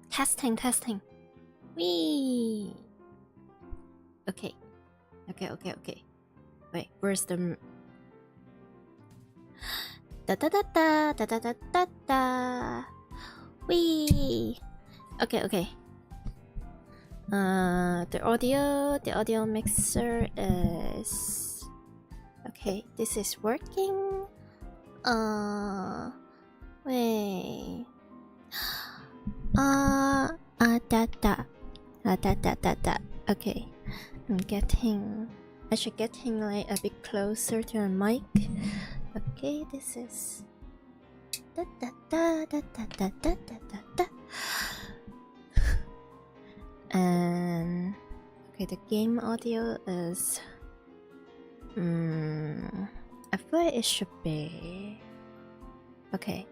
Testing. Wee. Okay. Wait, where's the da. Wee. Okay. The audio mixer is okay. This is working. Wait. Da. Okay. I should getting like a bit closer to the mic. Okay, this is da. And okay, the game audio is I feel like it should be okay.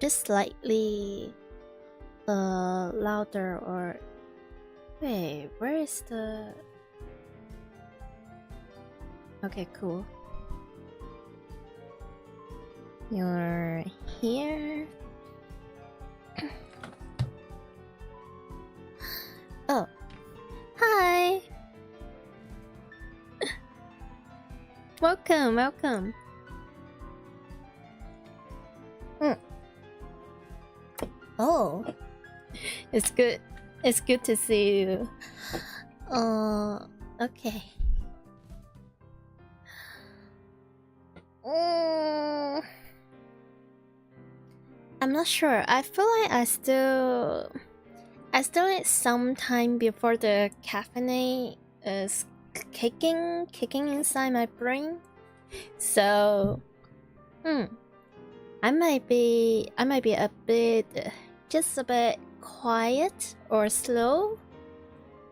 Just slightly louder, or wait, where is the okay, cool. You're here. Oh, hi. Welcome. Oh, it's good to see you. Okay. I'm not sure. I feel like I still need some time before the caffeine is kicking inside my brain. So, I might be just a bit quiet or slow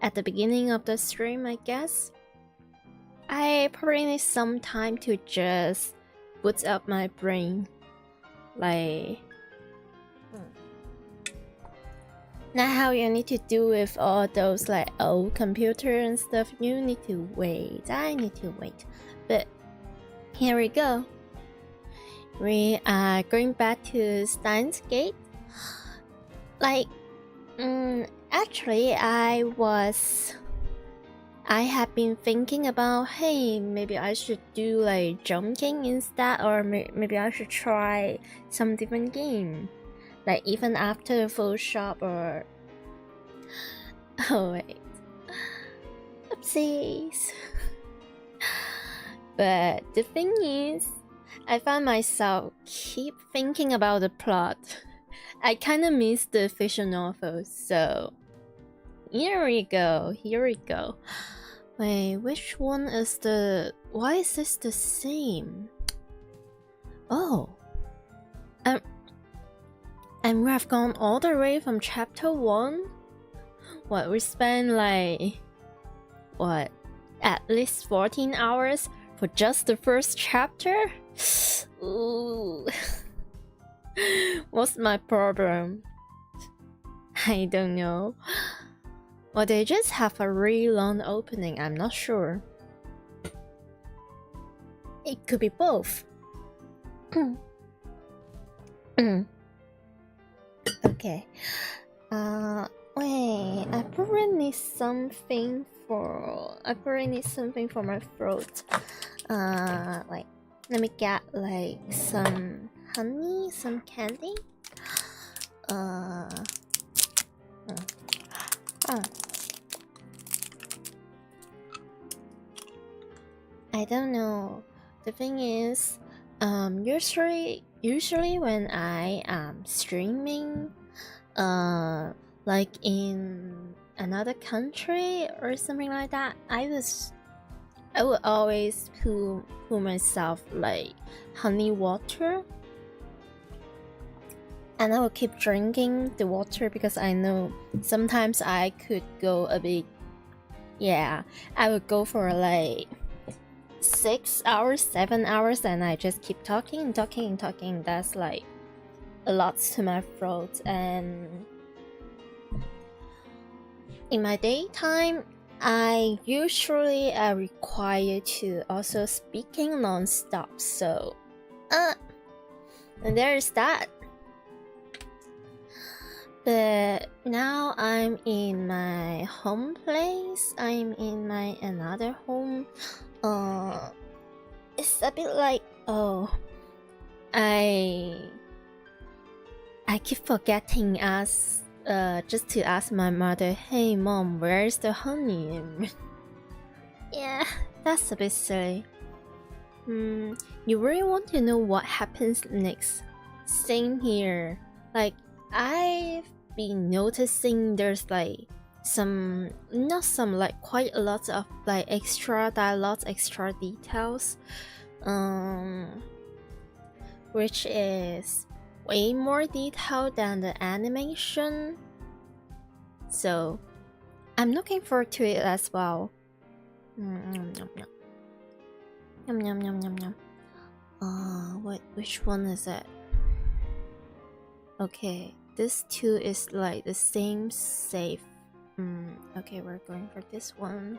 at the beginning of the stream, I guess. I probably need some time to just boot up my brain. Like, not how you need to do with all those like old computer and stuff. You need to wait. I need to wait. But here we go. We are going back to Steins Gate. Like, actually, I have been thinking about, hey, maybe I should do like jumping instead, or maybe I should try some different game, like even after the full shop, or oh wait, oopsies. But the thing is, I find myself keep thinking about the plot. I kind of miss the fiction novel, so here we go. Wait, which one is the... Why is this the same? Oh. And we have gone all the way from chapter 1? What, we spent like... What? At least 14 hours for just the first chapter? Ooh. What's my problem? I don't know. Or they just have a really long opening, I'm not sure. It could be both. Okay. Wait, I probably need something for my throat. Like, let me get like some honey, some candy. I don't know. The thing is, usually when I am streaming, like in another country or something like that, I would always pour myself like honey water, and I will keep drinking the water because I know sometimes I could go a bit, I would go for like 6 hours, 7 hours, and I just keep talking. That's like a lot to my throat. And in my daytime, I usually are required to also speaking non-stop, so And there's that. But now I'm in my home place. I'm in my another home. It's a bit like, oh, I keep forgetting just to ask my mother, hey mom, where's the honey? Yeah, that's a bit silly. You really want to know what happens next? Same here. Like, I've been noticing there's like quite a lot of like extra dialogues, extra details, which is way more detailed than the animation. So I'm looking forward to it as well. Which one is it? Okay, this two is like the same save. Okay, we're going for this one.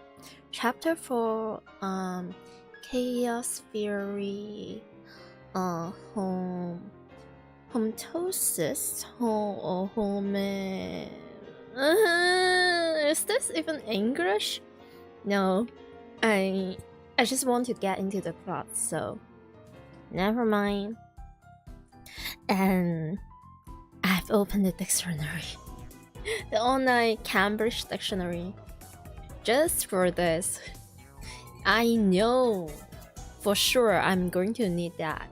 Chapter 4, Chaos Fury, Hometosis, home. Is this even English? No, I just want to get into the plot, so never mind. And I've opened the dictionary, the online Cambridge dictionary, just for this. I know for sure I'm going to need that,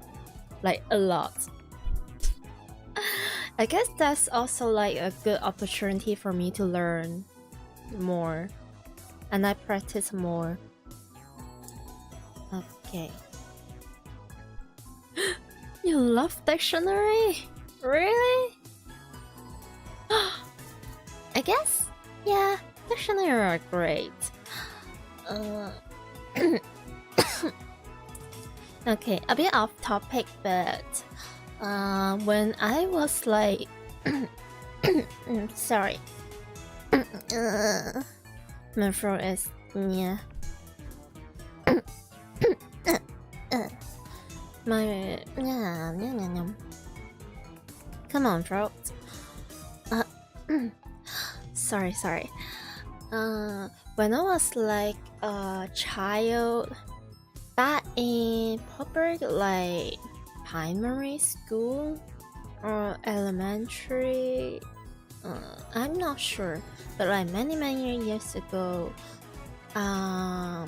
like a lot. I guess that's also like a good opportunity for me to learn more, and I practice more. Okay. You love dictionary? Really? I guess, yeah, dictionary are great. Okay, a bit off topic, but when I was like, sorry, my throat is yeah. My come on, throat. Sorry. When I was like a child, back in proper like primary school or elementary, I'm not sure, but like many years ago, I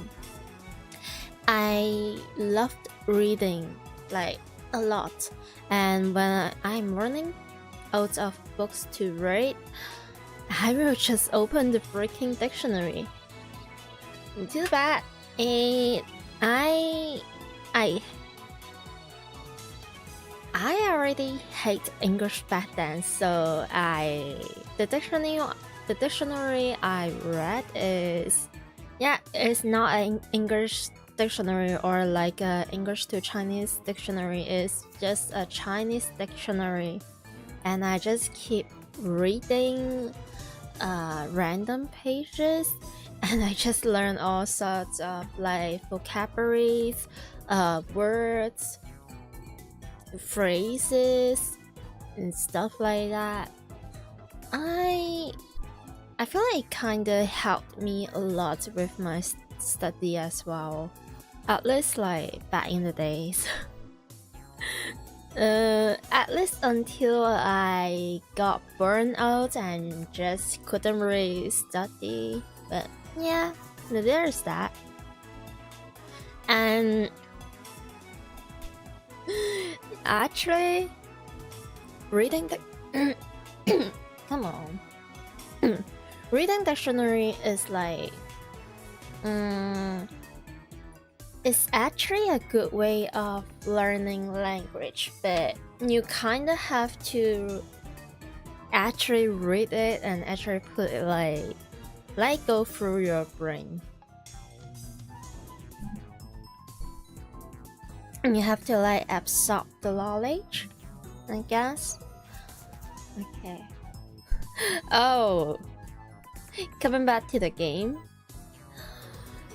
loved reading like a lot, and when I'm running out of books to read, I will just open the freaking dictionary. Too bad. I already hate English back then, so the dictionary I read is it's not an English dictionary or like a English to Chinese dictionary. It's just a Chinese dictionary, and I just keep reading random pages, and I just learn all sorts of like vocabularies, words, phrases, and stuff like that. I feel like it kinda helped me a lot with my study as well, at least like back in the days. At least until I got burned out and just couldn't really study. But yeah, there's that. And actually, reading the come on, reading dictionary is like it's actually a good way of learning language, but you kind of have to actually read it and actually put it like go through your brain. And you have to like absorb the knowledge, I guess. Okay. Oh, coming back to the game.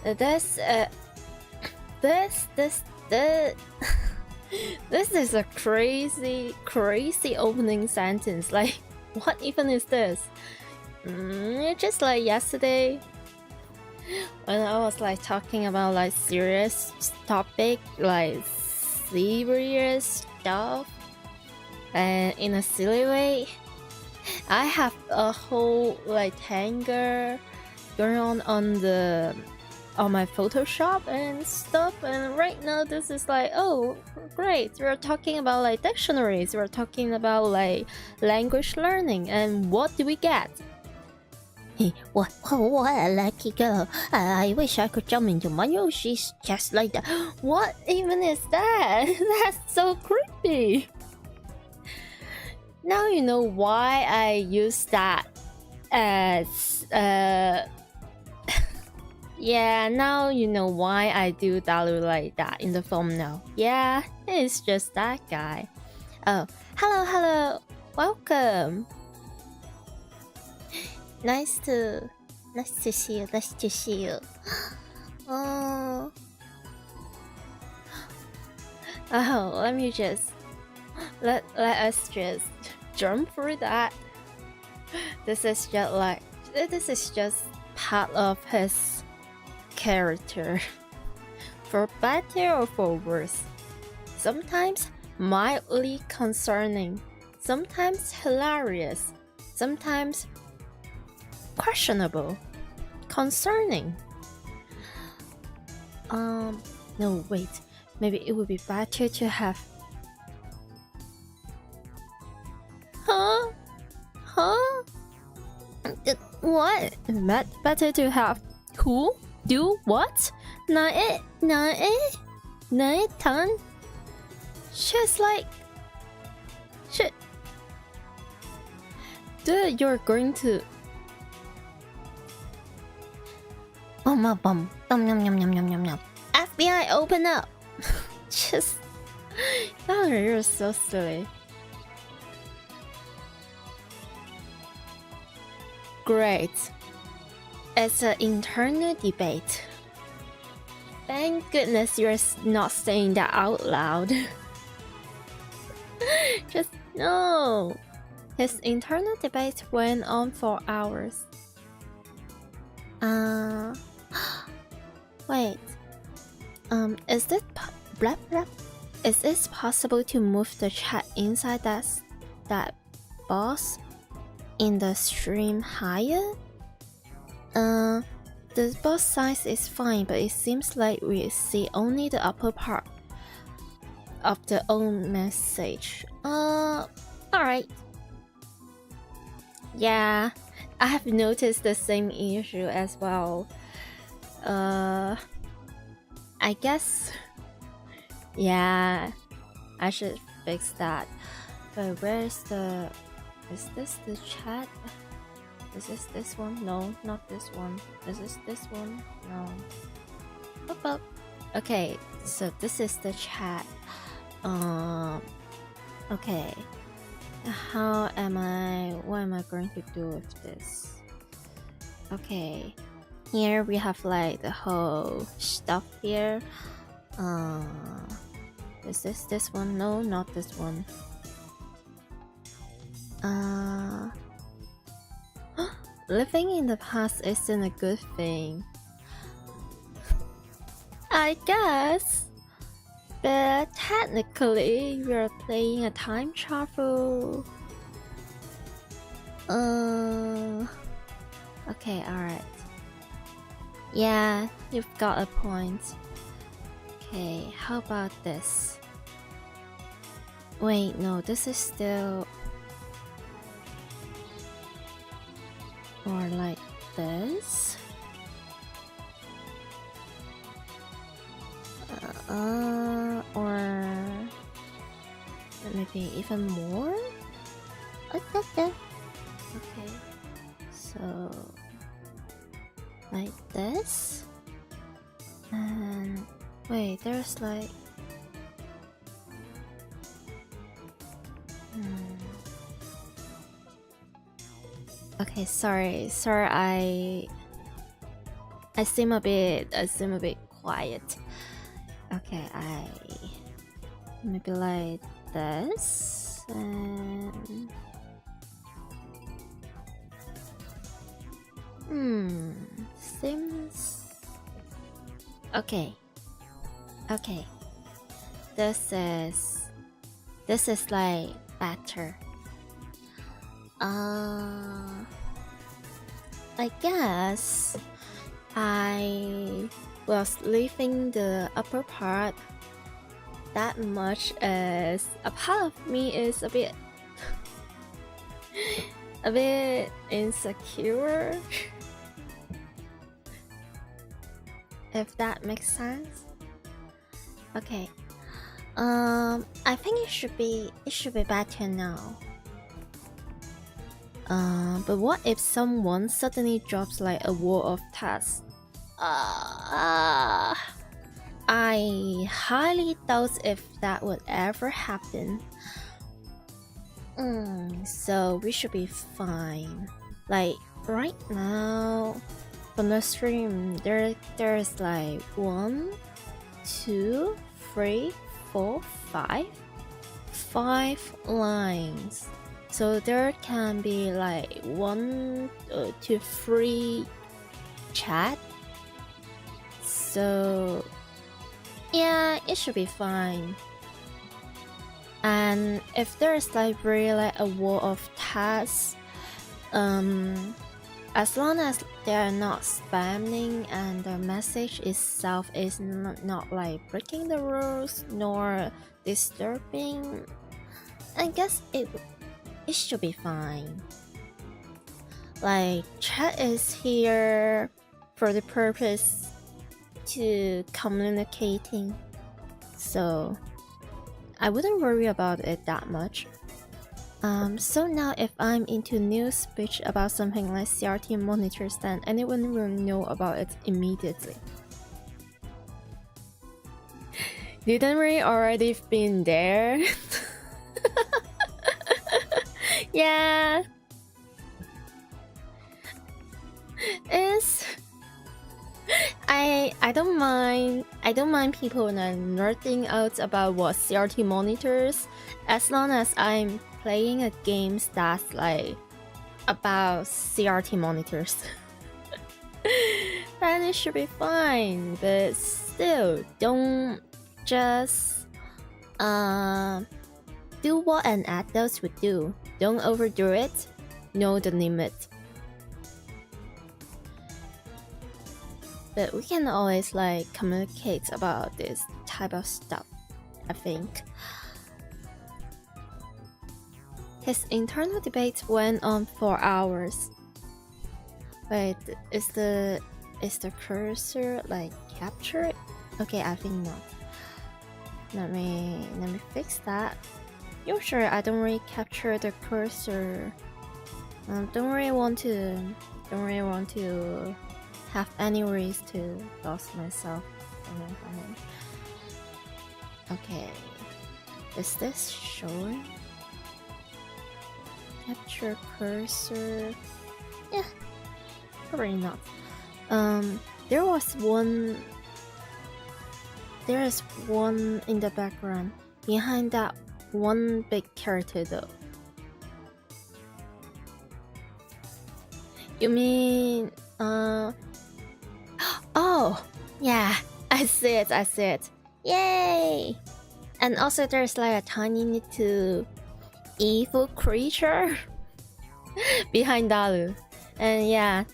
This This is a crazy opening sentence. Like, what even is this? Just like yesterday when I was like talking about like serious topic, like serious stuff, and in a silly way, I have a whole like tangle going on my Photoshop and stuff, and right now this is like, oh great, we're talking about like dictionaries, we're talking about like language learning, and what do we get? Hey, what a lucky girl. I wish I could jump into Mayushi's just like that. What even is that? That's so creepy. Now you know why I use that as yeah, now you know why I do Dalu like that in the phone now. Yeah, it's just that guy. Oh, hello, welcome. Nice to see you. Oh, let me just let us just jump through that. This is just part of his character, for better or for worse. Sometimes mildly concerning, sometimes hilarious, sometimes questionable, concerning. No, wait. Maybe it would be better to have. Huh? What? Better to have who? Do what? Nae tan? She's like, shit. Dude, you're going to. Bum yum. FBI, open up. Just. Oh, you're so silly. Great. It's an internal debate. Thank goodness you're not saying that out loud. Just no. His internal debate went on for hours. Wait. Is this blah blah? Is it possible to move the chat inside that box in the stream higher? The box size is fine, but it seems like we see only the upper part of the own message. Alright. Yeah, I have noticed the same issue as well. I guess, yeah, I should fix that. But where's the... Is this the chat? Is this one? No, not this one. Is this one? No. Up. Okay, so this is the chat. Okay. What am I going to do with this? Okay. Here we have like the whole stuff here. Is this one? No, not this one. Living in the past isn't a good thing, I guess. But technically, we're playing a time travel. Okay, alright. Yeah, you've got a point. Okay, how about this? Wait, no, this is still... Or like this? Or maybe even more? Okay, so like this, and wait, there's like okay, sorry, I seem a bit quiet. Okay, maybe like this, and seems okay. Okay, this is like better. I guess I was leaving the upper part that much as a part of me is a bit insecure. If that makes sense. Okay. I think it should be better now. But what if someone suddenly drops like a wall of text? I highly doubt if that would ever happen. So we should be fine. Like right now, from the stream, there's like 1, 2, 3, 4, 5 lines. So there can be like 1 to 3 chat. So yeah, it should be fine. And if there's like really like a wall of tasks, as long as they're not spamming and the message itself is not like breaking the rules nor disturbing, I guess it should be fine. Like chat is here for the purpose to communicating, so I wouldn't worry about it that much. So now if I'm into new speech about something like CRT monitors, then anyone will know about it immediately. Didn't we already been there? Yeah. I don't mind people nerding out about what CRT monitors, as long as I'm playing a game that's like about CRT monitors. Then it should be fine, but still don't just do what an adult would do. Don't overdo it. Know the limit. But we can always like communicate about this type of stuff, I think. His internal debate went on for hours. Wait, is the cursor like captured? Okay, I think not. Let me fix that. You're sure I don't really capture the cursor. Don't really want to have any ways to lose myself. Okay, is this showing? Capture cursor. Yeah, probably not. There is one in the background behind that one big character though. You mean oh yeah, I see it. Yay! And also there's like a tiny little evil creature behind Dalu. And yeah,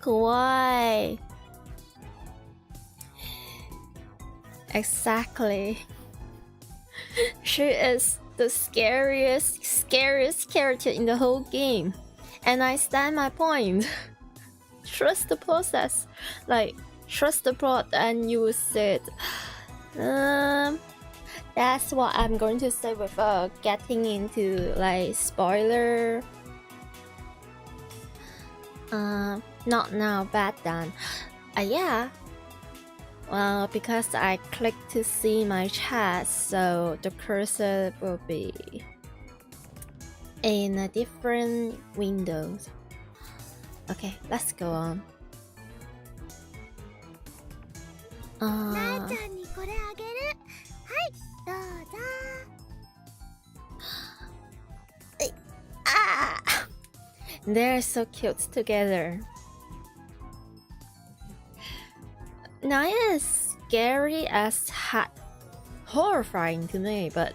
kawaii. Exactly. She is the scariest character in the whole game. And I stand my point. Trust the process. Like, trust the plot and you will see it. That's what I'm going to say without getting into like spoiler. Not now, back then. Yeah. Well, because I clicked to see my chat, so the cursor will be in a different window. Okay, let's go on. They're so cute together. Naya is scary as heck. Horrifying to me, but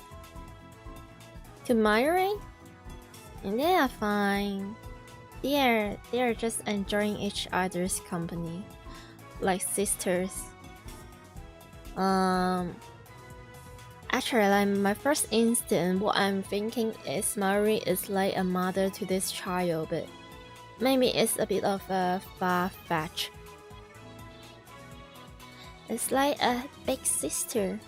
to MAYURI, they are fine. They are just enjoying each other's company, like sisters. Actually, like my first instinct, what I'm thinking is MAYURI is like a mother to this child, but maybe it's a bit of a far-fetched. It's like a big sister.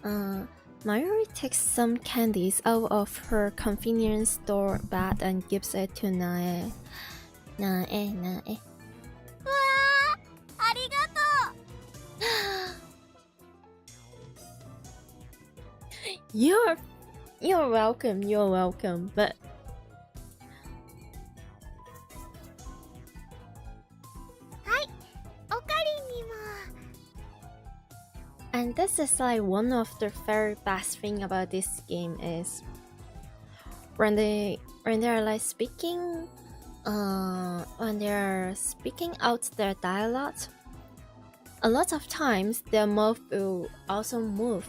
MAYURI takes some candies out of her convenience store bag and gives it to Nae. Nae. You're welcome, but and this is like one of the very best thing about this game is when they are like speaking when they are speaking out their dialogue, a lot of times their mouth will also move.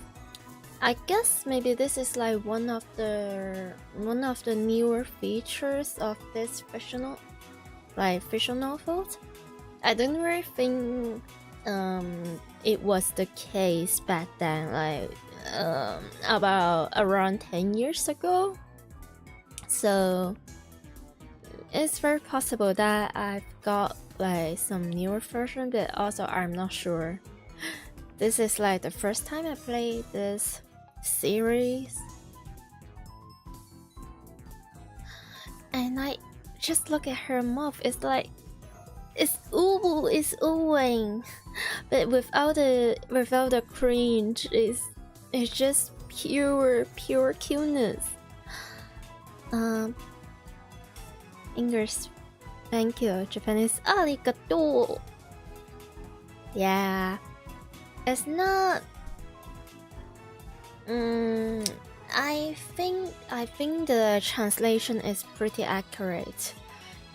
I guess maybe this is like one of the newer features of this fictional novels. I don't really think it was the case back then, like about around 10 years ago. So it's very possible that I've got like some newer version, but also I'm not sure. This is like the first time I played this series, and I just look at her mouth. It's like it's oohing, but without the cringe. It's just pure cuteness. English, thank you. Japanese, arigato. Yeah, it's not. I think the translation is pretty accurate,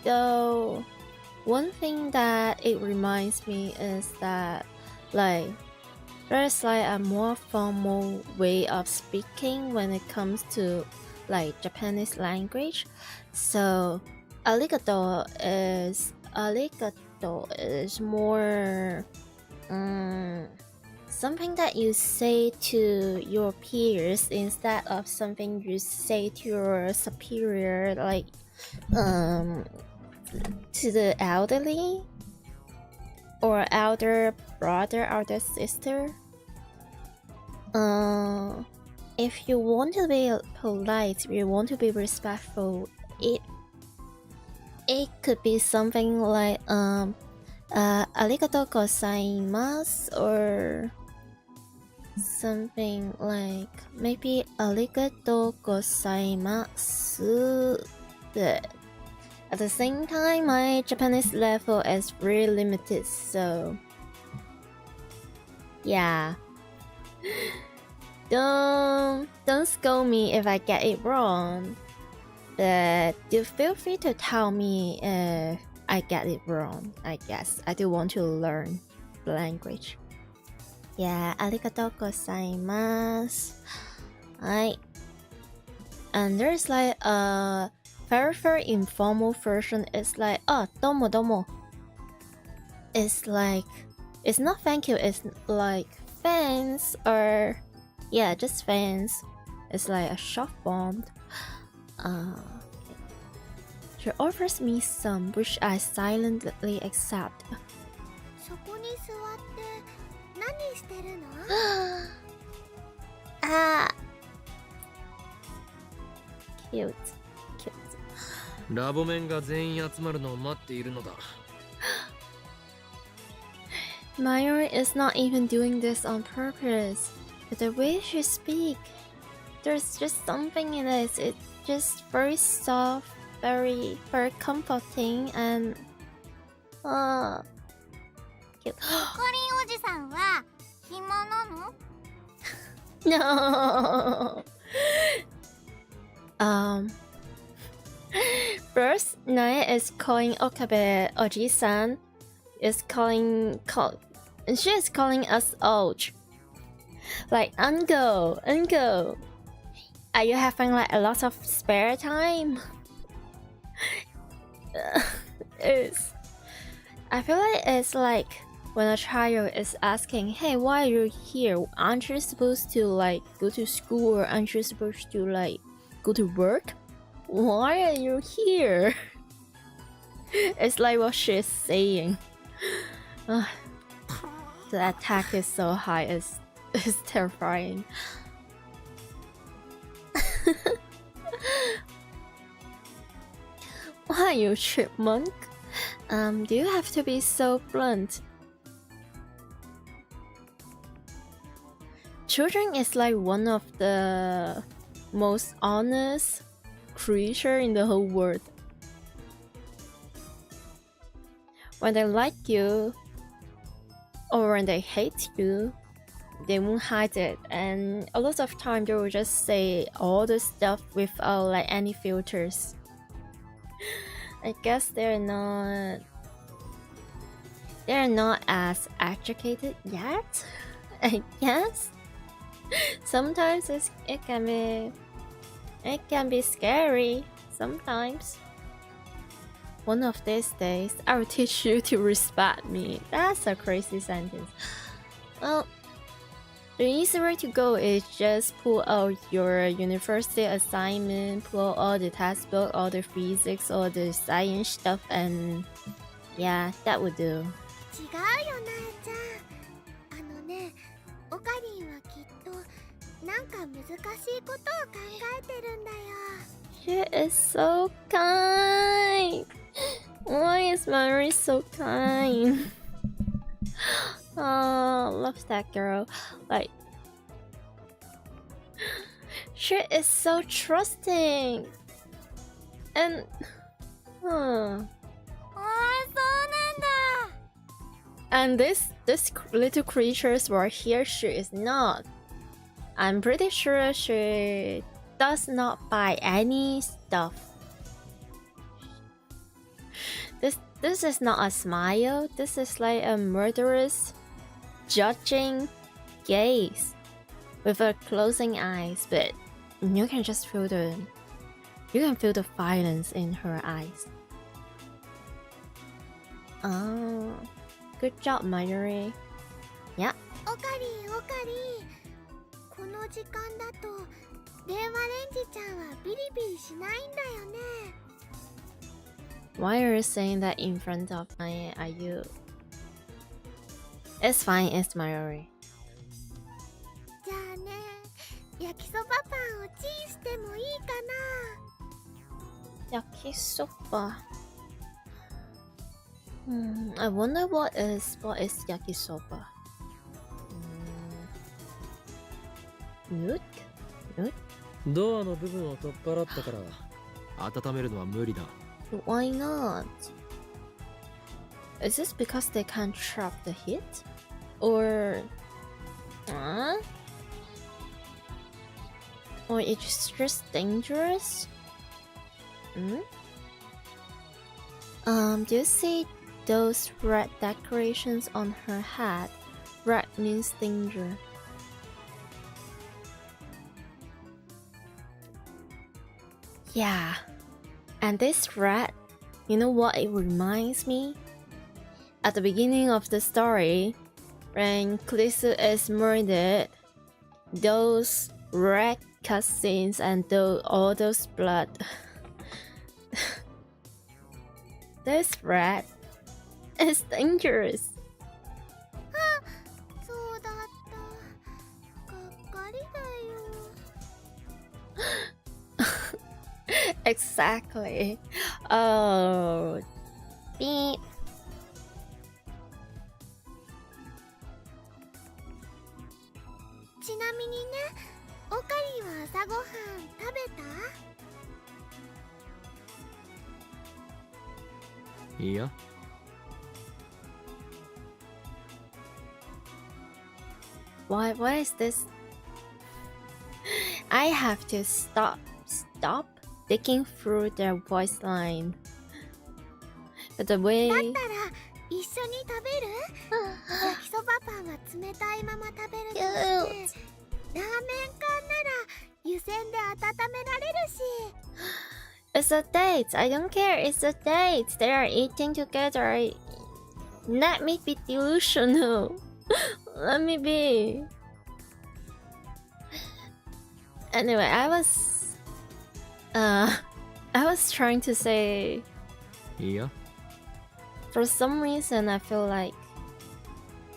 though. One thing that it reminds me is that like there's like a more formal way of speaking when it comes to like Japanese language. So arigato is more something that you say to your peers instead of something you say to your superior, like to the elderly or elder brother, elder sister. If you want to be polite, you want to be respectful, it could be something like arigatou gozaimasu, or something like maybe arigatou gozaimasu. But at the same time, my Japanese level is really limited, so yeah. Don't scold me if I get it wrong, but do feel free to tell me if I get it wrong. I guess I do want to learn the language. Yeah, arigatou gozaimasu. And there's like a very informal version. It's like domo. It's like, it's not thank you, it's like thanks, or yeah, just thanks. It's like a short form. She offers me some, which I silently accept. Cute. ラボメンが全員集まるのを待っているのだ。MAYURI is not even doing this on purpose, but the way she speaks, there's just something in it. It's just very soft, very comforting, and cute. No. Um, first, Naya is calling Okabe Oji-san. And she is calling us old. Like, uncle. Are you having like a lot of spare time? I feel like it's like when a child is asking, hey, why are you here? Aren't you supposed to like go to school, or aren't you supposed to like go to work? Why are you here? It's like what she's saying. The attack is so high, it's terrifying. Why, you chipmunk? Do you have to be so blunt? Children is like one of the most honest creature in the whole world. When they like you or when they hate you, they won't hide it, and a lot of time they will just say all the stuff without like any filters. I guess they're not as educated yet. I guess sometimes it can be scary sometimes. One of these days I'll teach you to respect me. That's a crazy sentence. Well, the easy way to go is just pull out your university assignment, pull out all the textbook, all the physics, all the science stuff, and yeah, that would do. 違うよなえちゃん。ね、オカリンはきっとなんか難しいことを考えてるんだよ。She is so kind. Why is Mary so kind? Oh, love that girl. Like, she is so trusting. And, ああ、そうなんだ。 and this little creatures were here. She is not. I'm pretty sure she does not buy any stuff. This is not a smile. This is like a murderous, judging gaze with her closing eyes. But you can just feel the violence in her eyes. Oh, good job, MAYURI. Yeah. オカリン、オカリン。この時間だと電話レンジちゃんはビリビリしないんだよね。 Why are you saying that in front of my IU? It's fine, it's MAYURI. じゃあね、焼きそばパンをチンしてもいいかな。 Yakisoba. I wonder what is yakisoba. Nuke? ドアの部分を取っ払ったから温めるのは無理だ。 Why not? Is this because they can't trap the heat? Or it's just dangerous? Do you see those red decorations on her head? Red means danger. Yeah. And this red, you know what it reminds me? At the beginning of the story, when Klisu is murdered, those red cutscenes and all those blood. This red is dangerous. そうだった。がっかりだよ。 Exactly. Oh, beep. ちなみにね、オカリンは朝ごはん食べた？ いや。 Why is this? I have to stop. speaking through their voice line. But the way だったら一緒に食べる？焼きそばパンは冷たいまま食べるとして、ラーメン缶なら湯煎で温められるし。It's a date. I don't care. It's a date. They are eating together. Let me be delusional. Let me be. Anyway, I was trying to say, いいや for some reason I feel like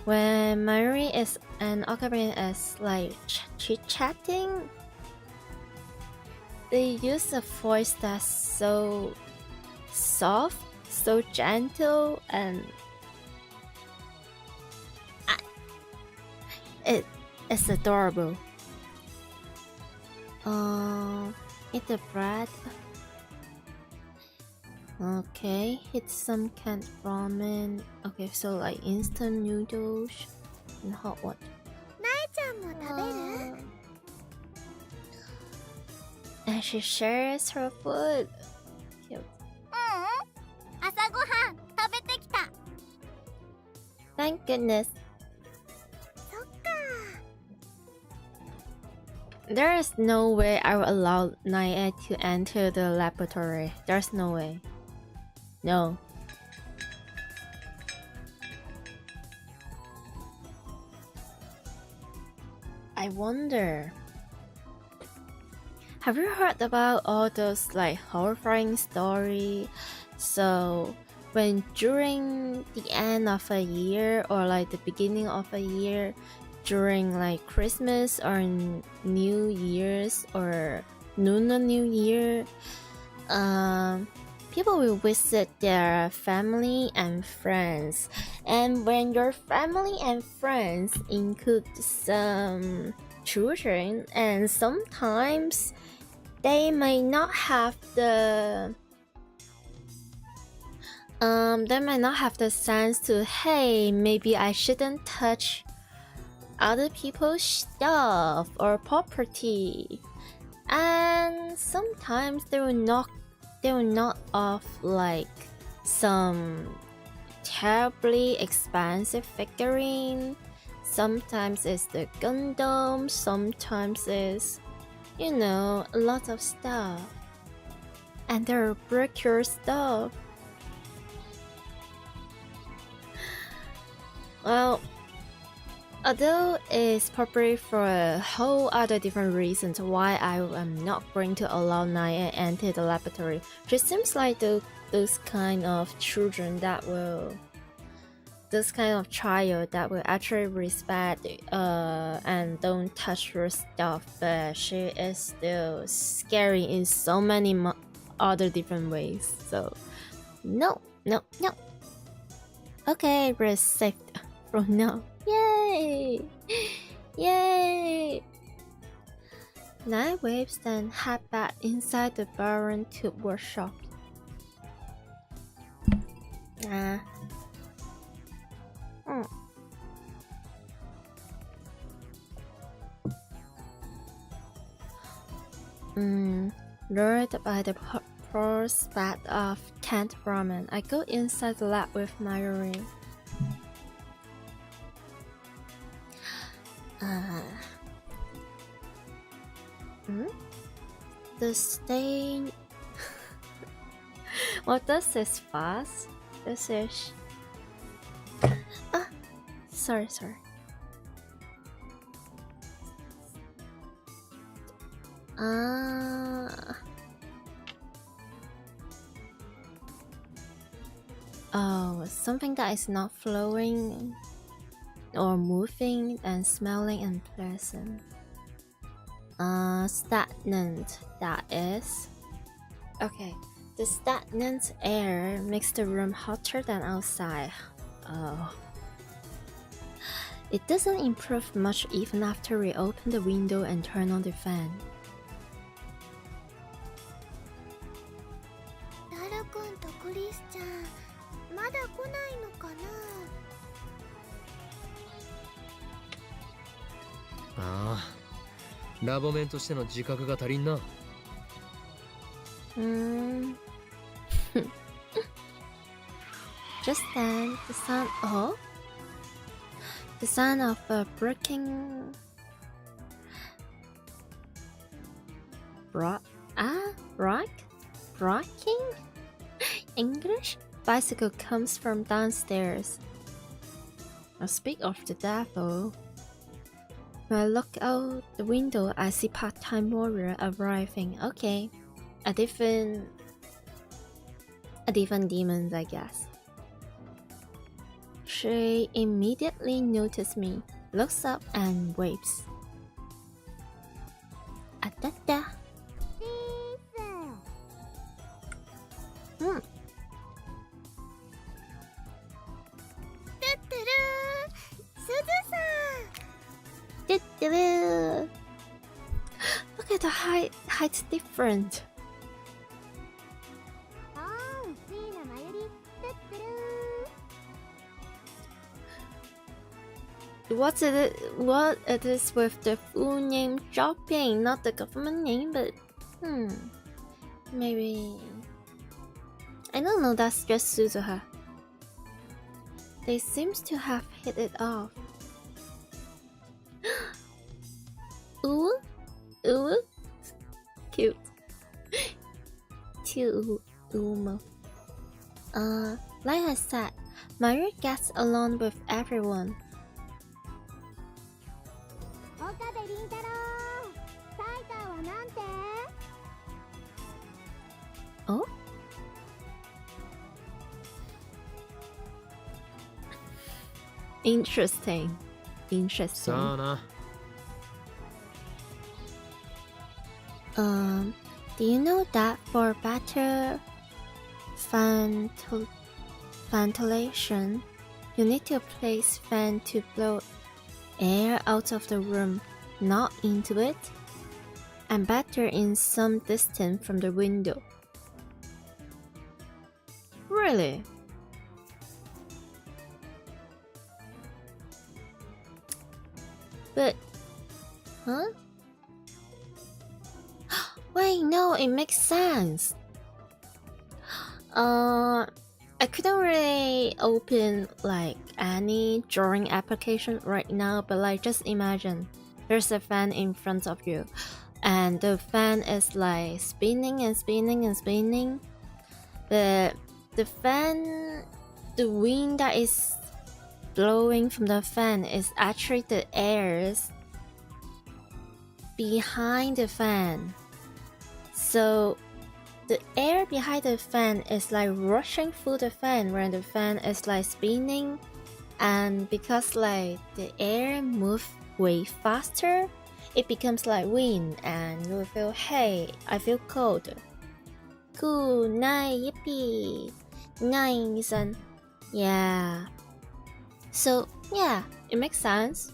when Mayuri is and Okarin is like chit-chatting, they use a voice that's so soft, so gentle, and it's adorable. Eat the bread. Okay, hit some canned ramen. Okay, so like instant noodles and hot water. なえちゃんも食べる？ And she shares her food. Cute. 朝ごはん食べてきた。 Thank goodness. そっか。 There is no way I will allow Nae to enter the laboratory. There's no way. No. I wonder. Have you heard about all those like horrifying story? So when during the end of a year or like the beginning of a year, during like Christmas or New Year's or Lunar New Year, people will visit their family and friends. And when your family and friends include some children, and sometimes they may not have the sense to, hey, maybe I shouldn't touch other people's stuff or property, and sometimes they will knock off like some terribly expensive figurine. Sometimes it's the Gundam, sometimes it's, you know, a lot of stuff, and they'll break your stuff. Well, although it's probably for a whole other different reasons why I am not going to allow Naya enter the laboratory. She seems like those kind of children that will, this kind of child that will actually respect and don't touch your stuff, but she is still scary in so many other different ways. So no. Okay, we're safe from now. Yay! Yay! Nine waves then head back inside the barren tube workshop. Lured by the prospect of canned ramen, I go inside the lab with Mayuri. The stain. What does this fast? This is. Sorry. Oh, something that is not flowing or moving and smelling unpleasant. Stagnant, that is. Okay, the stagnant air makes the room hotter than outside. Oh. It doesn't improve much even after we open the window and turn on the fan. ダル君とクリスちゃん、まだ来ないのかな。ああ、ラボメンとしての自覚が足りんな。Just then, the sound of a breaking rocking English bicycle comes from downstairs. Now speak of the devil. When I look out the window, I see part-time warrior arriving. Okay, a different demons, I guess. She immediately noticed me, looks up and waves. Atata. Look at the height's different. What it is with the full name shopping, not the government name, but maybe I don't know. That's just Suzuha. They seems to have hit it off. Ooh, cute. Like I said, Mayuri gets along with everyone. Oh? Interesting. Do you know that for better ventilation, you need to place fan to blow air out of the room, not into it, and better in some distance from the window? Really? But, huh? Wait, no, it makes sense. I couldn't really open like any drawing application right now, but like just imagine there's a fan in front of you and the fan is like spinning and spinning and spinning, but the wind that is blowing from the fan is actually the airs behind the fan. So the air behind the fan is like rushing through the fan when the fan is like spinning, and because like the air moves way faster, it becomes like wind and you will feel, hey, I feel cold. Cool, nice, yippee, nice, and yeah. So yeah, it makes sense.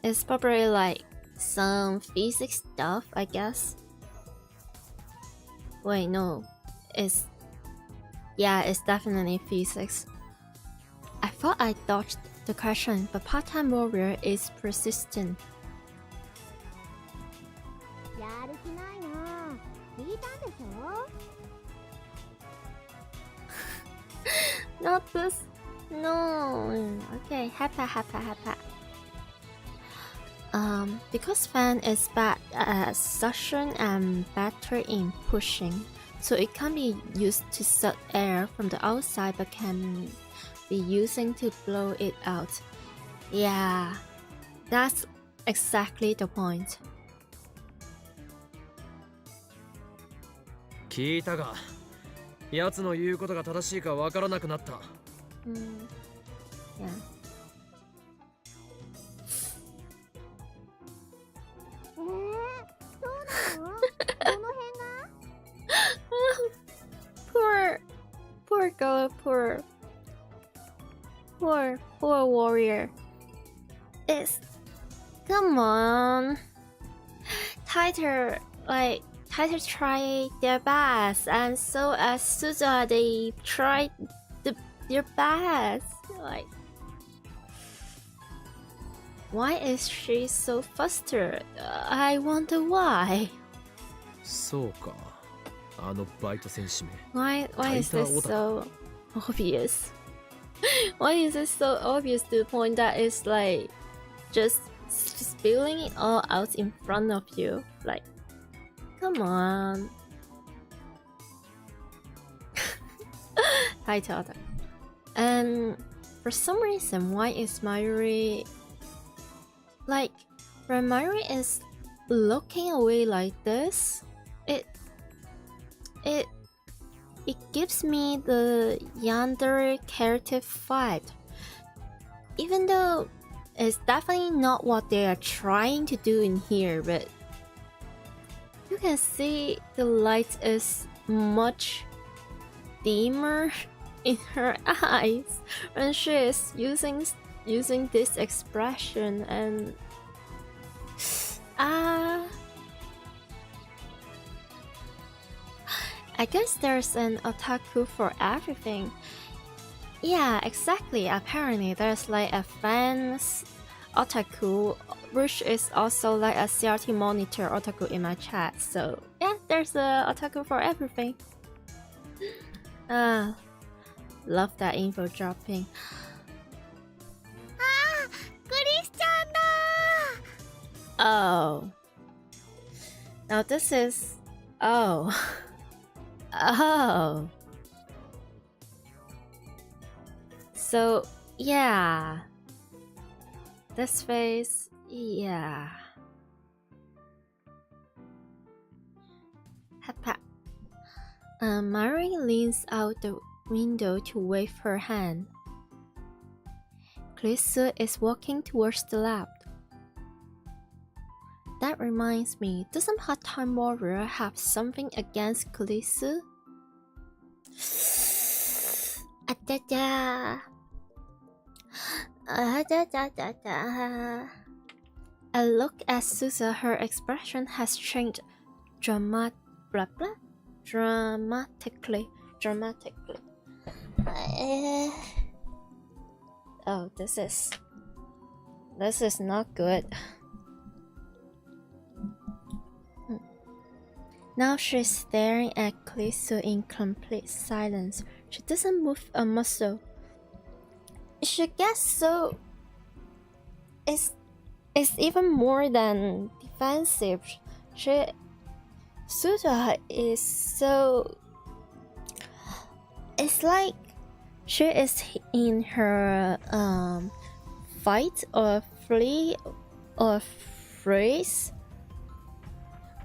It's probably like some physics stuff, I guess. Wait, no. It's definitely physics. I thought I dodged the question, but part-time warrior is persistent. Not this. No. Okay, hapa. Because fan is bad at suction and better in pushing, so it can be used to suck air from the outside but can be using to blow it out. Yeah, that's exactly the point. 聞いたが、奴の言うことが正しいかわからなくなった。Yeah. Poor girl, poor warrior. Come on. Tighter try their best, and so as Suzuha they tried their best. Like, Why is she so flustered? I wonder why. そうか。あのバイト戦士め。Why is this so obvious? Why is it so obvious to the point that it's like just spilling it all out in front of you? Like, come on. Title. And for some reason, why is Mayuri like when Mayuri is looking away like this? It gives me the yandere character vibe, even though it's definitely not what they are trying to do in here. But you can see the light is much dimmer in her eyes when she is using this expression, and I guess there's an otaku for everything. Yeah, exactly. Apparently there's like a fans otaku, which is also like a CRT monitor otaku in my chat. So yeah, there's a otaku for everything. Love that info dropping. Christian da! Oh. Now this is... Oh. Oh. So, yeah. This face, yeah. Mari leans out the window to wave her hand. Klisu is walking towards the lab. That reminds me, doesn't Hot Time Warrior have something against Klisu? A look at Susa, her expression has changed dramatically. Oh, this is not good. Now she's staring at Klisu in complete silence. She doesn't move a muscle. She gets so... It's even more than defensive. Suda is so... It's like she is in her fight or flee or freeze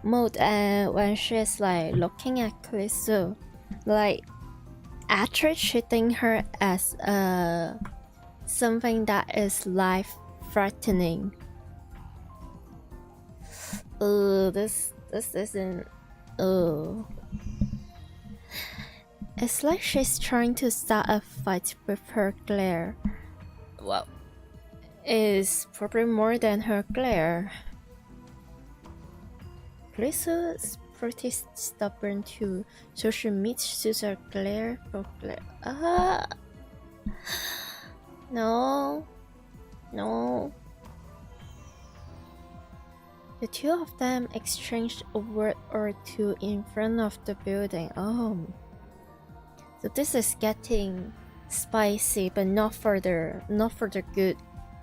mode, and when she's like looking at Klisu, like actually treating her as something that is life threatening. This isn't. It's like she's trying to start a fight with her glare. Well, it's probably more than her glare. Klisu is pretty stubborn too, so she meets Susa glare for glare. No. The two of them exchanged a word or two in front of the building. Oh. So this is getting spicy, but not for the good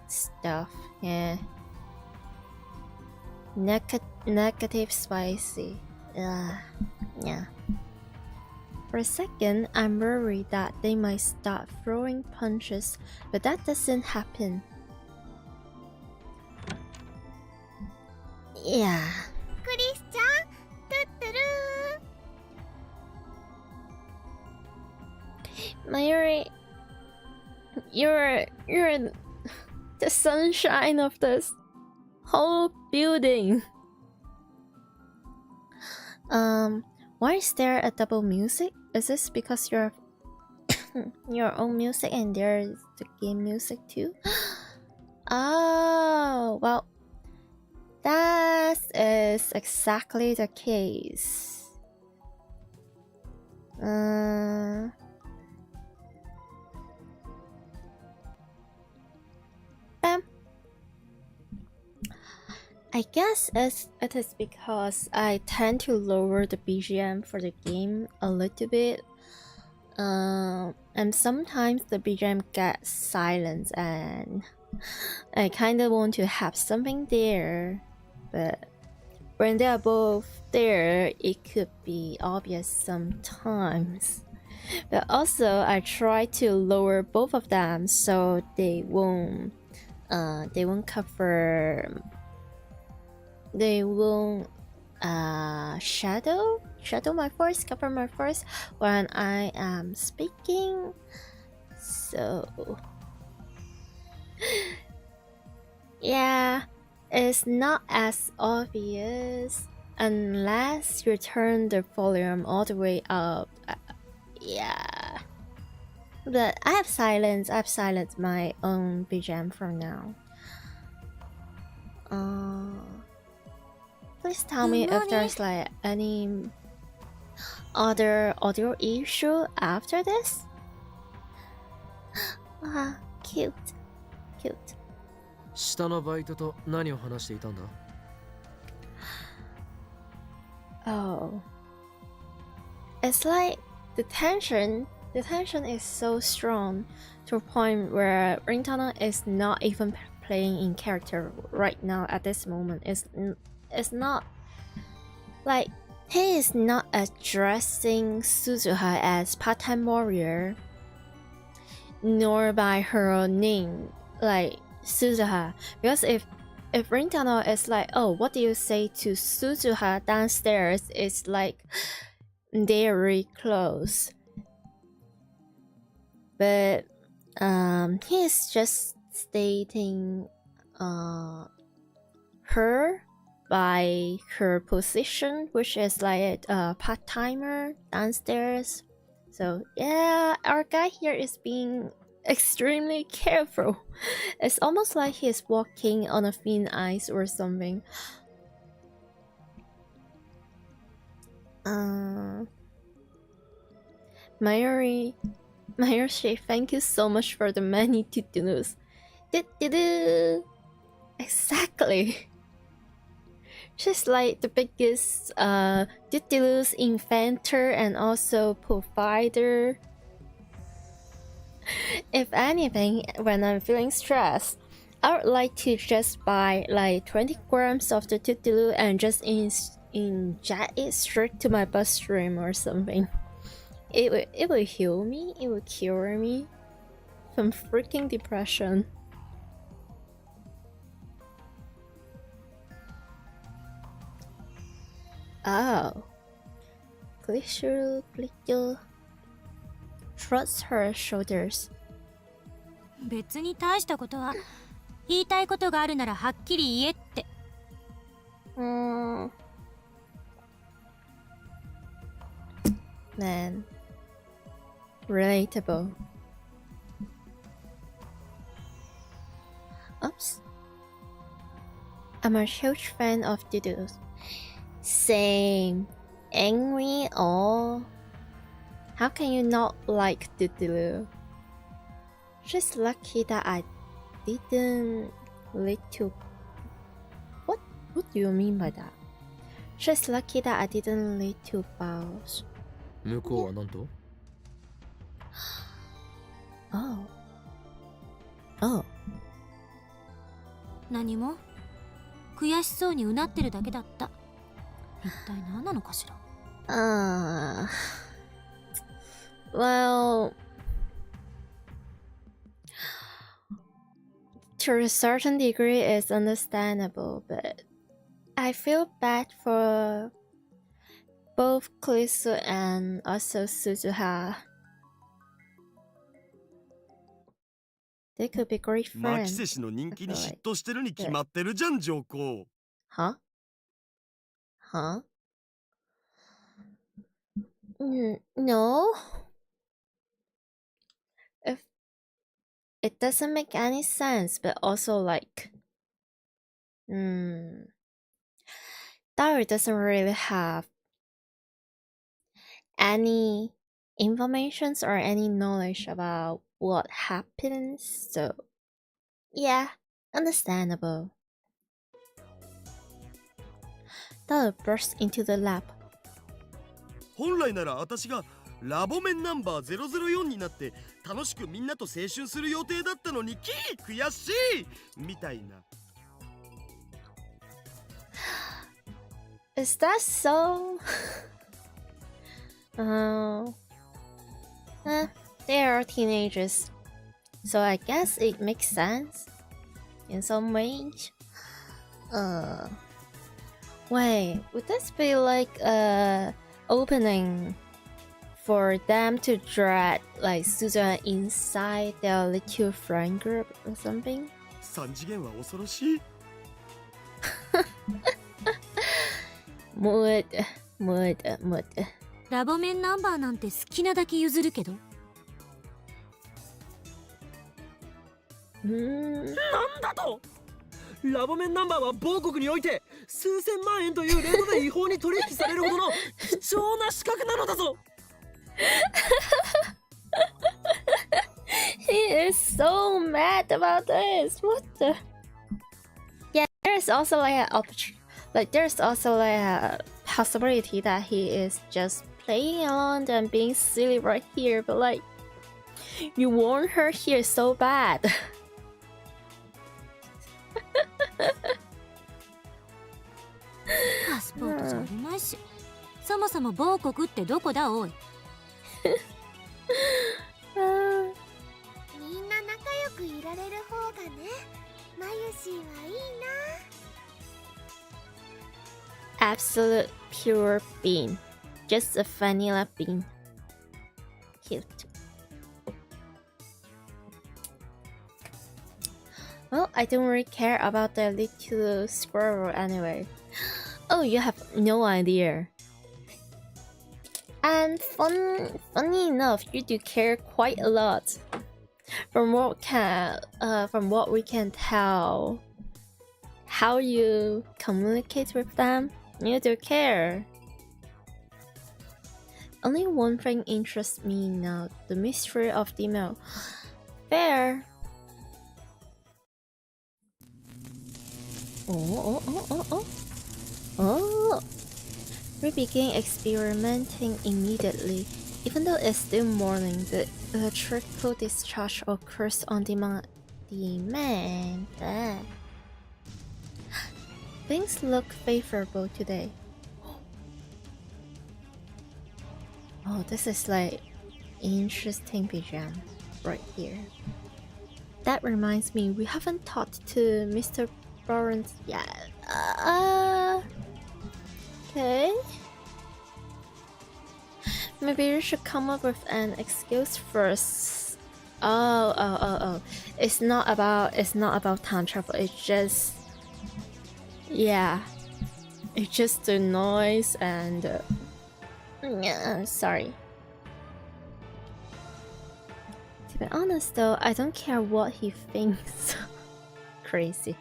stuff. Yeah. Negative spicy. Yeah. For a second, I'm worried that they might start throwing punches, but that doesn't happen. Yeah. Christian, tuturu. Mayuri, you're the sunshine of this whole building. Why is there a double music? Is this because you're your own music and there's the game music too? Oh, well, that is exactly the case. Bam. I guess it is because I tend to lower the BGM for the game a little bit. And sometimes the BGM gets silent and I kind of want to have something there, but when they are both there, it could be obvious sometimes. But also, I try to lower both of them so they won't cover. They won't shadow my voice, cover my voice when I am speaking. So yeah, it's not as obvious unless you turn the volume all the way up. Yeah, but I've silenced my own BGM for now. Please tell me if there's like any other audio issue after this. Cute. 下のバイトと何を話していたんだ? Oh, it's like the tension is so strong to a point where Rintana is not even playing in character right now at this moment. It's not like he is not addressing Suzuha as part-time warrior, nor by her name like Suzuha, because if Rintano is like, oh, what do you say to Suzuha downstairs, it's like very close. But he is just stating her by her position, which is like a part-timer downstairs. So yeah, our guy here is being extremely careful. It's almost like he's walking on a thin ice or something. Mayuri, thank you so much for the many tutunus. Exactly. She's like the biggest tutunus inventor and also provider. If anything, when I'm feeling stressed, I would like to just buy like 20 grams of the tutulu and just inject it straight to my bloodstream or something. It will heal me, it will cure me from freaking depression. Oh. Click shrugs her shoulders. 別に大したことは言いたいことがあるならはっきり言えって。Man. Relatable. Oops. I'm a huge fan of doodles. Same. Angry or... How can you not like doodle? Just lucky that I didn't lead to... What do you mean by that? Just lucky that I didn't lead to bows. 向こうは何と? Oh. 何も悔しそうにうなってるだけだった。一体何なのかしら。Well, to a certain degree it's understandable, but I feel bad for both Klisu and also Suzuha. They could be great friends. 牧瀬氏の人気に嫉妬してるに決まってるじゃん、上皇。Huh? No. If it doesn't make any sense, but also like, Daru doesn't really have any informations or any knowledge about what happens, so yeah, understandable. Stella burst into the lab. 本来なら私がラボメンナンバー004になって楽しくみんなと青春する予定だったのに悔しいみたいな。Is that so? They are teenagers, so I guess it makes sense in some ways. Wait, would this be like a opening for them to drag like Susan inside their little friend group or something? 3次元は恐ろしい。Mood. ラボメンナンバーなんて好きなだけ譲るけど。なんだと。ラボメンナンバーは某国において数千万円というレートで違法に取引されるほどの貴重な資格なのだぞ。He is so mad about this. What the? Yeah, there's also like there's also like a possibility that he is just playing along and being silly right here, but like you want her here so bad. パスポートじゃあるまいし、そもそも某国ってどこだおい。みんな仲良くいられる方がね、マユシーはいいな。 Absolute pure bean. Just a vanilla bean. Cute. Well, I don't really care about the little squirrel anyway. Oh, you have no idea. And funny enough, you do care quite a lot. From what we can tell, how you communicate with them, you do care. Only one thing interests me now: the mystery of the email. Fair. Oh. We begin experimenting immediately. Even though it's still morning, the electrical discharge occurs on demand. Things look favorable today. Oh, this is like interesting pajama right here. That reminds me, we haven't talked to Mr. Barnes yet. Okay. Maybe we should come up with an excuse first. Oh. It's not about time travel. It's just, yeah. It's just the noise and yeah, sorry. To be honest though, I don't care what he thinks. Crazy.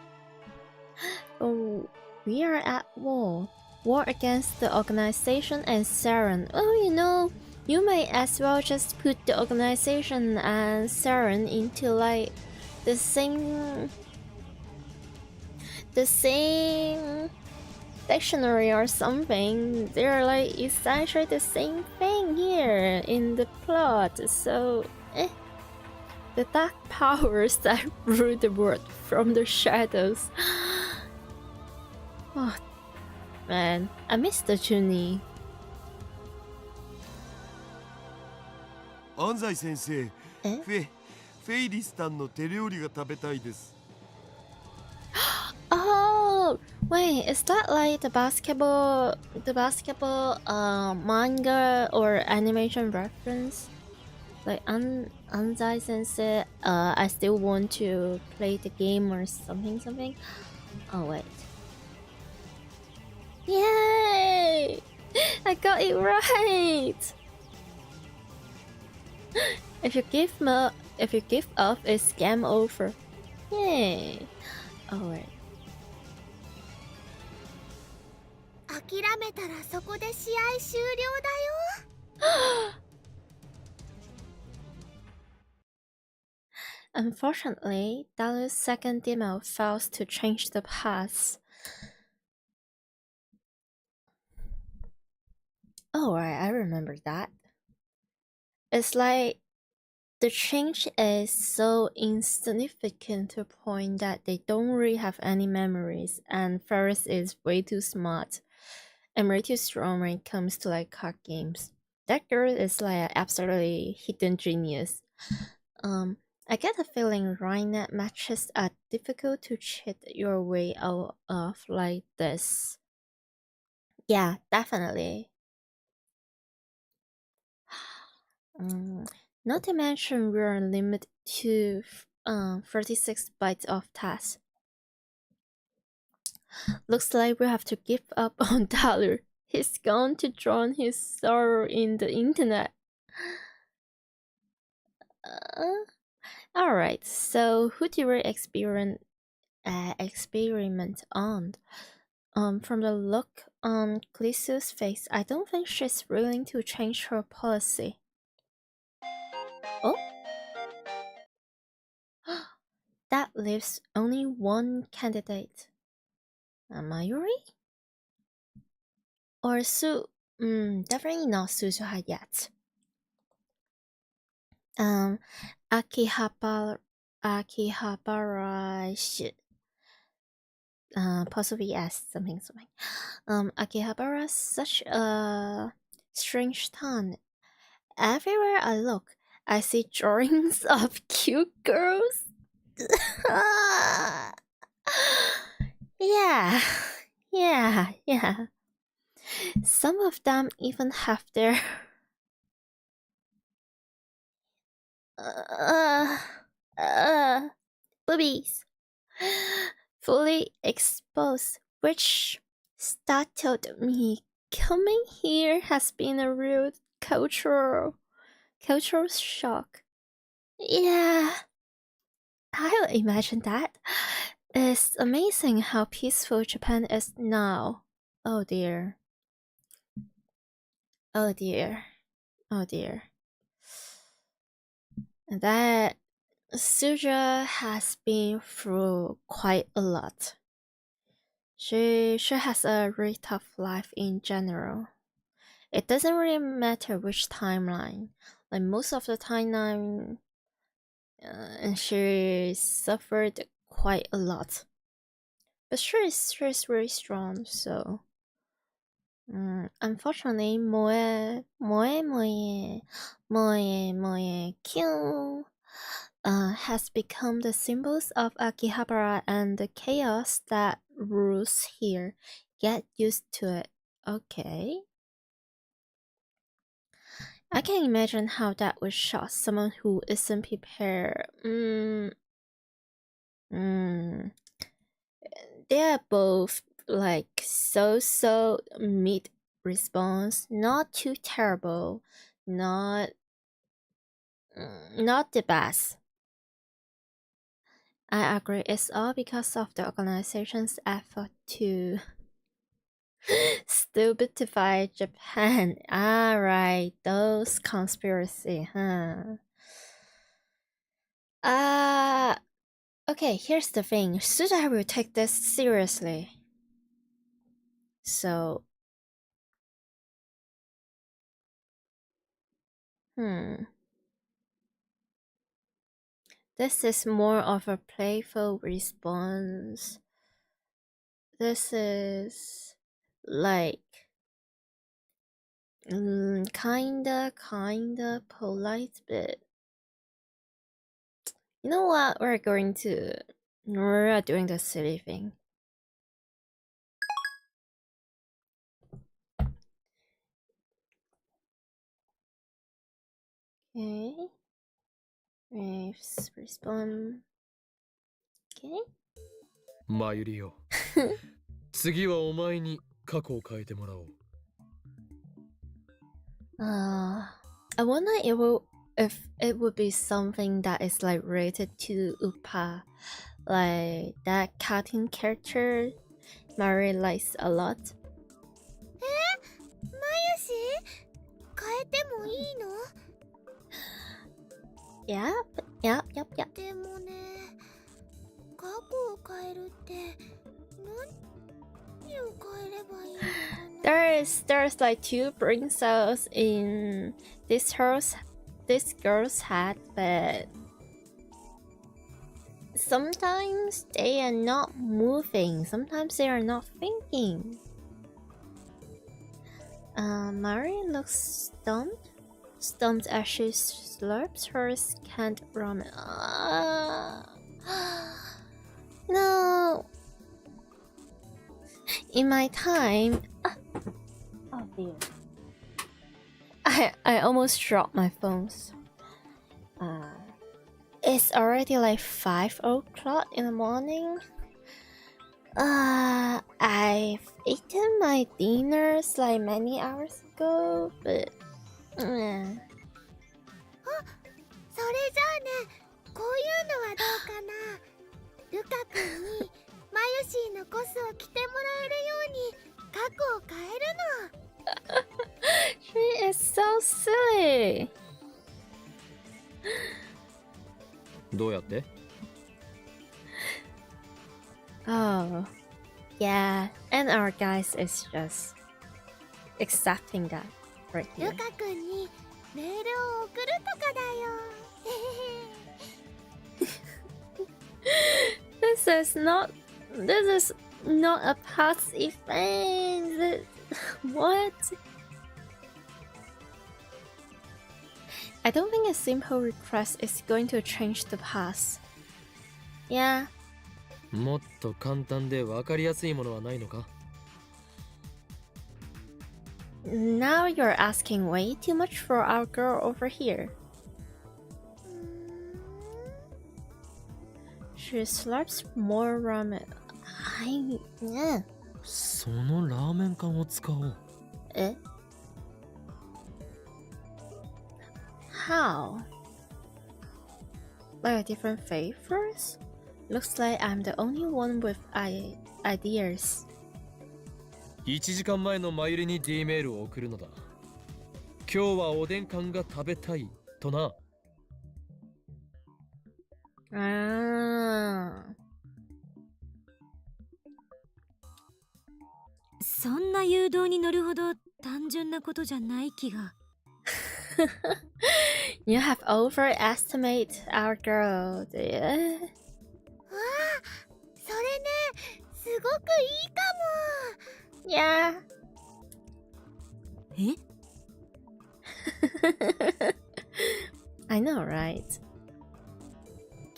Oh, we are at war. War against the organization and Saren. Oh, you know, you may as well just put the organization and Saren into like the same dictionary or something. They're like essentially the same thing here in the plot. So, the dark powers that rule the world from the shadows. Oh, man, I miss the Junie. 安西先生、フェイリスタンの手料理が食べたいです。Oh, wait, is that like the basketball manga or animation reference? Like Anzai Sensei, I still want to play the game or something. Oh wait. Yay! I got it right. If you give up, it's game over. Yay! Oh wait. 諦めたらそこで試合終了だよ。Unfortunately, Dalu's second demo fails to change the paths. Oh, right, I remember that. It's like the change is so insignificant to a point that they don't really have any memories, and Ferris is way too smart and way too strong when it comes to like card games. That girl is like an absolutely hidden genius. I get a feeling Rhinet matches are difficult to cheat your way out of like this. Yeah, definitely. Not to mention we're limited to 36 bytes of tasks. Looks like we have to give up on Tyler. He's gone to drown his sorrow in the internet. Alright, so who do we experiment on? From the look on Glisu's face, I don't think she's willing to change her policy. Oh? That leaves only one candidate. MAYURI? Or Su? Definitely not Suzuha yet. Akihabara shit. Possibly as something. Akihabara's such a strange town. Everywhere I look, I see drawings of cute girls. Yeah. Some of them even have their boobies fully exposed, which startled me. Coming here has been a real cultural shock. Yeah, I'll imagine that. It's amazing how peaceful Japan is now. Oh dear. That Suja has been through quite a lot. She has a really tough life in general. It doesn't really matter which timeline. Like most of the timeline, and she suffered quite a lot. But she's really strong, so unfortunately, Moe Q has become the symbols of Akihabara and the chaos that rules here. Get used to it, okay? I can imagine how that would shock someone who isn't prepared. They are both like so mid response, not too terrible, not the best. I agree, it's all because of the organization's effort to stupidify Japan. Alright, those conspiracy, huh? Okay, here's the thing. Suda will take this seriously. So, this is more of a playful response. This is like kinda polite, but you know what? We're doing the silly thing. Okay. Let's respond. Okay. マユリよ次はお前に過去を変えてもらおう I wonder if it would be something that is like related to Upa, like that cartoon character Mari likes a lot. マユシ変えてもいいの Yep. でもね過去を変えるってを変えればいいのかな。 There's like two brain cells in this girl's head, but sometimes they are not moving, sometimes they are not thinking. Mari looks stumped as she slurps her canned ramen. No. In my time, oh dear, I almost dropped my phones. It's already like 5 o'clock in the morning. I've eaten my dinners like many hours ago, but それじゃあね、こういうのはどうかな。ルカ君にマユシーのコスを着てもらえるように過去を変えるの。 she is so silly. どうやって？ Oh, yeah, and our guys is just accepting that right ル here. カ君にメールを送るとかだよ。 This is not a past event. What? I don't think a simple request is going to change the past. Yeah. もっと簡単で分かりやすいものはないのか？ Now you're asking way too much for our girl over here. She slurps more ramen. Yeah. そのラーメン缶を使おう。Eh? How? Like different flavors? Looks like I'm the only one with ideas. 1時間前のマユリに D メールを送るのだ。今日はおでん缶が食べたいとな。そんな誘導に乗るほど単純なことじゃない気が。You have overestimated our girl, do you? わあ、それね、すごくいいかも。 Yeah. え？ I know, right?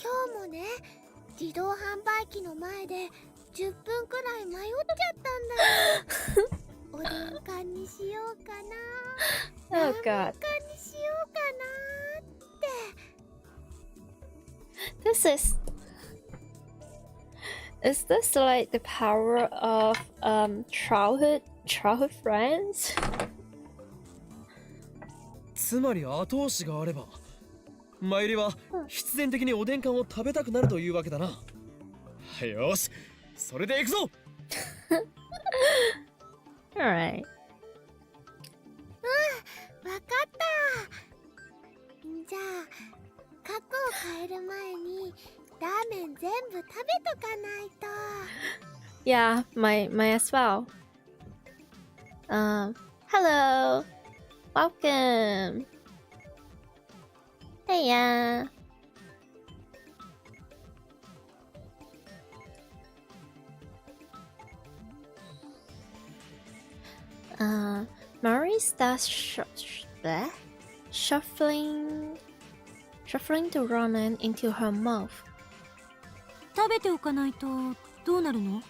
今日もね、自動販売機の前で10分くらい迷っちゃったんだよ。おでん缶にしようかな、 Oh ラーメン god. 缶にしようかなって。 Is this like the power of childhood friends? つまり後押しがあれば、マユリは必然的におでん缶を食べたくなるというわけだな。よし、それで行くぞ。Alright. わかった。じゃあ過去を変える前にラーメン全部食べとかないと。 Yeah, might as well. Hello. Welcome. Hey, yeah. Mari starts shuffling the ramen into her mouth. 食べておかないとどうなるの？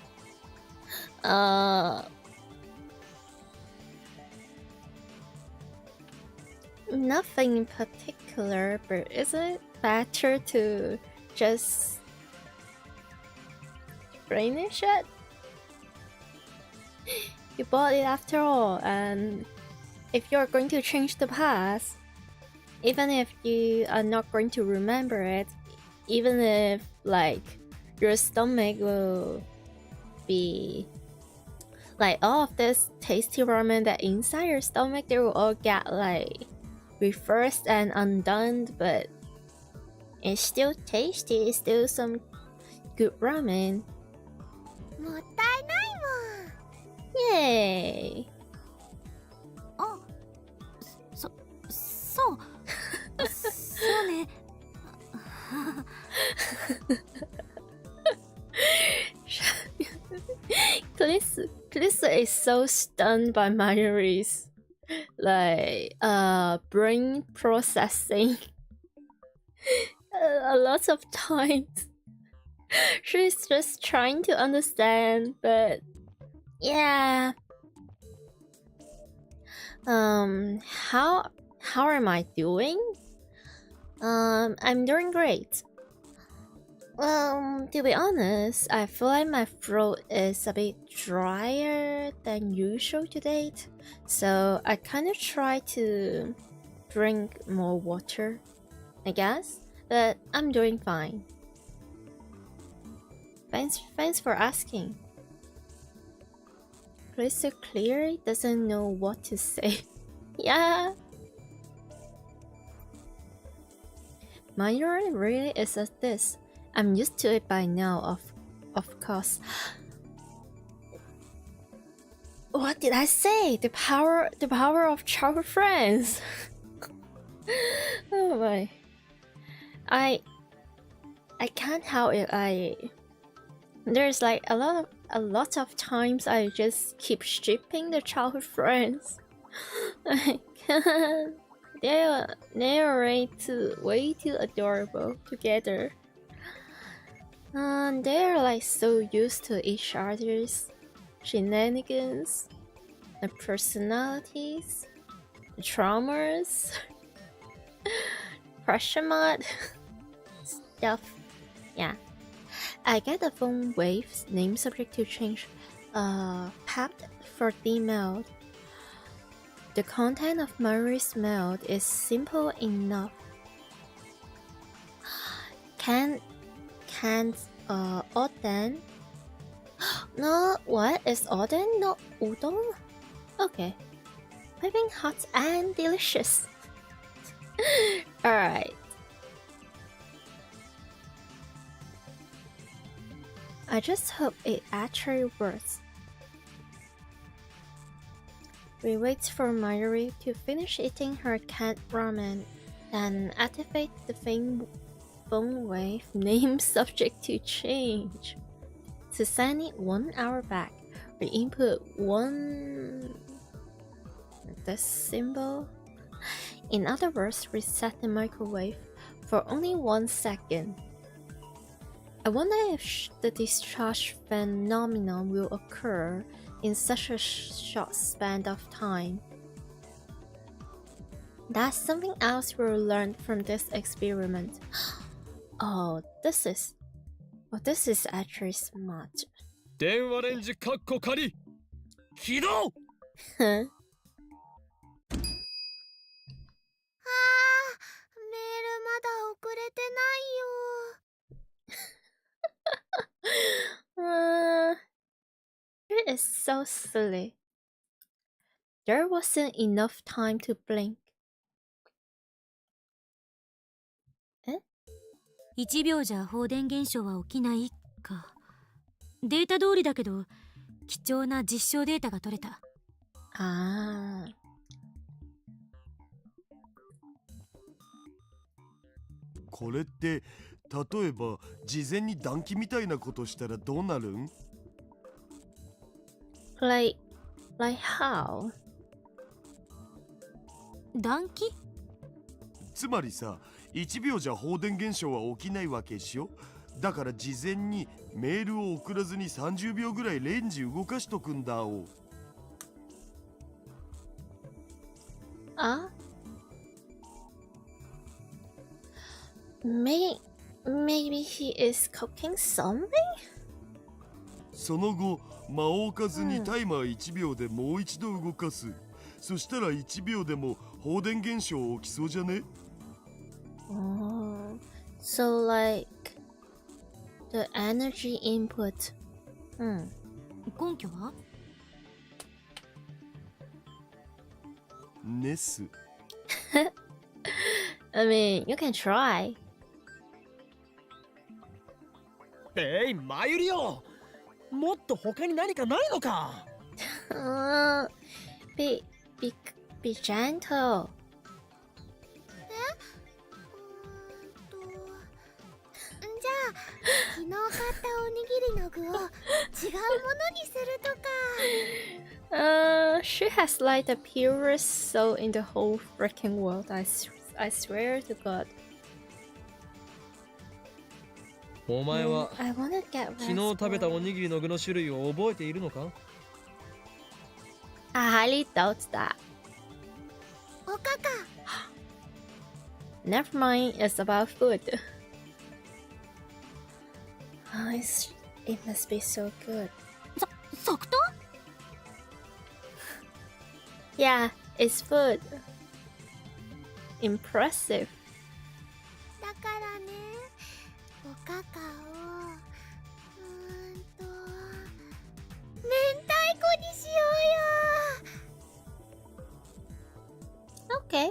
Nothing in particular, but isn't it better to just finish it? You bought it after all, and if you're going to change the past, even if you are not going to remember it, even if like your stomach will be like all of this tasty ramen that inside your stomach, they will all get like reversed and undone, but it's still tasty, it's still some good ramen. もったいないもん。Hey. あ、そうね。Calista is so stunned by Mayuri's brain processing. A lot of times she's just trying to understand, but yeah. How am I doing? I'm doing great. To be honest, I feel like my throat is a bit drier than usual to date, so I kind of try to drink more water, I guess, but I'm doing fine. Thanks for asking. Crystal clearly doesn't know what to say. Yeah. Mayuri really is at this. I'm used to it by now, of course. What did I say? The power of childhood friends. Oh my. I can't help it. There's like a lot of times I just keep shipping the childhood friends. I can't. They're way too adorable together. They're like so used to each other's shenanigans, the personalities, the traumas, pressure mod stuff. Yeah. I get the phone wave's name subject to change papped for female. The content of Mayuri's mail is simple enough. Can't oden? No, what is oden? No, udon? Okay. Piping hot and delicious. Alright. I just hope it actually works. We wait for Mayuri to finish eating her cat ramen, then activate the phone wave name subject to change. To send it 1 hour back, we input this symbol. In other words, reset the microwave for only 1 second. I wonder if the discharge phenomenon will occur in such a short span of time. That's something else we'll learn from this experiment. Oh, this is actually smart. 電話レンジカッコ仮起動 メールまだ送れてないよ。It is so silly. There wasn't enough time to blink. 1秒じゃ放電現象は起きないか。データ通りだけど貴重な実証データが取れた。ああ。これって例えば事前に暖気みたいなことしたらどうなるん？ Like how? 暖気？つまりさ、1秒じゃ放電現象は起きないわけでしょ。だから事前にメールを送らずに30秒ぐらいレンジ動かしとくんだお。あ？ Maybe he is cooking something? その後、間を置かずにタイマー1秒でもう一度動かす。そしたら1秒でも放電現象起きそうじゃね？ Oh, so like the energy input. 根拠は？ネス。I mean, you can try. マユリよ、もっと他に何かないのか？ Be gentle. じゃあ昨日買ったおにぎりの具を違うものにするとか。She has like the purest soul in the whole freaking world. I swear to God. お前は I wanna get 昨日食べたおにぎりの具の種類を覚えているのか？ I highly doubt that. おかか。Never mind, it's about food. It must be so good. 即答 Yeah, it's food. Impressive. だからね、おかかを明太子にしようよ。 Okay.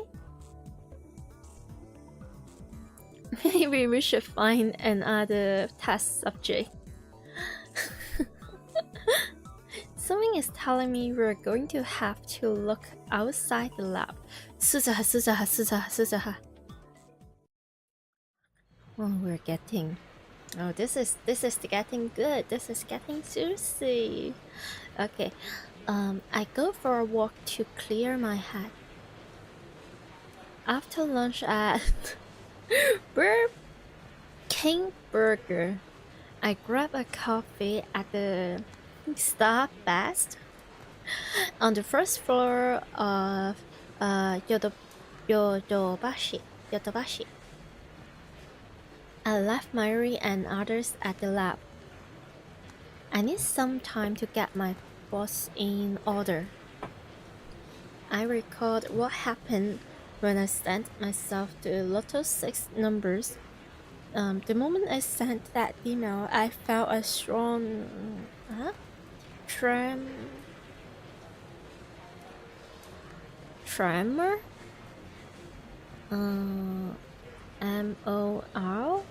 Maybe we should find another test subject. Something is telling me we're going to have to look outside the lab. Suzaha. Oh, we're getting. Oh, this is getting good. This is getting juicy. Okay. I go for a walk to clear my head. After lunch at King Burger, I grab a coffee at the Starbucks on the first floor of Yodobashi. I left MAYURI and others at the lab. I need some time to get my thoughts in order. I recalled what happened when I sent myself the Lotto 6 numbers. The moment I sent that email, I felt a strong tremor. M-O-R.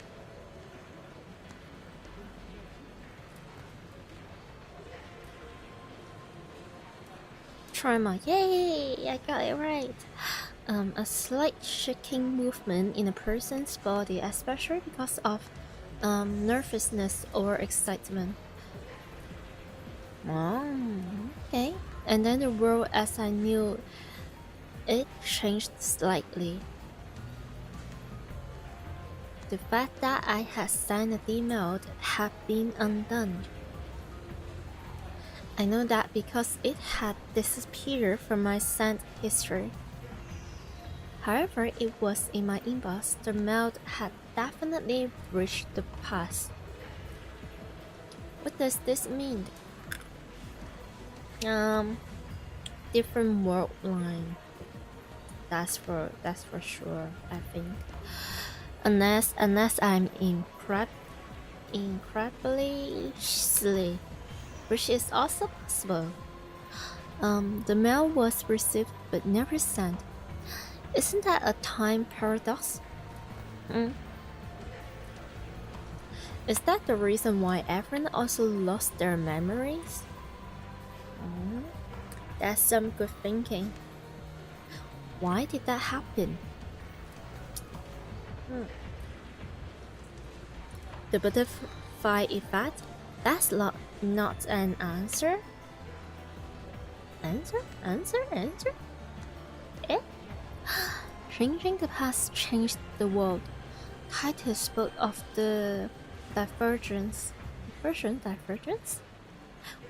Tremor. Yay! I got it right. A slight shaking movement in a person's body, especially because of nervousness or excitement. Oh, okay. And then the world as I knew it changed slightly. The fact that I had sent an email had been undone. I know that because it had disappeared from my sent history. However, it was in my inbox. The mail had definitely reached the past. What does this mean? Different world line. That's for sure, I think. Unless I'm incredibly silly, which is also possible. The mail was received but never sent. Isn't that a time paradox? Is that the reason why everyone also lost their memories? That's some good thinking. Why did that happen? The butterfly effect? That's not an answer. Answer? Eh? Changing the past changed the world. Title spoke of the divergence.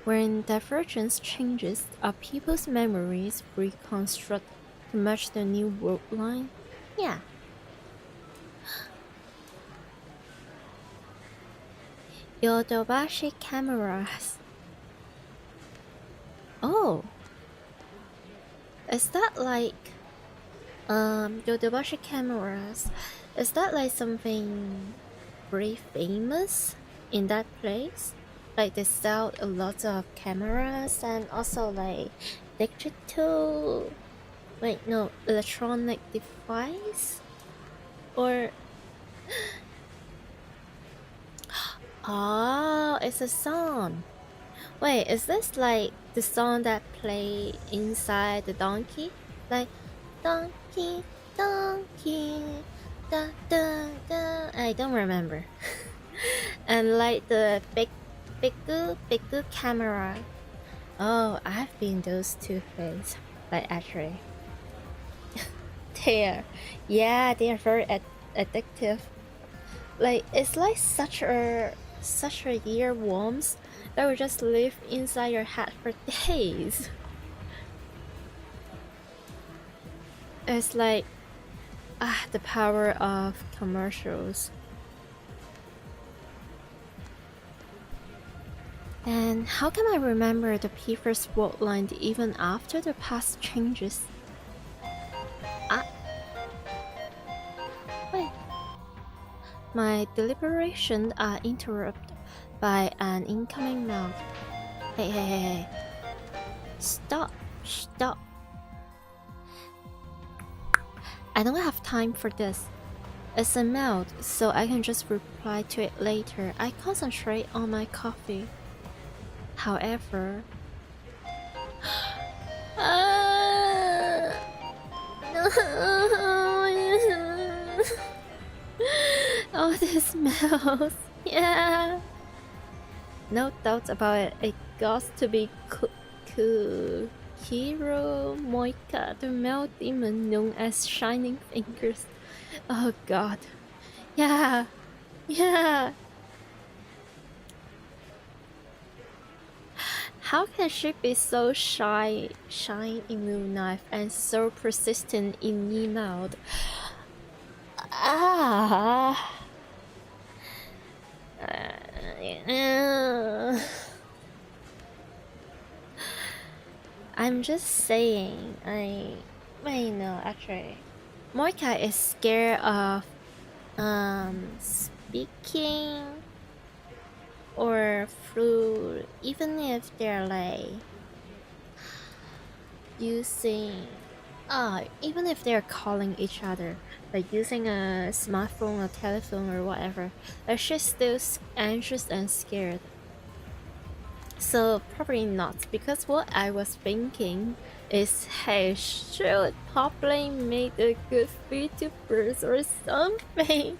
When divergence changes, are people's memories reconstruct to match the new world line? Yeah. Yodobashi cameras. Oh. Is that like Yodobashi cameras? Is that like something very famous in that place? Like they sell a lot of cameras and also like digital, electronic device? Or oh, it's a song. Wait, is this like the song that play inside the donkey? Like donkey, donkey, da da da. I don't remember. And like the big good camera. Oh, I've been those two things. Like actually, they are very addictive. Like it's like such a earworms that will just live inside your head for days. It's like the power of commercials. And how can I remember the P1st word line even after the past changes? Wait. My deliberations are interrupted by an incoming mail. Hey. Stop. I don't have time for this. It's a mail, so I can just reply to it later. I concentrate on my coffee. However... Oh, this smells. Yeah. No doubt about it. It got to be Hero Moika, the male demon known as Shining Fingers. Oh god. Yeah. How can she be so shy in real life and so persistent in email? I'm just saying. Wait, no, actually, Moika is scared of speaking or through, even if they're like using even if they're calling each other, like using a smartphone or telephone or whatever, like she's still anxious and scared. So probably not, because what I was thinking is, hey, should probably make a good VTubers or something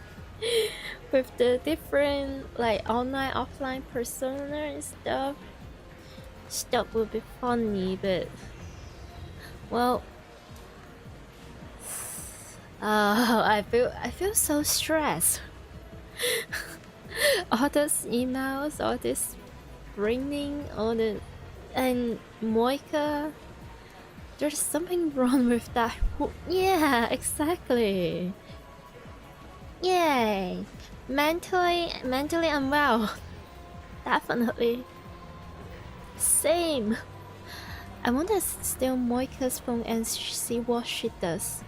with the different like online offline persona and stuff. Stuff would be funny, but well, I feel so stressed. All those emails, all this ringing, all the, and Moika, there's something wrong with that. Yeah, exactly. Yay, mentally unwell. Definitely. Same. I want to steal Moika's phone and see what she does.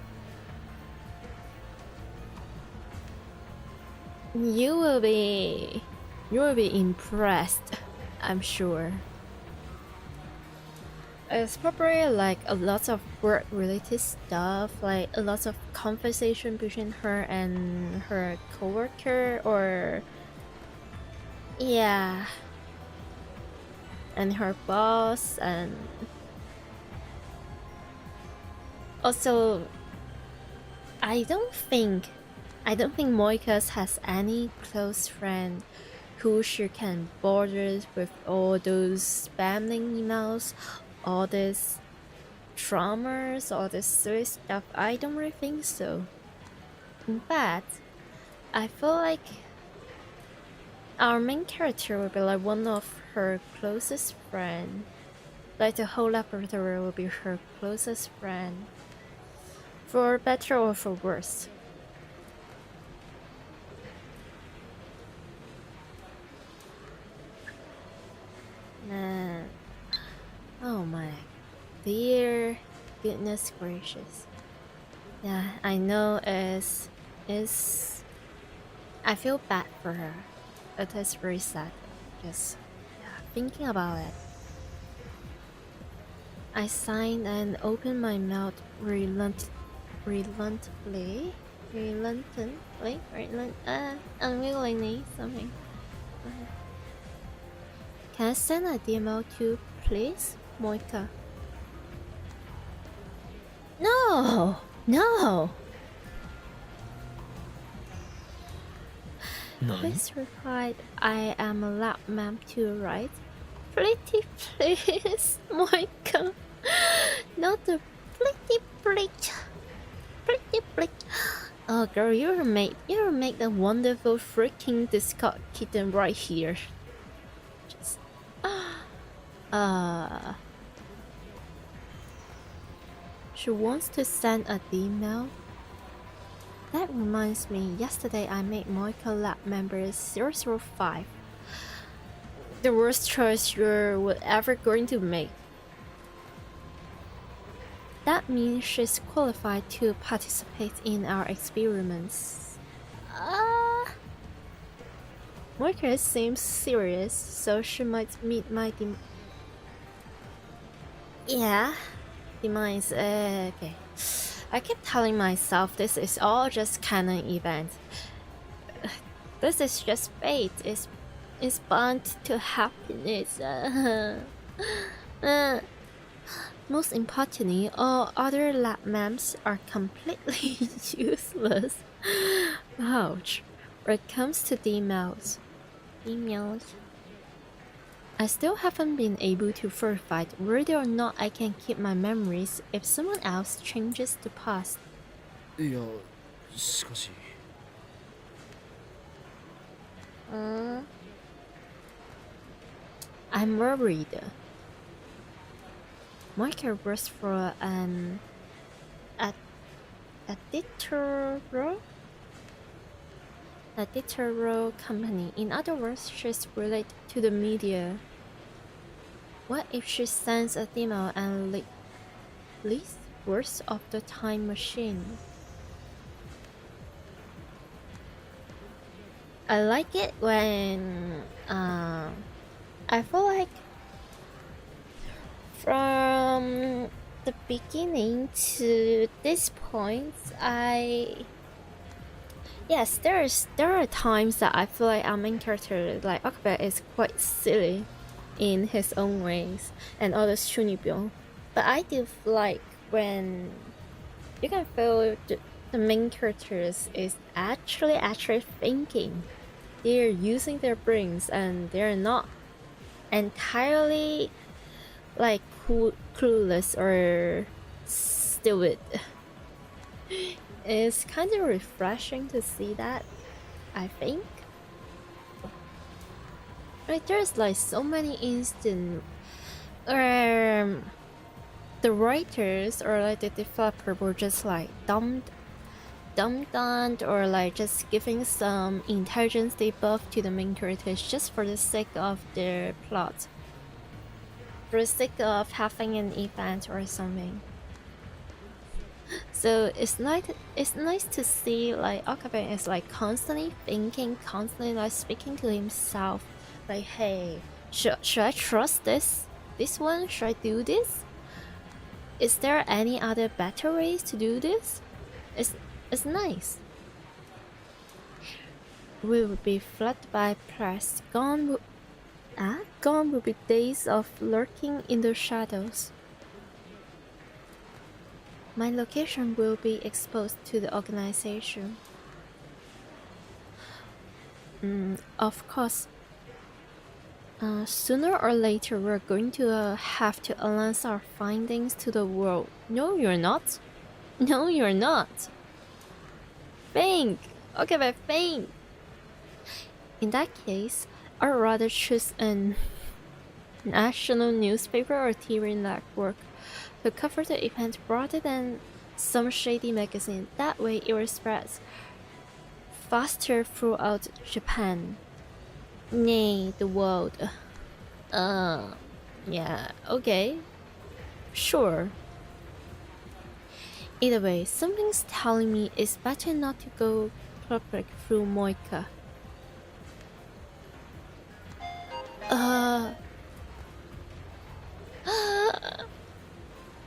You will be impressed, I'm sure. It's probably like a lot of work related stuff, like a lot of conversation between her and her coworker, or yeah, and her boss. And also I don't think Moikas has any close friend who she can bother with all those spamming emails, all this traumas, all this silly stuff. I don't really think so. In fact, I feel like our main character will be like one of her closest friend. Like the whole laboratory will be her closest friend. For better or for worse. Oh my dear goodness gracious. Yeah, I know is I feel bad for her. It is very sad. Just thinking about it. I signed and opened my mouth unwillingly, unwillingly, something. Can I send a email to please, Moika? No! No! Please reply, I am a lab ma'am too, right? Pretty please, Moika. Not the pretty please. Pretty please. Oh girl, you'll make a wonderful freaking Discord kitten right here. Just she wants to send an email. That reminds me, yesterday I made Moika Lab member 005. The worst choice you're ever going to make. That means she's qualified to participate in our experiments. Moika seems serious, so she might meet my demise. Okay. I keep telling myself this is all just canon event. This is just fate. It's bound to happen. Most importantly, all other lab ma'ams are completely useless. Ouch. When it comes to emails. I still haven't been able to verify whether or not I can keep my memories if someone else changes the past. いや、しかし。I'm worried. Moika works for an editorial company. In other words, she's related to the media. What if she sends an email and leaks words of the time machine? I like it when I feel like from the beginning to this point, yes, there are times that I feel like our main character, like Okabe, is quite silly in his own ways, and others Shunibyo. But I do feel like when you can feel the main characters is actually thinking, they're using their brains and they're not entirely like clueless or stupid. It's kind of refreshing to see that, I think. Like there's like so many instances where the writers or like the developer were just like dumbed down or like just giving some intelligence debuff to the main characters just for the sake of their plot, for the sake of having an event or something. So it's nice to see like Okabe is like constantly thinking, constantly like speaking to himself, like, hey, should I trust this one? Should I do this? Is there any other better ways to do this? It's nice. We will be flooded by press. Gone will be days of lurking in the shadows. My location will be exposed to the organization. Of course. Sooner or later, we're going to have to announce our findings to the world. No, you're not. No, you're not. Think. Okay, but think. In that case, I'd rather choose a national newspaper or TV network to cover the event rather than some shady magazine. That way it will spread faster throughout Japan. Nay, the world. Yeah, okay. Sure. Either way, something's telling me it's better not to go public through Moika.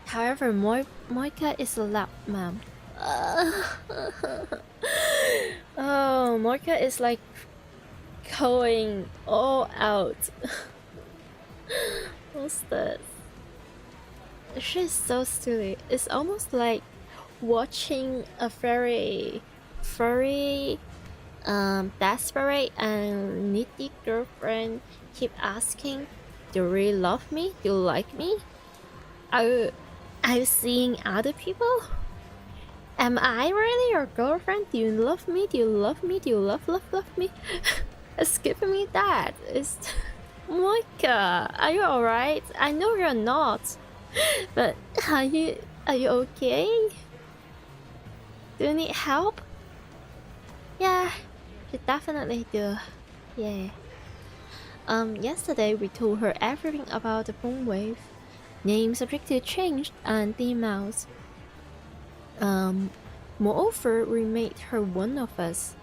However, Moika is a lab ma'am. Oh, Moika is like going all out. What's this? She's so silly. It's almost like watching a very furry, desperate and needy girlfriend keep asking, "Do you really love me? Do you like me? Are you seeing other people? Am I really your girlfriend? Do you love me? Do you love me? Do you love me?" It's giving me that. It's Moika, are you alright? I know you're not. But are you okay? Do you need help? Yeah, you definitely do. Yeah. Yesterday we told her everything about the phone wave. Name subject to change and the amounts. Moreover, we made her one of us.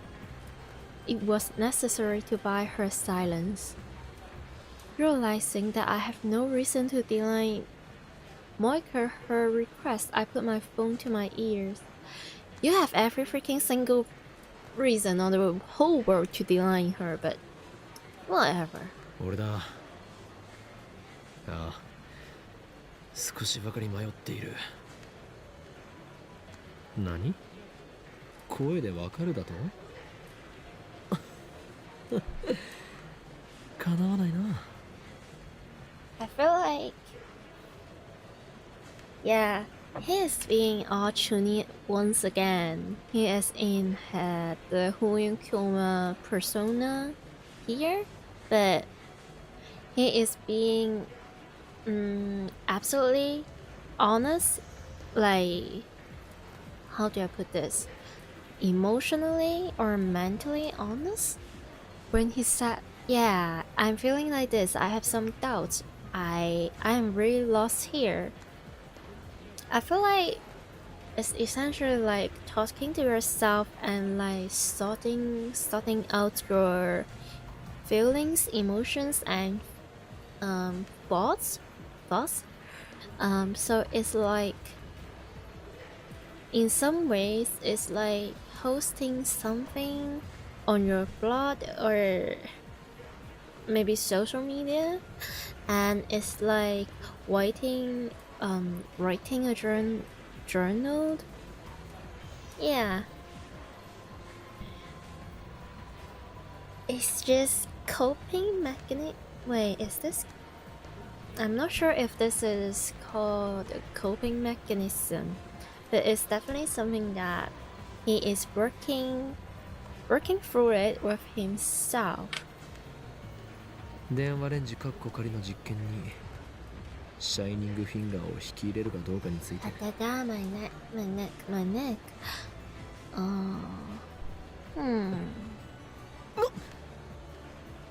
It was necessary to buy her silence. Realizing that I have no reason to deny Moika her request, I put my phone to my ears. You have every freaking single reason on the whole world to deny her, but whatever. 俺だ。ああ、少しばかり迷っている。何？声でわかるだと？叶わないな。I feel like, yeah, he is being all chuny once again. He is in the Kyoma persona here, but he is being absolutely honest, like, how do I put this? Emotionally or mentally honest? When he said, "Yeah, I'm feeling like this, I have some doubts. I'm really lost here." I feel like it's essentially like talking to yourself and like sorting out your feelings, emotions, and thoughts. So it's like, in some ways, it's like hosting something on your blog or maybe social media, and it's like writing a journal. Yeah, it's just coping mechanism. Wait, is this? I'm not sure if this is called a coping mechanism, but it's definitely something that he is working through it with himself. 電話レンジ仮の実験にシャイニングフィンガーを引き入れるかどうかについて。My neck. Hmm.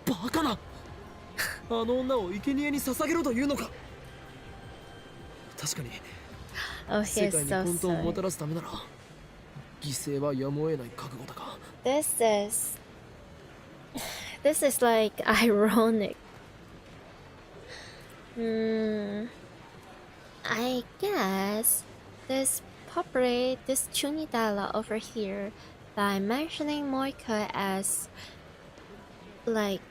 バカな。あの女を生贄に捧げろというのか。確かに。Oh, 世 he's 界に so 混沌をも sad. たらすためなら犠牲はやむを得ない覚悟だか。This is like ironic. I guess this Chunidala over here by mentioning Moika as like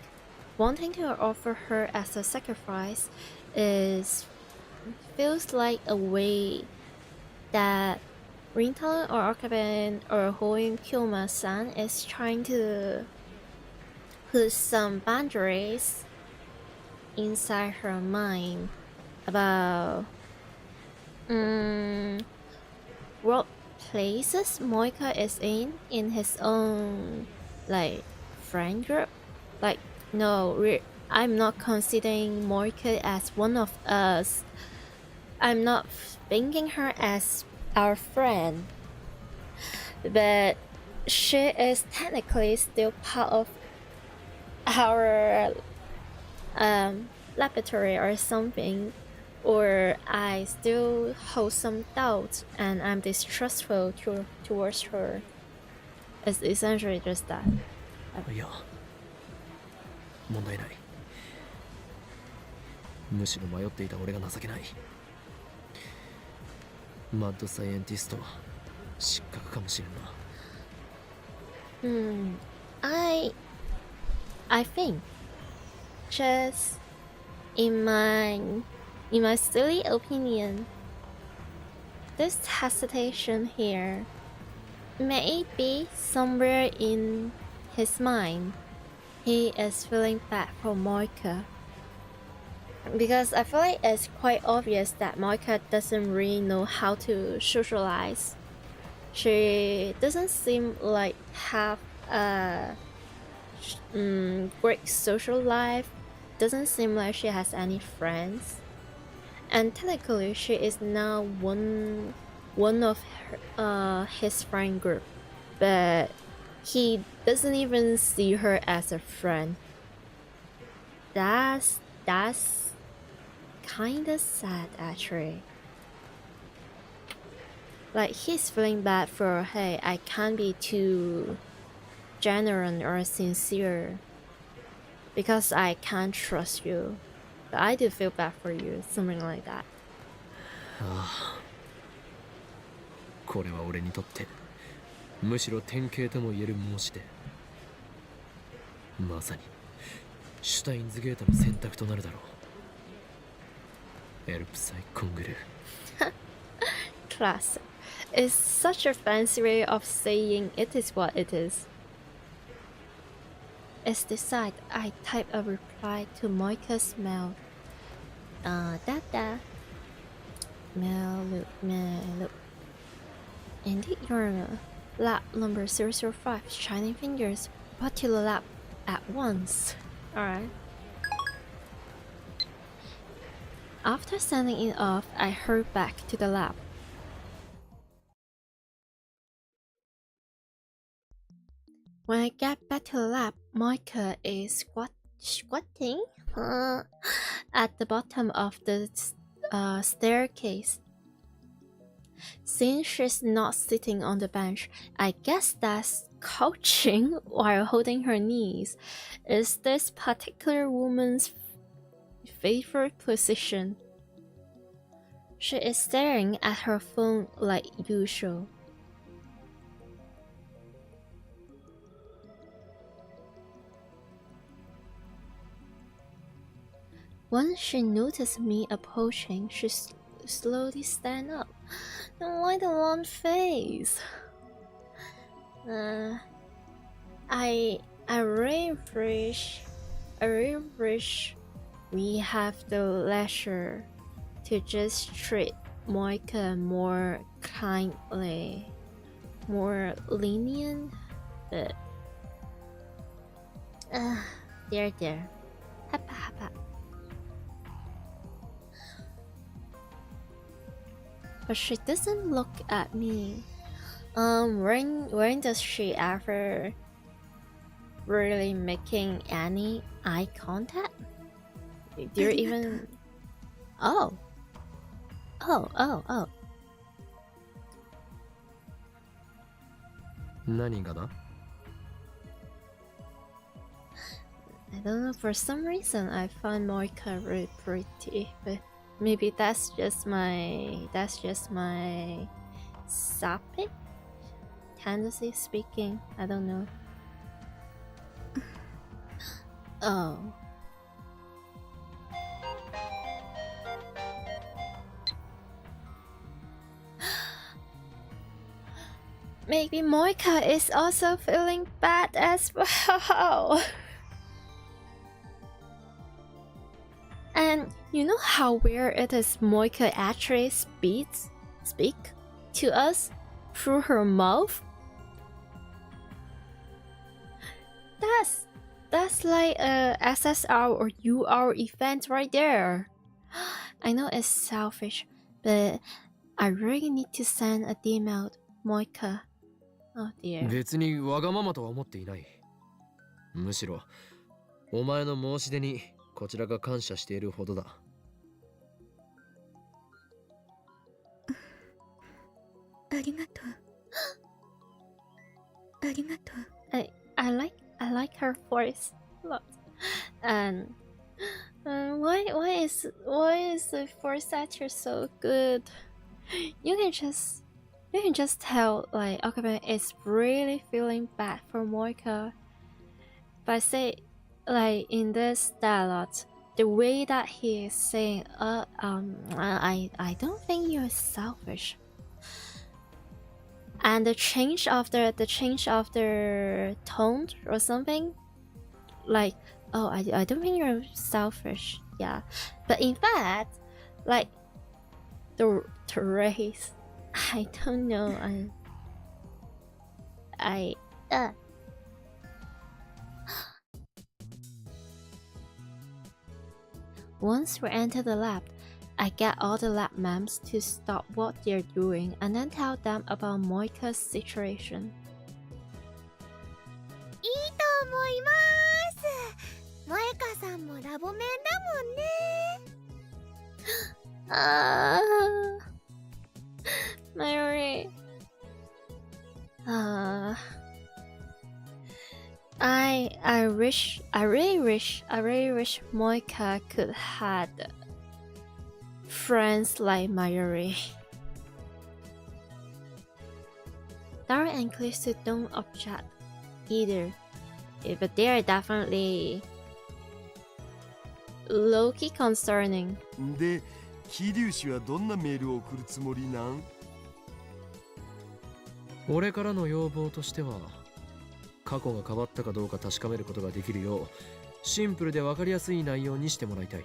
wanting to offer her as a sacrifice feels like a way that Rintalin or Okaben or Hoin Kyoma-san is trying to put some boundaries inside her mind about what places Moika is in his own like friend group. Like, no, I'm not considering Moika as one of us. I'm not thinking her as our friend, but she is technically still part of our laboratory or something, or I still hold some doubt and I'm distrustful towards her. It's essentially just that. いや、問題ない。むしろ迷っていた俺が情けない。マッドサイエンティスト失格かもしれんな。I think just in my silly opinion, this hesitation here may be somewhere in his mind. He is feeling bad for Moika. Because I feel like it's quite obvious that Moika doesn't really know how to socialize. She doesn't seem like have a great social life. Doesn't seem like she has any friends. And technically, she is now one of his friend group, but he doesn't even see her as a friend. That's kinda sad actually. Like he's feeling bad for, hey, I can't be too genuine or sincere because I can't trust you. But I do feel bad for you, something like that. これは俺にとってむしろ典型とも言える申し出。まさにシュタインズゲートの選択となるだろう。エルプサイコングルー。Classic. It's such a fancy way of saying it is what it is. As decide, I type a reply to Moika's mail. Dada. Mail. Indeed, your lap number 005, shining fingers, brought to the lab at once. Alright. After sending it off, I hurried back to the lab. When I get back to the lab, Moika is squatting at the bottom of the staircase. Since she's not sitting on the bench, I guess that's couching while holding her knees. Is this particular woman's favorite position? She is staring at her phone like usual. Once she noticed me approaching, she slowly stand up. And why the long face? I really wish we have the leisure to just treat Moika more kindly, more lenient, but there. Hapa. But she doesn't look at me. When does she ever really making any eye contact? Do you even? Oh. 何がだ？ I don't know, for some reason I find Moika really pretty, but maybe that's just my sapphic tendency speaking. I don't know. Oh. Maybe Moika is also feeling bad as well. And you know how weird it is Moika actually speak to us through her mouth? That's like a SSR or UR event right there. I know it's selfish, but I really need to send a DM out, Moika. Oh dear. 別にわがままとは思っていない。むしろお前の申し出にこちらが感謝しているほどだ。ありがとう。ありがとう。I like her voice a lot. And why is the voice actor so good? You can just tell like Okabe is really feeling bad for Moika by say like in this dialogue the way that he is saying, I don't think you're selfish. And the change of the tone or something, like, oh, I don't think you're selfish. Yeah, but in fact, like the race, I don't know. Once we enter the lab, I get all the lab ma'ams to stop what they're doing and then tell them about Moika's situation. いいと思います。萌香さんもラボメンだもんね。Mayuri. I really wish Moika could had friends like Mayuri. Dara and Callisto don't object either, but they are definitely low-key concerning. で、桐生氏はどんなメールを送るつもりなん？俺からの要望としては、過去が変わったかどうか確かめることができるよう、シンプルで分かりやすい内容にしてもらいたい。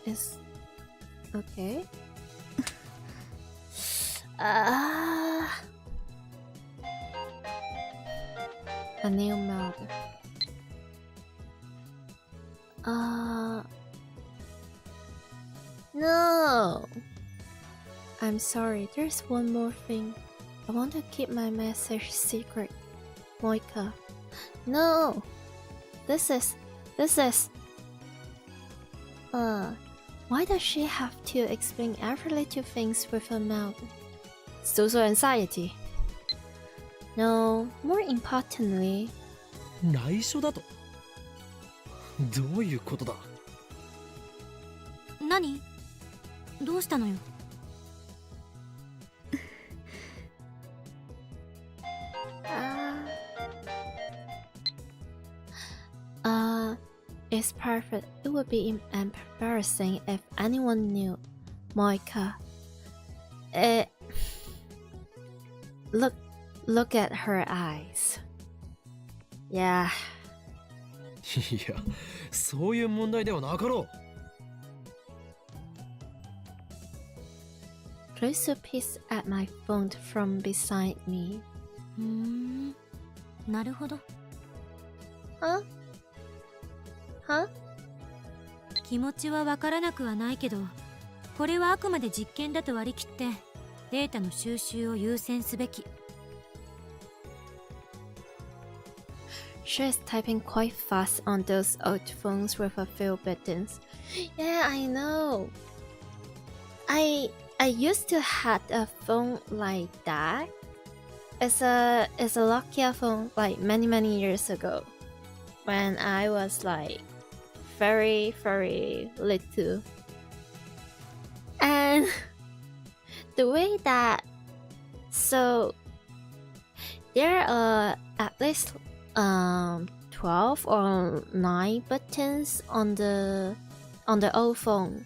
It's okay. A new mode. No. I'm sorry, there's one more thing. I want to keep my message secret. Moika. No. This is... Why does she have to explain every little things with her mouth? Social anxiety. No, more importantly... 内緒だと？どういうことだ？何？どうしたのよ？It's perfect. It would be embarrassing if anyone knew. Moika. Look at her eyes. Yeah. いや、そういう問題ではなかろう。Place a piece at my phone from beside me. なるほど。Huh? 気持ちはわからなくはないけど、これはあくまで実験だと割り切ってデータの収集を優先すべき。She is typing quite fast on those old phones with a few buttons. Yeah, I know. I used to have a phone like that. It's a Nokia phone like many years ago when I was like very little. And the way that, so there are at least 12 or 9 buttons on the old phone.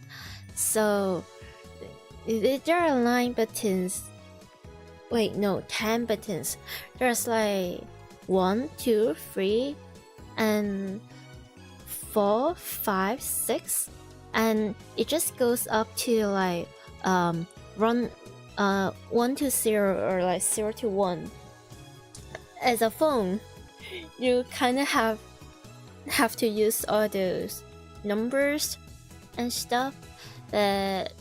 So there are 9 buttons. Wait, no, 10 buttons. There's like 1, 2, 3, and 4, 5, 6, and it just goes up to like 1 to 0 or like 0 to 1. As a phone, you kind of have to use all those numbers and stuff, but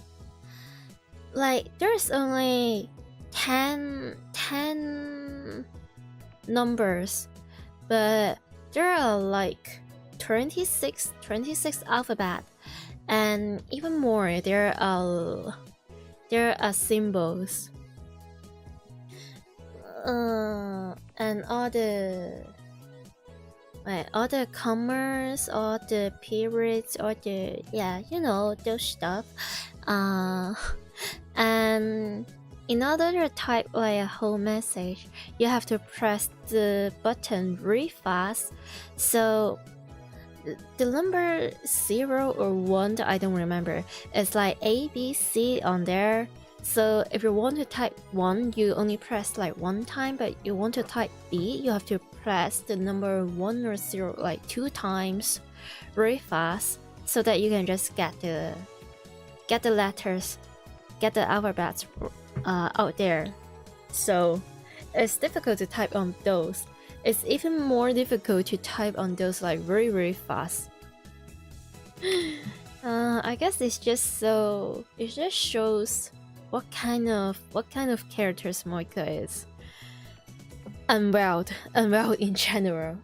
like there's only 10 numbers, but there are like 26 alphabet, and even more there are symbols, and all the commas, all the periods, all the, yeah, you know, those stuff. And in order to type like a whole message, you have to press the button really fast. So the number 0 or 1, I don't remember, it's like A, B, C on there. So if you want to type 1, you only press like 1 time, but you want to type B, you have to press the number 1 or 0 like 2 times really fast, so that you can just get the letters, get the alphabets out there. So it's difficult to type on those. It's even more difficult to type on those like really fast. I guess it just shows what kind of characters Moika is. Unwell in general.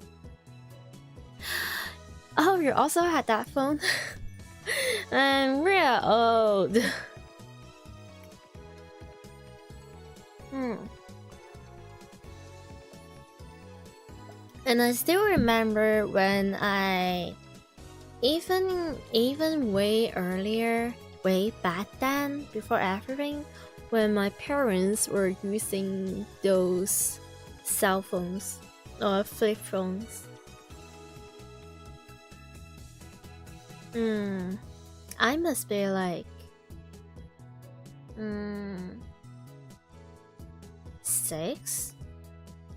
Oh, you also had that phone? I'm real old. And I still remember when I even way earlier, way back then, before everything, when my parents were using those cell phones or flip phones. I must be like 6,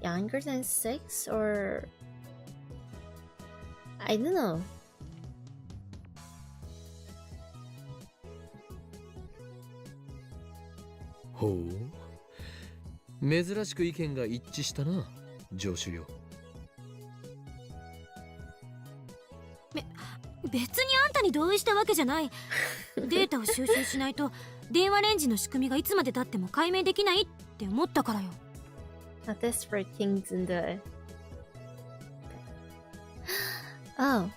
younger than 6, or I don't know.ほう、珍しく意見が一致したな、助手よ。別にあんたに同意したわけじゃない。データを収集しないと電話レンジの仕組みがいつまで経っても解明できないって思ったからよ。That's for things in the... Oh.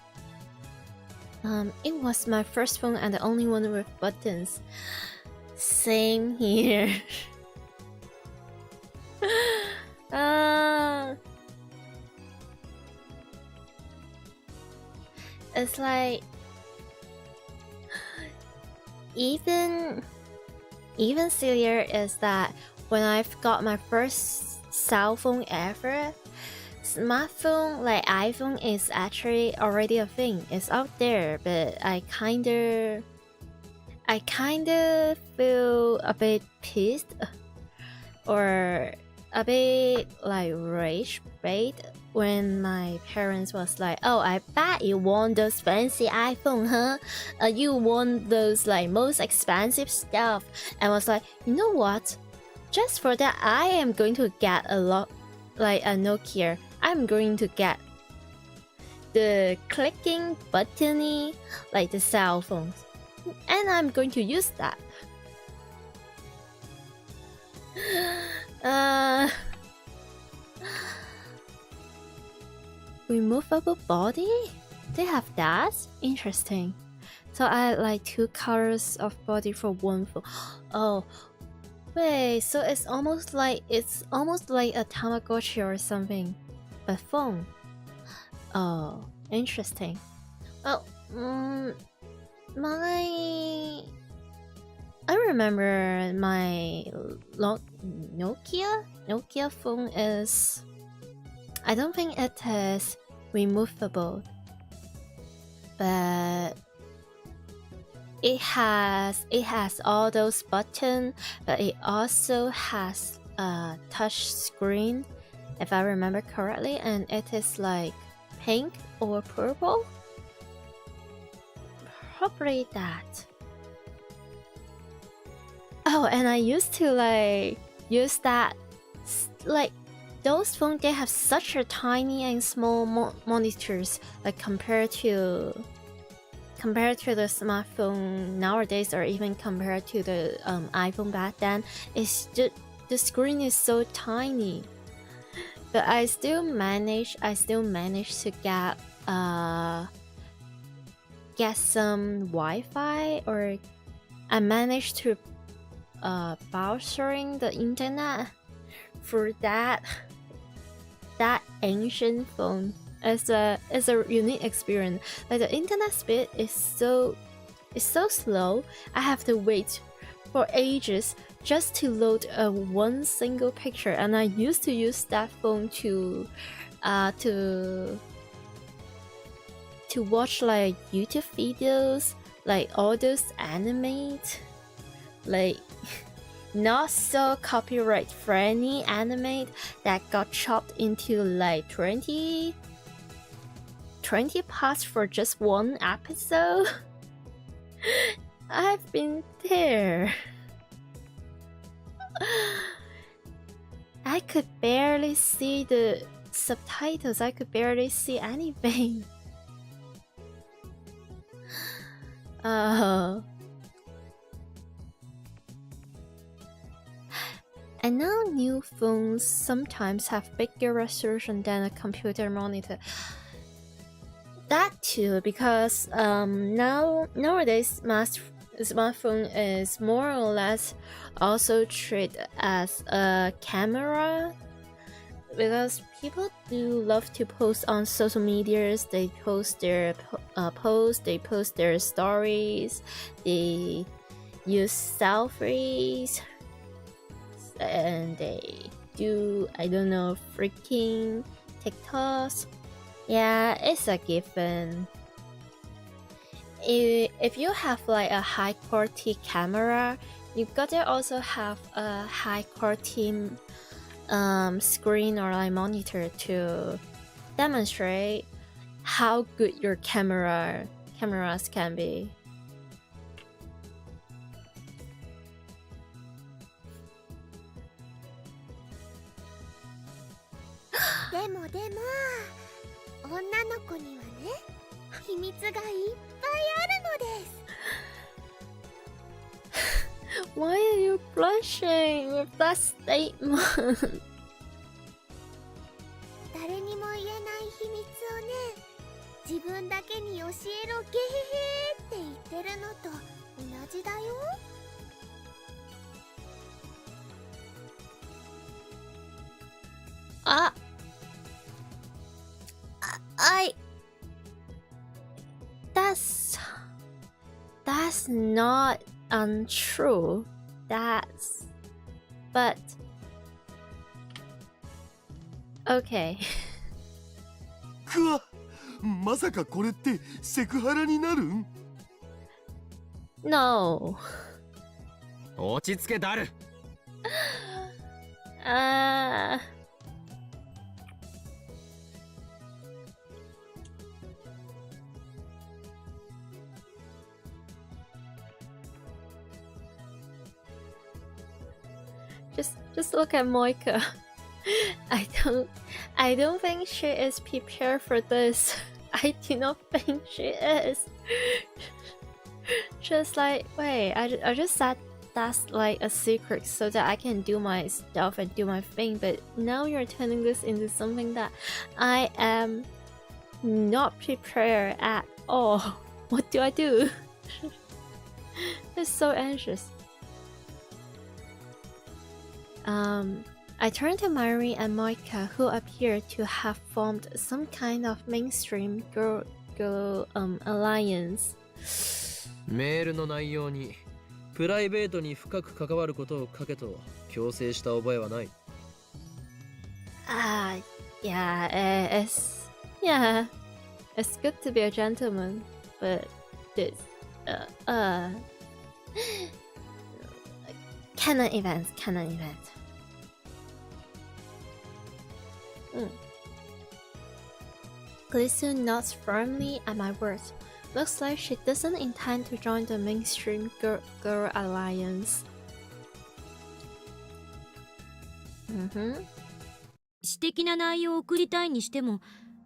It was my first phone and the only one with buttons. Same here. It's like even sillier is that when I've got my first cell phone ever, smartphone like iPhone is actually already a thing. It's out there, but I kinda feel a bit pissed or a bit like rage bait when my parents was like, "Oh, I bet you want those fancy iPhone, huh? You want those like most expensive stuff." And I was like, you know what? Just for that, I am going to get a lot, like a Nokia. I'm going to get the clicking buttony, like the cell phones, and I'm going to use that. Removable body? They have that? Interesting. So I had like 2 colors of body for one phone. Oh, wait. So it's almost like a Tamagotchi or something, but phone. Oh, interesting. Well, I remember my Nokia phone is... I don't think it is removable, but it has all those buttons, but it also has a touch screen, if I remember correctly, and it is like pink or purple. Probably that. Oh, and I used to like use that, like those phones, they have such a tiny and small monitors, like compared to the smartphone nowadays, or even compared to the iPhone back then. It's just, the screen is so tiny, but I still managed to get some Wi-Fi, or I managed to browsing the internet for that ancient phone. It's a unique experience. Like the internet speed is so slow. I have to wait for ages just to load one single picture, and I used to use that phone to watch like YouTube videos, like all those animate, like not so copyright friendly anime that got chopped into like 20 parts for just one episode. I've been there. I could barely see the subtitles, I could barely see anything. And now new phones sometimes have bigger resolution than a computer monitor. That too, because nowadays smartphone is more or less also treated as a camera, because people do love to post on social medias. They post their posts, they post their stories, they use selfies, and they do, I don't know, freaking TikToks. Yeah, it's a given. If you have like a high quality camera, you gotta also have a high quality screen or like monitor to demonstrate how good your cameras can be. でも女の子にはね、秘密がいっぱいあるのです。Why are you blushing with that statement? 誰にも言えない秘密をね、自分だけに教えろゲヘヘって言ってるのと同じだよ。That's not untrue. But okay. くわ、まさかこれってセクハラになるん？ No. 落ち着けダル。Just look at Moika. I don't think she is prepared for this. I do not think she is. Just like, wait, I just said that's like a secret so that I can do my stuff and do my thing, but now you're turning this into something that I am not prepared at all. What do I do? I'm so anxious. I turned to Mayuri and Moika, who appeared to have formed some kind of mainstream girl alliance. メールの内容にプライベートに深く関わることを書けと強制した覚えはない。Yeah, it's good to be a gentleman, but this, canon event. Glisu nods firmly at my words. Looks like she doesn't intend to join the mainstream girl alliance. 私的な内容を送りたいにしても、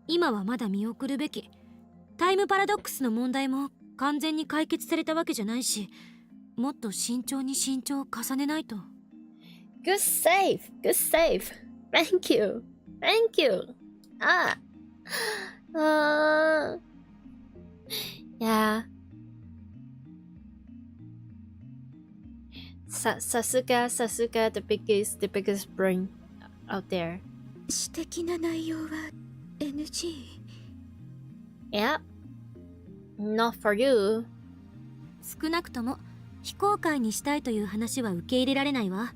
今はまだ見送るべき。タイムパラドックスの問題も完全に解決されたわけじゃないし、もっと慎重に慎重を重ねないと。Good save. Thank you. Yeah. Sasuga, the biggest brain out there. 私的な内容は NG。Yeah. Not for you. 少なくとも非公開にしたいという話は受け入れられないわ。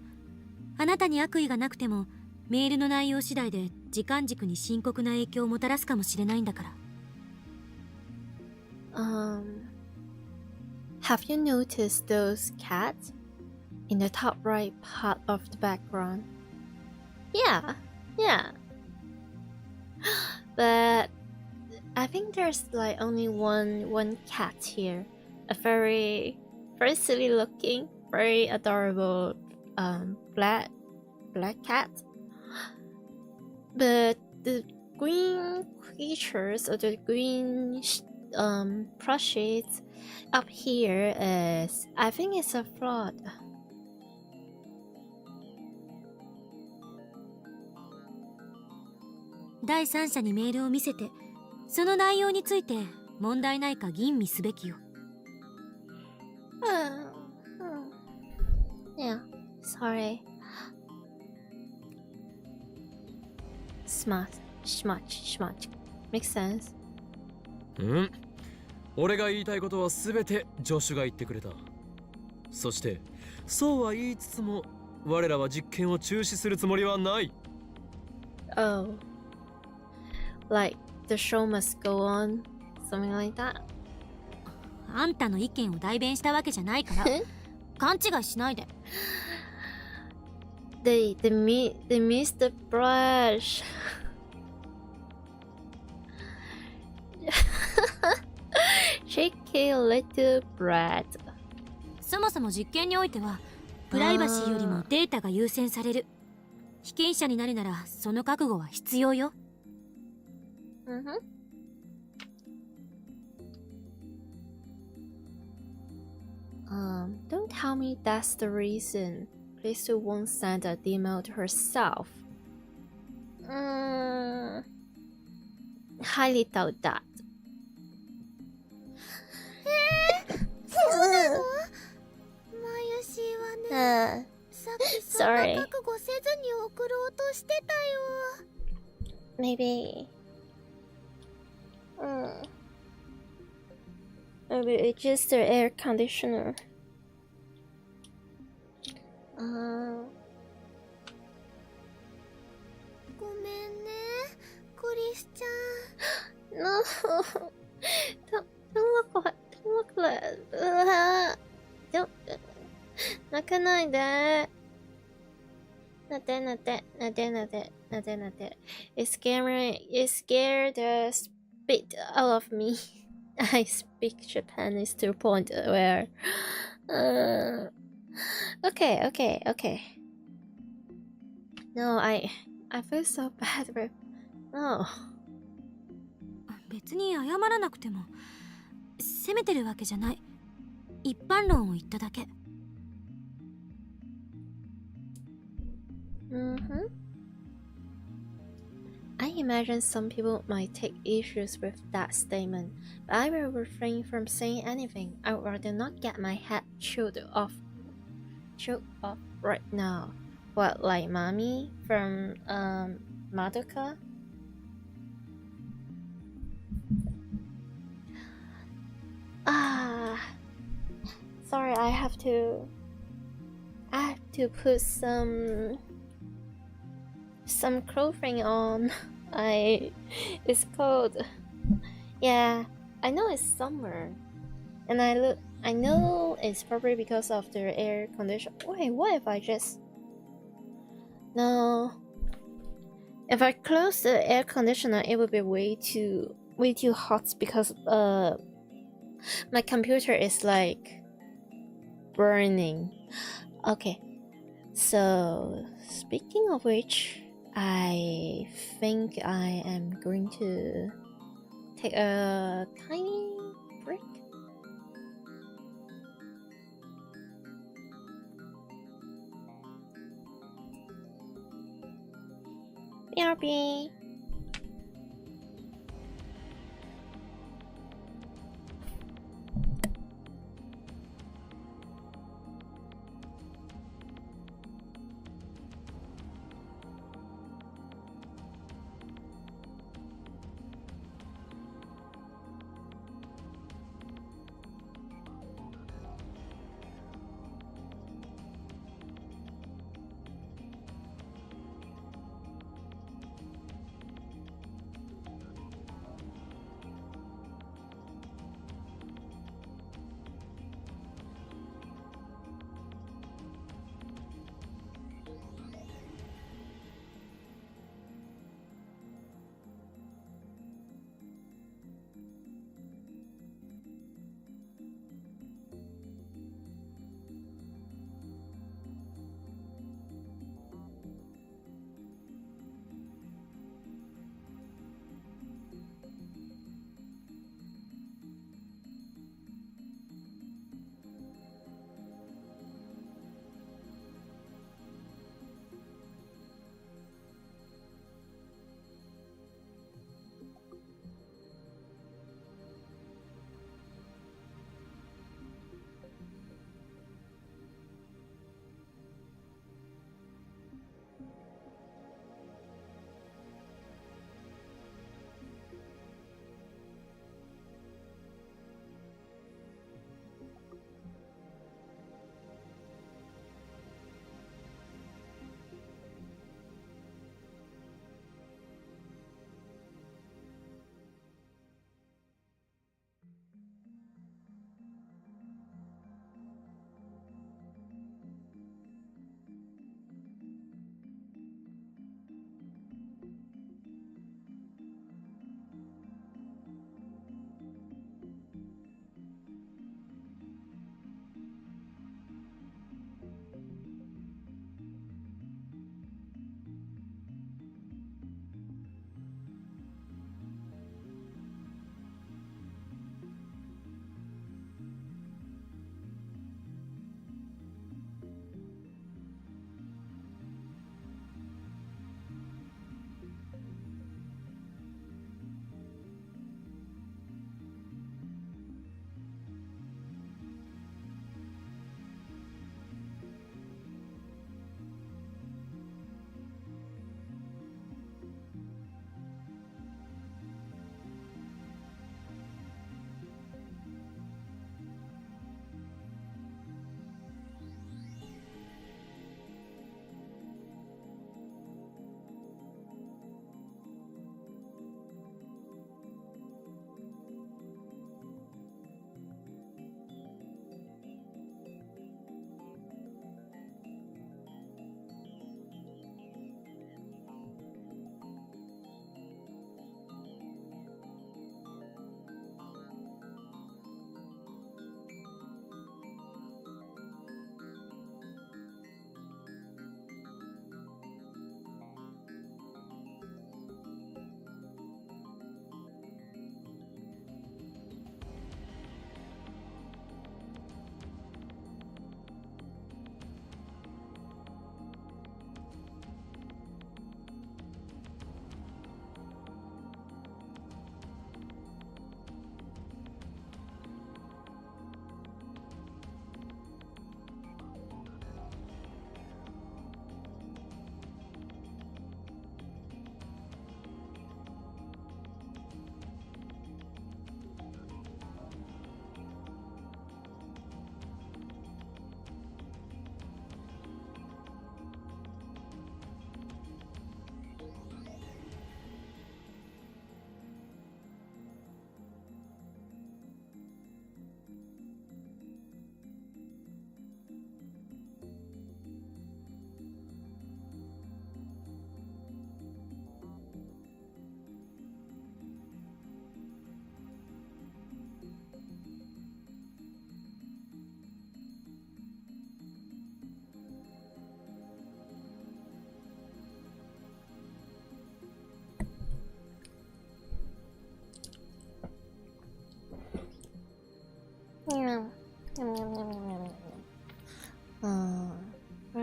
あなたに悪意がなくてもメールの内容次第で時間軸に深刻な影響をもたらすかもしれないんだから。Have you noticed those cats in the top right part of the background? Yeah. But I think there's like only one cat here. A very silly looking, very adorable black cat. But the green creatures or the green plushies up here is, I think it's a fraud. 第三者にメールを見せて、その内容について問題ないか吟味すべきよ。Yeah, sorry. Smart. Makes sense. 俺が言いたいことは全て助手が言ってくれた。そしてそうは言いつつも我らは実験を中止するつもりはない。Oh. Like the show must go on, something like that. あんたの意見を代弁したわけじゃないから勘違いしないで。They missed the brush. Cheeky little brat. そもそも実験においてはプライバシーよりもデータが優先される。被験者になるならその覚悟は必要よ。Don't tell me that's the reason Crystal won't send a demo to herself. Highly doubt that. そうなの？マユシーはね、さっきそんな覚悟せずに送ろうとしてたよ。Maybe it's just the air conditioner. ごめんね、クリスちゃん。No, don't look like. Don't 泣かないで。なって。It scared the spit out of me. I speak Japanese to a point where okay. No, I feel so bad for no. 別に謝らなくても責めてるわけじゃない。一般論を言っただけ。I imagine some people might take issues with that statement, but I will refrain from saying anything. I would rather not get my head chewed off right now. What, like Mommy from Madoka? Sorry, I have to put some clothing on. It's cold. Yeah, I know it's summer, and I know it's probably because of the air condition. Wait, what if I just no? If I close the air conditioner, it would be way too hot because my computer is like burning. Okay, so speaking of which, I think I am going to take a tiny break. BRB.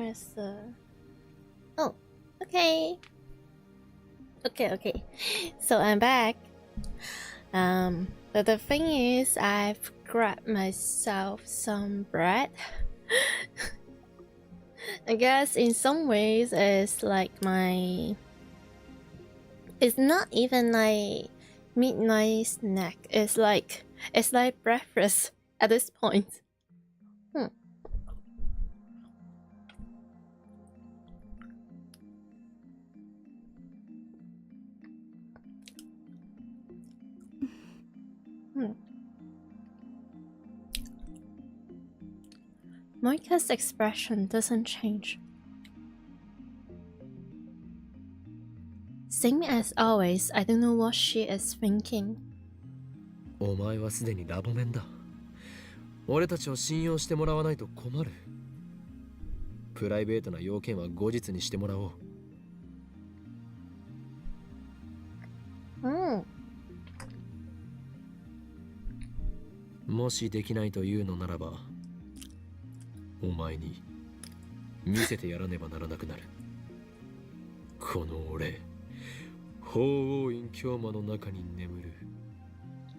Where's the... Oh, okay. Okay. So I'm back. But the thing is, I've grabbed myself some bread. I guess in some ways it's like my... It's not even like midnight snack. It's like breakfast at this point. Moika's expression doesn't change. Same as always, I don't know what she is thinking. お前はすでにラボメンだ。俺たちを信用してもらわないと困る。プライベートな要件は後日にしてもらおう。もしできないというのならば、お前に見せてやらねばならなくなる。この俺、法王院京魔の中に眠る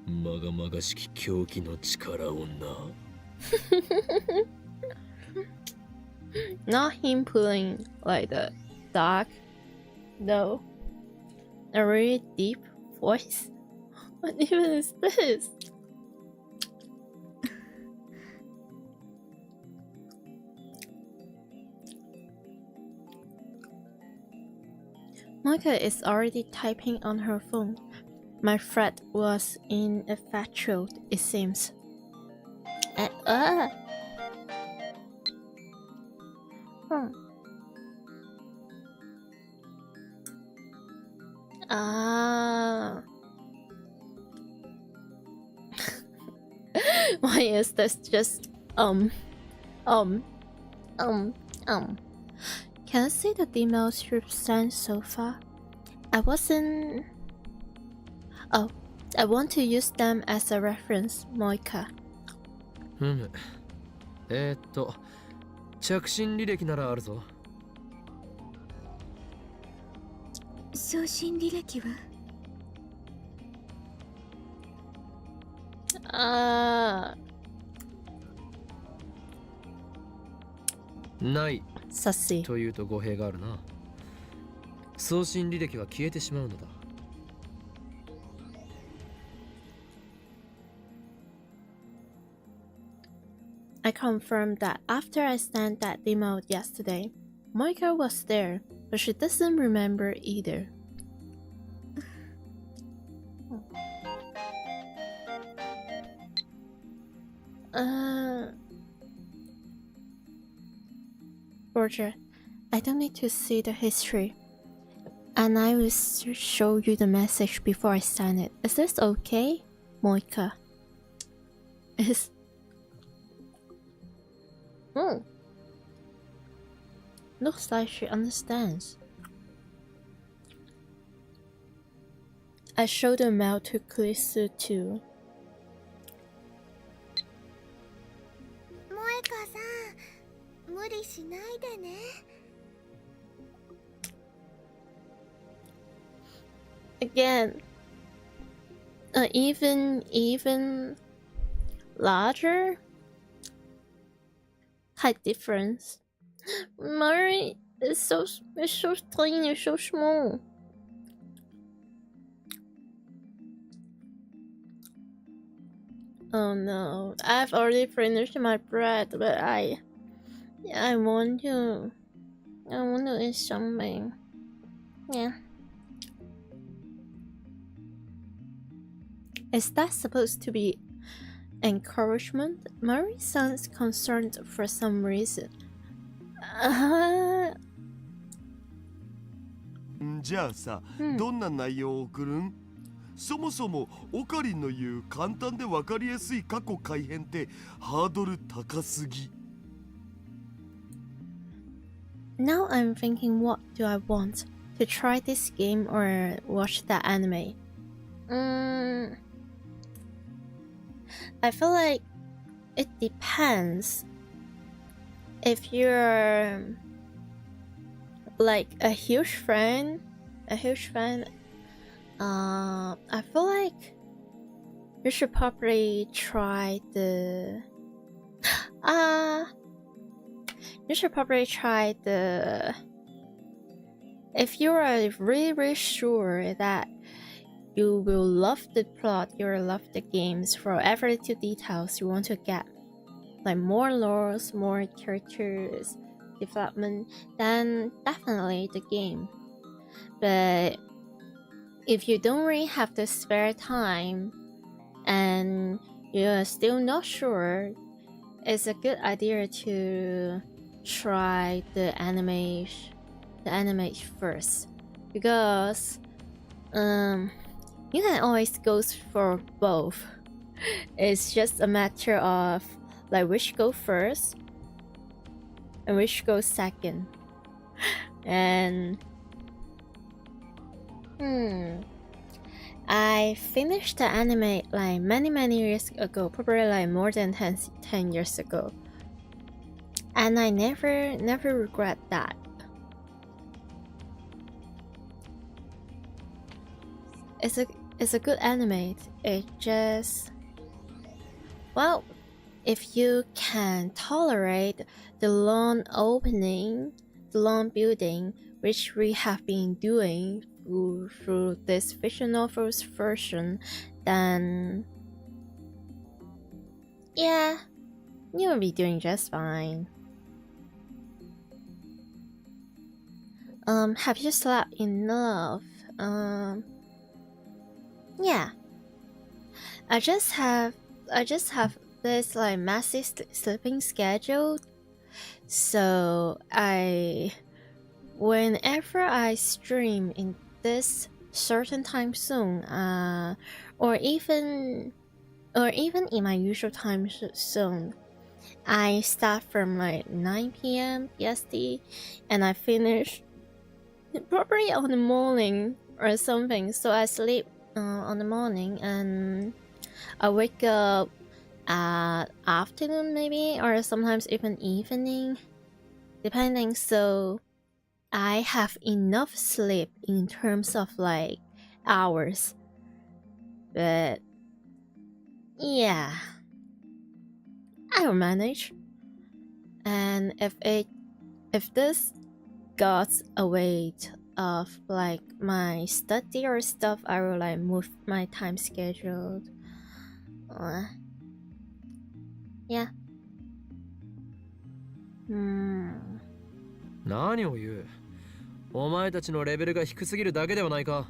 まがまがしき狂気の力をな。Not him pulling like the dark, no. A really deep voice. What even is this? Moika is already typing on her phone. My thread was ineffectual, it seems. Why is this just Can I see the emails you've sent so far? I wasn't... Oh, I want to use them as a reference, Moika. 着信履歴ならあるぞ。送信履歴はないさしというと語弊があるな。送信履歴は消えてしまうのだ。I confirmed that after I sent that email yesterday, Moika was there, but she doesn't remember either. Roger, I don't need to see the history. And I will show you the message before I sign it. Is this okay, Moika? Looks like she understands. I showed the mail to Klisu too. 萌香さん、無理しないでね。Again, even larger height difference. Mari is so tiny, it's so small. Oh no, I've already finished my bread, but I want to eat something. Yeah. Is that supposed to be encouragement? Mari sounds concerned for some reason. じゃあさ、どんな内容を送るん？そもそもオカリンの言う簡単で分かりやすい過去改変ってハードル高すぎ。Now I'm thinking, what do I want? To try this game or watch that anime? I feel like it depends. If you're like a huge fan, I feel like you should probably try the if you are really sure that you will love the plot, you will love the games, for every little details you want to get, like more lores, more characters development, then definitely the game. But if you don't really have the spare time and you're still not sure, it's a good idea to try the anime first, because you can always go for both. It's just a matter of like which go first and which go second. And I finished the anime like many years ago, probably like more than 10 years ago, and I never regret that. It's a good anime. It just, well, if you can tolerate the long opening, the long building, which we have been doing through this visual novels version, then yeah, you'll be doing just fine. Have you slept enough? Yeah. I just have this like messy sleeping schedule, so whenever I stream in this certain time zone, or even in my usual time zone, I start from like 9 p.m. PST and I finish probably on the morning or something. So I sleep on the morning and I wake up at afternoon maybe, or sometimes even evening, depending. So I have enough sleep in terms of like hours, but yeah, I'll manage. And if this got a weight of like my study or stuff, I will like move my time schedule. Yeah. 何を言う。お前たちのレベルが低すぎるだけではないか。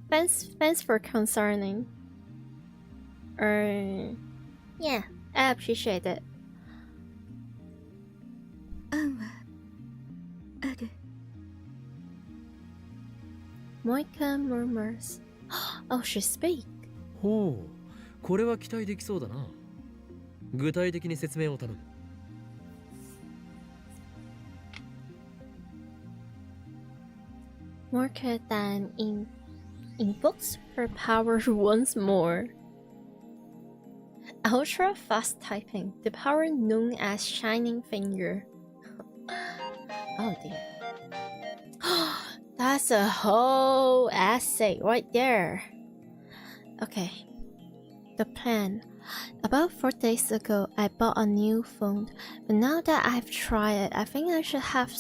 Thanks for concerning. Yeah, I appreciate it. 案はある。 Moika murmurs. Oh, she speak. ほう、これは期待できそうだな。具体的に説明を頼む。More than invokes her power once more. Ultra fast typing, the power known as Shining Finger. Oh dear. That's a whole essay right there. Okay. The plan. About 4 days ago, I bought a new phone, but now that I've tried it, I think I should have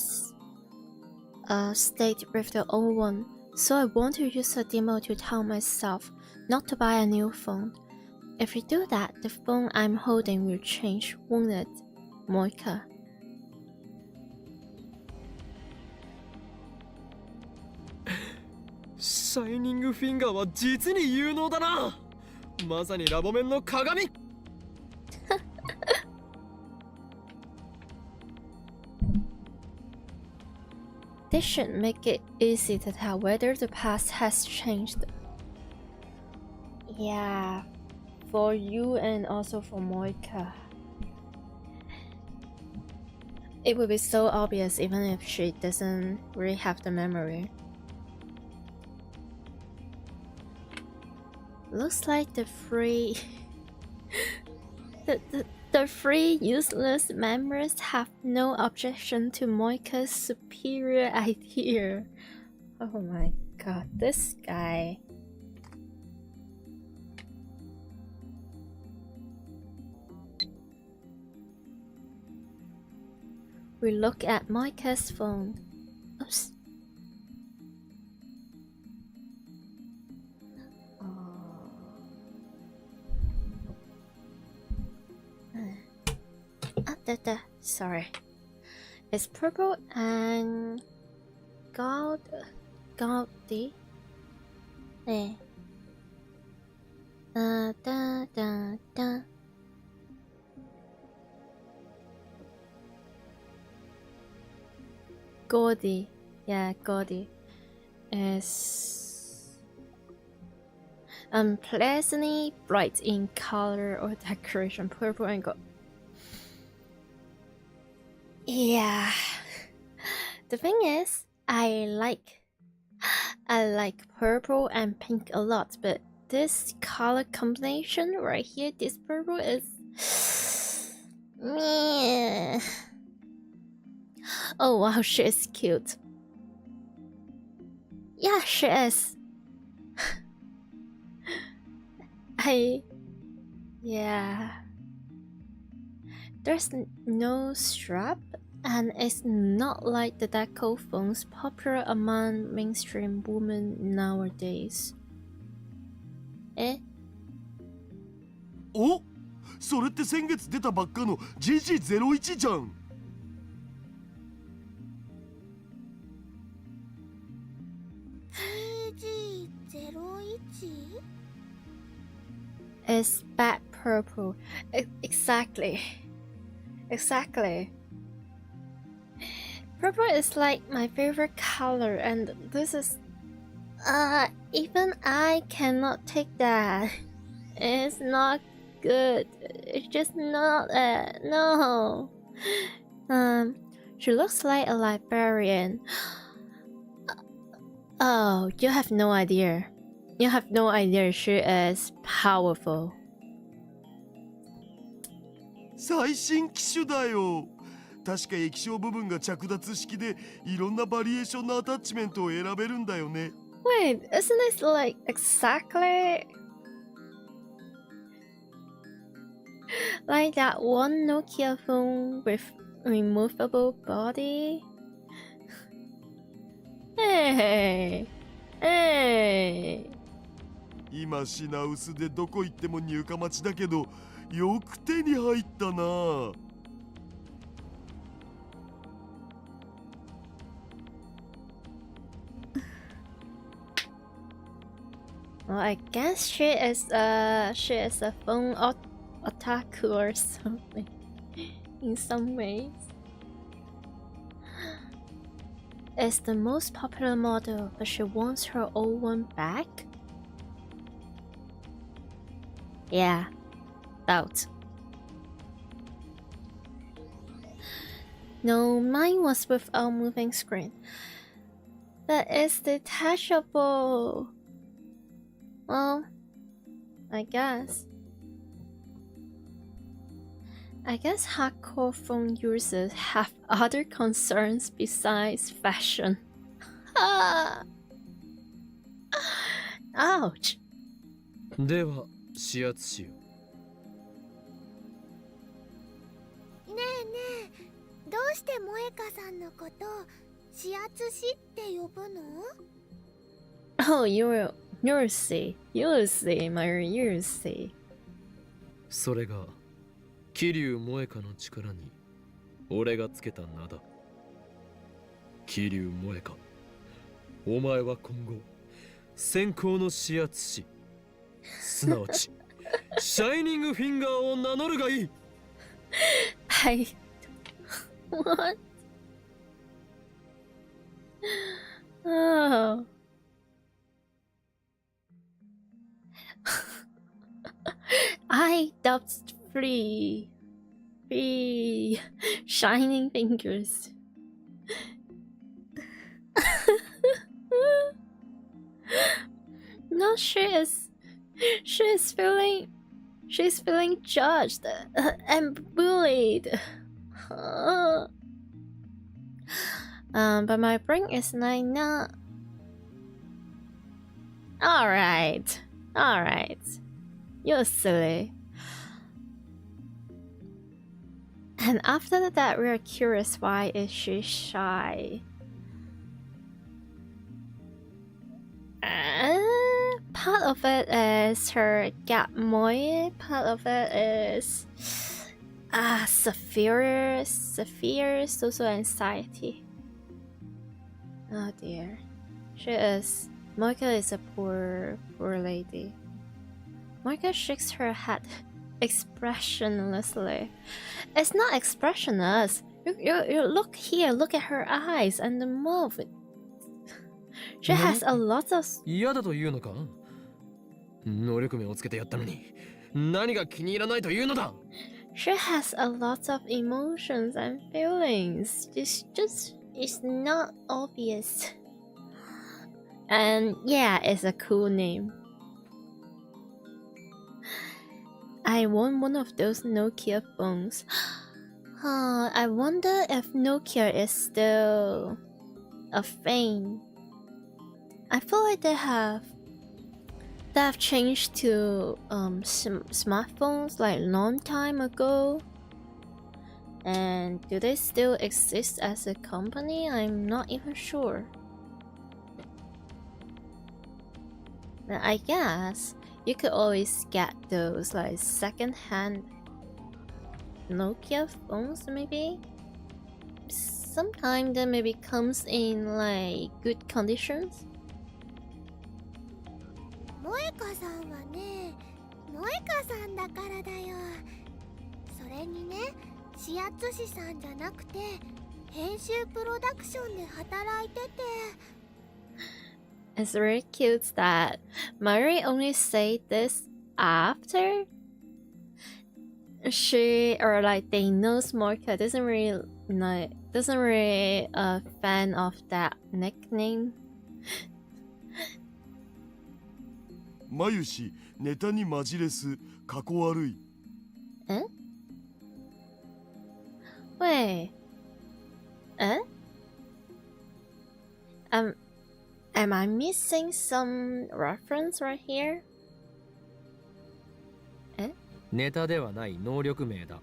stayed with the old one. So I want to use a demo to tell myself not to buy a new phone. If you do that, the phone I'm holding will change, won't it, Moika? Shining Finger は実に有能だな。まさにラボ面の鏡。This should make it easy to tell whether the past has changed. Yeah, for you and also for Moika. It would be so obvious even if she doesn't really have the memory. Looks like the The three useless members have no objection to Moika's superior idea. Oh my god, this guy. We look at Moika's phone. Oops. Sorry. It's purple and gaudy. Eh. Da da da da. Gaudy. Yeah, gaudy. Is unpleasantly bright in color or decoration. Purple and gold. Yeah. The thing is, I like purple and pink a lot, but this color combination right here, this purple is meh. Oh wow, she is cute. Yeah, she is. Yeah. There's no strap, and it's not like the deco phones popular among mainstream women nowadays. Eh? お、それって先月出たばっかの GG01 じゃん。GG01? It's bad purple. Exactly. Exactly. Purple is like my favorite color, and this is even I cannot take that. It's not good. It's just not no. She looks like a librarian. Oh, you have no idea. You have no idea she is powerful. 最新機種だよ。確か液晶部分が着脱式でいろんなバリエーションのアタッチメントを選べるんだよね。Wait, isn't this like exactly like that one Nokia phone with removable body? Hey, hey. 今品薄でどこ行っても入荷待ちだけど、よく手に入ったな。Well, I guess she is a phone otaku or something in some ways. It's the most popular model, but she wants her old one back. Yeah, doubt. No, mine was without moving screen, but it's detachable. Well, I guess hardcore phone users have other concerns besides fashion. Ouch. では指圧しよねえねえ、どうして萌香さんのこと指圧師って呼ぶの？ Oh, you'll see, MAYURI, you'll see. それが桐生萌香の力に俺がつけた名だ。桐生萌香、お前は今後先行の指圧師、すなわちシャイニングフィンガーを名乗るがいい。What? Oh. I dubbed three shining fingers. No, she is feeling She's feeling judged and bullied. But my brain is like, nah. Alright. You're silly. And after that, we're curious, why is she shy? Part of it is her moy. Part of it is severe social anxiety. Oh dear. Moika is a poor lady. Moika shakes her head expressionlessly. It's not expressionless. You look here, look at her eyes and the mouth. She has a lot of... 嫌だというのか？能力名をつけてやったのに何が気に入らないというのだ？ She has a lot of emotions and feelings. It's not obvious. And yeah, it's a cool name. I want one of those Nokia phones. I wonder if Nokia is still a thing. I feel like they have changed to smartphones like long time ago. And do they still exist as a company? I'm not even sure. Now, I guess you could always get those like second-hand Nokia phones, maybe. Sometimes that maybe comes in like good conditions. 萌香さんはね、萌香さんだからだよ。それにね、指圧師さんじゃなくて編集プロダクションで働いてて。It's very cute that Mayuri only said this after she, or like they knows Moika doesn't really a fan of that nickname. まゆし、ネタにマジレス、かこ悪い。Eh? Wait. Eh? Am I missing some reference right here? Eh? ネタではない能力名だ。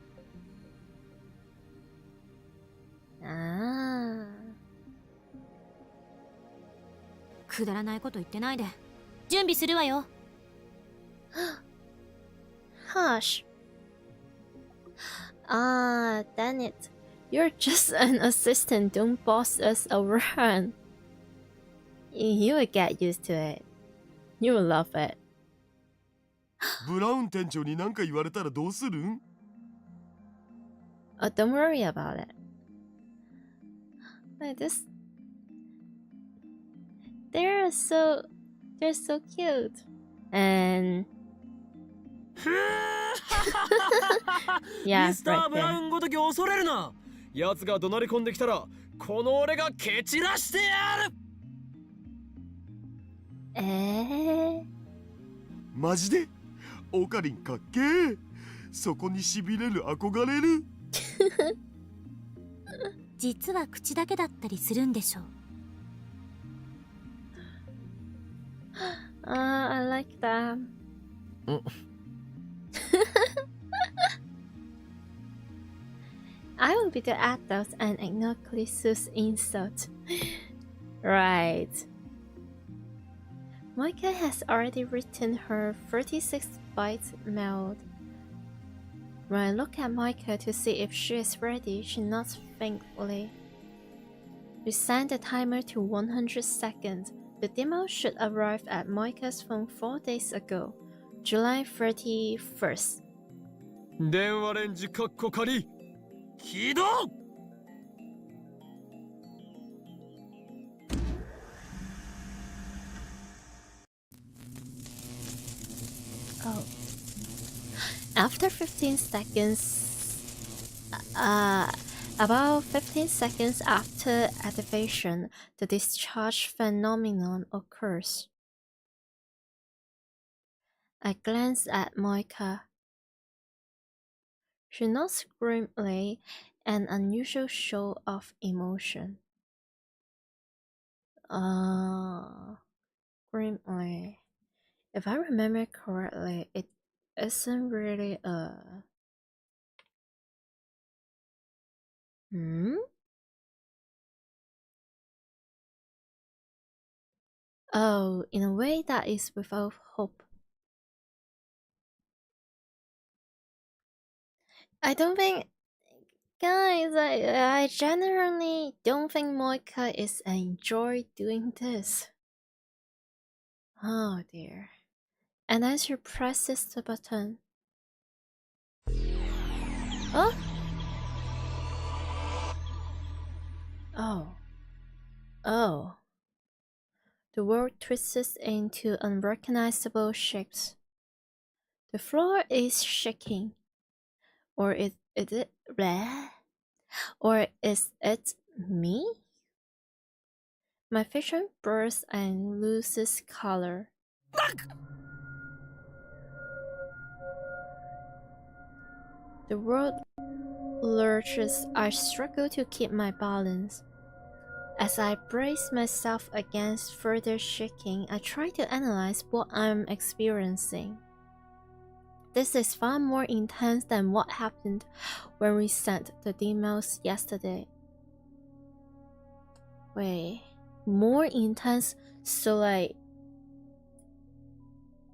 Ah. くだらないこと言ってないで。準備するわよ。Hush. Ah, damn it. You're just an assistant, don't boss us around. You will get used to it. You will love it. ブラウン店長に何か言われたらどうするん？ Oh, don't worry about it. Like this. They're so cute. And yeah, ミスタ right ー・ブラウ there. ンごとき恐れるな。奴が怒鳴り込んできたらこの俺が蹴散らしてやる。マジで？オカリンかっけー。そこにしびれる、憧れる。実は口だけだったりするんでしょう。I like that. I will be the adult and ignore Clisu's insult. Right. Moika has already written her 36-byte mail. When I look at Moika to see if she is ready, she nods thankfully. We set the timer to 100 seconds. The demo should arrive at Moika's phone 4 days ago, July 31st. 電話レンジかっこ仮。起動。Oh. After 15 seconds, about 15 seconds after activation, the discharge phenomenon occurs. I glance at Moika. She nods grimly, an unusual show of emotion. Grimly. If I remember correctly, it isn't really a... Oh, in a way that is without hope. I don't think... Guys, I generally don't think Moika is enjoy doing this. Oh dear. And then she presses the button. Oh? Oh. The world twists into unrecognizable shapes. The floor is shaking. Or is it bleh? Or is it me? My vision bursts and loses color. The world lurches. I struggle to keep my balance. As I brace myself against further shaking, I try to analyze what I'm experiencing. This is far more intense than what happened when we sent the emails yesterday. Wait, more intense? So like,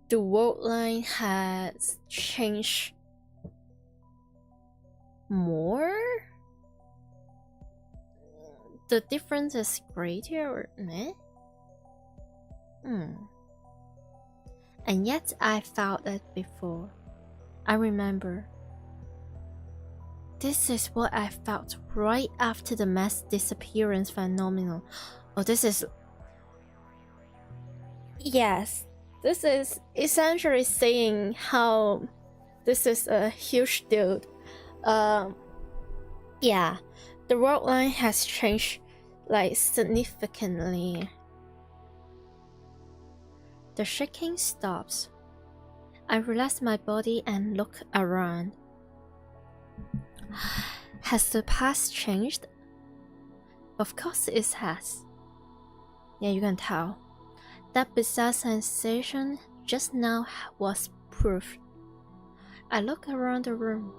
the world line has changed more? The difference is greater or meh? And yet I felt it before. I remember. This is what I felt right after the mass disappearance phenomenon. Oh, this is... Yes, this is essentially saying how this is a huge deal. Yeah, the world line has changed like significantly. The shaking stops. I relax my body and look around. Has the past changed? Of course it has. Yeah, you can tell. That bizarre sensation just now was proof. I look around the room.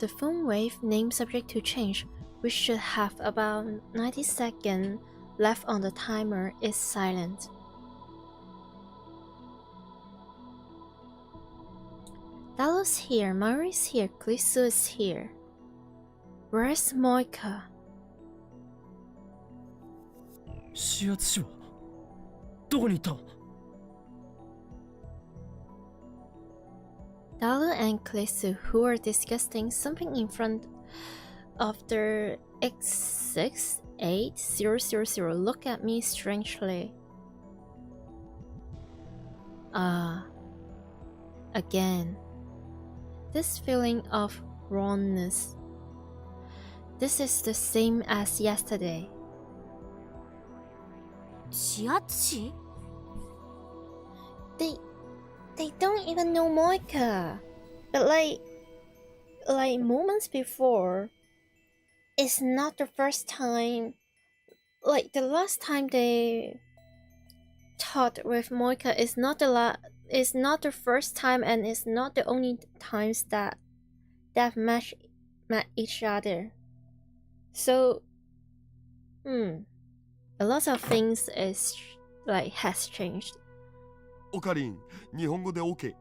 The phone wave name subject to change, which should have about 90 seconds left on the timer, is silent. Dallo's here, Mayuri's here, Klisu is here. Where's Moika? 指圧師はどこに行った？ Dallo and Klisu, who are discussing something in front of their X68000, look at me strangely. Again. This feeling of wrongness. This is the same as yesterday. 指圧師? They don't even know Moika. But like moments before, it's not the first time. Like the last time they talked with Moika is not the first time, and it's not the only times that they've met each other. So, a lot of things is like has changed. オカリン、日本語で OK。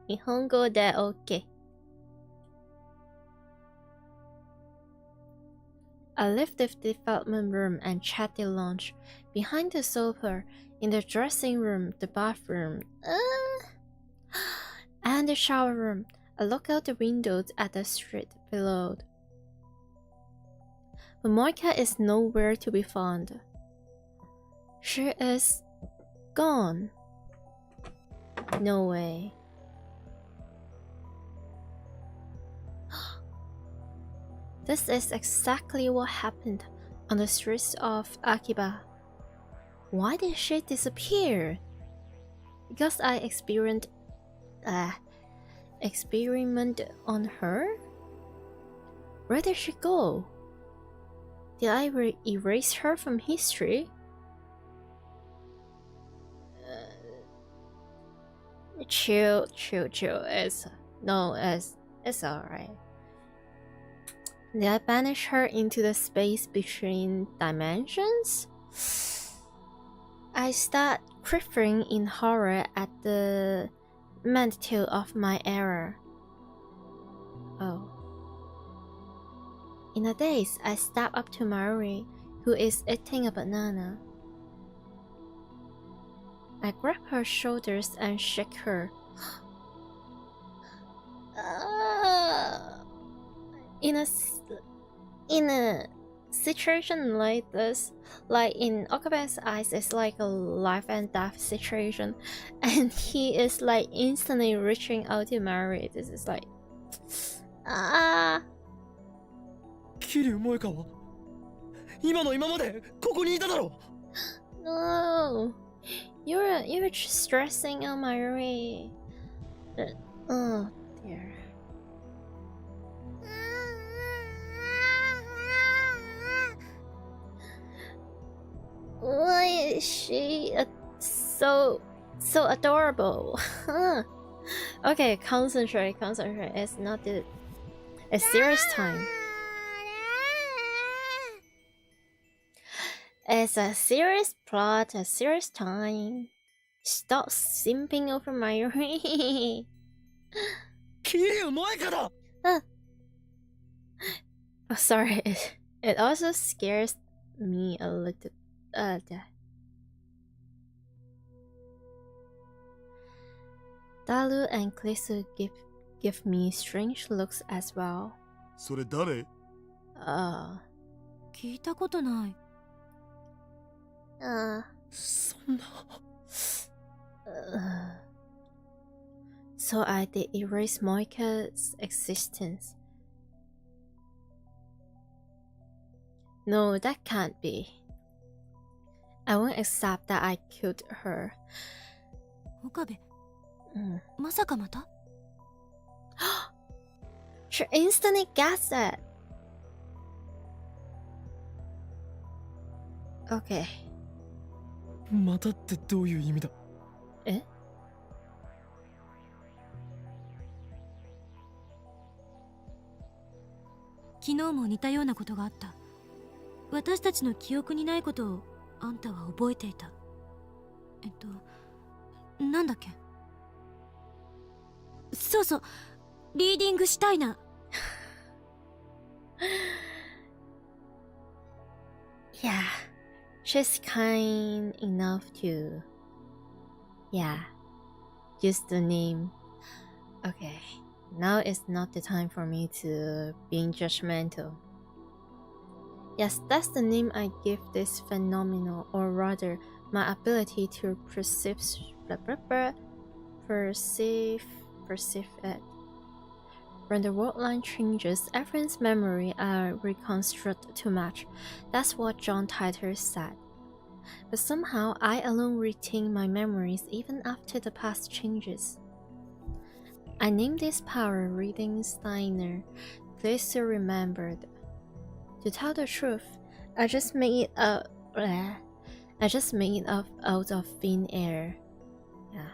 日本語で OK。I left the development room and checked the lounge. Behind the sofa, in the dressing room, the bathroom, and the shower room, I look out the windows at the street below. But Moika is nowhere to be found. She is gone. No way. This is exactly what happened on the streets of Akiba. Why did she disappear? Because I experiment on her? Where did she go? Did I erase her from history? Chill. It's alright. Did I banish her into the space between dimensions? I start quivering in horror at the magnitude of my error. Oh. In a daze, I step up to Mayuri, who is eating a banana. I grab her shoulders and shake her. In a situation like this, like in Okabe's eyes, it's like a life and death situation, and he is like instantly reaching out to Mayuri. This is like, 桐生萌香は今の今までここにいただろ No, you're just stressing on Mayuri. Oh dear. Why is she so adorable? Okay, concentrate. It's not a serious time. It's a serious plot, a serious time. Stop simping over Mayuri. 桐生萌香だ Oh, sorry. It also scares me a little. Dalu and Klisu give me strange looks as well. それ誰？ 聞いたことない。そんな So I did erase Moika's existence. No, that can't be. I won't accept that I killed her. 岡部、まさかまた？ She instantly guessed it. Okay. またってどういう意味だえ？昨日も似たようなことがあった。私たちの記憶にないことをあんたは覚えていた。なんだっけ？そうそう、リーディングしたいな。Yeah, she's kind enough to. Yeah, use the name. Okay, now is not the time for me to being judgmental. Yes, that's the name I give this phenomenon, or rather, my ability to perceive it. When the world line changes, everyone's memory are reconstructed to match. That's what John Titor said. But somehow, I alone retain my memories even after the past changes. I named this power Reading Steiner. Please remembered. To tell the truth, I just made it up. Out of thin air. Yeah.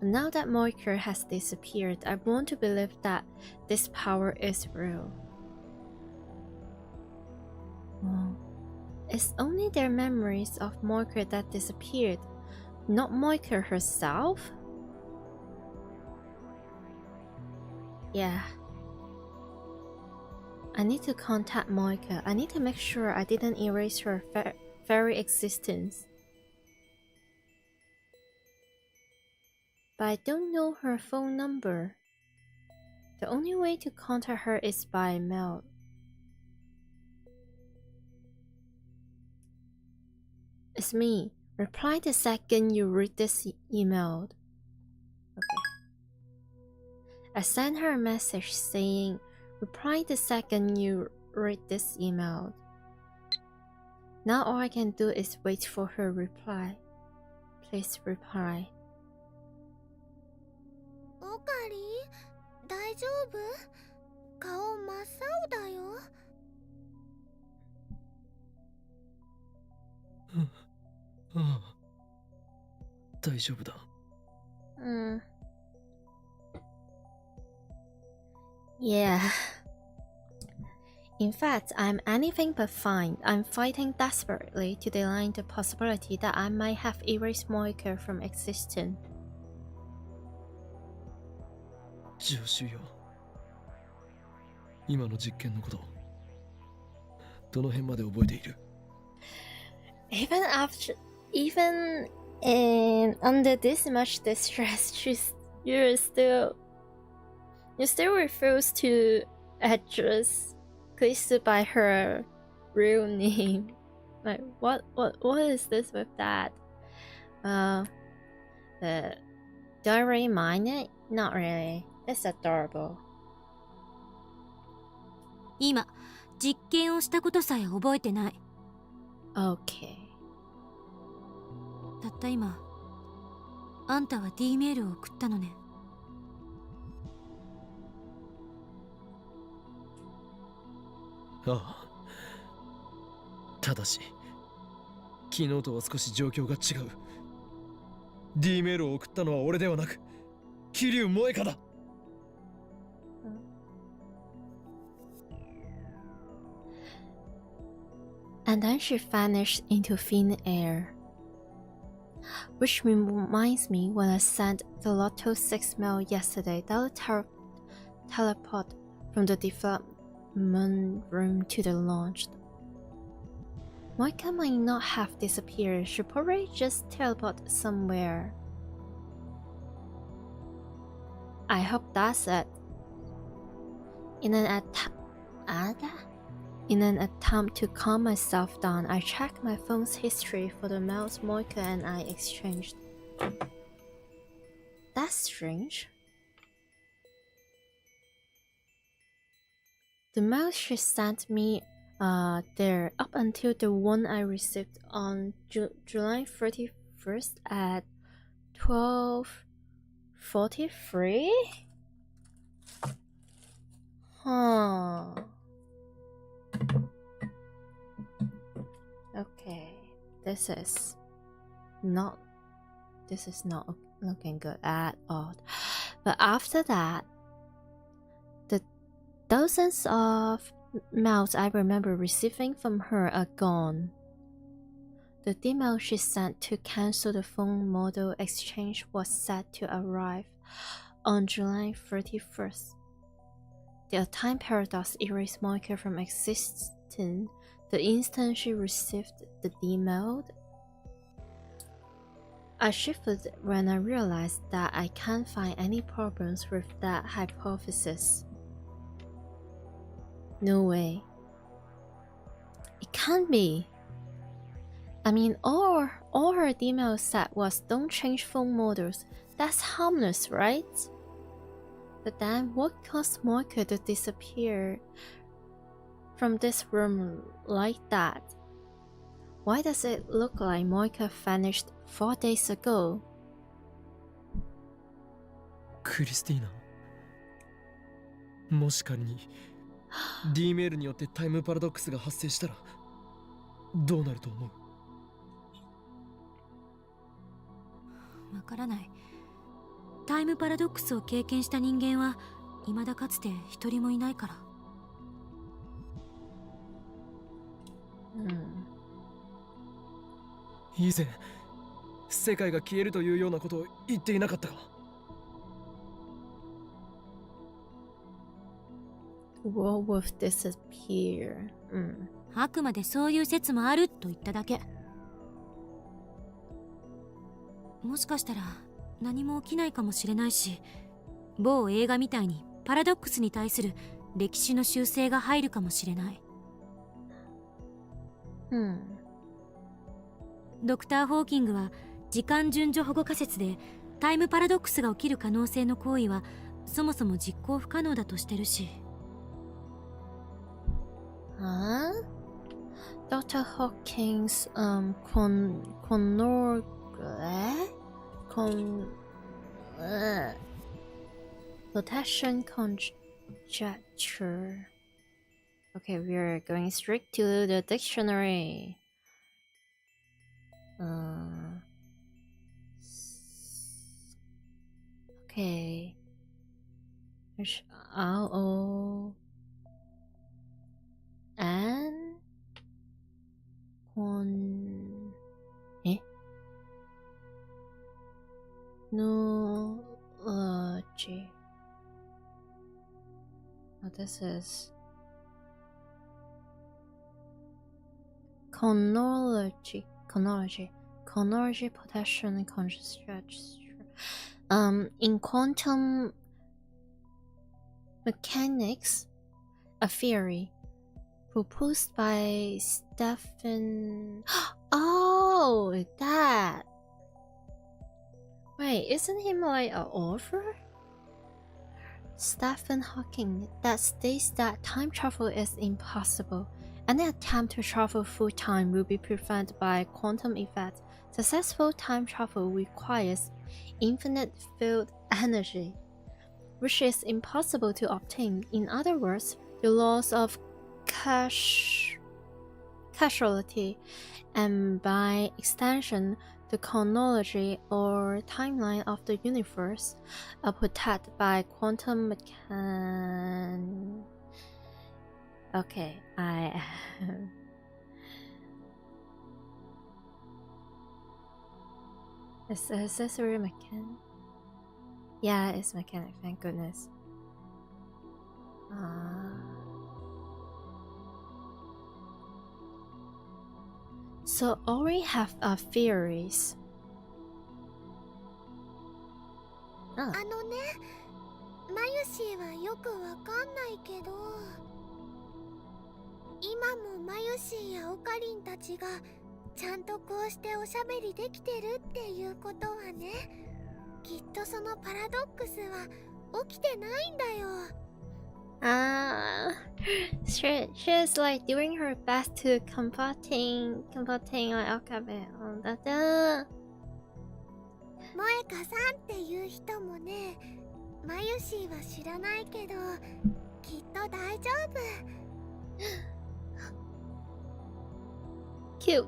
Now that Moiker has disappeared, I want to believe that this power is real. Well, it's only their memories of Moiker that disappeared, not Moiker herself? Yeah. I need to contact Moiker. I need to make sure I didn't erase her very existence. But I don't know her phone number. The only way to contact her is by mail. It's me. Reply the second you read this email. Okay. I sent her a message saying, reply the second you read this email. Now all I can do is wait for her reply. Please reply. 夫？顔真っ青だよ。ああ、大丈夫だ。Yeah. In fact, I'm anything but fine. I'm fighting desperately to deny the possibility that I might have erased Moika from existence. 助手よ。今の実験のこと、どの辺まで覚えている？ Even under this much distress, you still refuse to address Kristu by her real name. Like what is this with that? Do I really mind it? Not really. It's adorable. 今実験をしたことさえ覚えてない。 Okay. たった今あんたは D メールを送ったのね。ああ。ただし昨日とは少し状況が違う。 D メールを送ったのは俺ではなく桐生萌香だ。And then she vanished into thin air. Which reminds me when I sent the Lotto 6 mail yesterday that will teleport from the development room to the launch. Moika might not have disappeared, she probably just teleported somewhere. I hope that's it. In an attempt to calm myself down, I checked my phone's history for the mails Moika and I exchanged. That's strange. The mails she sent me there up until the one I received on July 31st at 12:43? Huh. Okay, this is not looking good at all. But after that, the dozens of mails I remember receiving from her are gone. The email she sent to cancel the phone model exchange was set to arrive on July 31st. The time paradox erased Moika from existence the instant she received the email. I shivered when I realized that I can't find any problems with that hypothesis. No way. It can't be. I mean, all her email said was don't change phone models. That's harmless, right? But then what caused Moika to disappear from this room like that? Why does it look like Moika vanished 4 days ago? クリスティーナ、もし仮に D メールによってタイムパラドックスが発生したらどうなると思う？わからない。タイムパラドックスを経験した人間は未だかつて一人もいないから。以前世界が消えるというようなことを言っていなかったか？World will disappear. あくまでそういう説もあると言っただけ。もしかしたら何も起きないかもしれないし、某映画みたいにパラドックスに対する歴史の修正が入るかもしれない。ドクター・ホーキングは時間順序保護仮説でタイムパラドックスが起きる可能性の行為はそもそも実行不可能だとしてるし。Dr. Hawking's protection Gesture. Okay, we are going straight to the dictionary. Okay. R-O and on no G. Oh, this is chronology, protection, and conscious gesture. In quantum mechanics, a theory proposed by Stephen. Oh, that. Wait, isn't he like an author? Stephen Hawking, that states that time travel is impossible. Any attempt to travel through time will be prevented by quantum effect. Successful time travel requires infinite field energy, which is impossible to obtain. In other words, the laws of causality, and by extension, the chronology or timeline of the universe, are protected by quantum mechanics. Okay, Is this really mechanic? Yeah, it's mechanic, thank goodness. So Ori have theories. あのね、マユシーはよくわかんないけど、今もマユシーやオカリンたちがちゃんとこうしておしゃべりできてるっていうことはね、きっとそのパラドックスは起きてないんだよ。She is like doing her best to comforting like Okabe. 萌香さんっていう人もね、マユシーは知らないけど、きっと大丈夫。Cute.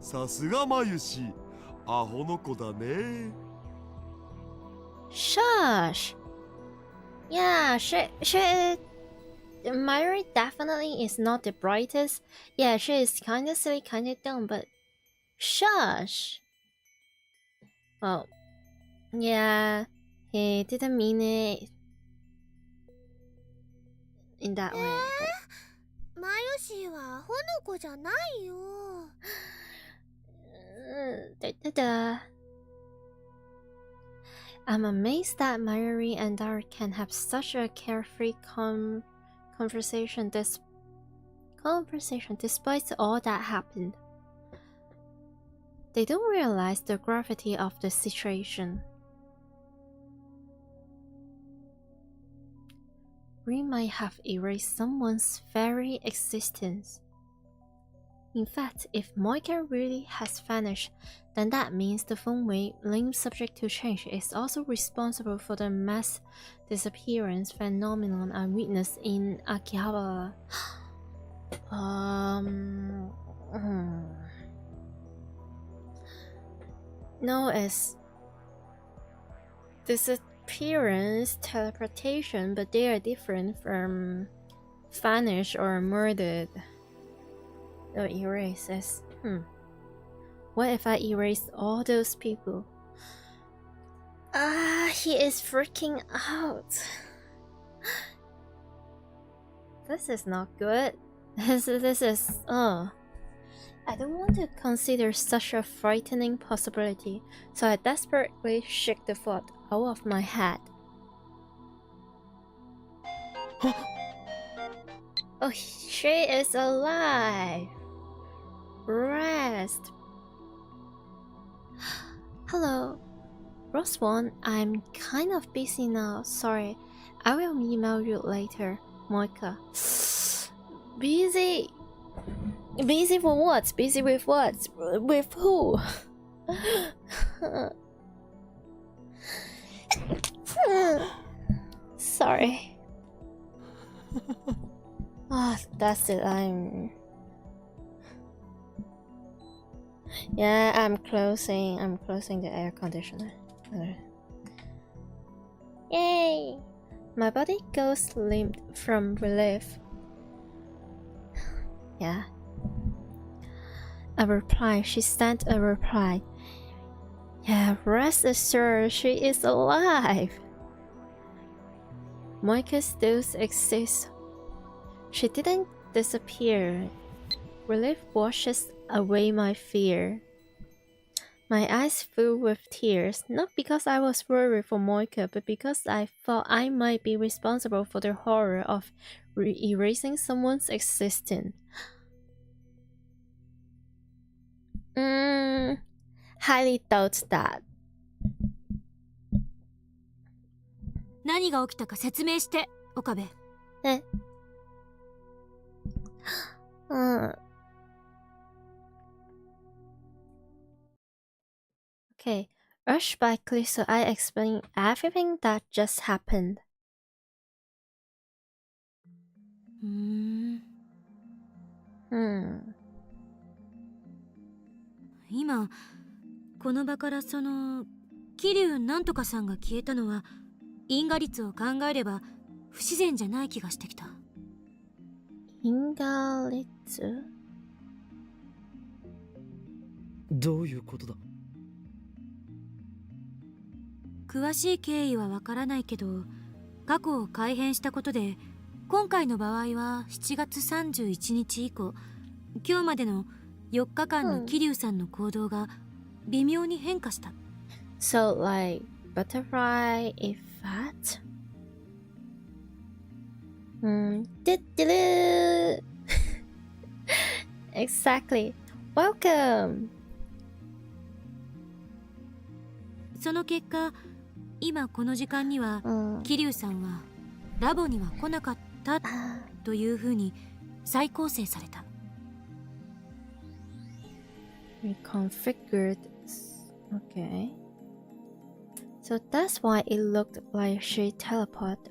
さすがマユシ、アホの子だね。Shush. Yeah, she Mayuri definitely is not the brightest. Yeah, she is kinda silly, kinda dumb, but shush. Well, yeah, he didn't mean it in that way. マユシーはアホの子じゃないよ。I'm amazed that Mayuri and Dara can have such a carefree conversation despite all that happened. They don't realize the gravity of the situation. We might have erased someone's very existence. In fact, if Moika really has vanished, then that means the phone wave, linked subject to change, is also responsible for the mass disappearance phenomenon I witnessed in Akihabara. No, it's disappearance, teleportation, but they are different from vanish or murdered. Oh, erases. What if I erased all those people? He is freaking out. This is not good. This is I don't want to consider such a frightening possibility, so I desperately shake the thought out of my head. Oh, she is alive. Rest. Hello. Rose One, I'm kind of busy now. Sorry. I will email you later. Moika. Busy? Busy for what? Busy with what? With who? sorry. Oh, that's it. Yeah, I'm closing the air conditioner. Yay! My body goes limp from relief. Yeah. A reply. She sent a reply. Yeah, rest assured, she is alive. Moika still exists. She didn't disappear. Relief washes away my fear. My eyes fill with tears, not because I was worried for Moika, but because I thought I might be responsible for the horror of erasing someone's existence. Highly doubt that. 何が起きたか説明して、岡部。Okay, rushed by Cliff, so I explain everything that just happened. 今この場からその桐生なんとかさんが消えたのは因果率を考えれば不自然じゃない気がしてきた。因果率？どういうことだ？詳しい経緯はわからないけど、過去を改変したことで今回の場合は7月31日以降、今日までの4日間の桐生さんの行動が微妙に変化した。So like butterfly effect? Exactly. Welcome. その結果、今この時間には桐生さんはラボには来なかったというふうに再構成された。Reconfigured. Okay. So that's why it looked like she teleported.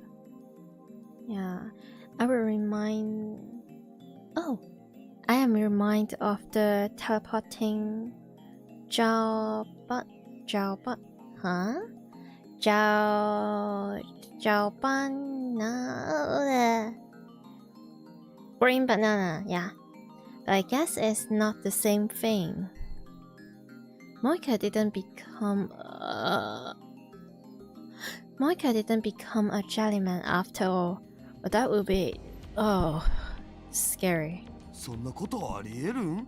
Yeah. I will remind... Oh! I am reminded of the teleporting... Jiaoban... Huh? Jiaoban... Green banana, yeah. But I guess it's not the same thing. Moika didn't become a jellyman after all. But that would be... Oh... scary. そんなことありえるん？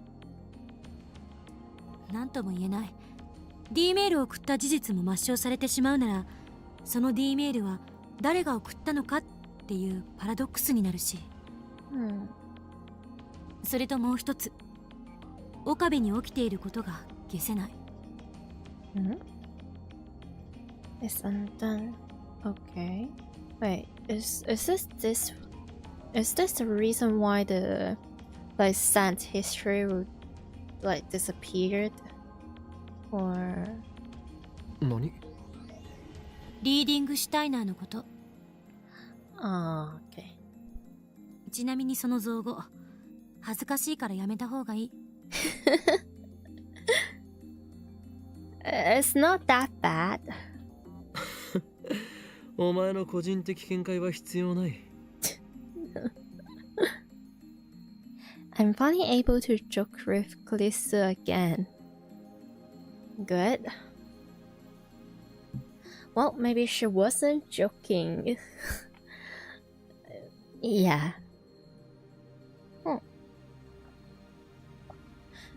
なんとも言えない。D メールを送った事実も抹消されてしまうなら、その D メールは誰が送ったのかっていうパラドックスになるし。それともう一つ、岡部に起きていることが消せない。It's undone. Okay. Wait, is this the reason why the like sent history would like disappeared? Or 何？リーディングシュタイナーのこと。Ah, okay. ちなみにその造語、恥ずかしいからやめた方がいい。It's not that bad. お前の個人的見解は必要ない。I'm finally able to joke with Callisto again. Good. Well, maybe she wasn't joking. Yeah.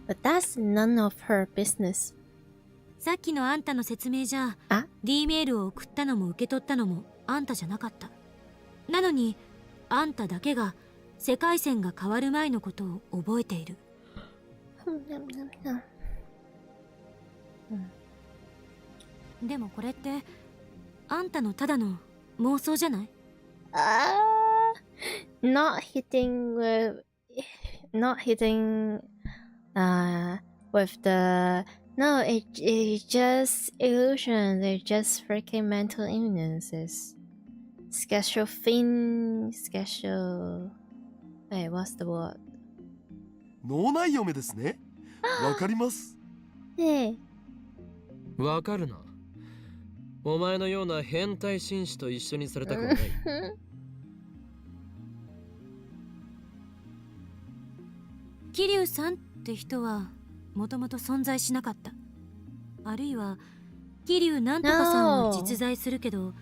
But that's none of her business. さっきのあんたの説明じゃ、D メールを送ったのも受け取ったのもあんたじゃなかった。なのに、あんただけが世界線が変わる前のことを覚えている。でもこれってあんたのただの妄想じゃない？ Not hitting with the no, it's just illusions. It's just freaking mental illnesses. Schedule fin schedule. Wait, what's the word? 脳内嫁ですね。わかります。ええ。わかるな。お前のような変態紳士と一緒にされたくはない。桐生さんって人はもともと存在しなかった。あるいは桐生なんとかさんは実在するけど、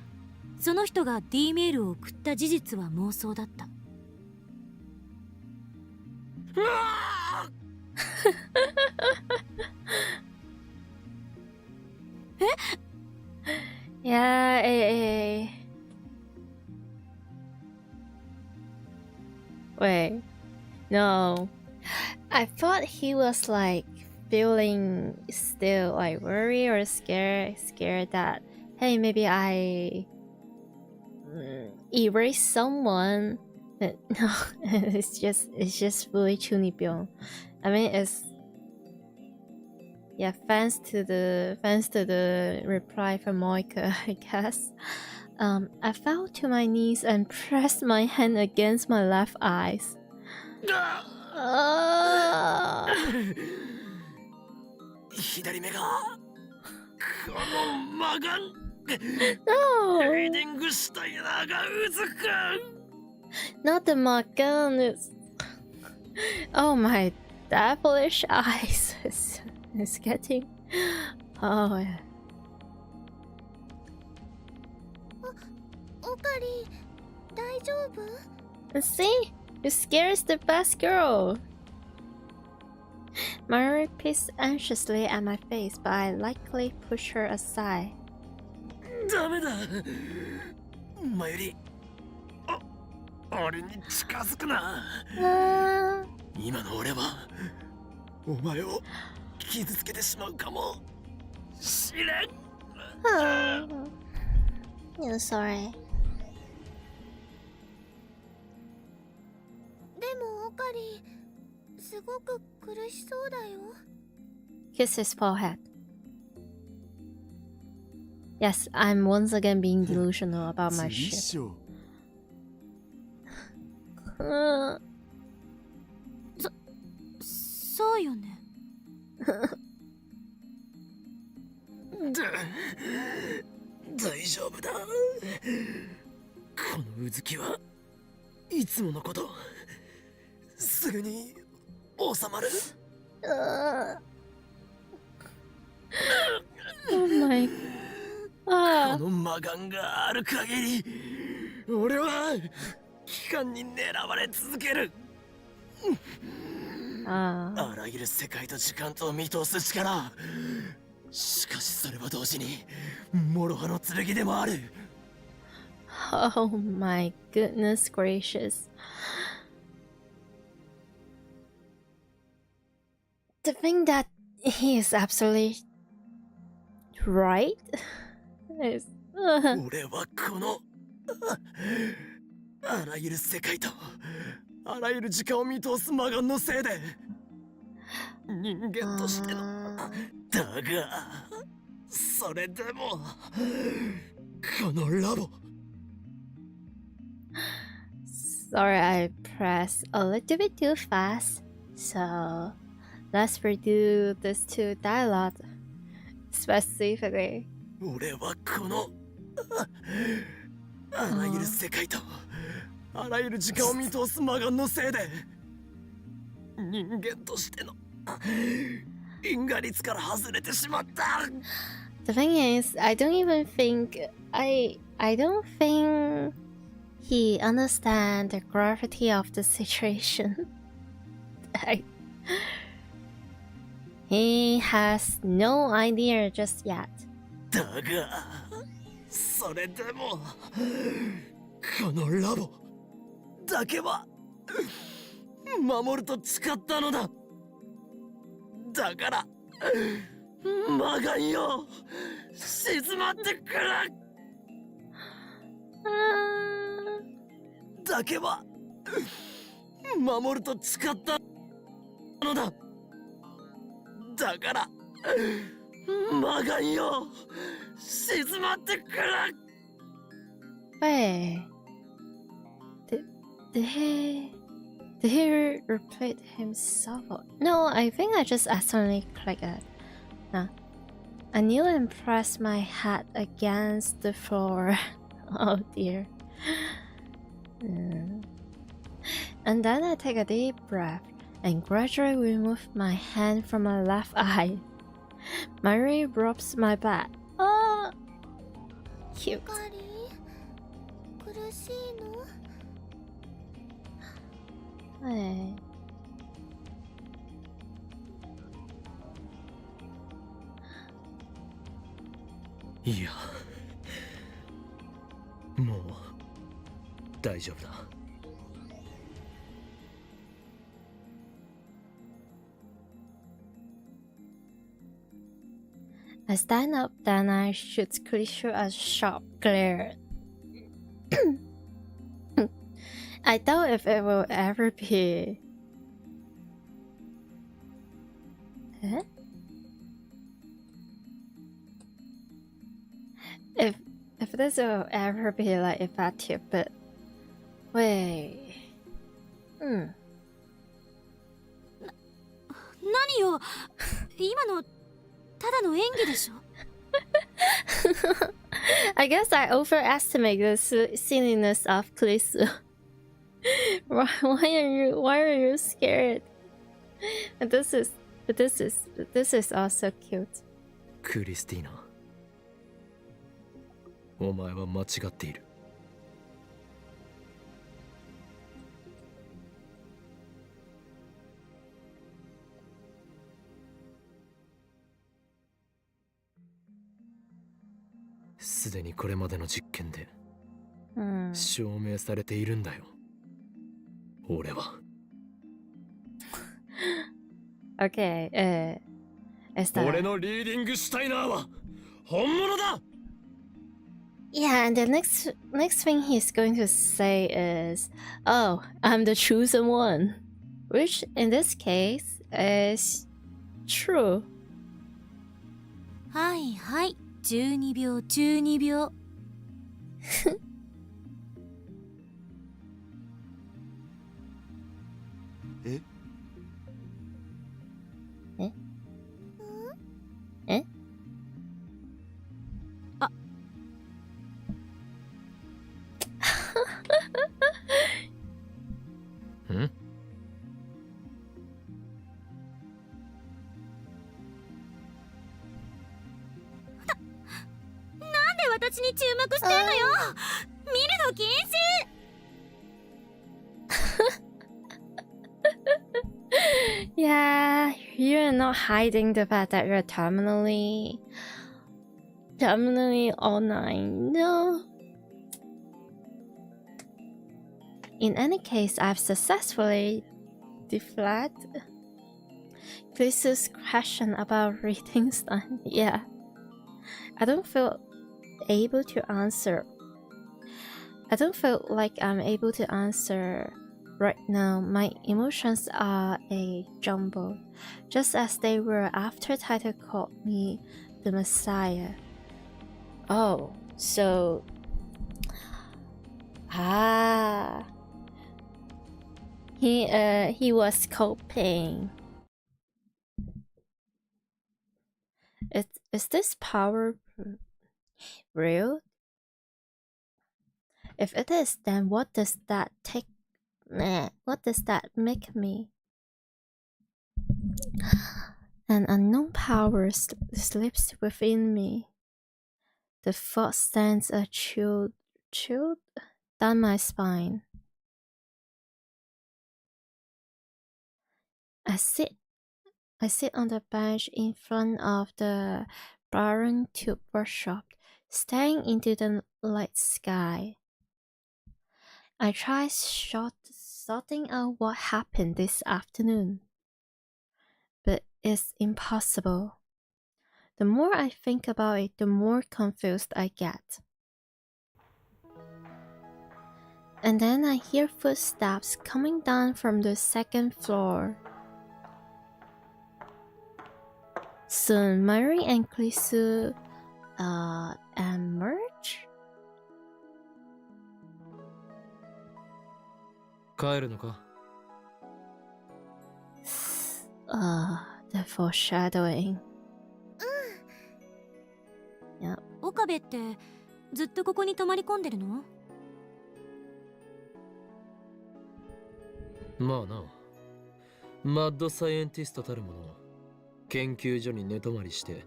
その人が D メールを送った事実は妄想だった。Yeah, Wait, no. I thought he was like feeling still like worried or scared that, hey, maybe I erase someone. No, it's just fully chunibyo. I mean, it's thanks to the reply from Moika, I guess. I fell to my knees and pressed my hand against my left eyes. No. 左目がこのマガン reading したいながうずく Not the magan. It's... Oh, my devilish eyes is getting... Oh, yeah. オカリ大丈夫？ See? You scares the best girl. Mayuri pissed anxiously at my face, but I likely pushed her aside. ダメだマユリ俺に近づくな今の俺はお前を傷つけてしまうかもしれん I'm sorry. でもオカリすごく苦しそうだよ。 Kiss his forehead. Yes, I'm once again being delusional about my shit. そうよね。大丈夫だこのうずきはいつものことすぐに収まる Oh my... このマガンがある限り俺は機関に狙われ続けるあらゆる世界と時間とを見通す力しかしそれは同時に諸刃の剣でもある Oh my goodness gracious. The thing that he is absolutely right is... 俺はこのあらゆる世界とあらゆる時間を見通すマガンのせいで人間としてのだがそれでもこのラボ Sorry, I pressed a little bit too fast. So let's redo this two dialogue specifically. 俺はこのあらゆる世界とあらゆる時間を見通すマガンのせいで人間としての因果律から外れてしまった The thing is, I don't even think I don't think he understands the gravity of the situation. He has no idea just yet. だがそれでもこのラボだけは守ると誓ったのだだからマガンよ静まってくれだけは守ると誓ったのだだからマガンよ静まってくれ Wait. Did he repeat himself? No, I think I just accidentally clicked it. No. I kneel and press my head against the floor. Oh dear. And then I take a deep breath and gradually remove my hand from my left eye. Mayuri rubs my back. Oh, cute. かり苦しいの？ Hey. いや、もう大丈夫だ。I stand up, then I shoot Cliche a sharp glare. I doubt if it will ever be. Eh? If this will ever be like effective, but wait. 何よ、今のただの演技でしょ。I guess I overestimate the silliness of Cliche. Why are you scared? But this is also cute. クリスティーナ、お前は間違っている。すでにこれまでの実験で証明されているんだよ、俺は。Okay, is that... 俺のリーディングシュタイナーは本物だ。 Yeah, and the next thing he's going to say is, "Oh, I'm the chosen one," which in this case is true. はいはい、12秒12秒。え？え？え？あ。ん？なんで私に注目してんのよ。見るの禁止。Yeah, you're not hiding the fact that you're terminally online. No. In any case, I've successfully deflected Chris's question about reading Steins. Yeah. I don't feel like I'm able to answer right now. My emotions are a jumble, just as they were after Title called me the Messiah. Oh, so... He was coping. Is this power real? If it is, then what does that make me? An unknown power slips within me. The thought sends a chill down my spine. I sit on the bench in front of the barren tube workshop, staring into the light sky. I try sorting out what happened this afternoon, but it's impossible. The more I think about it, the more confused I get. And then I hear footsteps coming down from the second floor. Soon, Mayuri and Cliche emerge. 帰るのか？ The foreshadowing. Yeah. 岡部ってずっとここに泊まり込んでるの？まあな、マッドサイエンティストたるもの、研究所に寝泊まりして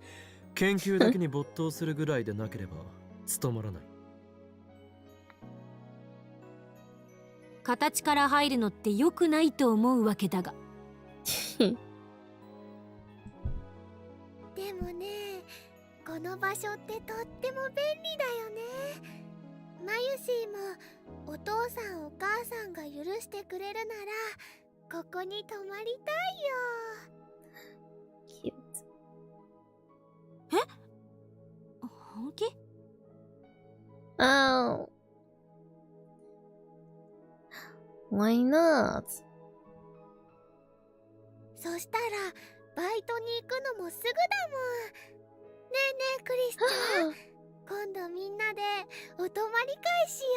研究だけに没頭するぐらいでなければ務まらない。形から入るのって良くないと思うわけだが。でもね、この場所ってとっても便利だよね。マユシーもお父さんお母さんが許してくれるならここに泊まりたいよ。 Cute. 本気？ Oh. Why not? そしたらバイトに行くのもすぐだもん。ねえねえクリスちゃん、今度みんなでお泊まり会しよ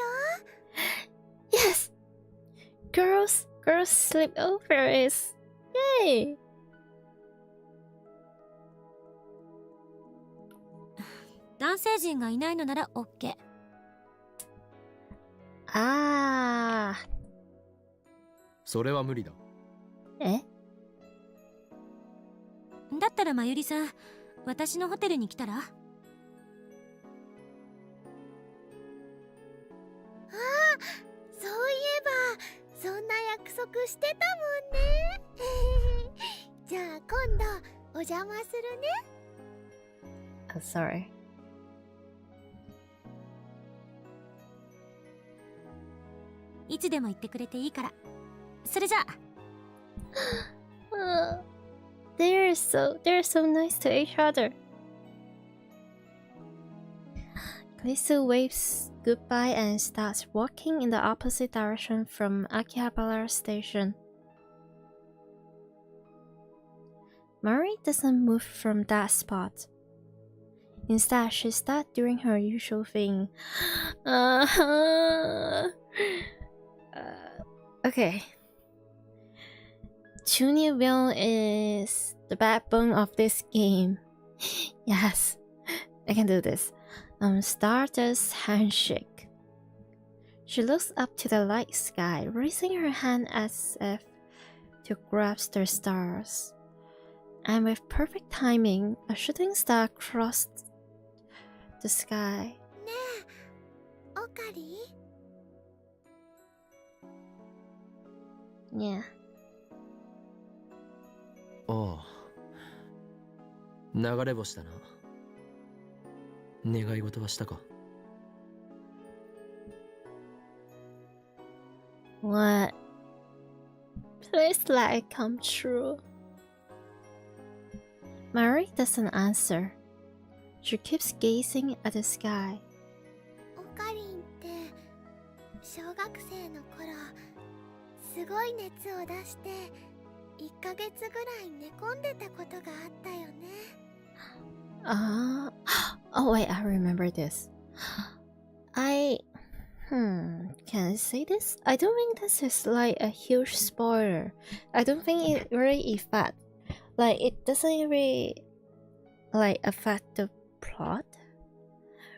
う。 Yes! Girls sleepover is... Yay! 男性陣がいないのなら OK。 Ah. それは無理だ。え？だったらまゆりさん、私のホテルに来たら？そういえばそんな約束してたもんね。じゃあ今度お邪魔するね。 Oh, sorry. いつでも言ってくれていいから。それじゃあ。They're so nice to each other. Callisto waves goodbye and starts walking in the opposite direction from Akihabara Station. Mari doesn't move from that spot. Instead, she starts doing her usual thing. Okay. Chunibyo is the backbone of this game. Yes, I can do this. Stardust handshake. She looks up to the light sky, raising her hand as if to grasp the stars. And with perfect timing, a shooting star crossed the sky. ねえ、オカリ？ Yeah. ああ、流れ星だな。願い事はしたか？ What? Please let it come true. Mari doesn't answer. She keeps gazing at the sky. オカリンって小学生の頃すごい熱を出して1ヶ月ぐらい寝込んでたことがあったよね。Oh wait, I remember this. Can I say this? I don't think this is like a huge spoiler. I don't think it really affect, like it doesn't really like affect the plot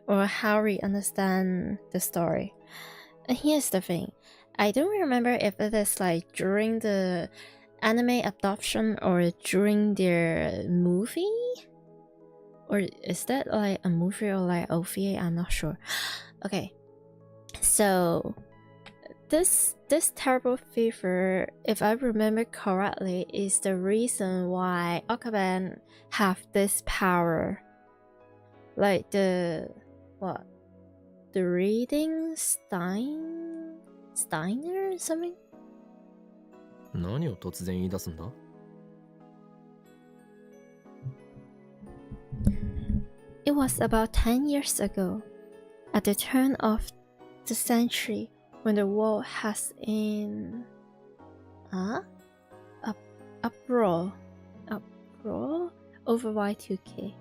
or how we understand the story. And here's the thing, I don't remember if it is like during the anime adoption or during their movie, or is that like a movie or like OVA? I'm not sure. Okay, so this terrible fever, if I remember correctly, is the reason why Okaben have this power, like the reading Steiner or something. 何を突然言い出すんだ？ It was about 10 years ago, at the turn of the century, when the world has in uproar over Y2K.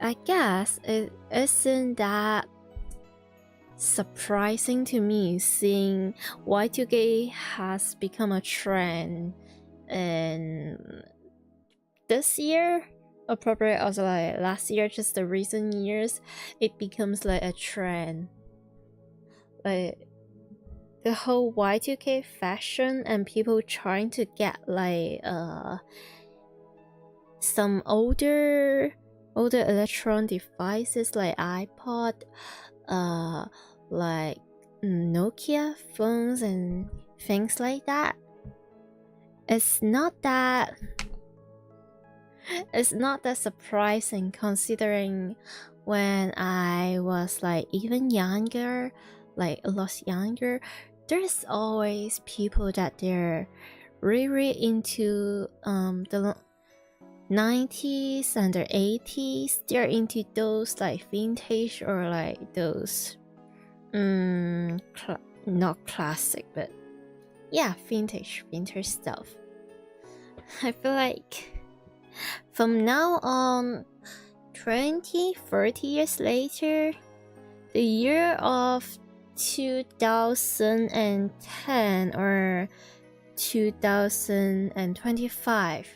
I guess it isn't that surprising to me seeing Y2K has become a trend in this year, or probably also like last year, just the recent years. It becomes like a trend, like the whole Y2K fashion and people trying to get like some older electronic devices like iPod, like Nokia phones and things like that. It's not that surprising, considering when I was like even younger, like a lot younger, there's always people that they're really into the 90s and the 80s. They're into those like vintage or like those not classic, but yeah, vintage stuff. I feel like from now on, 20-30 years later, the year of 2010 or 2025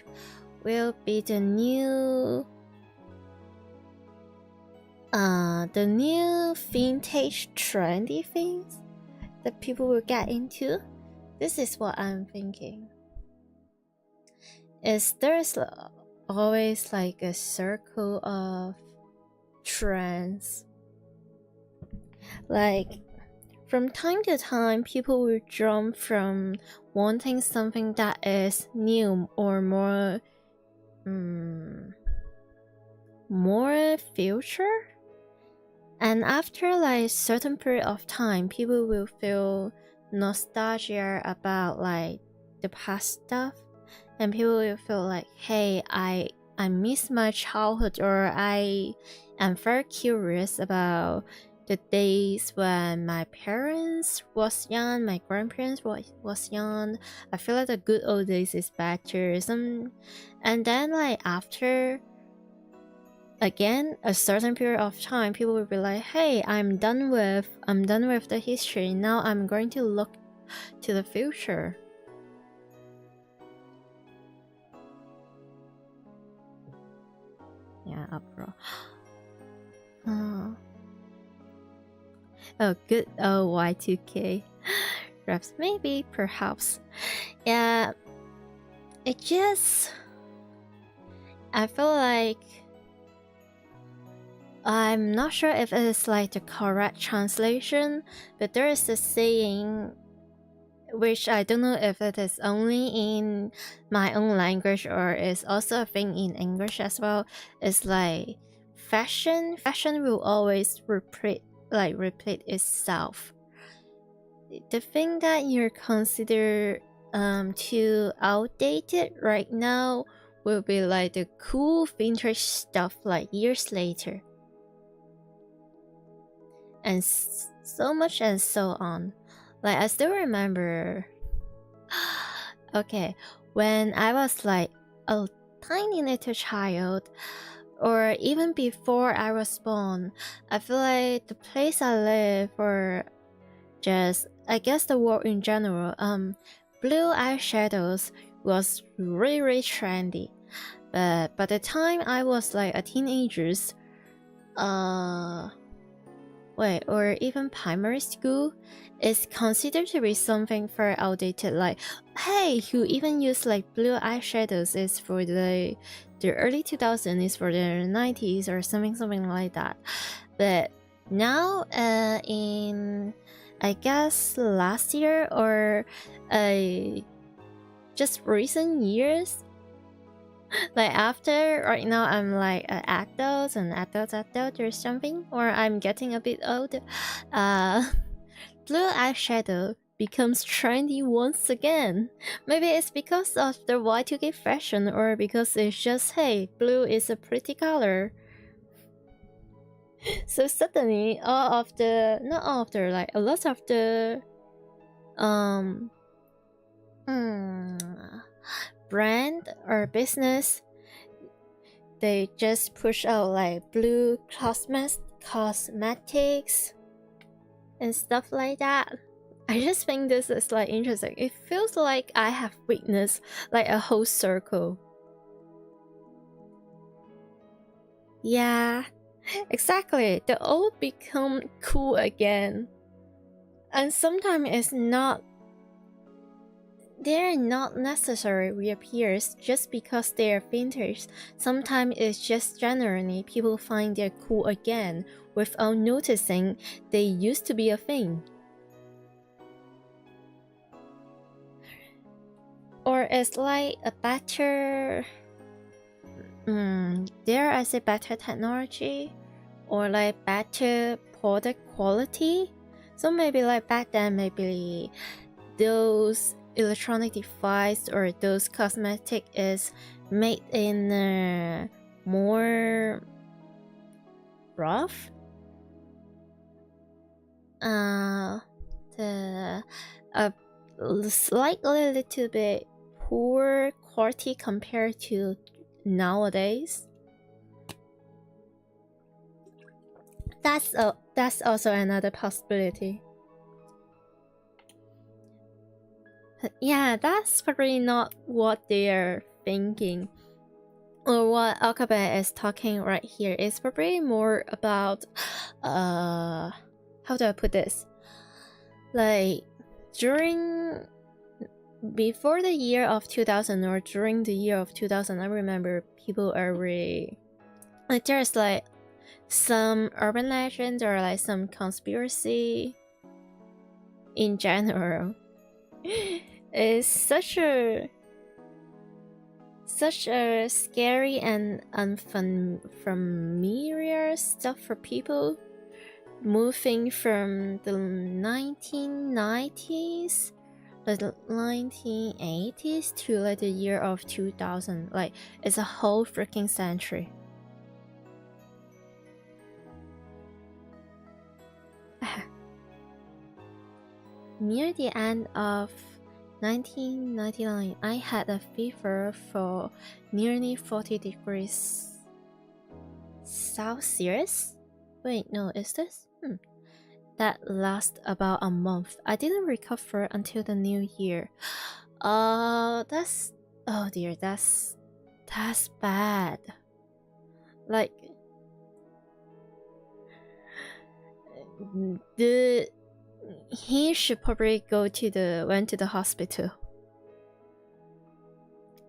will be the new vintage trendy things that people will get into. This is what I'm thinking. There's always like a circle of trends. Like from time to time, people will jump from wanting something that is new or more future, and after like certain period of time, people will feel nostalgia about like the past stuff, and people will feel like, hey, I miss my childhood, or I am very curious about the days when my parents was young, my grandparents was young. I feel like the good old days is better. And then like after again a certain period of time, people will be like, hey, I'm done with the history. Now I'm going to look to the future. Yeah, bro. Oh, good. Oh, Y2K. Perhaps, maybe, perhaps. Yeah. It just... I feel like... I'm not sure if it is like the correct translation, but there is a saying which I don't know if it is only in my own language or is also a thing in English as well. It's like fashion will always repeat itself. The thing that you're considered too outdated right now will be like the cool vintage stuff like years later, and so much and so on. Like I still remember okay, when I was like a tiny little child, or even before I was born, I feel like the place I live, or just I guess the world in general, blue eyeshadows was really trendy. But by the time I was like a teenager, or even primary school, is considered to be something very outdated. Like, hey, who even use like blue eyeshadows is for the early 2000s, is for the 90s or something like that. But now, in I guess last year or just recent years, like after right now I'm like an adult or something, or I'm getting a bit old, blue eyeshadow becomes trendy once again. Maybe it's because of the Y2K fashion, or because it's just, hey, blue is a pretty color. So suddenly like a lot of the brand or business they just push out like blue cosmetics and stuff like that. I just think this is like interesting. It feels like I have witnessed like a whole circle. Yeah, exactly. The old become cool again. And sometimes it's not, they're not necessarily reappears just because they're vintage. Sometimes it's just generally people find they're cool again without noticing they used to be a thing. Or it's like a better, dare I say better technology? Or like better product quality? So maybe like back then, maybe those electronic device or those cosmetic is made in a more rough, slightly little bit poor quality compared to nowadays. That's also another possibility. Yeah, that's probably not what they're thinking. Or what Alphabet is talking right here is probably more about how do I put this? Like before the year of 2000 or during the year of 2000, I remember people are really like there's like some urban legends or like some conspiracy in general. It's such a scary and unfamiliar stuff for people moving from the 1990s, the 1980s to like the year of 2000. Like it's a whole freaking century. Near the end of 1999, I had a fever for nearly 40 degrees Celsius. Wait, no, is this? That lasted about a month. I didn't recover until the new year. Oh dear, that's bad. Like he should probably went to the hospital.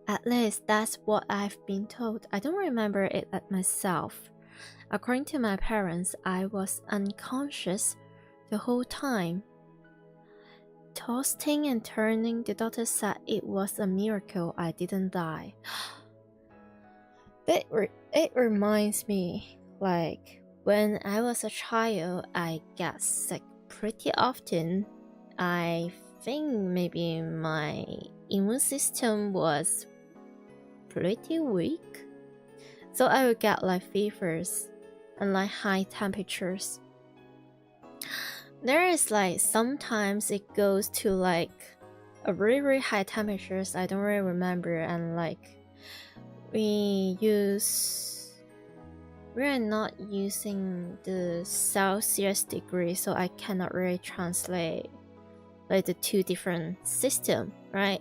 At least that's what I've been told. I don't remember it myself. According to my parents, I was unconscious the whole time. Tossing and turning, the doctor said it was a miracle I didn't die. It reminds me, like, when I was a child, I got sick pretty often. I think maybe my immune system was pretty weak, so I would get like fevers and like high temperatures. There is like sometimes it goes to like a really high temperatures. I don't really remember, and like we are not using the Celsius degree, so I cannot really translate like the two different system, right?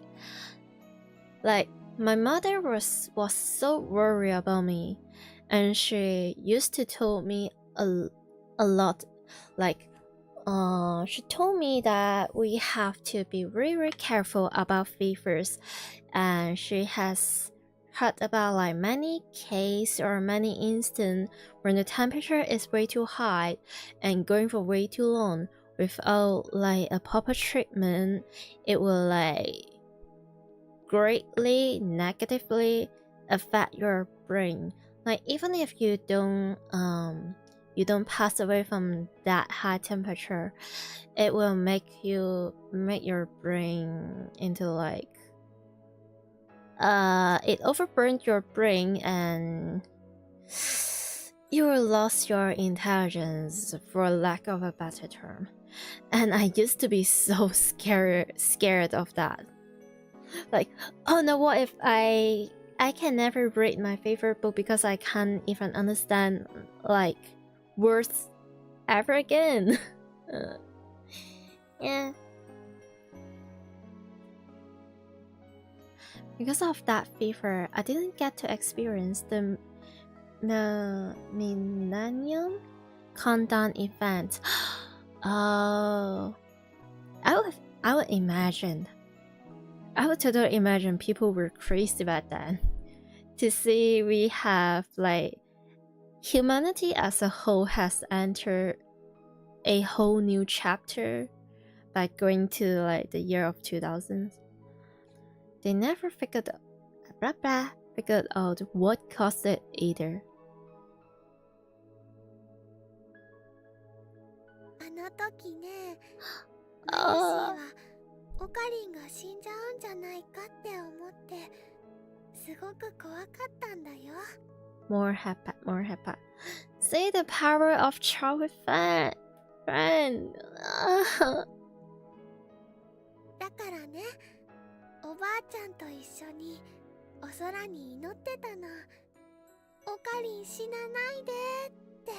Like my mother was so worried about me, and she used to tell me a lot, like she told me that we have to be very careful about fevers, and she has heard about like many cases or many instances when the temperature is way too high and going for way too long without like a proper treatment, it will like greatly negatively affect your brain. Like even if you don't pass away from that high temperature, it will make your brain into like it overburns your brain and you will lose your intelligence, for lack of a better term. And I used to be so scared of that. Like, oh no, what if I I can never rate my favorite book because I can't even understand like words ever again. Yeah. Because of that fever, I didn't get to experience the Millennium Countdown event. Oh, I would imagine. I would totally imagine people were crazy back then to see we have like humanity as a whole has entered a whole new chapter by going to like the year of 2000. They never figured out what caused it either. あの時ね、マユシーはオカリンが死んじゃうんじゃないかって思ってすごく怖かったんだよ。 More happy. See the power of childhood friend. だからね、おばあちゃんと一緒にお空に祈ってたの。オカリン死なないでって。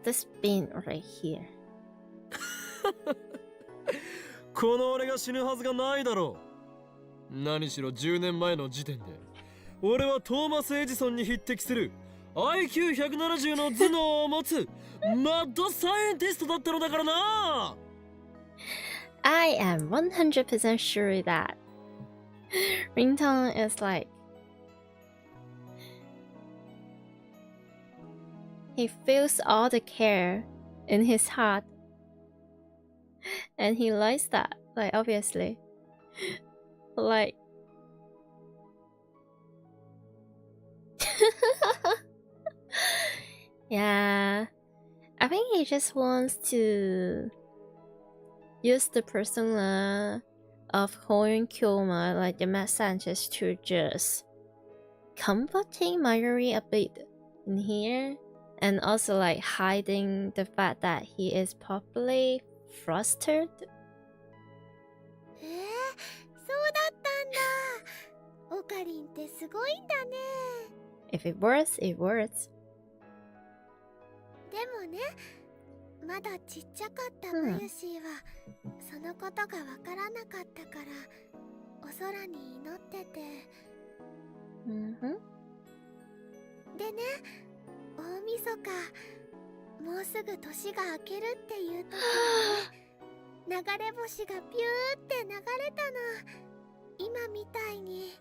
This bean right here. この俺が死ぬはずがないだろう。何しろ10年前の時点で俺はトーマス・エジソンに匹敵する IQ170 の頭脳を持つマッドサイエンティストだったのだからな。 I am 100% sure that Ringtone is like he feels all the care in his heart. And he likes that, like obviously. Like yeah. I think he just wants to use the persona of Hoyon Kyoma, like the mad scientist, to just comforting Mayuri a bit in here. And also like hiding the fact that he is probably frustrated. そうだったんだ。オカリンってすごいんだね。 If it works, it works. でもね、まだちっちゃかったマユシーは、そのことがわからなかったからお空に祈ってて。でね、大晦日、もうすぐ年が明けるっていう時にね、流れ星がピューって流れたの。今みたいに。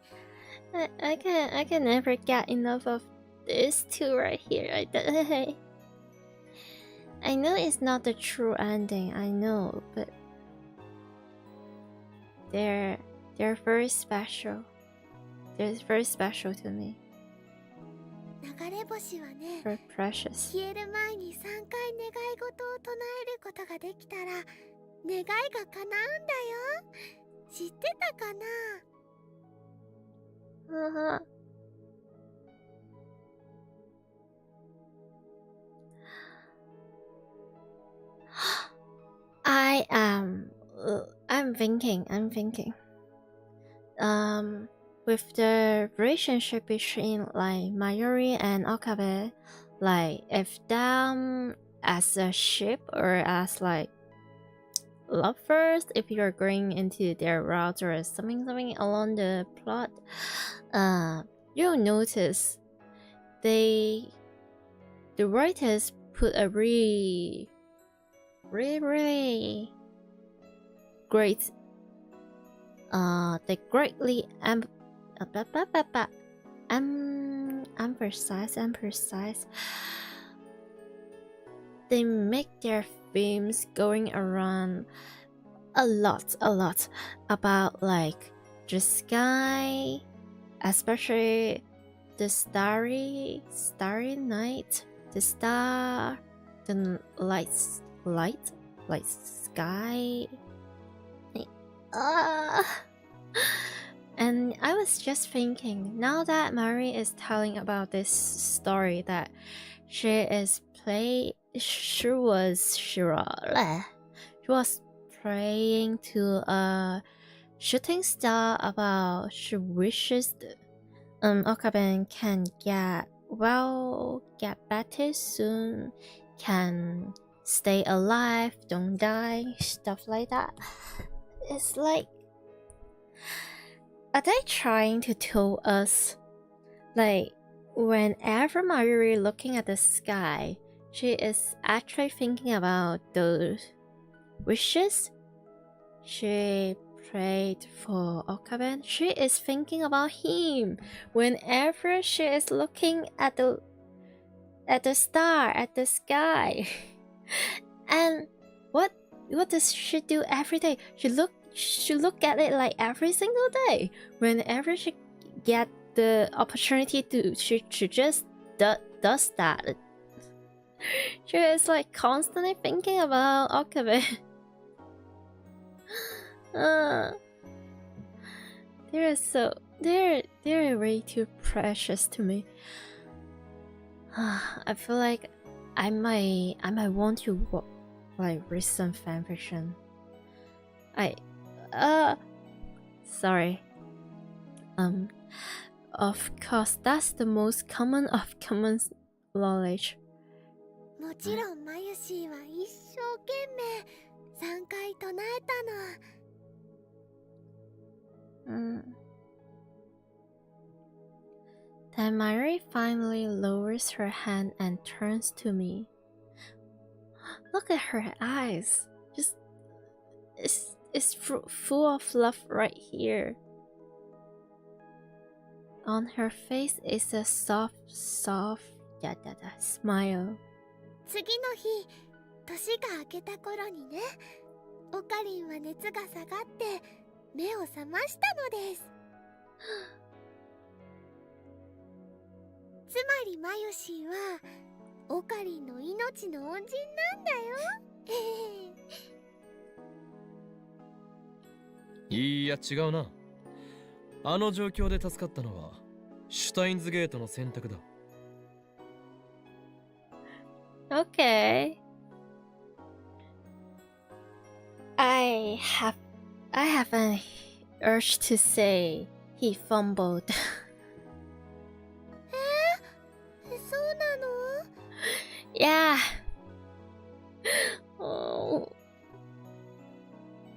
I can never get enough of these two right here. I know it's not the true ending, I know, but they're very special. They're very special to me. 流れ星はね、 Very precious. 消える前に3回願い事を唱えることができたら願いが叶うんだよ。知ってたかな？ I'm thinking. With the relationship between like Mayuri and Okabe, like if them as a ship or as like lovers, if you're going into their route or something along the plot, you'll notice the writers put a really great they greatly emphasize. They make their themes going around a lot about like the sky, especially the starry night, the star, the light sky. And I was just thinking, now that Mari is telling about this story that she was praying to a shooting star about she wishes Okaben can get better soon, can stay alive, don't die, stuff like that. It's like, are they trying to tell us, like, whenever Mayuri looking at the sky, she is actually thinking about those wishes she prayed for Okaben? She is thinking about him whenever she is looking at the star, at the sky. And what does she do every day? She look at it like every single day. Whenever she get the opportunity to, she just does that. She is like constantly thinking about Okabe. They're way too precious to me. I feel like I might want to like read some fanfiction. Sorry. Of course, that's the most common of common knowledge. もちろんマユシーは一生懸命3回唱えたの。Then Mayuri finally lowers her hand and turns to me. Look at her eyes. Just it's full of love right here. On her face is a soft smile. 次の日、年が明けた頃にね、オカリンは熱が下がって目を覚ましたのです。つまりマユシーはオカリンの命の恩人なんだよ。いや違うな。あの状況で助かったのはシュタインズゲートの選択だ。Okay. I have an urge to say he fumbled. そうなの？ Yeah. Oh.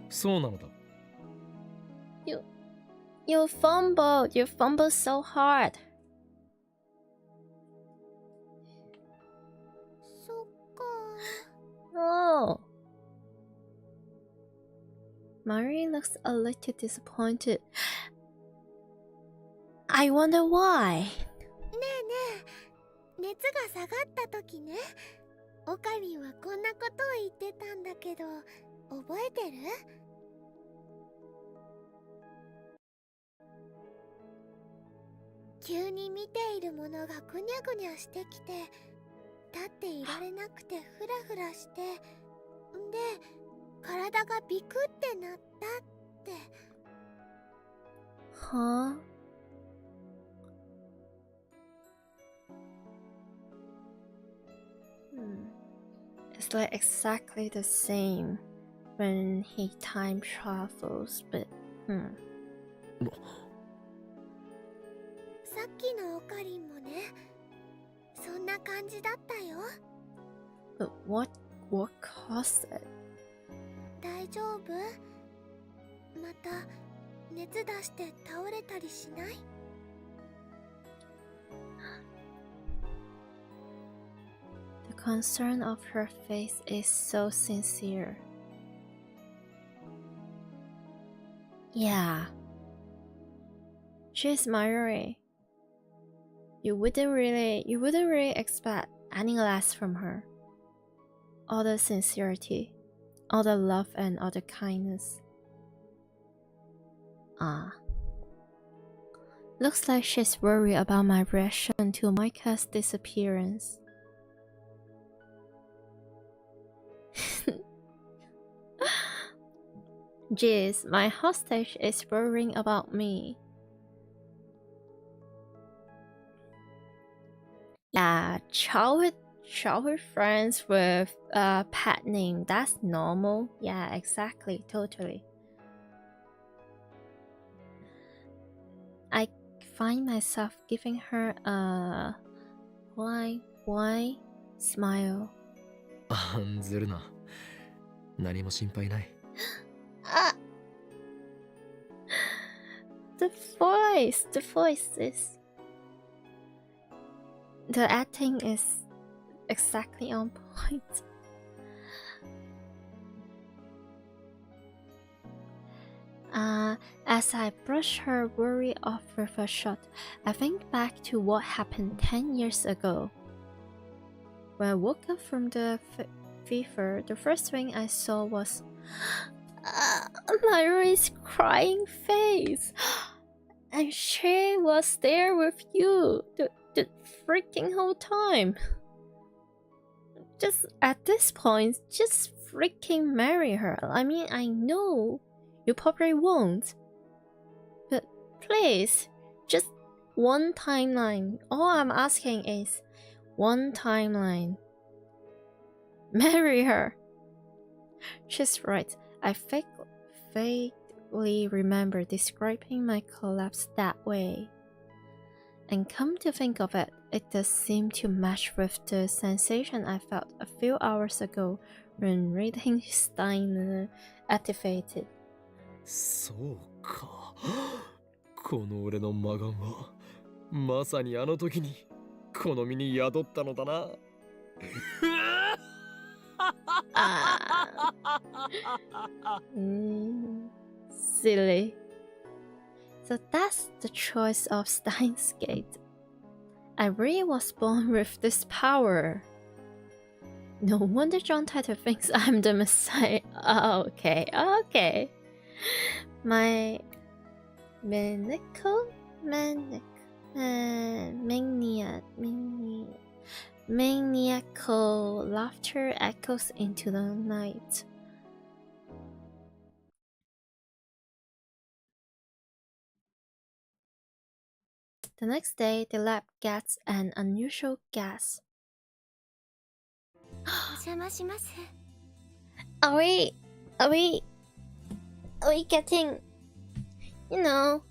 そうなのだ。You fumbled so hard. そっか。Oh. Mari looks a little disappointed. I wonder why. ねえ熱が下がった時ね、オカリンはこんなことを言ってたんだけど、覚えてる？急に見ているものがぐにゃぐにゃしてきて、立っていられなくてフラフラして、んで体がビクってなったって。Huh? It's like exactly the same when he time travels, but さっきのオカリンもね、そんな感じだったよ。But what caused it? 大丈夫？また熱出して倒れたりしない？ The concern of her face is so sincere. Yeah. She's Mayuri. You wouldn't really expect any less from her. All the sincerity, all the love and all the kindness. Looks like she's worried about my reaction to Micah's disappearance. Jeez, my hostage is worrying about me. Yeah, childhood childhood friends with a pet name. That's normal. Yeah, exactly, totally. I find myself giving her a why smile. 案ずるな。何も心配ない。The voice is... The acting is exactly on point. As I brush her worry off with a shot, I think back to what happened 10 years ago. When I woke up from the fever, the first thing I saw was MAYURI's crying face. And she was there with you the freaking whole time. Just at this point, just freaking marry her. I mean, I know you probably won't. But please, just one timeline. All I'm asking is one timeline. Marry her. She's right. I vaguely remember describing my collapse that way. And come to think of it, it does seem to match with the sensation I felt a few hours ago when reading Steins activated. そうか。この俺の魔眼はまさにあの時にこの身に宿ったのだな。Silly. So that's the choice of Steins Gate. I really was born with this power. No wonder John Titor thinks I'm the Messiah. Oh, okay. My maniacal laughter echoes into the night. The next day, the lab gets an unusual gas. Are we getting, you know,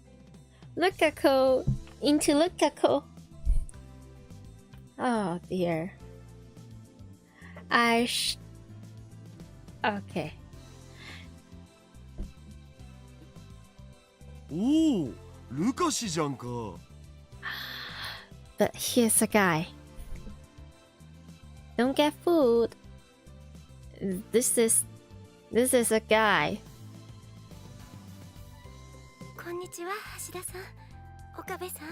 Lukaku into Lukaku? Oh dear. Okay. おお、ルカシじゃんか。But here's a guy. Don't get fooled. This is a guy. こんにちは、橋田さん、岡部さん。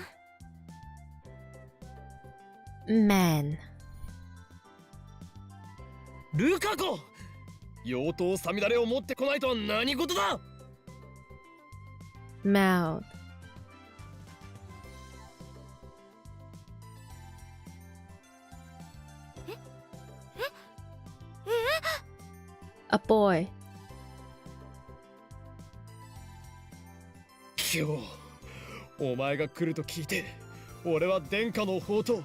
Man. ルカ子、妖刀さみだれを持ってこないとは何事だ。Mouth. A boy. 今日お前が来ると聞いて、俺は殿下の宝刀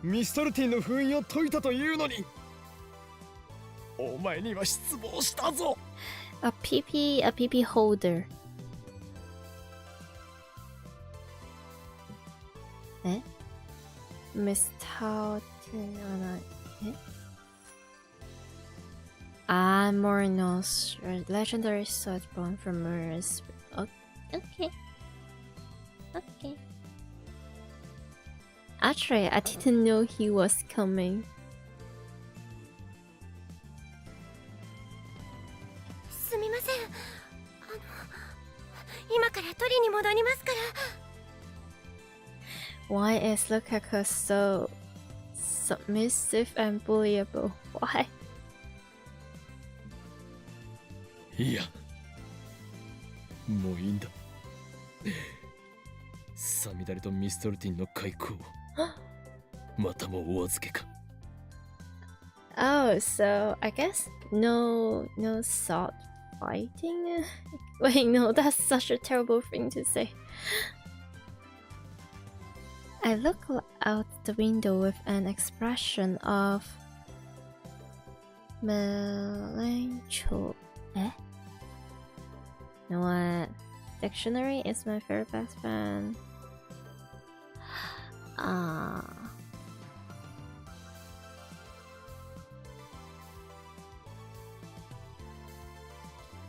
ミストルティンの封印を解いたというのに、お前には失望したぞ。A PP holder. Miss Tautin. Morinos, legendary sword born from Murs. Okay. Actually, I didn't know he was coming. すみません。今から取りに戻りますから。Why is Lukaku so submissive and bullyable? Why? いや、もういいんだ。サミダレとミストルティンの開口、またもお預けか。Oh, so I guess no sword fighting? Wait, no, that's such a terrible thing to say. I look out the window with an expression of melancholy. Eh? You know what? Dictionary is my very best friend.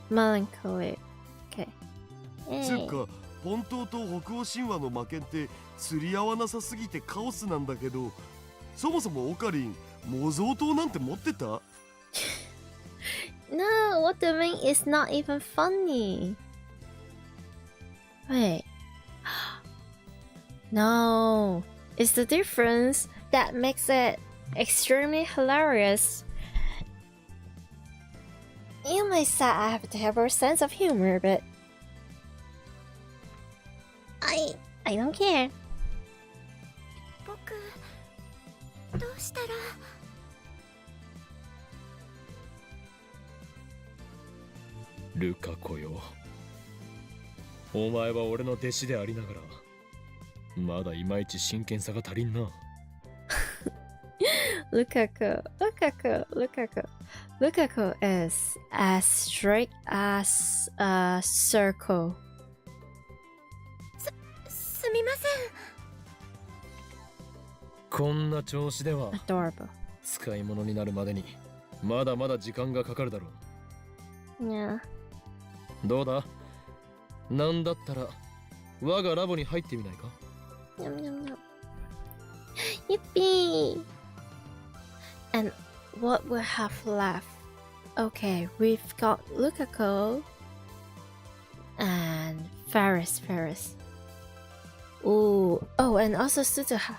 Melancholy. Okay. つうか、本当と北欧神話の魔剣って釣り合わなさすぎてカオスなんだけど、そもそもオカリン、模造刀なんて持ってた？ No, what do you mean is not even funny. Wait. No, it's the difference that makes it extremely hilarious. You may say I have a terrible sense of humor, but I don't care. 僕どうしたら。ルカ子よ、お前は俺の弟子でありながらまだいまいち真剣さが足りんな。Lukaku is as straight as a circle. すみません。こんな調子では Adorable. 使い物になるまでにまだまだ時間がかかるだろう。 Yeah. どうだ、なんだったら我がラボに入ってみないか？ Yum yum yum. Yippee! And what we have left? Okay, we've got Lukaku and Ferris. Ooh, oh, and also Suzuha.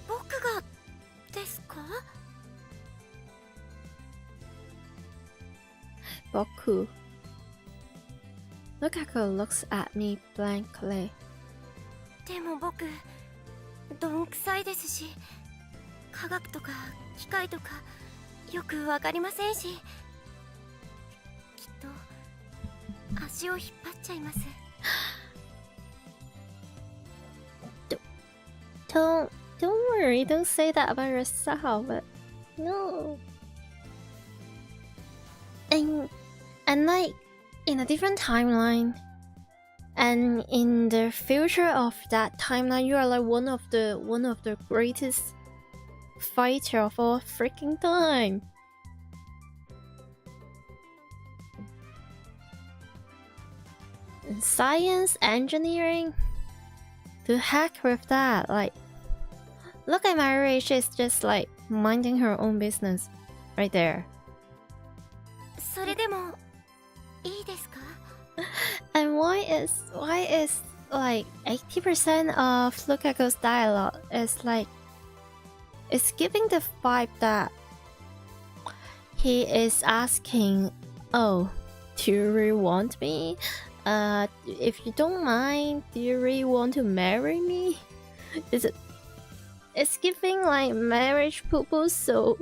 僕がですか？ Boku. Lukaku looks at me blankly. でも僕どんくさいですし、科学とか機械とかよくわかりませんし、きっと足を引っ張っちゃいます。Don't worry, don't say that about yourself. But no. And like in a different timeline, and in the future of that timeline, you are like one of the greatest fighter of all freaking time. In science, engineering, to heck with that. Like, look at MAYURI, she's just like minding her own business right there. それでもいいですか？ And why is like 80% of Lukaku's dialogue is like, it's giving the vibe that he is asking, oh, do you really want me? If you don't mind, do you really want to marry me? It's giving like marriage proposal. So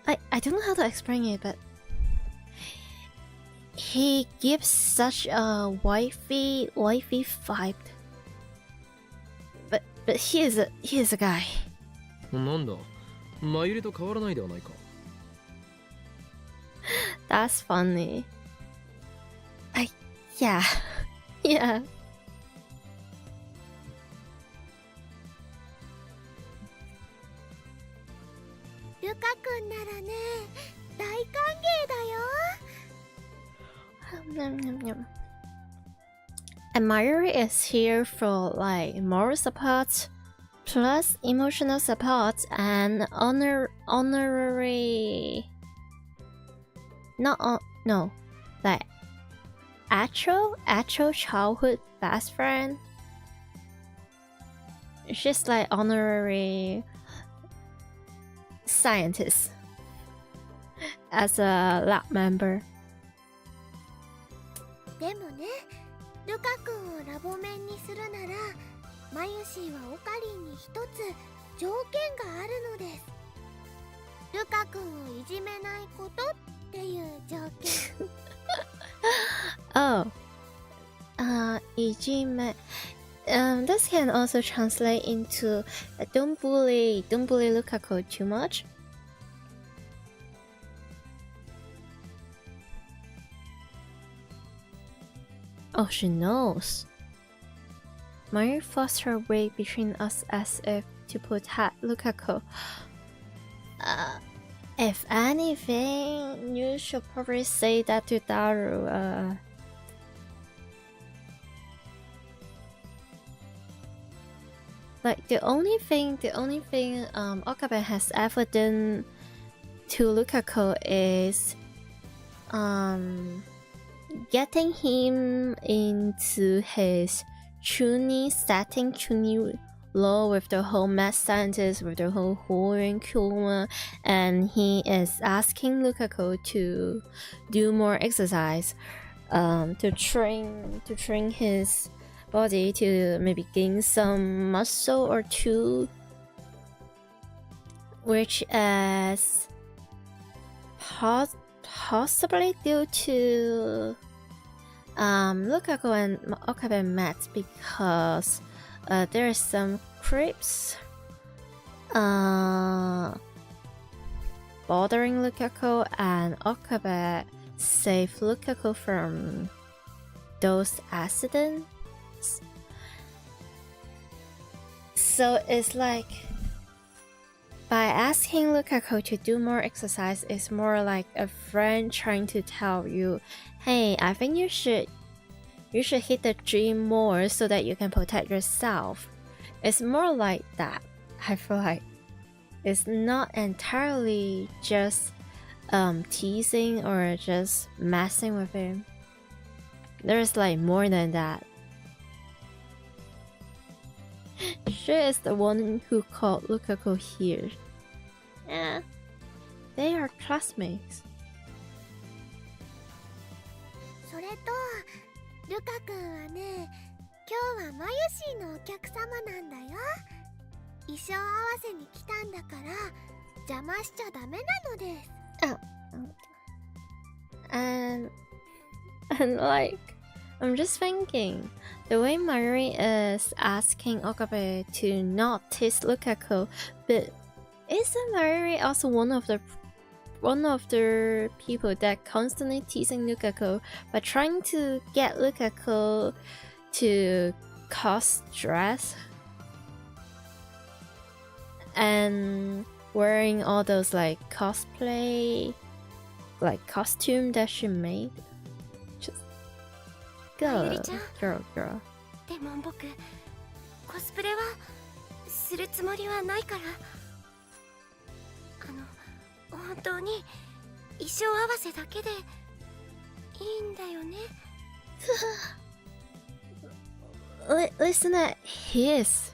I don't know how to explain it, but he gives such a wifey vibe. But he is a guy. なんだ、マユリと変わらないではないか。 That's funny. Yeah. Yeah. ルカ君ならね、大歓迎だよ。 Yum, yum, yum. And MAYURI is here for like moral support, plus emotional support and honorary. No, like actual childhood best friend. She's like honorary scientist as a lab member. でもね、ルカ君をラボ面にするなら、マユシーはオカリンに一つ条件があるのです。ルカ君をいじめないことっていう条件。hijime. This can also translate into don't bully Lukaku too much. Oh, she knows. Mayuri forced her way between us as if to protect Lukaku. If anything, you should probably say that to Daru. Like the only thing Okabe has ever done to Lukaku is getting him into his Chuni law with the whole mad scientist, with the whole Horin Kuma, and he is asking Lukaku to do more exercise, to train his body to maybe gain some muscle or two, which is possibly due to Lukaku and Okabe met because there is some creeps bothering Lukaku, and Okabe saved Lukaku from those accidents. So it's like by asking Lukaku to do more exercise is more like a friend trying to tell you, hey, I think you should hit the gym more so that you can protect yourself. It's more like that. I feel like it's not entirely just teasing or just messing with him. There's like more than that. She is the one who called Lukaku here. Yeah, they are classmates. それとルカ君はね、今日はマユシーのお客様なんだよ。衣装合わせに来たんだから邪魔しちゃダメなのです。And like, I'm just thinking, the way Mayuri is asking Okabe to not tease Lukaku, but isn't Mayuri also one of the people that constantly teasing Lukaku by trying to get Lukaku to cause stress and wearing all those like cosplay like costume that she made? Just girl. でも僕コスプレはするつもりはないから、本当に衣装合わせだけでいいんだよね。Listen at his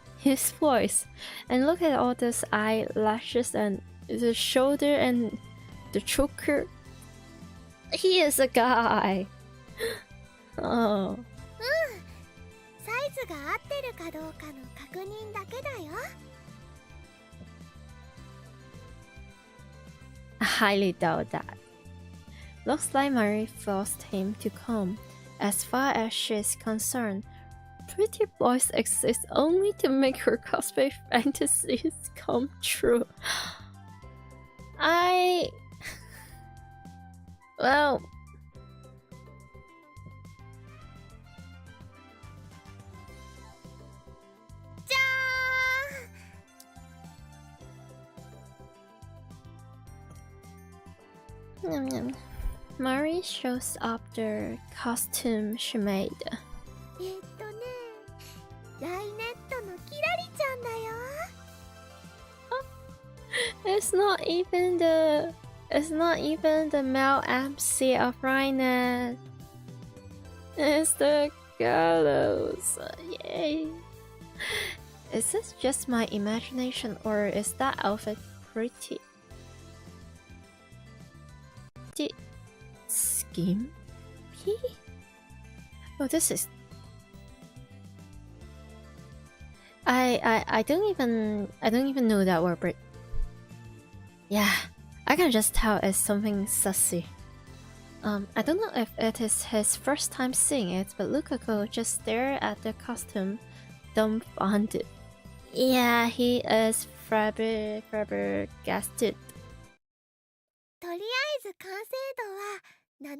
voice, and look at all those eyelashes and the shoulder and the choker. He is a guy. Oh. サイズが合ってるかどうかの確認だけだよ。I highly doubt that. Looks like Mayuri forced him to come. As far as she is concerned, pretty boys exist only to make her cosplay fantasies come true. Well, Mayuri shows up the costume she made. ライネットのキラリちゃんだよ。It's not even the male MC of Rainet. It's the girls. Yay. Is this just my imagination, or is that outfit pretty skimpy? Oh, this is. I don't even know that word, but yeah, I can just tell it's something sussy. I don't know if it is his first time seeing it, but Lukaku just stared at the costume, dumbfounded. Yeah, he is flabbergasted. とりあえず完成度は 70% っ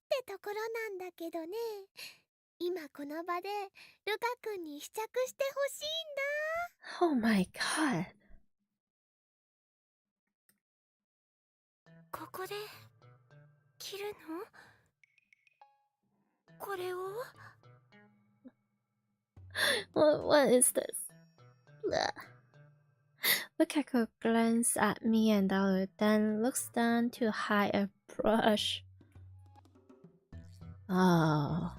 てところなんだけどね。今この場でルカ君に試着してほしいんだ。 Oh my god. ここで着るの？これを？ What is this? Ugh. Lukaku glanced at me and Dalu, then looks down to hide a brush. Oh.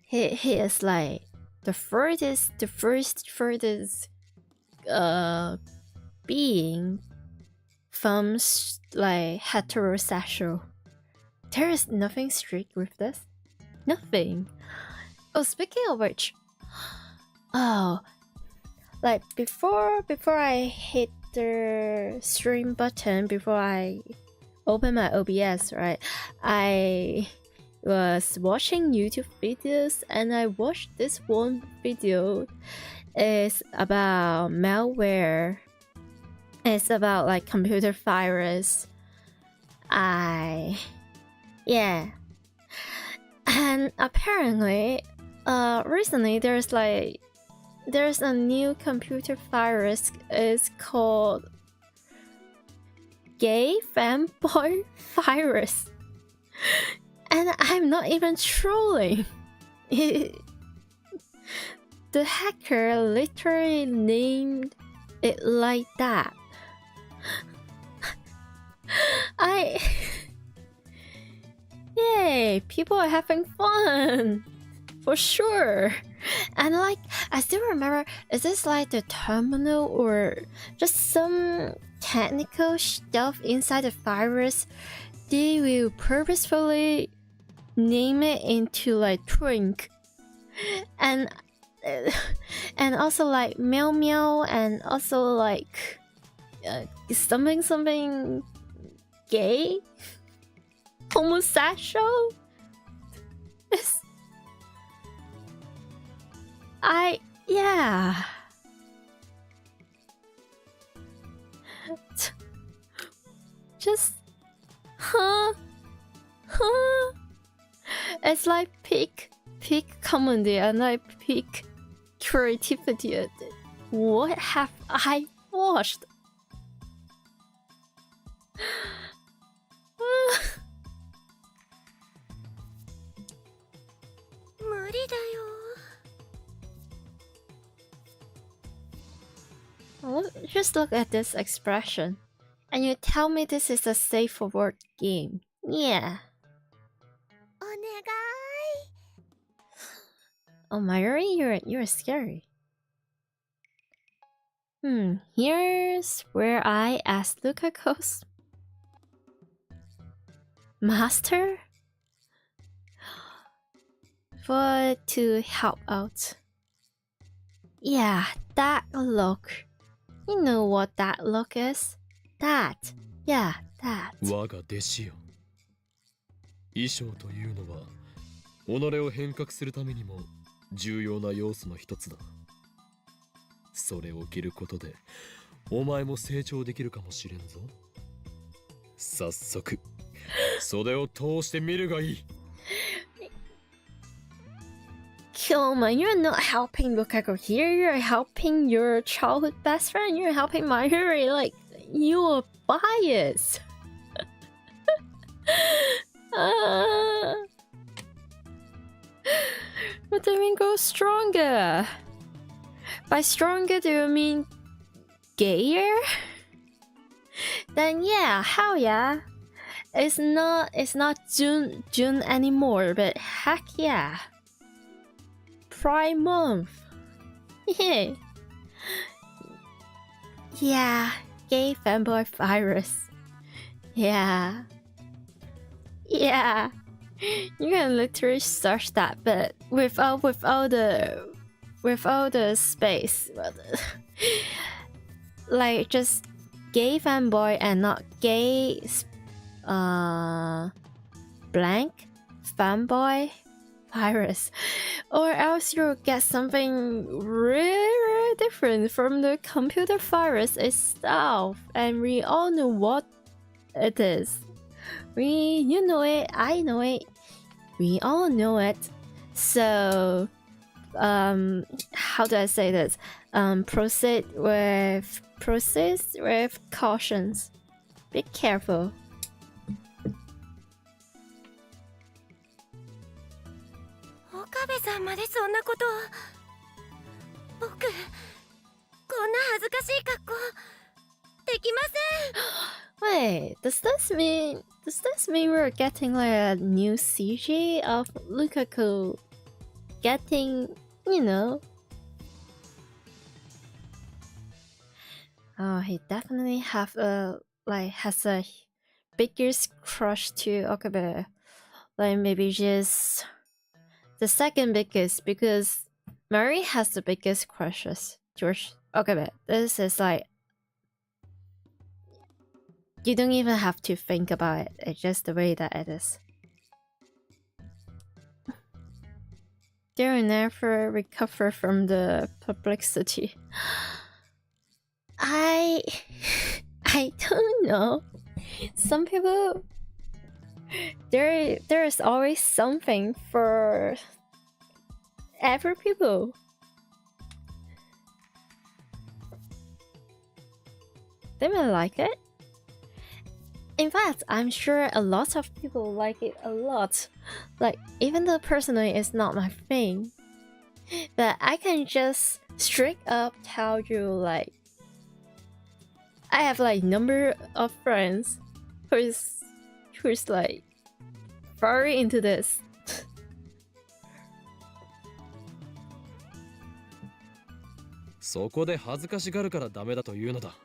He is like the furthest being from like heterosexual. There is nothing strict with this. Nothing. Oh, speaking of which, oh, like before I hit the stream button, before I open my OBS, right, I was watching YouTube videos and I watched this one video. It's about malware. It's about like computer virus. Yeah. And apparently, recently there's a new computer virus. It's called gay fanboy virus. And I'm not even trolling. The hacker literally named it like that. Yay, people are having fun. For sure. And like, I still remember, is this like the terminal or just some technical stuff inside the virus? They will purposefully name it into like twink. And also like meow meow, and also like something gay, homosexual. Yeah. Just huh. It's like peak comedy and like peak creativity. What have I watched? 無理だよ。 Just look at this expression, and you tell me this is a safe for work game. Yeah. お願い。 Oh, Mayuri, you're scary. Here's where I ask Lukaku's master to help out. Yeah, that look. You know what that look is? That. Yeah, that. 我が弟子よ。衣装というのは己を変革するためにも重要な要素の一つだ。それを着ることでお前も成長できるかもしれんぞ。早速袖を通してみるがいい。 Killman, you're not helping Lukaku here, you're helping your childhood best friend, you're helping Mayuri, like, you're biased. What do you mean go stronger? By stronger, do you mean gayer? Then yeah, hell yeah. It's not June anymore, but heck yeah. Pride month. Yeah. Yeah, gay fanboy virus. Yeah. Yeah. You can literally search that, but without the space. Like just gay fanboy and not gay blank fanboy virus, or else you'll get something really different from the computer virus itself, and we all know what it is. You know it, I know it, we all know it. So how do I say this? Proceed with cautions. Be careful. 岡部さんまでそんなことを。僕こんな恥ずかしい格好できません。 Wait, does this mean we're getting like a new CG of Lukaku getting, you know? Oh, he definitely has a biggest crush to Okabe. Like maybe just the second biggest, because Mayuri has the biggest crushes towards Okabe. This is like, you don't even have to think about it. It's just the way that it is. They will never recover from the publicity. I don't know. Some people, there is always something for every people. They may like it. In fact, I'm sure a lot of people like it a lot. Like, even though personally it's not my thing, but I can just straight up tell you, like, I have like number of friends who's like very into this. そこで恥ずかしがるからダメだというのだ。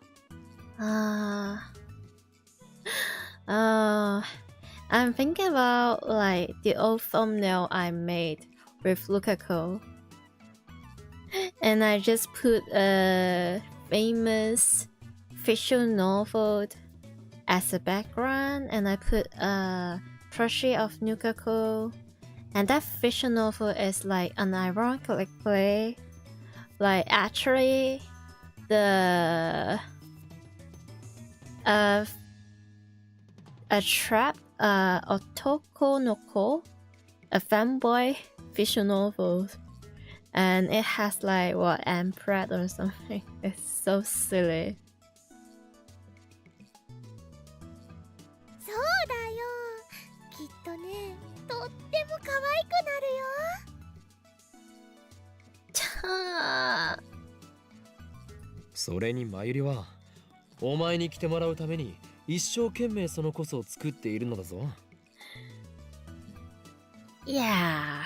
I'm thinking about like the old thumbnail I made with Lukaku, and I just put a famous visual novel as a background, and I put a plushie of Lukaku, and that visual novel is like unironically, like actually the a trap otoko no ko, a fanboy visual novel, and it has like what, emperor or something. It's so silly. そうだよ。きっとね、とっても可愛くなるよ。それにまゆりはお前に来てもらうために一生懸命そのコスを作っているのだぞ。Yeah,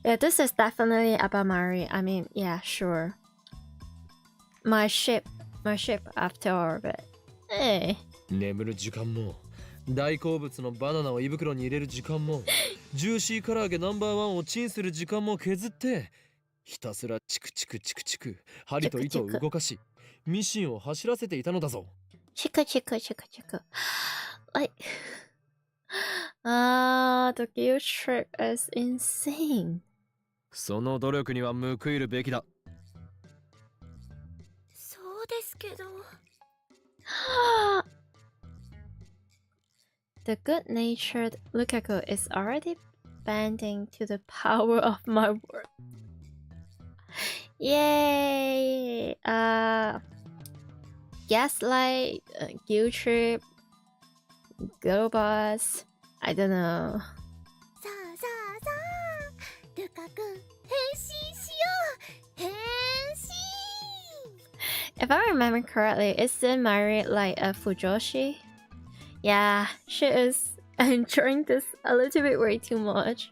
yeah, this is definitely about Mari. I mean, yeah, sure. My ship after all, but hey. 眠る時間も大好物のバナナを胃袋に入れる時間もジューシー唐揚げナンバーワンをチンする時間も削ってひたすらチクチクチクチク針と糸を動かしミシンを走らせていたのだぞ。チクチクチクチク。Like, the guilt trip is insane. その努力には報いるべきだ。そうですけど。The good-natured Lukaku is already bending to the power of my word. Yay! Gaslight, guilt trip, girl boss. I don't know. さあさあさあ、ルカ君変身しよう。変身。 If I remember correctly, isn't Mayuri like a Fujoshi? Yeah, she is enjoying this a little bit way too much.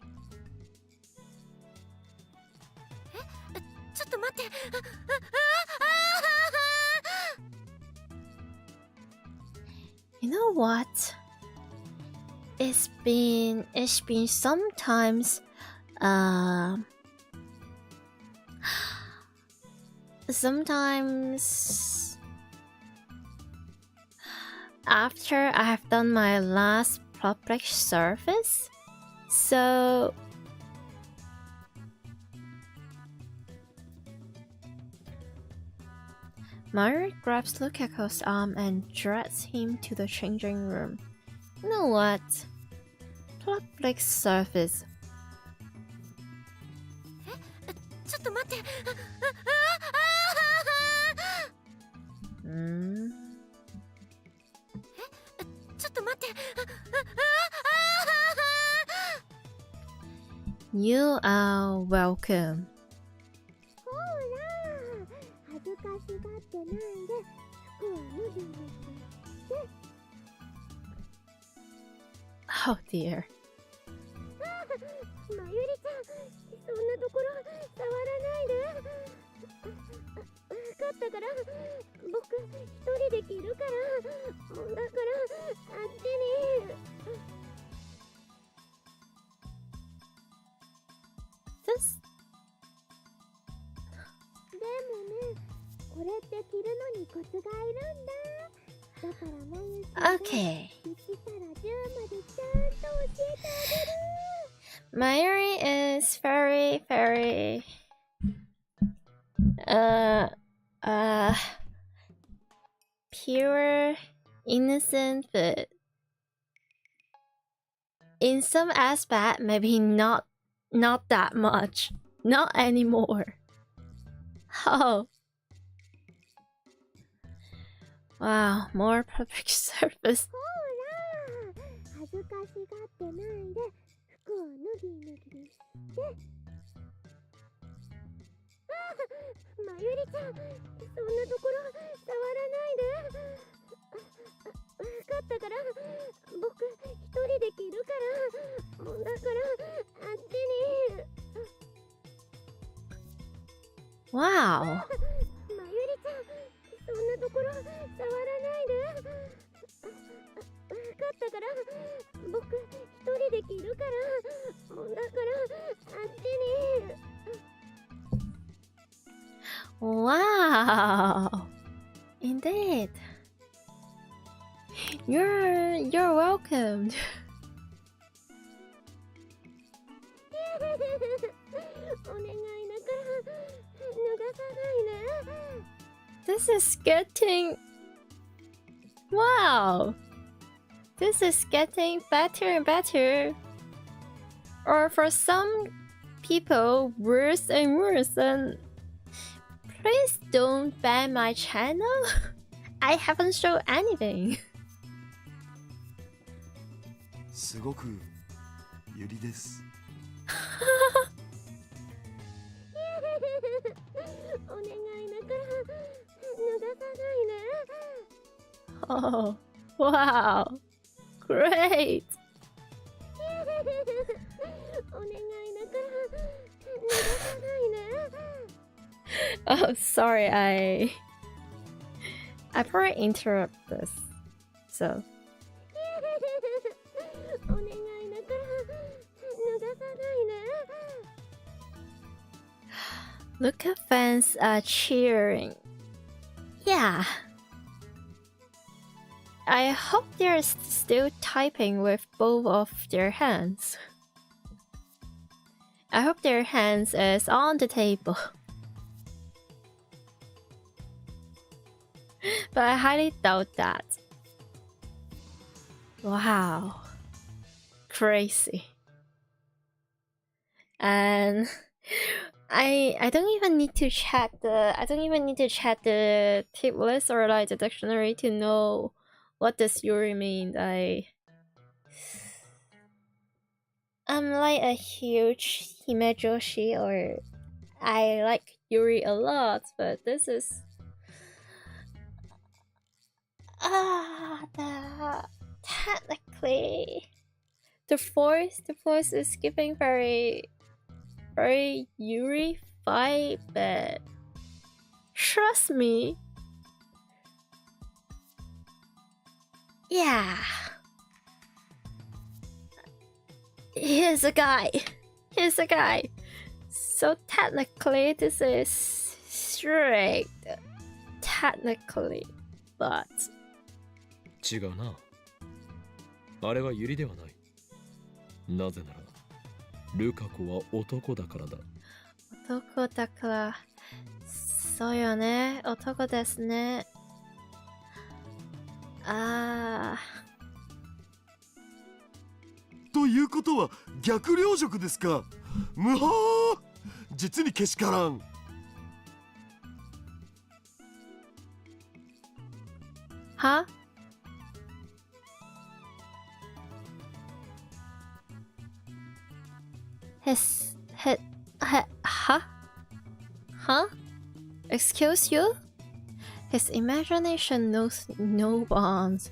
ちょっと待って。You know what? It's been sometimes sometimes after I have done my last public service. So Mayuri grabs Lukaku's arm and drags him to the changing room. You know what? Public service. ちょっと待って。ちょっと待って。You are welcome. ほら、恥ずかしがってないで服を脱ぎにして。Oh dear. まゆりちゃん、そんなところ触らないで。分かったから、僕一人で着るから。だからあっちに。This. でもね、これって着るのにコツがいるんだ。だから毎日 Okay. 1から10までちゃんと教えてあげる。Mayuri is very pure, innocent, but in some aspect maybe not that much. Not anymore. Oh. Wow, more public service. ほら、恥ずかしがってないで服を脱ぎにして。まゆりちゃん、そんなところ触らないで。分かったから、僕一人で着るから。だからあっちに。Wow. まゆりちゃん、そんなところ触らないで。分かったから、僕一人で着るから。だからあっちに。Wow. Indeed. You're welcome. お願いだから脱がさないで。This is getting... Wow. This is getting better and better. Or for some people, worse and worse. And please don't ban my channel. I haven't shown anything. すごくゆりです。お願いだから脱がさないで。 Oh, wow. Great. お願いだから脱がさないで。 Oh, sorry, I probably interrupt this. So. お願いだから脱がさないで。 Luca fans are cheering. Yeah. I hope they're still typing with both of their hands. I hope their hands is on the table. But I highly doubt that. Wow. Crazy. And I don't even need to check the tip list or like the dictionary to know what does Yuri mean. I'm like a huge himejoshi, or I like Yuri a lot, but this is technically the voice is giving very Yuri vibe, but trust me, yeah, here's a guy. So technically this is strict, technically, but 違うな。あれはユリではない。なぜならルカ子は男だからだ。男だから。そうよね。男ですね。あということは逆領辱ですか。むはー、実にけしからん。はHuh? Excuse you? His imagination knows no bounds.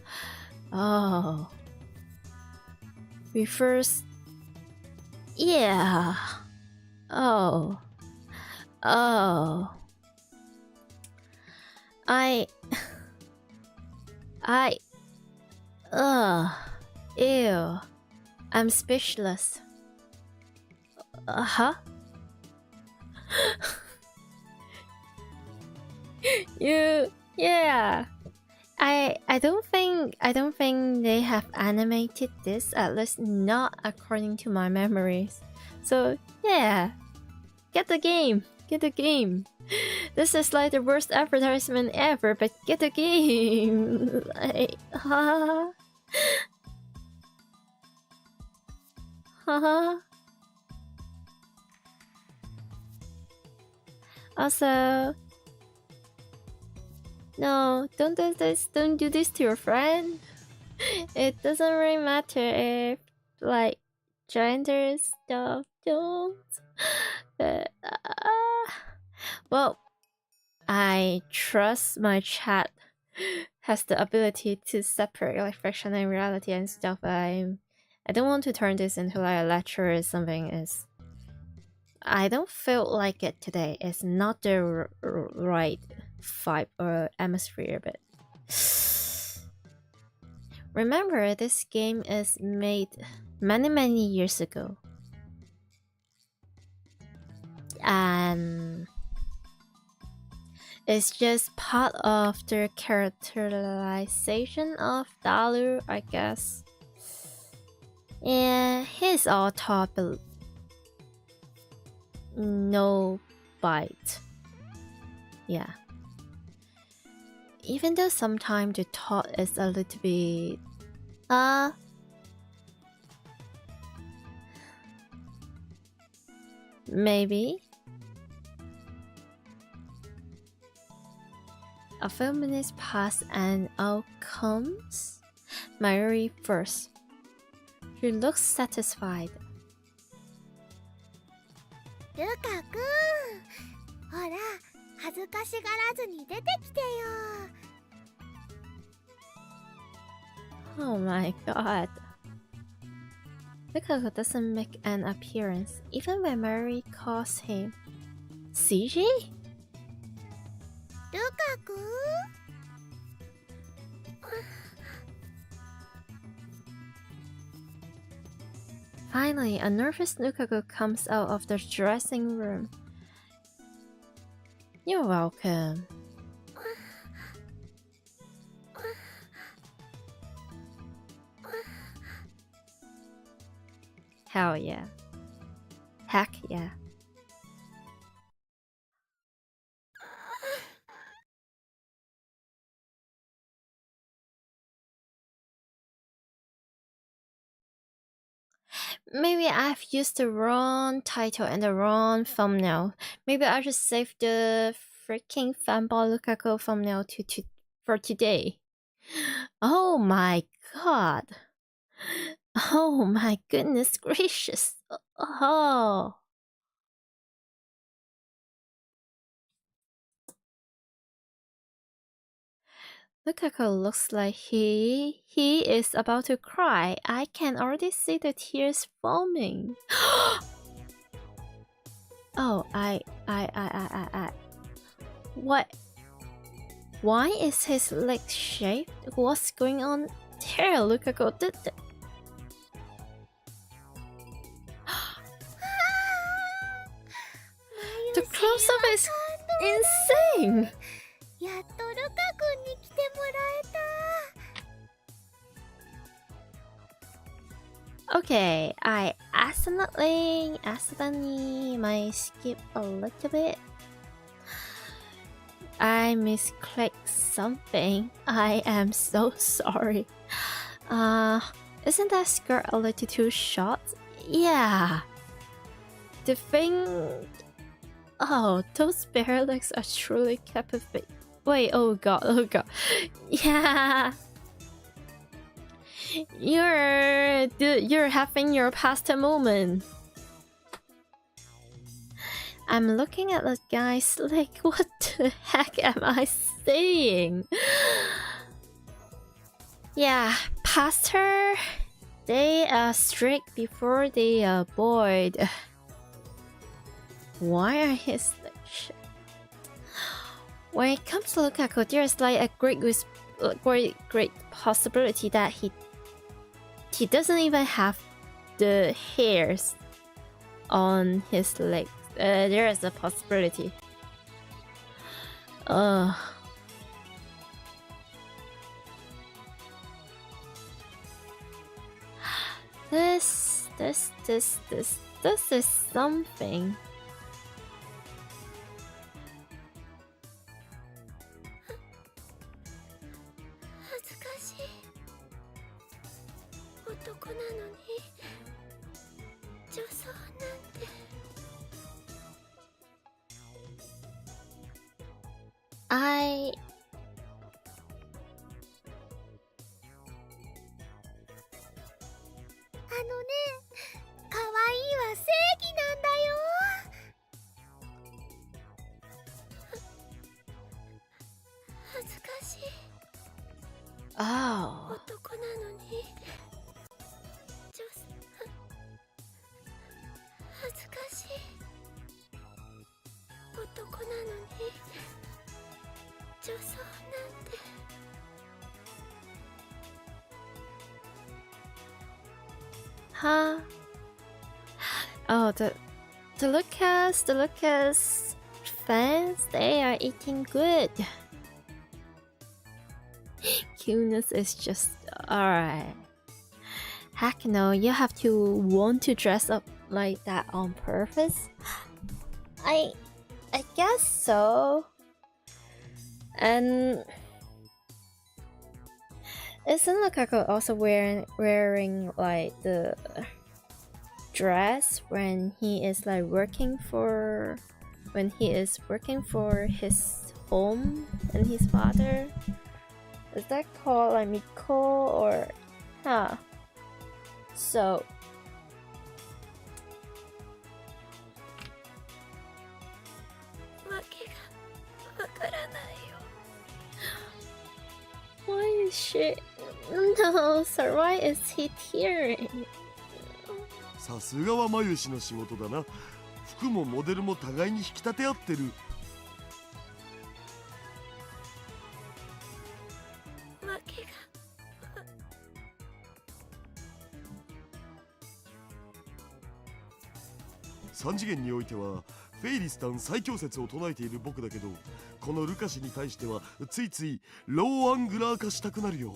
Oh. We first... Yeah. Oh. Oh. I... Ew. I'm speechless. Huh? Yeah. I don't think they have animated this, at least not according to my memories. So yeah, get the game. This is like the worst advertisement ever, but get the game. Also, no, don't do this. Don't do this to your friend. It doesn't really matter if, like, gender stuff. Don't. But, well, I trust my chat has the ability to separate like fiction and reality and stuff. I don't want to turn this into like a lecture or something. I don't feel like it today. It's not the right vibe or atmosphere, but remember, this game is made many years ago, and it's just part of the characterization of Dalu, I guess. And he's all top, no bite. Yeah. Even though sometimes the thought is a little bit maybe. A few minutes pass and out comes Mayuri first. She looks satisfied. ルカくん、ほら、恥ずかしがらずに出てきてよ。Oh my god. Lukaku doesn't make an appearance, even when Mayuri calls him. CJ? ルカくん？ Finally, a nervous Lukaku comes out of the dressing room. You're welcome. Hell yeah. Heck yeah. Maybe I've used the wrong title and the wrong thumbnail. Maybe I should save the freaking fanball Lukaku thumbnail for today. Oh my god. Oh my goodness gracious. Oh. Lukaku looks like he is about to cry. I can already see the tears foaming. Oh, what? Why is his leg shaved? What's going on there? Lukaku did that. The close-up is insane. やっとルカくんに来てもらえた。Okay, I accidentally might skip a little bit. I misclicked something. I am so sorry. Isn't that skirt a little too short? Yeah. The thing... Oh, those bare legs are truly captivating. Wait, oh god. Yeah. You're having your pasta moment. I'm looking at the guys like, what the heck am I saying? Yeah, pasta. They are strict before they are bored. Why are his legs? When it comes to Lukaku, there's like a great possibility that he doesn't even have the hairs on his legs. There is a possibility. This is something. I... Oh. Huh? Oh, the Lucas fans, they are eating good. Cuteness is just alright. Heck no, you have to want to dress up like that on purpose. I guess so. And isn't Lukaku also wearing like the dress when he is like working for his home and his father? Is that called like Miko or huh? So why is she? No, sir, why is he tearing? さすがはマユシの仕事だな。服もモデルも互いに引き立て合ってる。3次元においてはフェイリスタン最強説を唱えている僕だけど、このルカシに対してはついついローアングラー化したくなるよ。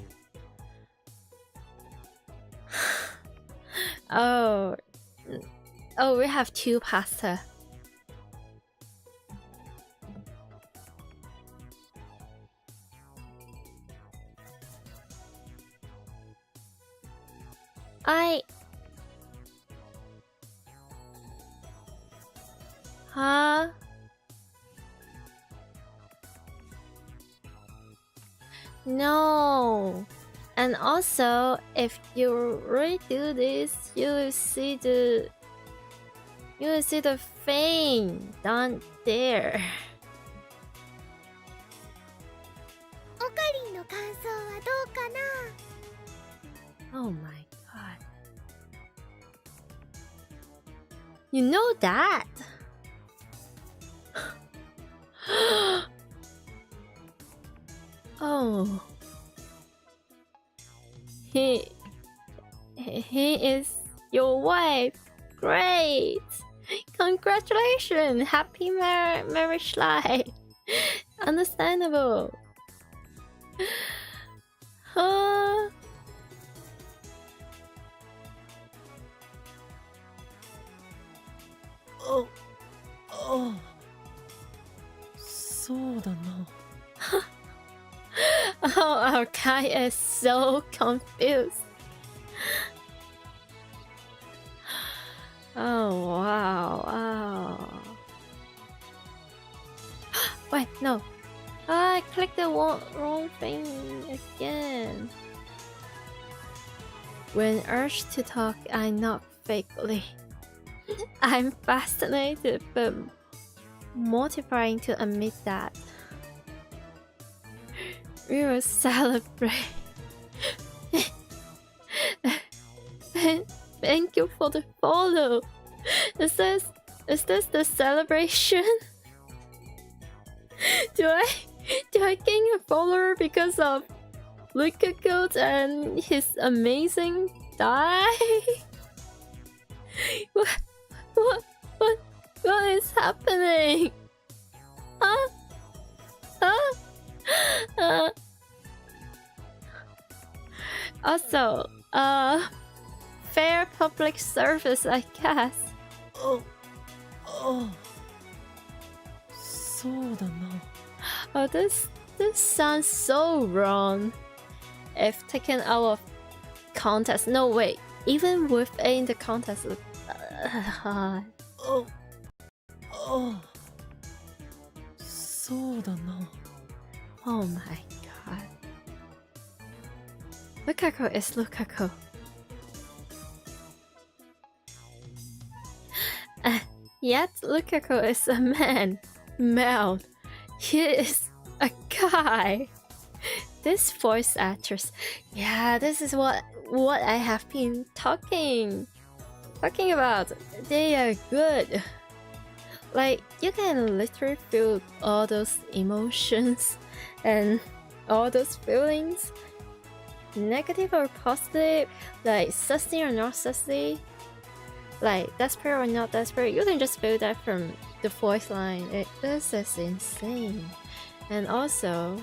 Oh, we have two pasta. Huh? No. And also, if you really do this, you will see the thing down there. オカリンの感想はどうかな? Oh my god. You know that? Oh. He is your wife. Great. Congratulations. Happy marriage life. Understandable. Our guy is so confused. Oh wow. Oh. Wait, no. I clicked the wrong thing again. When urged to talk, I knock vaguely. I'm fascinated but mortifying to admit that. We will celebrate. Thank you for the follow. Is this the celebration? Do I gain a follower because of Lukaku and his amazing die? What is happening? Huh? Also, fair public service, I guess. Oh,そうだな。 Oh, this sounds so wrong. If taken out of context, no wait, even within the context. Oh,そうだな。 Oh my god. Lukaku is Lukaku. Yet Lukaku is a man. Male. He is a guy. This voice actress. Yeah, this is what I have been talking about. They are good. Like, you can literally feel all those emotions and all those feelings, negative or positive, like sassy or not sassy, like desperate or not desperate. You can just feel that from the voice line. This is insane. And also,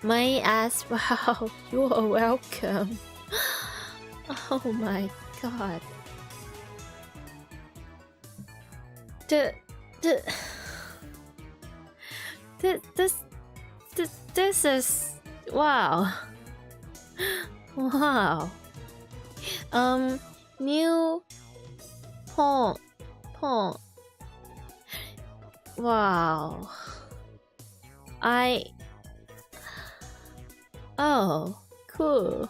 my ass, wow, you are welcome. Oh my god. This is wow. Wow. New pawn. Wow. Oh, cool.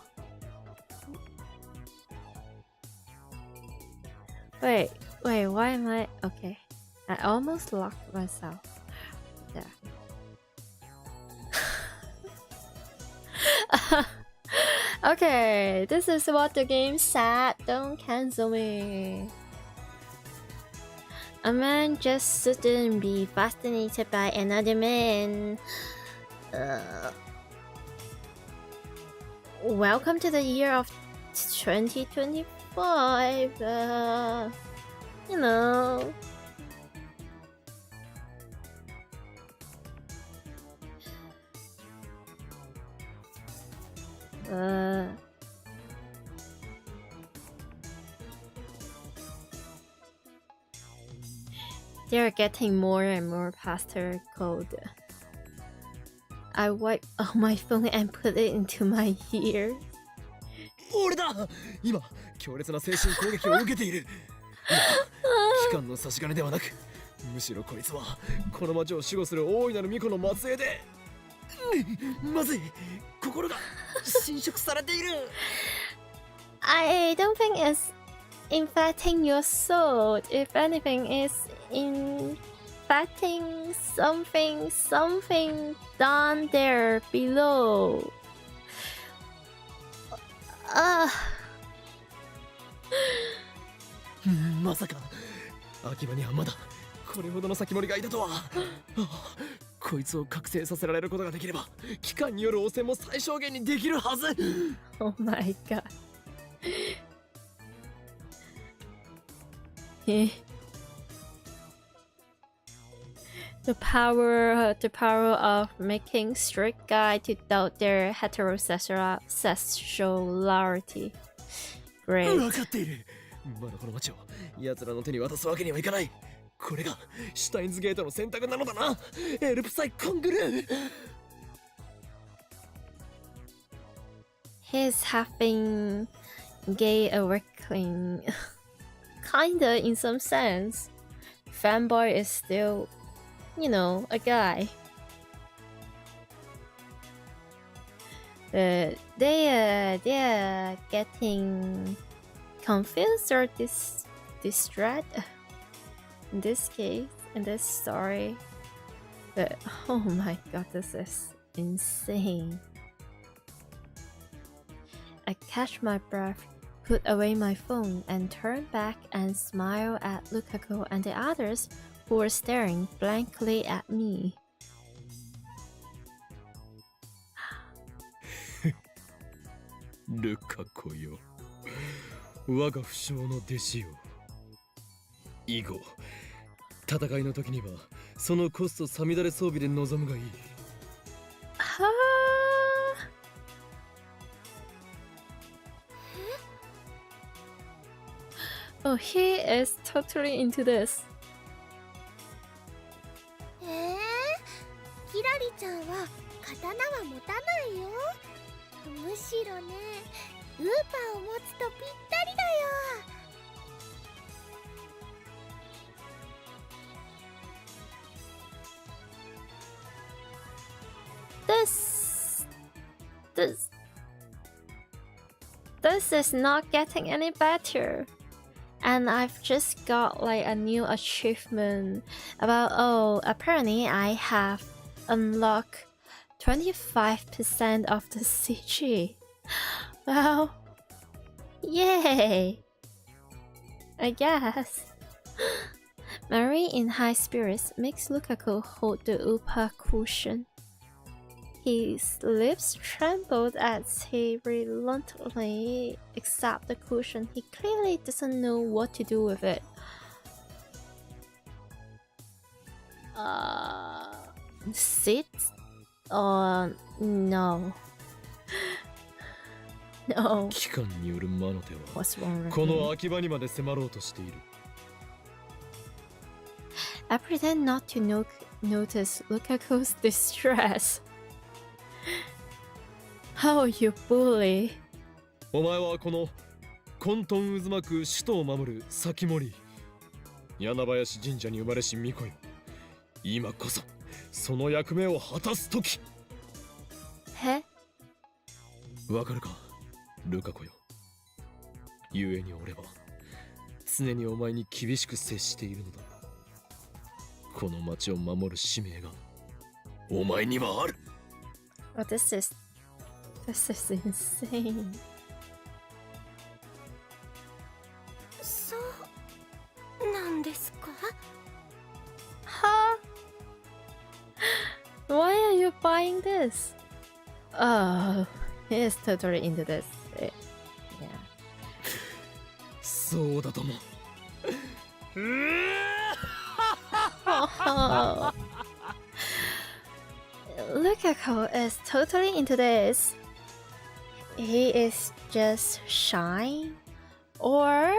Wait, why am I okay? I almost locked myself there. Okay, this is what the game said. Don't cancel me. A man just shouldn't be fascinated by another man. Welcome to the year of 2025. You know. They're getting more and more pastor code. I wiped on my phone and put it into my ear. 俺だ。今強烈な精神攻撃を受けている。機関の差し金ではなく、むしろこいつはこの町を守護する大いなる巫女の末裔で、まずい、心が侵食されている。I don't think it's infecting your soul. If anything, it's infecting something down there below. まさか秋葉にはまだこれほどの先森がいたとは。こいつを覚醒させられることができれば機関による汚染も最小限にできるはず。 Oh my god. The power of making strict guy to doubt their heterosexuality. Great. 分かっている。まだこの町を奴らの手に渡すわけにはいかない。これがシュタインズゲートの選択なのだな。エルプサイコングルー。he's having gay awakening. Kinda in some sense. Fanboy is still, you know, a guy. They are getting confused or distracted in this case, in this story. But oh my god, this is insane. I catch my breath, put away my phone, and turn back and smile at Lukaku and the others who were staring blankly at me. Lukakuよ、我が不肖の弟子よ。以後、戦いの時にはそのコストさみだれ装備で臨むがいい。Oh, he is totally into this. キラリちゃんは刀は持たないよ。むしろね、ウーパーを持つとぴったりだよ。This is not getting any better. And I've just got like a new achievement about, oh, apparently I have unlocked 25% of the CG. Well, yay! I guess. Mary in high spirits makes Lukaku hold the Upa cushion. His lips trembled as he reluctantly accepted the cushion. He clearly doesn't know what to do with it. Sit? No. No. 機関による魔の手は What's wrong with こ me? の秋葉にまで迫ろうとしている。I pretend not to notice Lukaku's distress. Oh, you bully. お前はこの混沌渦巻く首都を守る先森柳林神社に生まれし巫女よ。今こそその役目を果たす時。え？わかるか、ルカ子よ。故に俺は常にお前に厳しく接しているのだ。この町を守る使命がお前にはある。Oh, this is insane. そうなんですか？ Huh? Why are you buying this? Oh, he is totally into this. Yeah. そうだとも。Oh. Lukaku is totally into this. He is just shy, or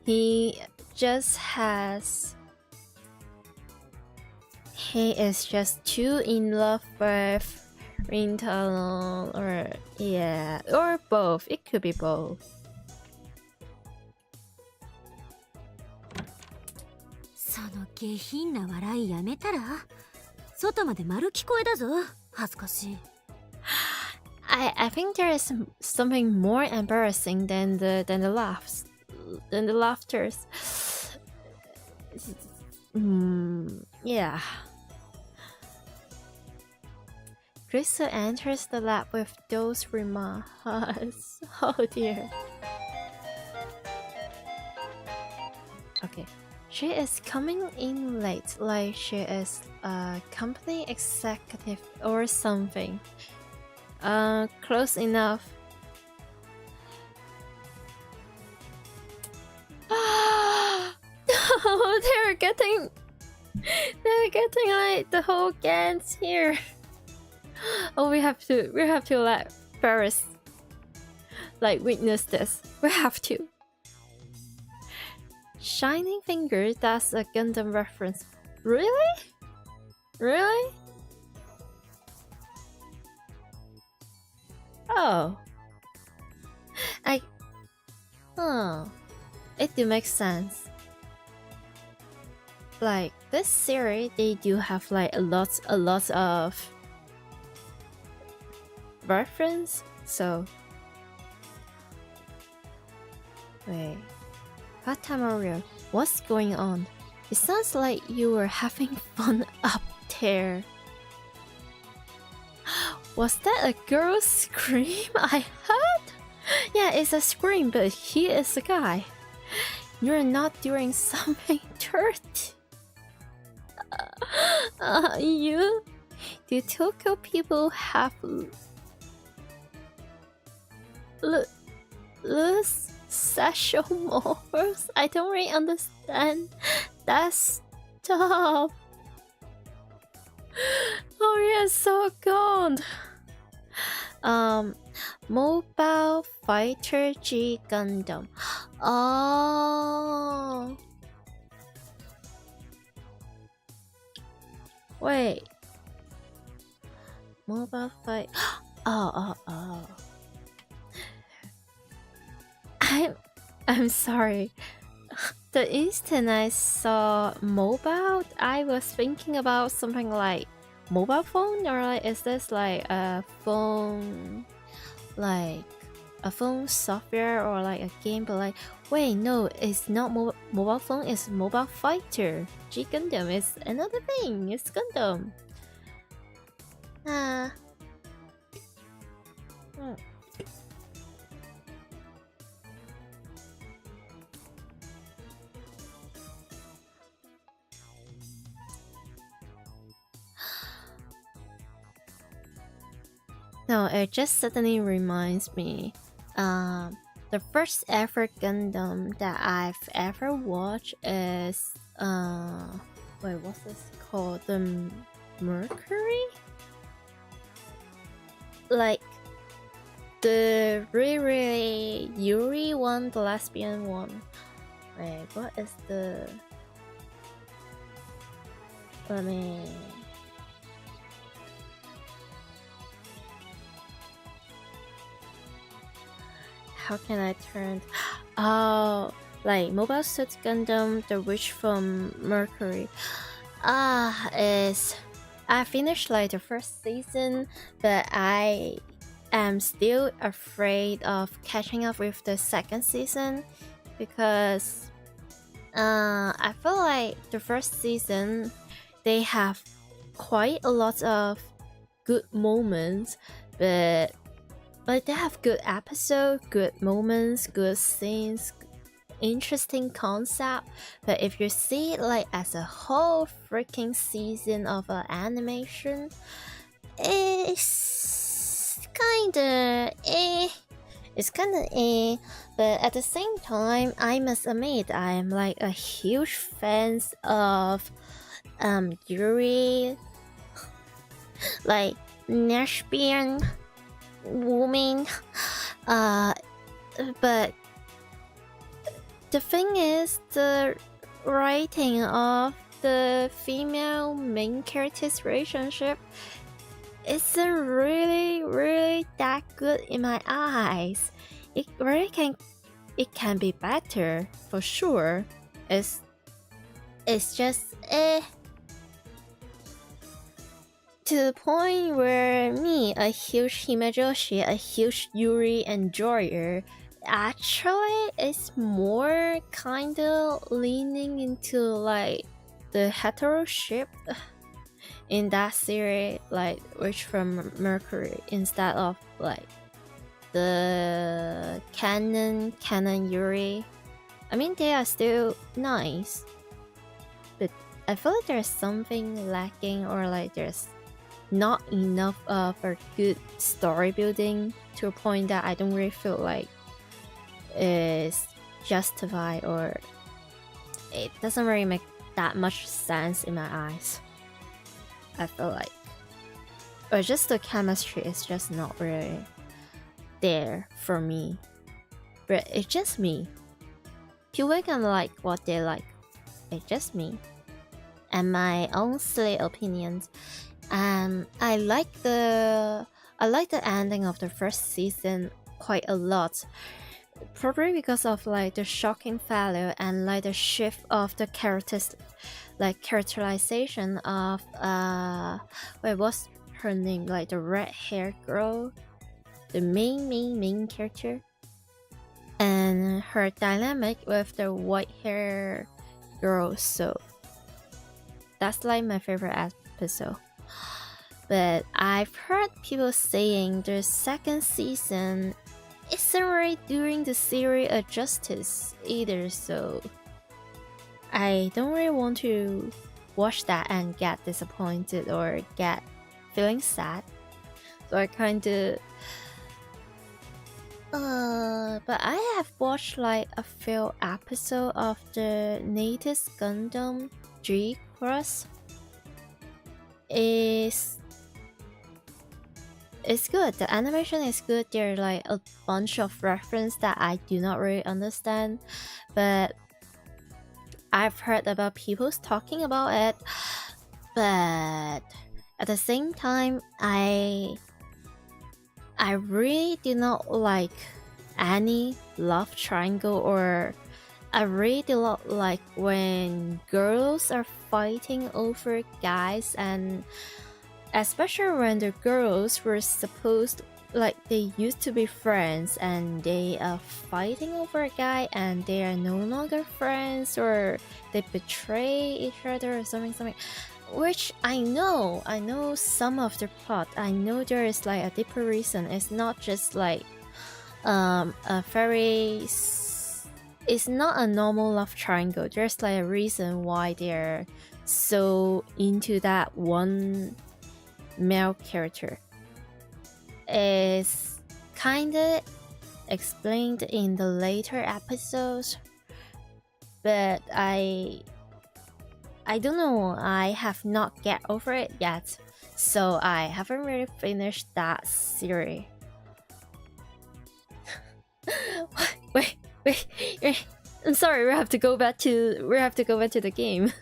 he is just too in love with Rintaro, or yeah, or both. It could be both. その下品な笑いやめたら。外まで丸聞こえだぞ。恥ずかしい。I think there is something more embarrassing than the laughs, than the laughters. Yeah. Crystal enters the lab with those remarks. Oh dear. Okay. She is coming in late, like she is a company executive or something. Close enough. Oh, they're getting like the whole gang's here. Oh, we have to let Paris like witness this. We have to. Shining Finger, that's a Gundam reference. Really? Really? Oh. It do make sense. Like this series, they do have like a lot of reference. So wait, Fatamario, what's going on? It sounds like you were having fun up there. Was that a girl scream I heard? Yeah, it's a scream, but he is a guy. You're not doing something dirty. Do Tokyo people have loose sexual morals? I don't really understand that stuff. Oh yeah, so good. Mobile Fighter G Gundam. Oh. Wait. Mobile fight. Oh. I'm sorry. The instant I saw mobile, I was thinking about something like mobile phone, or like, is this like a phone, like a phone software or like a game? But like, wait, no, it's not mobile phone. It's mobile fighter. G Gundam is another thing. It's Gundam. No, it just suddenly reminds me. The first ever Gundam that I've ever watched is wait, what's this called? The Mercury? Like the really Yuri one, the lesbian one. Wait, what is the? Let me. How can I turn? Oh, like Mobile Suit Gundam, the witch from Mercury. I finished like the first season, but I am still afraid of catching up with the second season because I feel like the first season they have quite a lot of good moments, but they have good episodes, good moments, good scenes, interesting concept. But if you see it like as a whole freaking season of an animation, it's kinda It's kinda but at the same time, I must admit I am like a huge fan of Yuri, like lesbian woman, but the thing is, the writing of the female main character's relationship isn't really that good in my eyes. It can be better for sure. It's just to the point where me, a huge Himejoshi, a huge Yuri enjoyer, actually is more kinda leaning into like the hetero ship in that series, like Witch from Mercury, instead of like the canon Yuri. I mean, they are still nice, but I feel like there's something lacking, or like there's not enough of a good story building to a point that I don't really feel like is justified, or it doesn't really make that much sense in my eyes. I feel like, or just the chemistry is just not really there for me. But it's just me. People can like what they like. It's just me and my own silly opinions. I like the ending of the first season quite a lot, Probably because of like the shocking value and like the shift of the characters, like characterization of wait, what's her name? Like the red-haired girl, the main character, and her dynamic with the white-haired girl. So that's like my favorite episode. But I've heard people saying the second season isn't really doing the series a justice either, so I don't really want to watch that and get disappointed or get feeling sad. So I kinda but I have watched like a few episodes of the latest Gundam G-Cross. It's good. The animation is good. There are like a bunch of references that I do not really understand, but I've heard about people talking about it. But at the same time, I really do not like any love triangle, or I really do not like when girls are fighting over guys, and especially when the girls were supposed, like they used to be friends and they are fighting over a guy and they are no longer friends, or they betray each other or something. Which I know some of the plot. I know there is like a deeper reason. It's not just like it's not a normal love triangle. There's like a reason why they're so into that one male character. Is kinda explained in the later episodes, but I don't know, I have not get over it yet, so I haven't really finished that series. wait, I'm sorry, we have to go back to the game.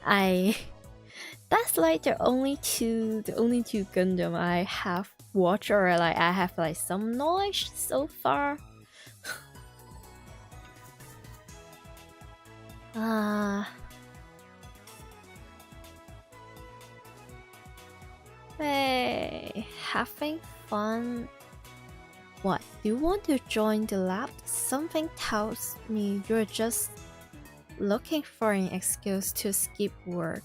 That's like the only two Gundam I have watched, or like I have like some knowledge so far. Hey, having fun. What? Do you want to join the lab? Something tells me you're just looking for an excuse to skip work.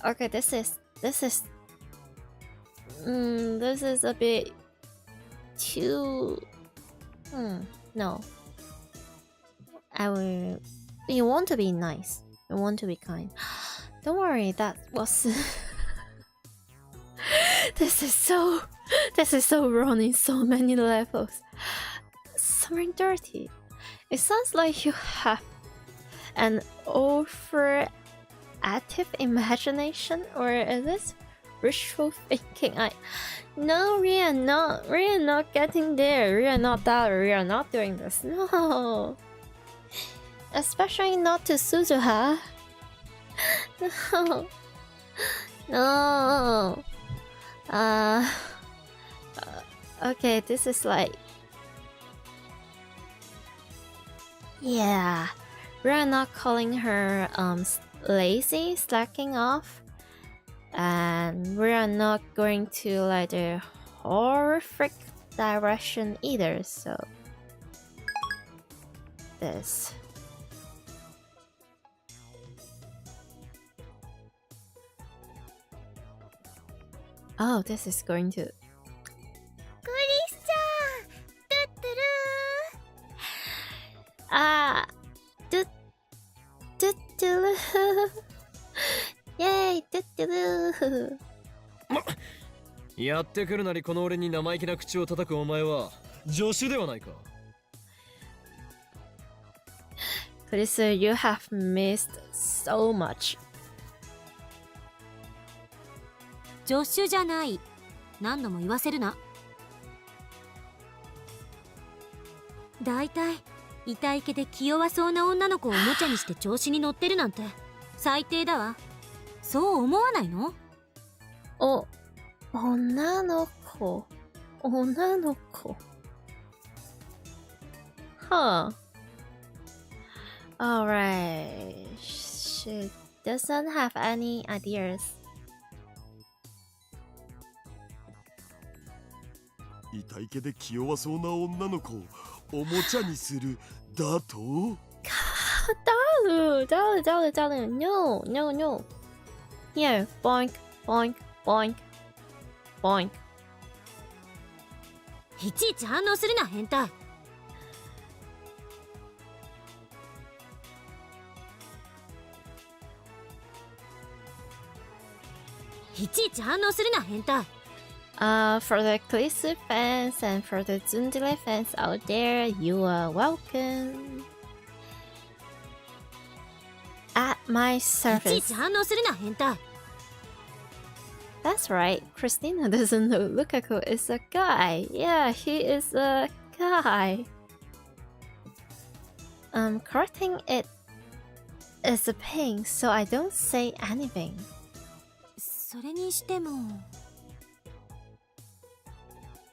Okay, this is a bit too. No. I will. You want to be nice. You want to be kind. Don't worry. That was. This is so wrong in so many levels. Something dirty. It sounds like you have an overactive imagination, or is this wishful thinking? No, we are not getting there. We are not that. We are not doing this. No, especially not to Suzuha. No. Okay, this is like, yeah, we're not calling her lazy, slacking off, and we're not going to like the horrific direction either. So this. Oh, this is going to. クリスチャン、トゥットゥルー。Ah, do yay, do. やってくるなりこの俺に生意気な口を叩くお前は助手ではないか。Chris, you have missed so much. 助手じゃない。何度も言わせるな。だいたい痛い毛で気弱そうな女の子をおもちゃにして調子に乗ってるなんて最低だわ。そう思わないの？女の子。Huh. Alright. She doesn't have any ideas. 痛い毛で気弱そうな女の子をおもちゃにするだと Darling. No. Here, boink, boink, boink, boink. いちいち反応するな変態。いちいち反応するな変態。For the Klisu fans and for the Zundile fans out there, you are welcome at my いちい service. ち反応するな変態。 That's right, Christina doesn't know Lukaku is a guy. Yeah, he is a guy. Correcting it is a pain, so I don't say anything. それにしても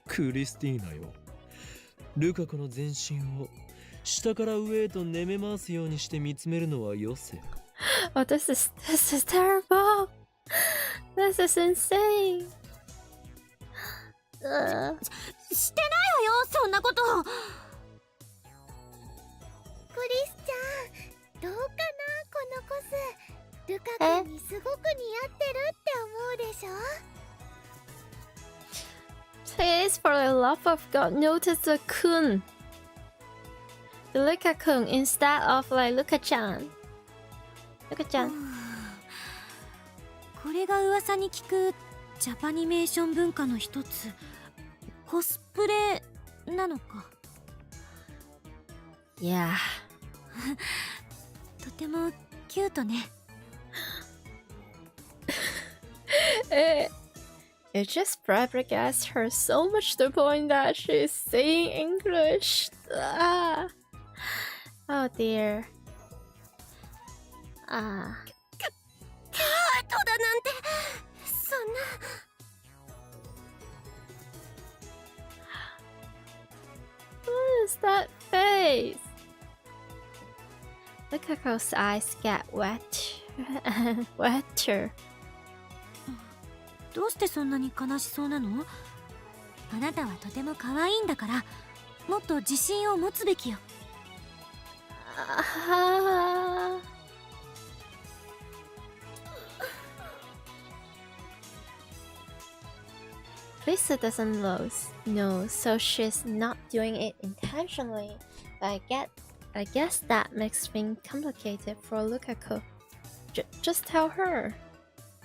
クリスティーナよ、ルカ子の全身を下から上へと寝め回すようにして見つめるのはよせ。 Oh, this is terrible. This is insane. してないわよそんなこと。クリスちゃん、どうかなこのコス。ルカ君にすごく似合ってるって思うでしょ。 Please, for the love of God, notice the kun. The Luka-kun instead of like Luka-chan. Luka-chan. これが噂に聞くジャパニメーション文化の一つ、コスプレなのか。 Yeah. とてもキュートね。It just flabbergasted her so much to the point that she's saying English. Ah. Oh dear. Ah. キュートだなんてそんな。 What is that face? Lukaku's eyes get wet and wetter. どうしてそんなに悲しそうなの？あなたはとても可愛いんだから、もっと自信を持つべきよ。Lisa doesn't know, so she's not doing it intentionally. But I guess that makes things complicated for Lukaku. Just tell her,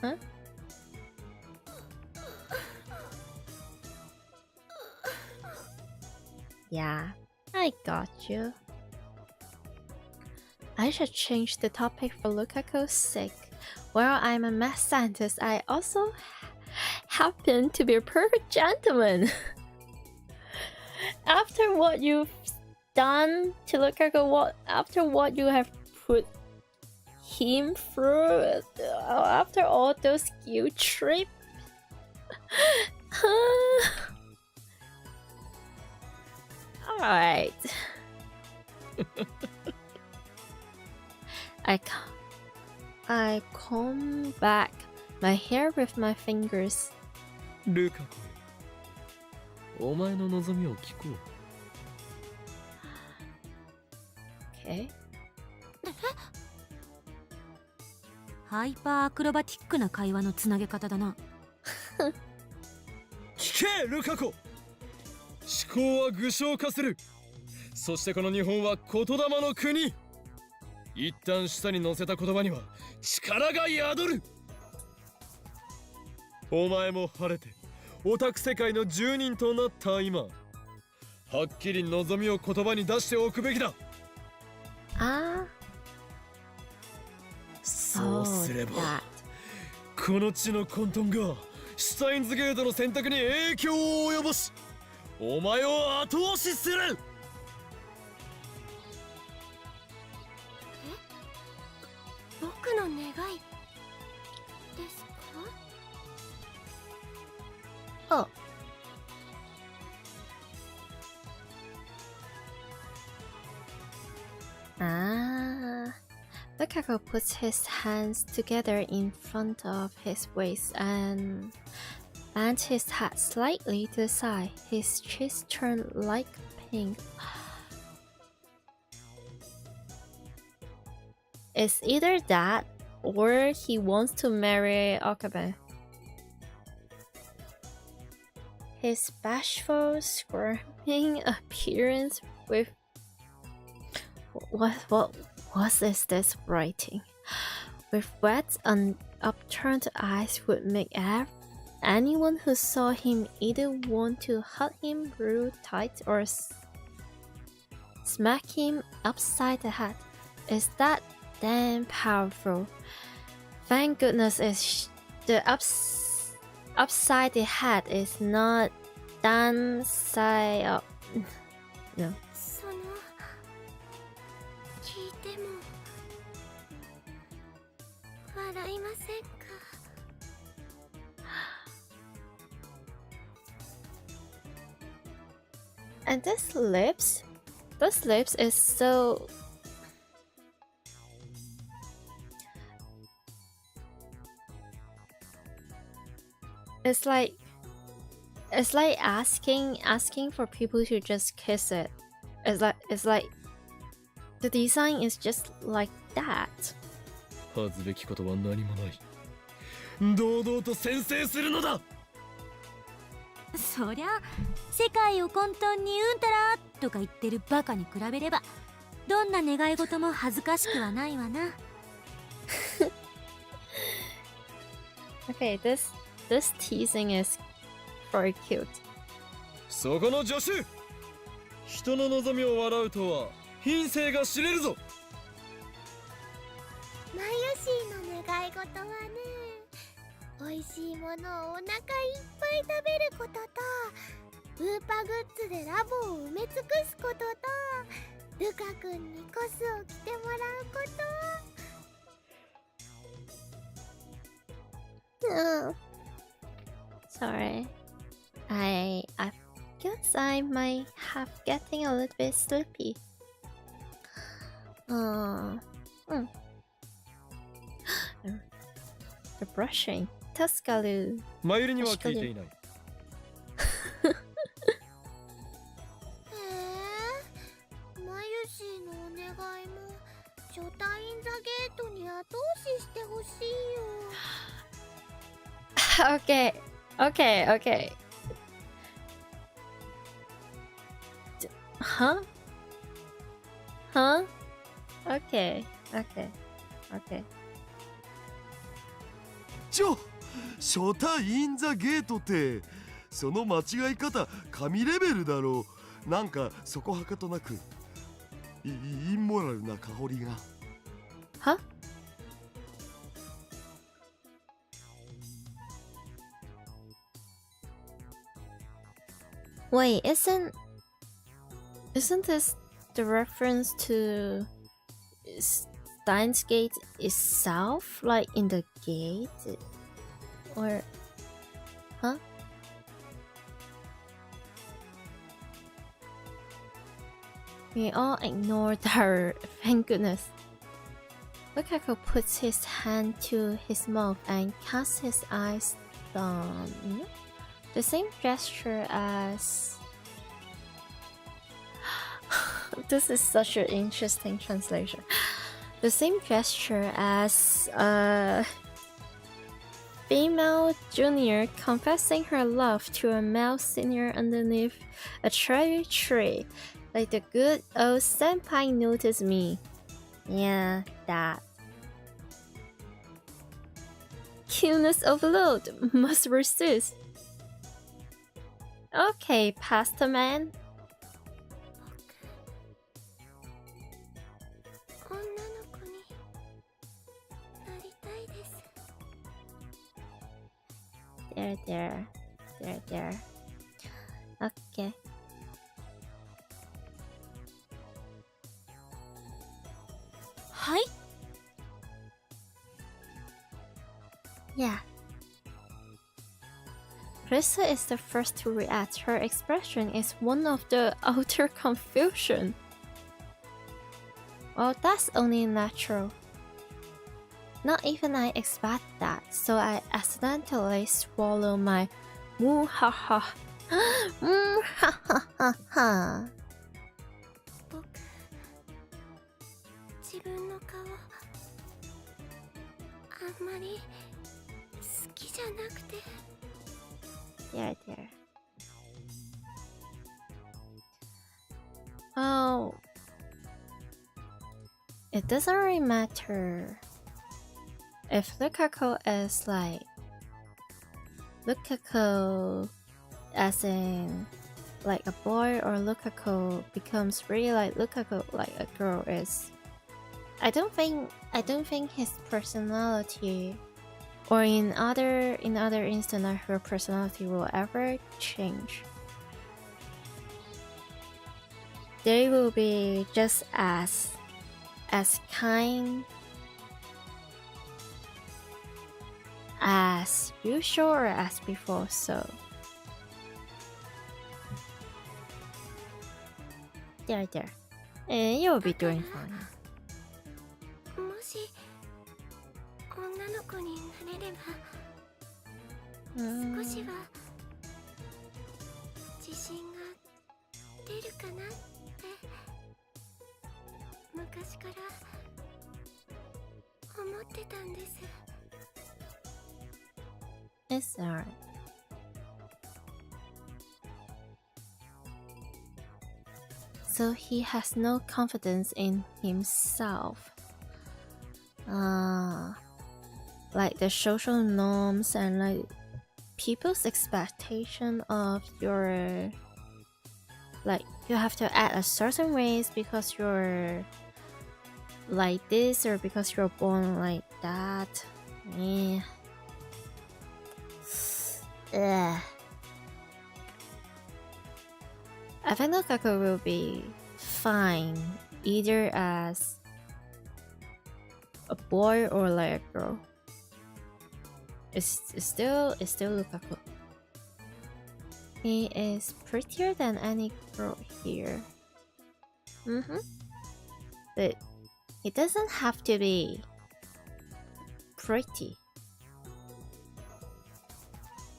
huh? Yeah, I got you. I should change the topic for Lukaku's sake. While I'm a math scientist, I also happen to be a perfect gentleman. After what you've done to Lukaku, after what you have put him through, after all those guilt trips. Alright. I comb back my hair with my fingers. ルカ子よ、お前の望みを聞こう。 Okay. ハイパーアクロバティックな会話のつなげ方だな。聞けルカ子、思考は具象化する。そしてこの日本は言霊の国。一旦下に乗せた言葉には力が宿る。お前も晴れてオタク世界の住人となった今、はっきり望みを言葉に出しておくべきだ。そうすれば、この地の混沌がシュタインズゲートの選択に影響を及ぼし、お前を後押しする。僕の願いですか？Oh. Ah. Lukaku puts his hands together in front of his waist and bends his head slightly to the side. His cheeks turn like pink. It's either that or he wants to marry Okabe. His bashful, squirming appearance with what is this writing? With wet and upturned eyes would make anyone who saw him either want to hug him real tight or smack him upside the head. Is that damn powerful? Thank goodness the upside the head is not down side up. No. その聞いても笑いませんか And this lips is so. It's like asking for people to just kiss it. It's like the design is just like that. 恥ずべきことは何もない。堂々と宣誓するのだ。そりゃ世界を混沌にうんたらとか言ってるバカに比べればどんな願い事も恥ずかしくはないわな。Okay, this teasing is very cute. そこの助手、人の望みを笑うとは品性が知れるぞ。マユシーの願い事はね、美味しいものをお腹いっぱい食べることと、ウーパグッズでラボを埋め尽くすことと、ルカ君にコスを着てもらうこと。Sorry. I guess I might have getting a little bit sleepy. The brushing. Tuskalu. マユリには聞いていない。マユシーのお願いもショタインザゲートに後押ししてほしいよ。Okay. Huh? Okay. 初対インザゲートってその間違い方神レベルだろう。なんかそこはかとなくインモラルな香りが。Huh? Wait, isn't this the reference to Steins Gate itself, like in the gate? Or, huh? We all ignored her, thank goodness. Lukaku puts his hand to his mouth and casts his eyes down. The same gesture as... This is such an interesting translation. The same gesture as a female junior confessing her love to a male senior underneath a cherry tree. Like the good old senpai noticed me. Yeah, that. Cuteness overload must resist. Okay, Pastor Man. 女の子になりたいです。There. Okay. Hi? Yeah. Krista is the first to react. Her expression is one of the utter confusion. Oh, that's only natural. Not even I expect that, so I accidentally swallow my moo ha ha. Ha ha ha ha. 僕自分の顔あんまり好きじゃなくて There, there. Oh, it doesn't really matter if Lukaku is like Lukaku as in like a boy, or Lukaku becomes really like Lukaku like a girl is. I don't think his personality, or in other instances her personality will ever change. They will be just as kind as usual or as before, so there. You'll be doing fine. もし女の子になれれば少しは自信が出るかなって昔から思ってたんです。 It's alright. So he has no confidence in himself. Like the social norms and like people's expectation of your, like you have to act a certain ways because you're like this or because you're born like that. Ugh. I think Lukaku will be fine either as a boy or like a girl. It's still Lukaku. He is prettier than any girl here. But he doesn't have to be pretty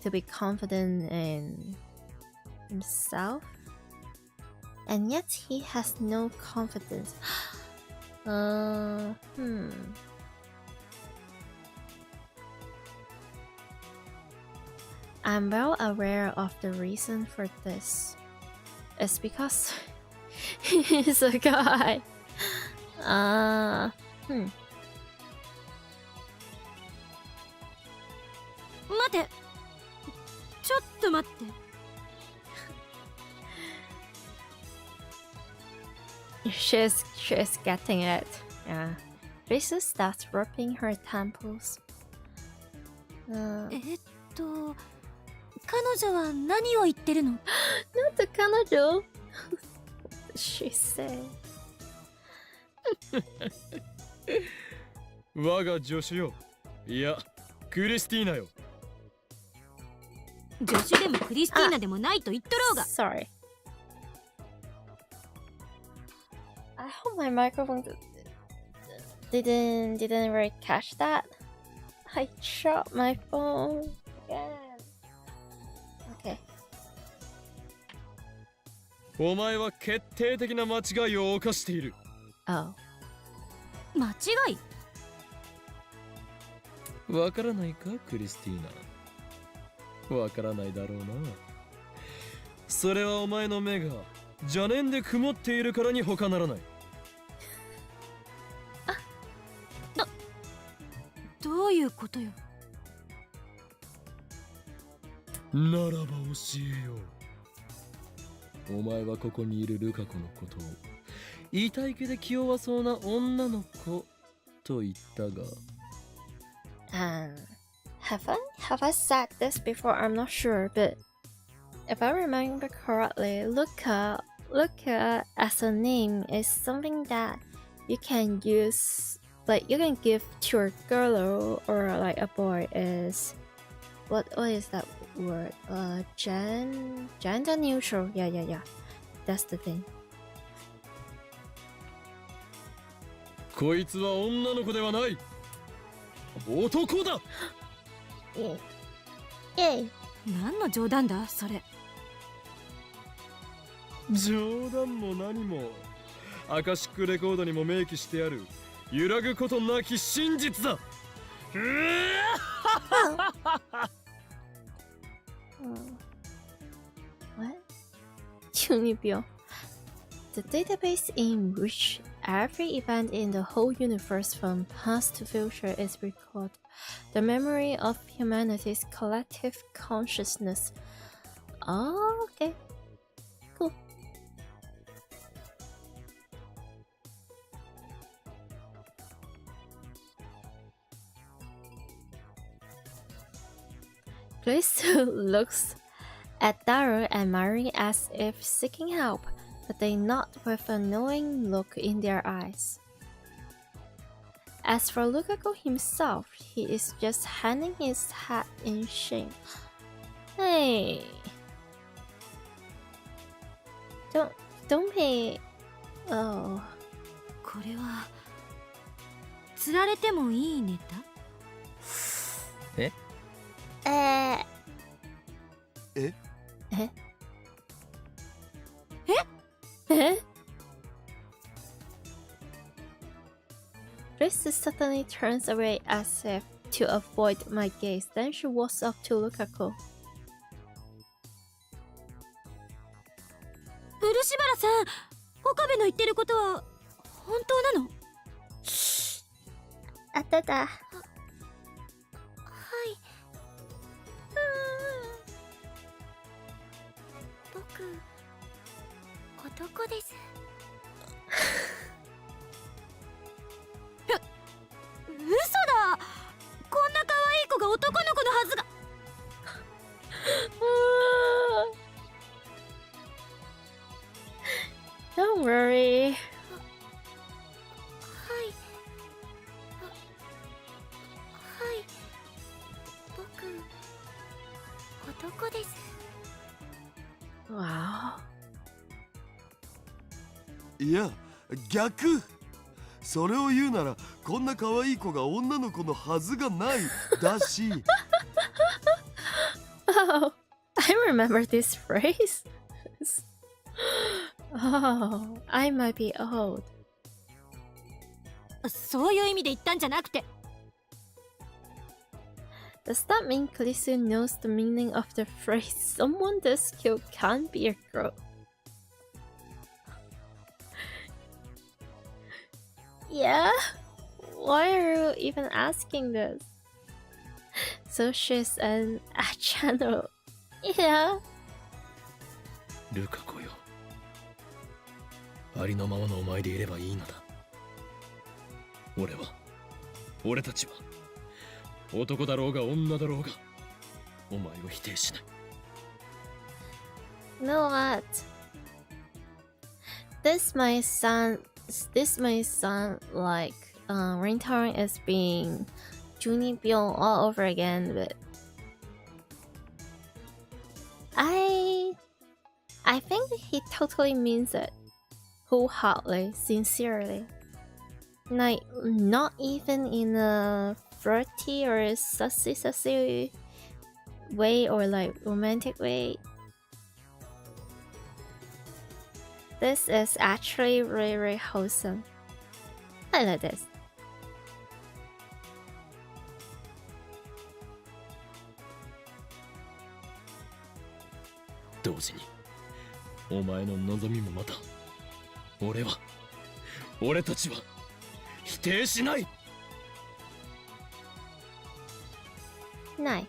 to be confident in himself, and yet he has no confidence. I'm well aware of the reason for this. It's because he's a guy. 待て、ちょっと待って。She's getting it. Yeah. Risa starts rubbing her temples. 彼女は何を言ってるの？ Not the 彼女. She said. 我が助手よ。いや、クリスティーナよ。助手でもクリスティーナでもないと言っとろうが。Sorry. I hope my microphone didn't really catch that. I dropped my phone again. Okay. お前は決定的な間違いを犯している。Oh. 間違い？わからないか、クリスティーナ。わからないだろうな。それはお前の目が邪念で曇っているからに他ならない。どういうことよ。ならば教えよう。お前はここにいるルカ子のことを痛い気で気弱そうな女の子と言ったが。Have I said this before? I'm not sure, but if I remember correctly, Luka as a name is something that you can use, like you can give to a girl or like a boy. Is what is that word? Gender neutral. Yeah. That's the thing. こいつは女の子ではない。男だ。Yay. 何の冗談だそれ。冗談も何もアカシックレコードにも明記してある揺らぐことなき真実だ。What? Junibyo. The database in which every event in the whole universe from past to future is recorded. The memory of humanity's collective consciousness. Oh, okay. Cool. Grace looks at Daru and Mari as if seeking help, but they nod with a knowing look in their eyes. As for Lukaku himself, he is just hanging his head in shame. Hey, don't be. Oh. これは釣られてもいいネタ？え？えGrace suddenly turns away as if to avoid my gaze. Then she walks up to Lukaku. 漆原さん、岡部の言ってることは本当なの？あっただ。はい。僕、男です。嘘だ。こんな可愛い子が男の子のはずが。Don't worry. はい。はい。僕、男です。Wow. いや逆。それを言うならこんな可愛い子が女の子のはずがないだし。Oh, I remember this phrase. Oh, I might be old. そういう意味で言ったんじゃなくて。Does that mean Kalisu knows the meaning of the phrase someone this cute can't be a girl? Yeah? Why are you even asking this? So she's a channel. Yeah? ルカ子よ、ありのままのお前でいればいいのだ。俺たちは男だろうが女だろうがお前を否定しない。 Know what? This might sound like ringtone is being Junibyo all over again, but I think he totally means it wholeheartedly, sincerely. Like, not even in a flirty or sassy way or like romantic way. This is actually really, really wholesome. I like this. 同時にお前の望みもまた俺たちは否定しない。 Nice.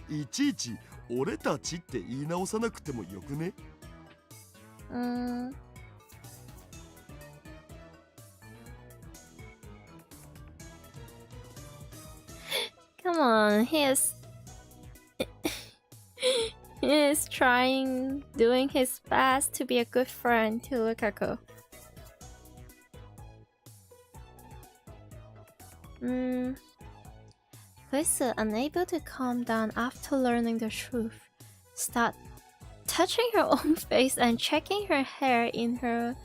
いちいち俺たちって言い直さなくてもよくね。Come on, he is doing his best to be a good friend to Lukaku. Lisa, unable to calm down after learning the truth, start touching her own face and checking her hair in her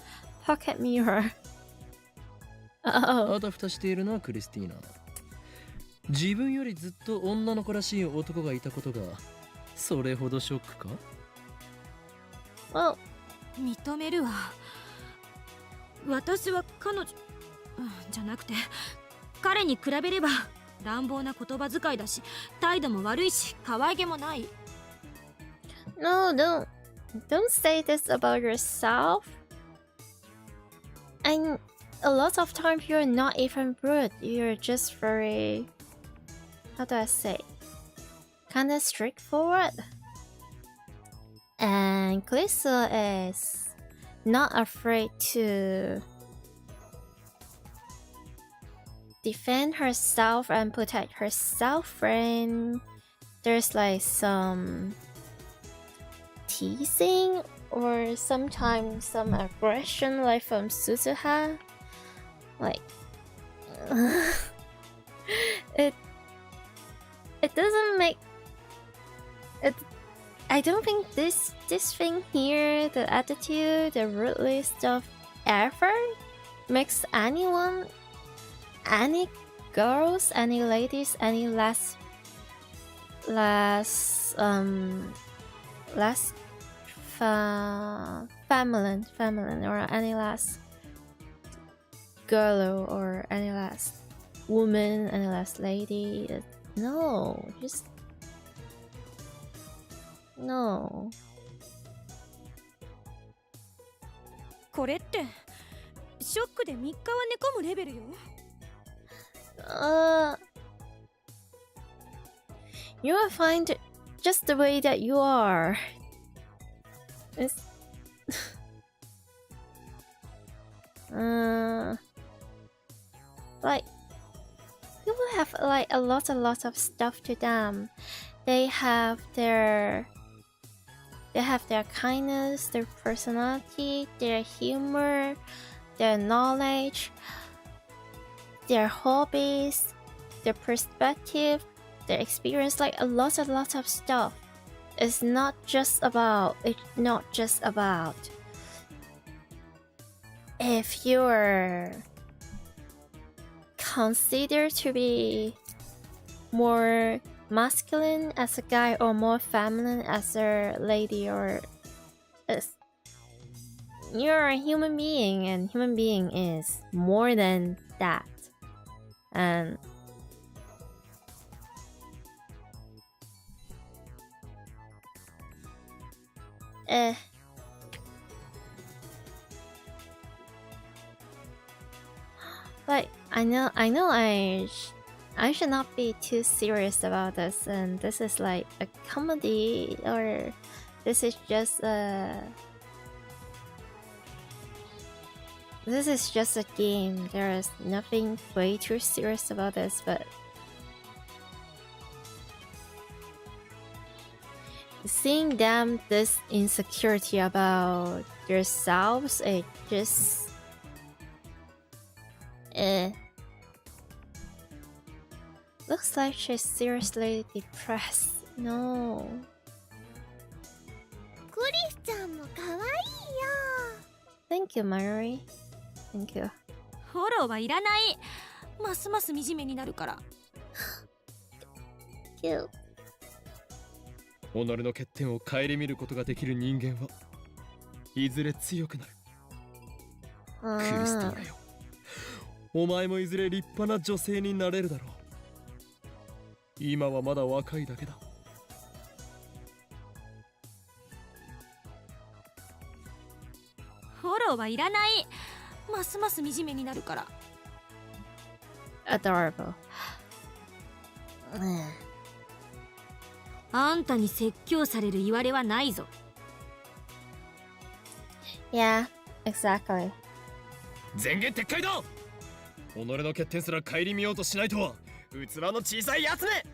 pocket mirror. あたふたしているな、クリスティーナ。自分よりずっと女の子らしい男がいたことがそれほどショックか？ Well, 認めるわ。私は彼女、じゃなくて彼に比べれば乱暴な言葉遣いだし、態度も悪いし、可愛げもない。no, don't say this about yourself. And a lot of times you're not even rude. You're just very, how do I say, kind of straightforward. And Calissa is not afraid to defend herself and protect herself when there's like some teasing or sometimes some aggression like from Suzuha. Like it doesn't make it. I don't think this thing here, the attitude, the rudely stuff ever makes anyone, any girls, any ladies, any less feminine or any less girl or any less woman, any less lady. No, just no. これってショックで3日は寝込むレベルよ。You will find just the way that you are. It's like people have like a lot of stuff to them. They have their kindness, their personality, their humor, their knowledge, their hobbies, their perspective, their experience, like a lot of stuff. It's not just about if you're considered to be more masculine as a guy or more feminine as a lady, or you're a human being, and human being is more than that. And like I know I should not be too serious about this, and this is like a comedy, or this is just a game. There is nothing way too serious about this, but seeing them this insecurity about themselves, it just looks like she's seriously depressed. No. クリスちゃんも可愛いよ。 Thank you, Mayuri. Thank you. フォローはいらない。ますます惨めになるから。Cute. 己の欠点を顧みることができる人間はいずれ強くなる。クリスティーナよ、お前もいずれ立派な女性になれるだろう。今はまだ若いだけだ。フォローはいらない。ますます惨めになるから。Adorable. あんたに説教される言われはないぞ。Yeah, exactly. 前言撤回だ。己の欠点すら顧みようとしないとは器の小さいやつめ。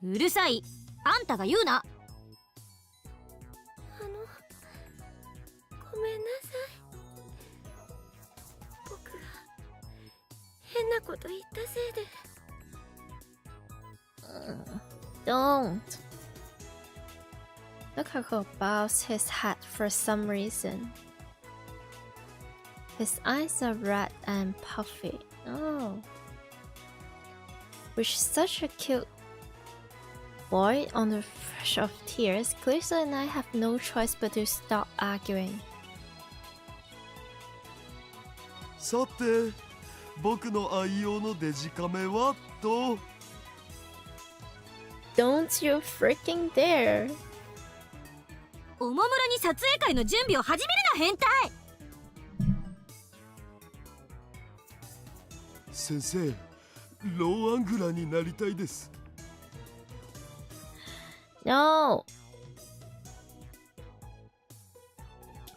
うるさい。あんたが言うな。ごめんなさい。僕がなこと言ったせいで。Don't. Lukaku bows his head for some reason. His eyes are red and puffy. Oh. With such a cute boy on the verge of tears, Callisto and I have no choice but to stop arguing. さて、僕の愛用のデジカメはと。Don't you freaking dare! おもむろに撮影会の準備を始めるな、変態。先生、ローアングラーになりたいです。No!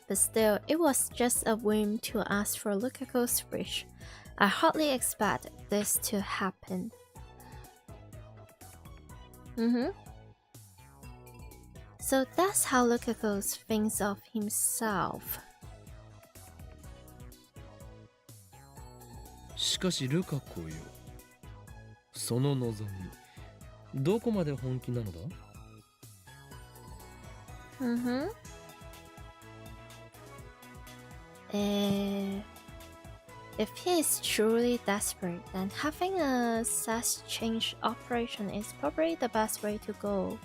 But still, it was just a whim to ask for Lukaku's wish. I hardly expected this to happen. So that's how Lukaku thinks of himself. しかしルカ子よ、その望み、どこまで本気なのだ？If he is truly desperate, then having a sex change operation is probably the best way to go.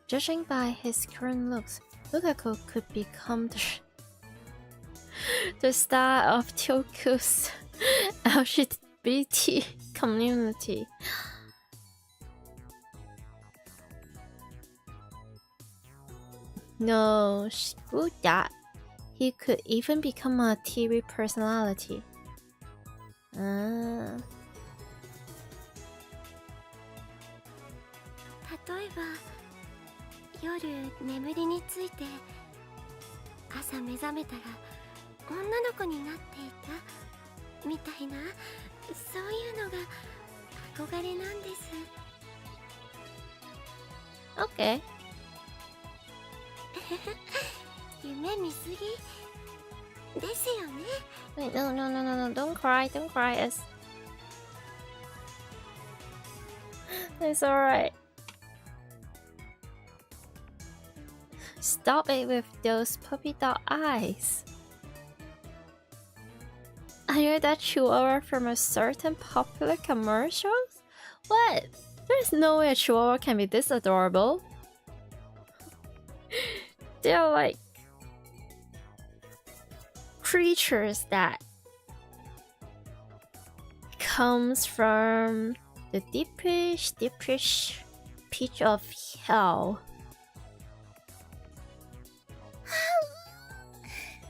Judging by his current looks, Lukaku could become the star of Tokyo's LGBT community. No, screw that. He could even become a TV personality. 例えば夜眠りについて朝目覚めたら女の子になっていたみたいな、そういうのが憧れなんです。 Okay. 夢見すぎですよね。 Wait, no, don't cry, it's alright. Stop it with those puppy dog eyes. Are you that chihuahua from a certain popular commercial? What? There's no way a chihuahua can be this adorable. They're like creatures that comes from the deepest pitch of hell.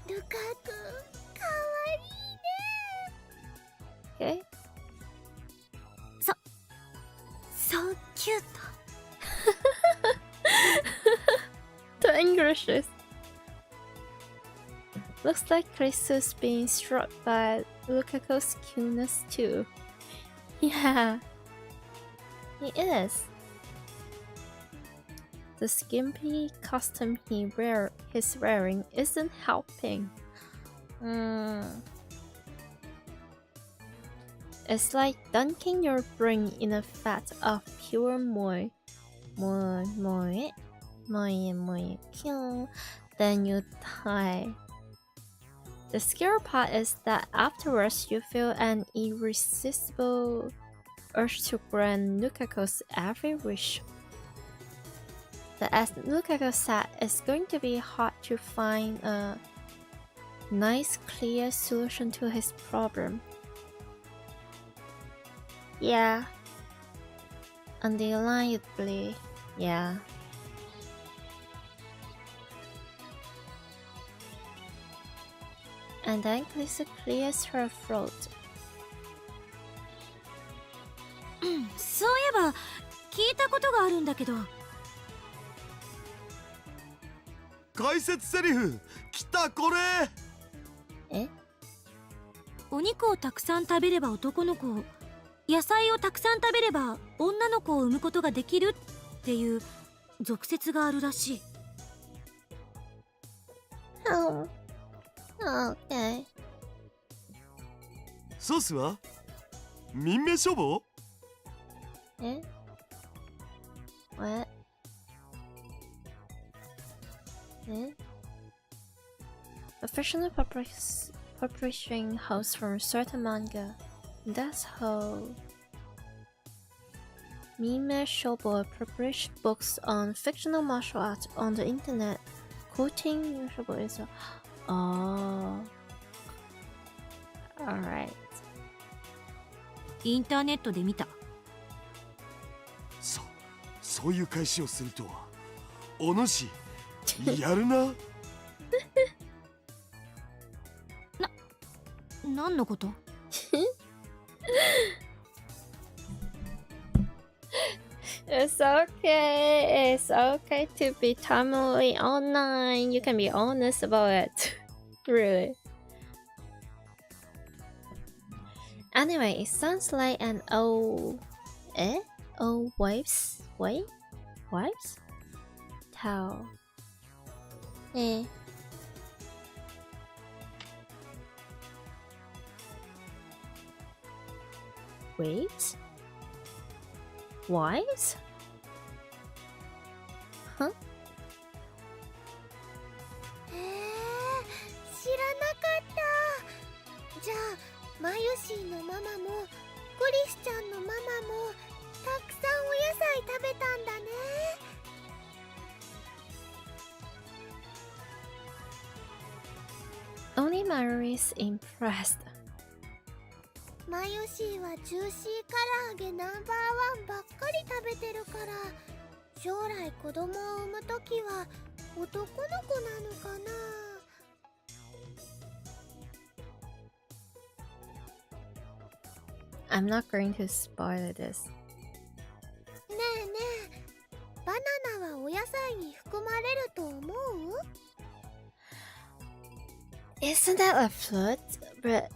ルカ君、かわいいね。 Okay? So cute. The English is... Looks like Chris's being struck by Lukaku's cuteness too. Yeah, he is. The skimpy costume he's wearing isn't helping. It's like dunking your brain in a vat of pure moi. Then you die. The scary part is that afterwards you feel an irresistible urge to grant Lukaku's every wish. But as Lukaku said, it's going to be hard to find a nice, clear solution to his problem. Yeah. Undeniably, yeah. And then Lisa clears her throat. そういえば聞いたことがあるんだけど。解説セリフ来たこれ。え？お肉をたくさん食べれば男の子を、野菜をたくさん食べれば女の子を産むことができるっていう俗説があるらしい。Oh. Okay. ソースは民名処方？ Eh? What? Eh? Professional publishing house from certain manga. That's how Mime Shobo published books on fictional martial arts on the internet. Quoting Shobo is a... Oh. Alright. インターネットで見た。そういう返しをするとは。お主、やるな。何のこと？ It's okay. It's okay to be timely online. You can be honest about it. Really. Anyway, it sounds like an old wives tale. Eh. Wait. Wives? Huh? 知らなかった。じゃあマユシーのママもクリスちゃんのママもたくさんお野菜食べたんだね。Only Mayuri is impressed. マユシーはジューシー唐揚げナンバーワンばっかり食べてるから、将来子供を産むときは男の子なのかな。I'm not going to spoil this. ねえねえ、バナナはお野菜に含まれると思う？ Isn't that a fruit? But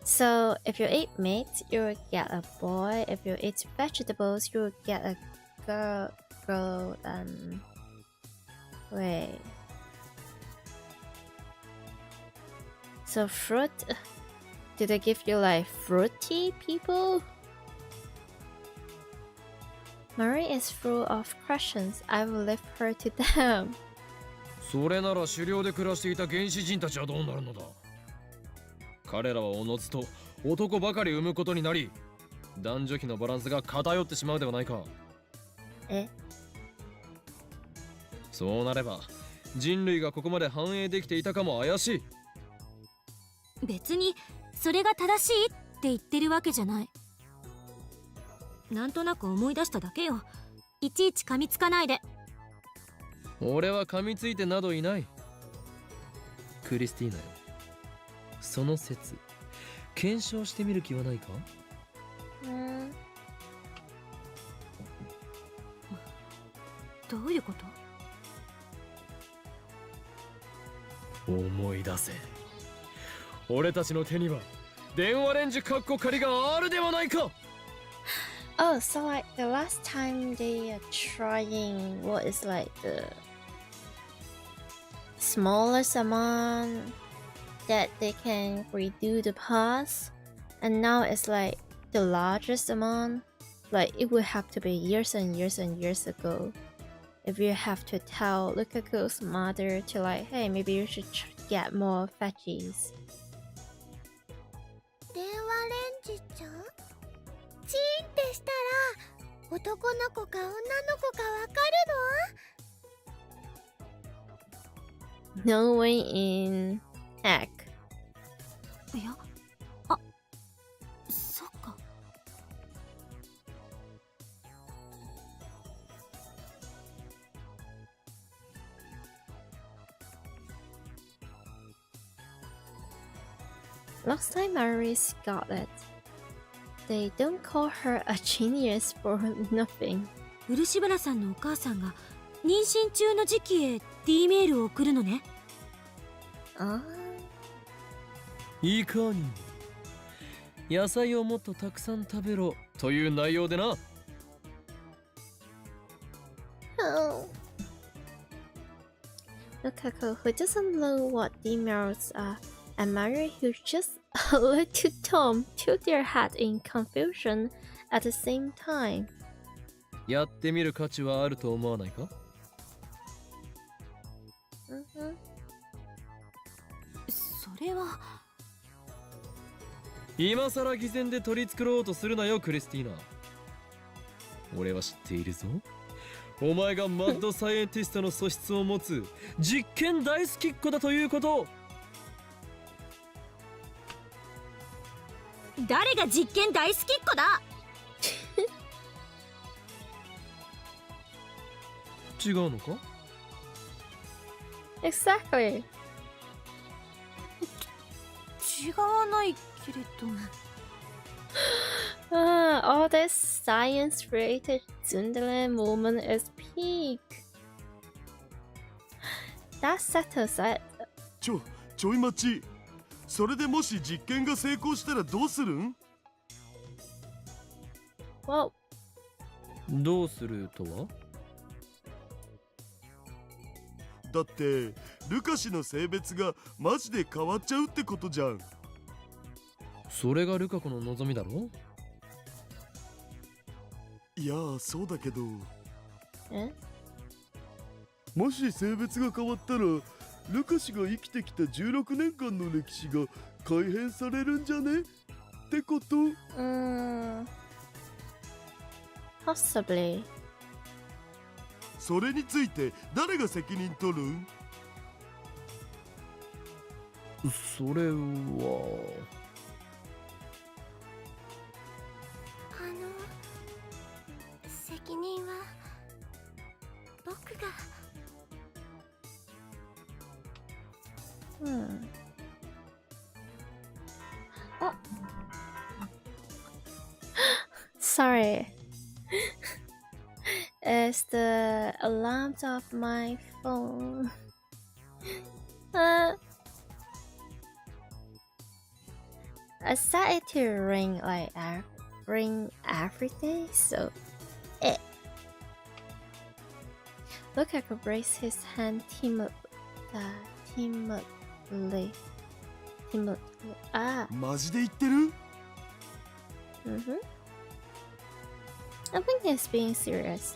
So if you eat meat, you will get a boy. If you eat vegetables, you will get a girl. Wait. So fruit? Did they give you like fruity people? Marie is full of questions. I will leave her to them. それなら狩猟で暮らしていた原始人たちはどうなるのだ。彼らはおのずと男ばかり産むことになり、男女比のバランスが偏ってしまうではないか。え？そうなれば人類がここまで繁栄できていたかも怪しい。別にそれが正しいって言ってるわけじゃない。なんとなく思い出しただけよ。いちいち噛みつかないで。俺は噛みついてなどいない。クリスティーナよ、その説検証してみる気はないか？どういうこと？思い出せ。俺たちの手には電話レンジカッコ仮があるではないか。Oh, so like the last time they are trying what is like the smallest amount that they can redo the past, and now it's like the largest amount. Like it would have to be years and years and years ago. If you have to tell Lukaku's mother to like, hey, maybe you should get more veggies. 電話レンジちゃん？チーンってしたら男の子か女の子かわかるの？ No way in egg. いや、あ、そっか。Last time Maurice got it. They don't call her a genius for nothing. 漆原さんのお母さんが妊娠中の時期へ D メールを送るのね。ああ。いかに野菜をもっとたくさん食べろという内容でな。Lukaku who doesn't know what demerits are, and Mayuri who just look to Tom tilt their head in confusion at the same time. やってみる価値はあると思わないか？ それは今さら偽善で取り繕おうとするなよクリスティーナ。俺は知っているぞ。お前がマッドサイエンティストの素質を持つ実験大好きっ子だということ。誰が実験大好きっ子だ。違うのか？ Exactly. 違わないけれど。All this science-related tsundere movement is peak. That settles it. ちょい待ち。それでもし実験が成功したらどうするん？ Well, どうするとは？だってルカ氏の性別がマジで変わっちゃうってことじゃん。それがルカ子の望みだろ？いやそうだけど、え？もし性別が変わったらルカ氏が生きてきた16年間の歴史が改変されるんじゃねってこと？ Possibly. それについて誰が責任取るん？それは責任は僕が。Oh. Sorry. It's the alarms of my phone. I set it to ring every day, so it. Lukaku raised his hand timidly. マジで言ってる？ I think he's being serious.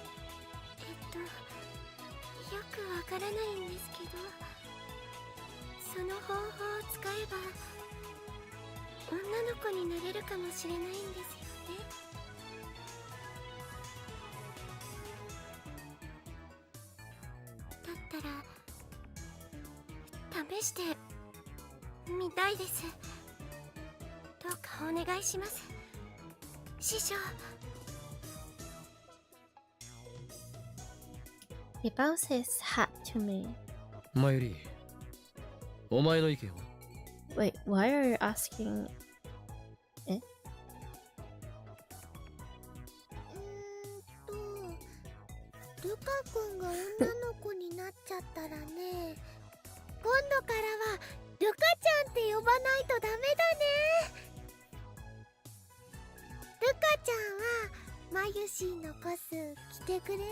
よくわからないんですけど、その方法を使えば女の子になれるかもしれないんですよね。だったら試してみたいです。どうかお願いします、師匠。He bows his hat to me. マユリ、お前の意見は？ Wait, why are you asking? ルカ君が女の子になっちゃったらね、今度からはルカちゃんって呼ばないとダメだね。ルカちゃんはマユシーのコス着てくれる？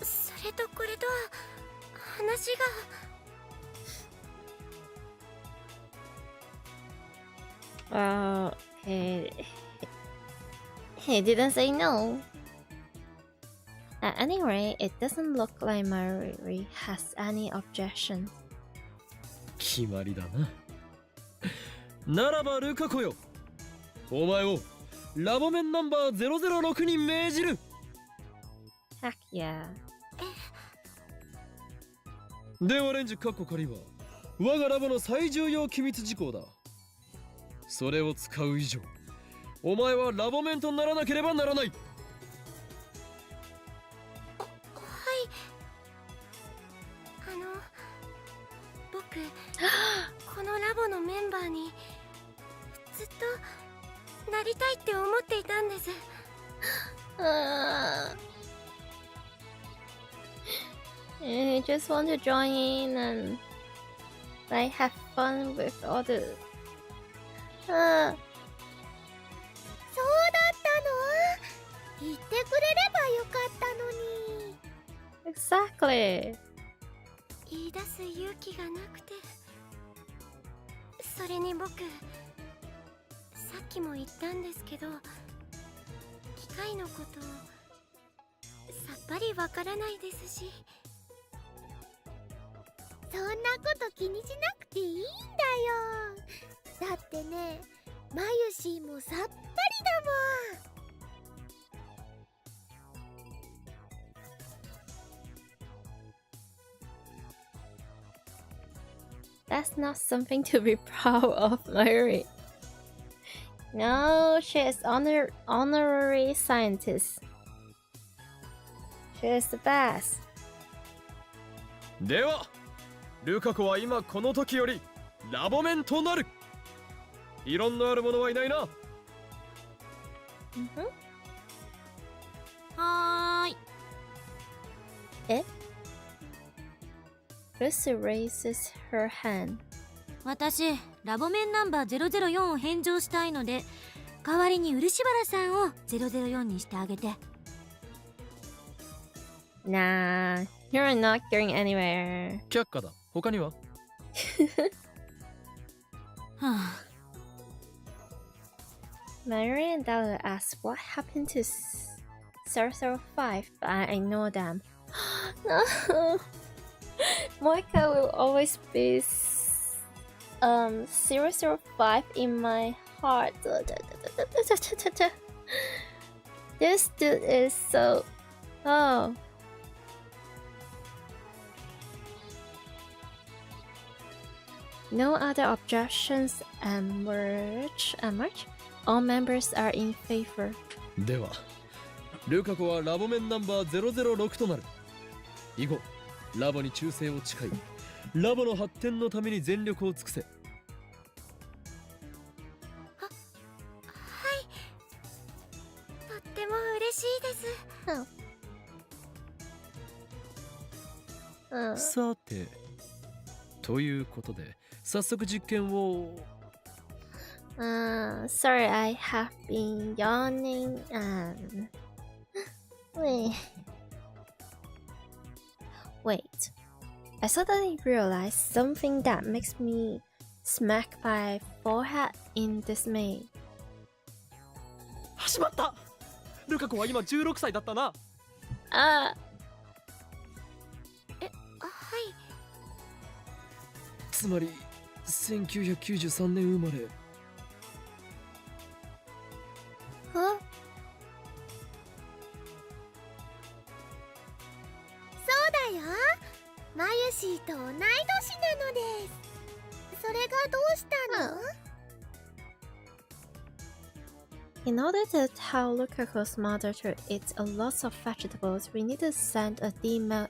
それとこれとは話が。He didn't say no. At any rate, it doesn't look like Mayuri has any objections. 決まりだな。ならばルカ子よ、お前をラボメンナンバー006に命じる。Heck yeah. 電話レンジカッコ仮は我がラボの最重要機密事項だ。それを使う以上、お前はラボメンとならなければならない。はい。僕このラボのメンバーにずっとなりたいって思っていたんです。You just want to join in and like have fun with all the. そうだったの？言ってくれればよかったのに。Exactly. 言い出す勇気がなくて。それに僕、さっきも言ったんですけど、機械のことさっぱりわからないですし。そんなこと気にしなくていいんだよ。だってね、マユシーもさっぱりだもん。That's not something to be proud of, Mayuri. No, she is honorary scientist. She is the best. ではルカ子は今この時よりラボメンとなる。異論のある者はいないな。はーい。Lucy raises her hand. 私ラボメンナンバー004を返上したいので、代わりに漆原さんを004にしてあげて。Nah, you're not going anywhere. 却下だ。他には？はあ。Mayuri and Della ask what happened to 005, but I ignore them. No, Moika will always be 005 in my heart. This dude is so... Oh. No other objections emerge? All members are in favor. ではルカ子はラボメンナンバー006となる。以後ラボに忠誠を誓い、ラボの発展のために全力を尽くせ。はい、とっても嬉しいです。さてということで早速実験を。Sorry, I have been yawning and... Wait. I suddenly realized something that makes me smack my forehead in dismay. 始まった。ルカ子は今16歳だったな。はあ、い。つまり1993年生まれ。huh? そうだよ。マユシーと同い年なのです。それがどうしたの？ In order to tell Lukaku's mother to eat a lot of vegetables, we need to send a D-mail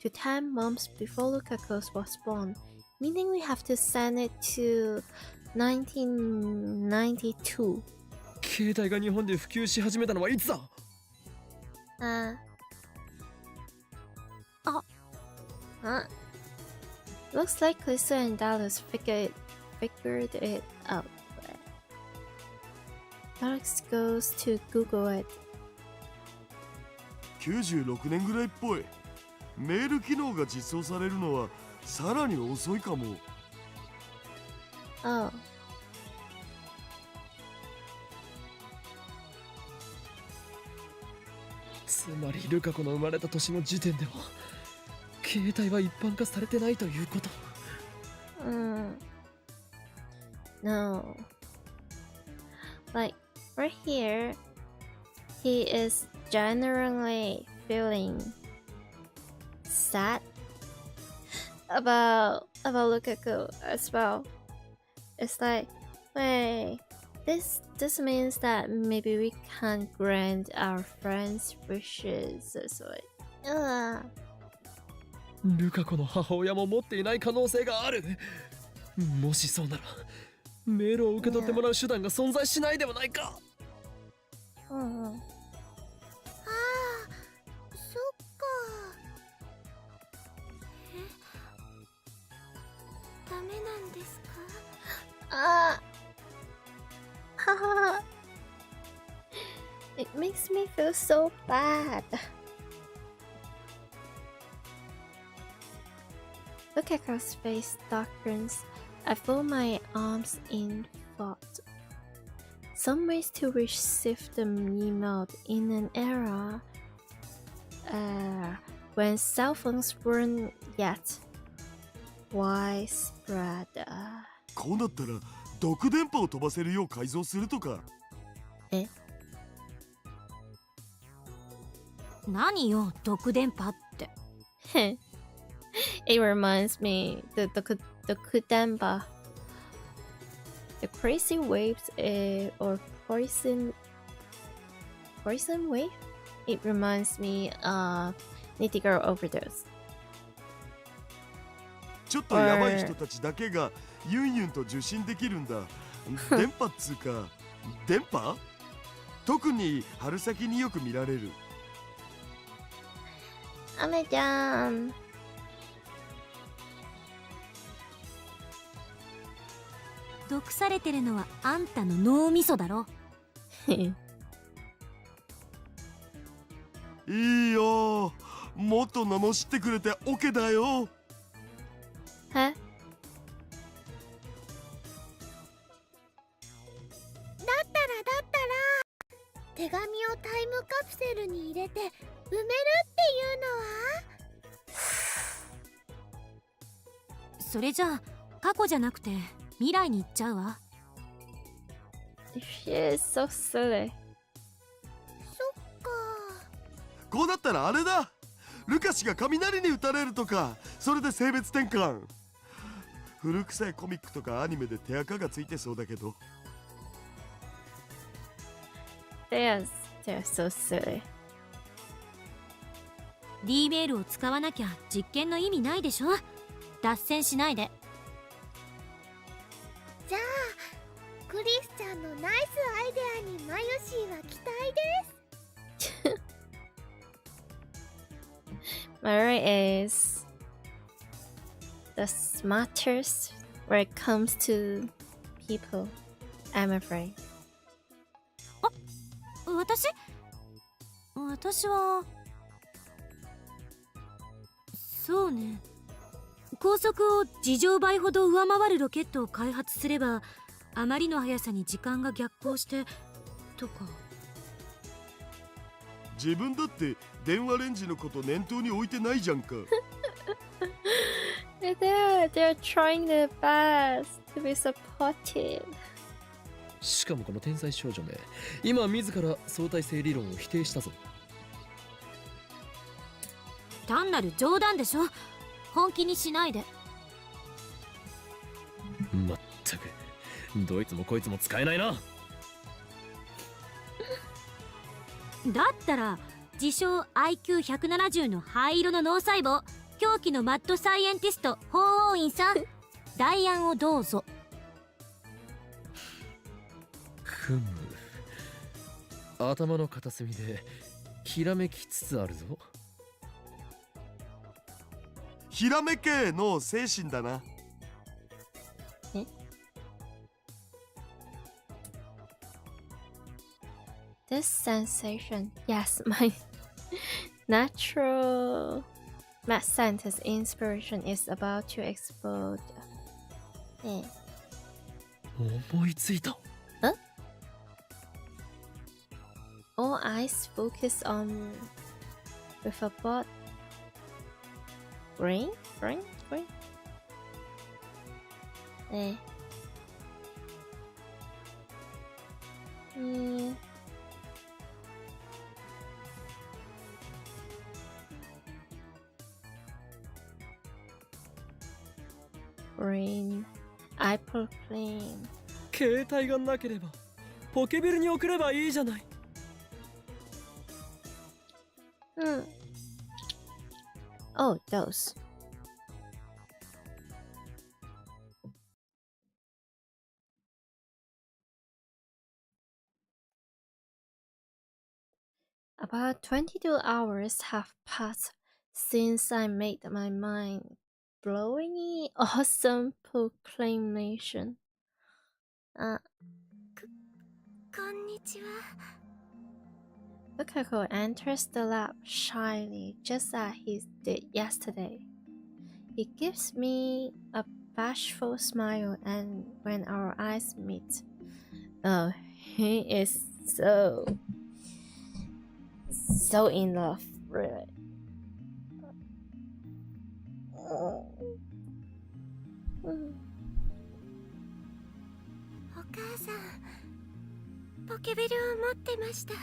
to 10 months before Lukaku was born, meaning we have to send it to 1992. 携帯が日本で普及し始めたのはいつだ？Looks like Lisa and Dallas figured it out. Alex goes to Google it. 96年ぐらいっぽい。メール機能が実装されるのはさらに遅いかも。Oh. つまりルカ子の生まれた年の時点では携帯は一般化されてないということ。No. Like, right here, he is genuinely feeling sad about Lukaku as well. It's like, wait, this means that maybe we can't grant our friends' wishes. So like, ルカ子の母親も持っていない可能性がある。もしそうならメールを受け取ってもらう手段が存在しないではないか。ああ、そっか。ダメなんですか？ It makes me feel so bad. Look at Carl's face darkens. I fold my arms in thought. Some ways to receive the email in an era when cell phones weren't yet widespread. こうなったら毒電波を飛ばせるよう改造するとか。え？何よ、毒電波って。It reminds me the kudamba, the crazy waves or poison wave. It reminds me of Nitty Girl Overdose. ちょっとやばい人たちだけがユンユンと受信できるんだ。電波っつうか、電波？特に春先によく見られる。アメちゃん。毒されてるのはあんたの脳みそだろ。いいよ、もっと罵ってくれて OK だよ。は？だったら手紙をタイムカプセルに入れて埋めるっていうのは？それじゃあ過去じゃなくて未来に行っちゃうわ。She is so silly. そっか。こうなったらあれだ。ルカシが雷に打たれるとか、それで性別転換。古臭いコミックとかアニメで手垢がついてそうだけど。They're so silly. D メールを使わなきゃ実験の意味ないでしょ。脱線しないで。じゃあクリスちゃんのナイスアイデアにマユシーは期待です。Mayuri is the smartest when it comes to people, I'm afraid. 私はそうね。高速を事情倍ほど上回るロケットを開発すればあまりの速さに時間が逆行してとか。自分だって電話レンジのこと念頭に置いてないじゃんか。They're trying their best to be supportive. しかもこの天才少女ね、今自ら相対性理論を否定したぞ。単なる冗談でしょ。本気にしないで。まったくどいつもこいつも使えないな。だったら自称 IQ170 の灰色の脳細胞狂気のマッドサイエンティスト法王院さん代案をどうぞ。ふむ、頭の片隅でひらめきつつあるぞ。ひらめけの精神だな。This sensation, yes, my natural mad scientist inspiration is about to explode. 思いついた。All eyes focus on with a bot. Green? Green. I proclaim. 携帯がなければポケベルに送ればいいじゃない。Oh, those. About 22 hours have passed since I made my mind-blowingly awesome proclamation. こんにちは。Lukaku enters the lab shyly, just as he did yesterday. He gives me a bashful smile, and when our eyes meet, oh, he is so in love, really. お母さん、ポケベルを持ってました。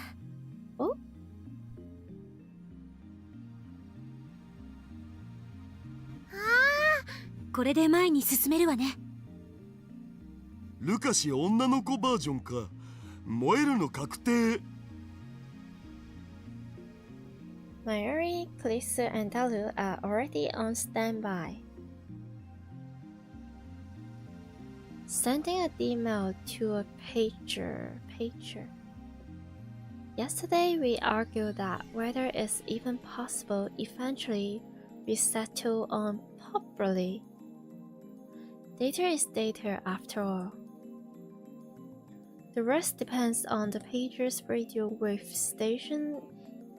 お？これで前に進めるわね。ルカシ女の子バージョンか。燃えるの確定。Mayuri, Kalisa, and Dalu are already on standby. Sending an email to a pager. Yesterday we argued that whether it's even possible, eventually we settle on properly. Data is data after all. The rest depends on the pager's radio wave station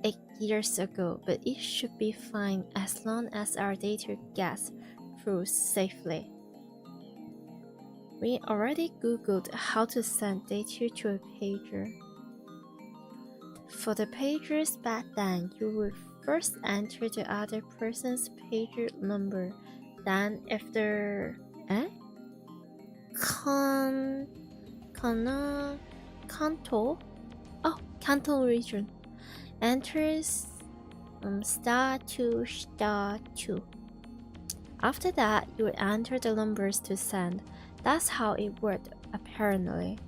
8 years ago, but it should be fine as long as our data gets through safely. We already googled how to send data to a pager. For the pagers back then, you would first enter the other person's pager number, then if they're Kanto region enters *2*2. After that, you would enter the numbers to send. That's how it worked, apparently.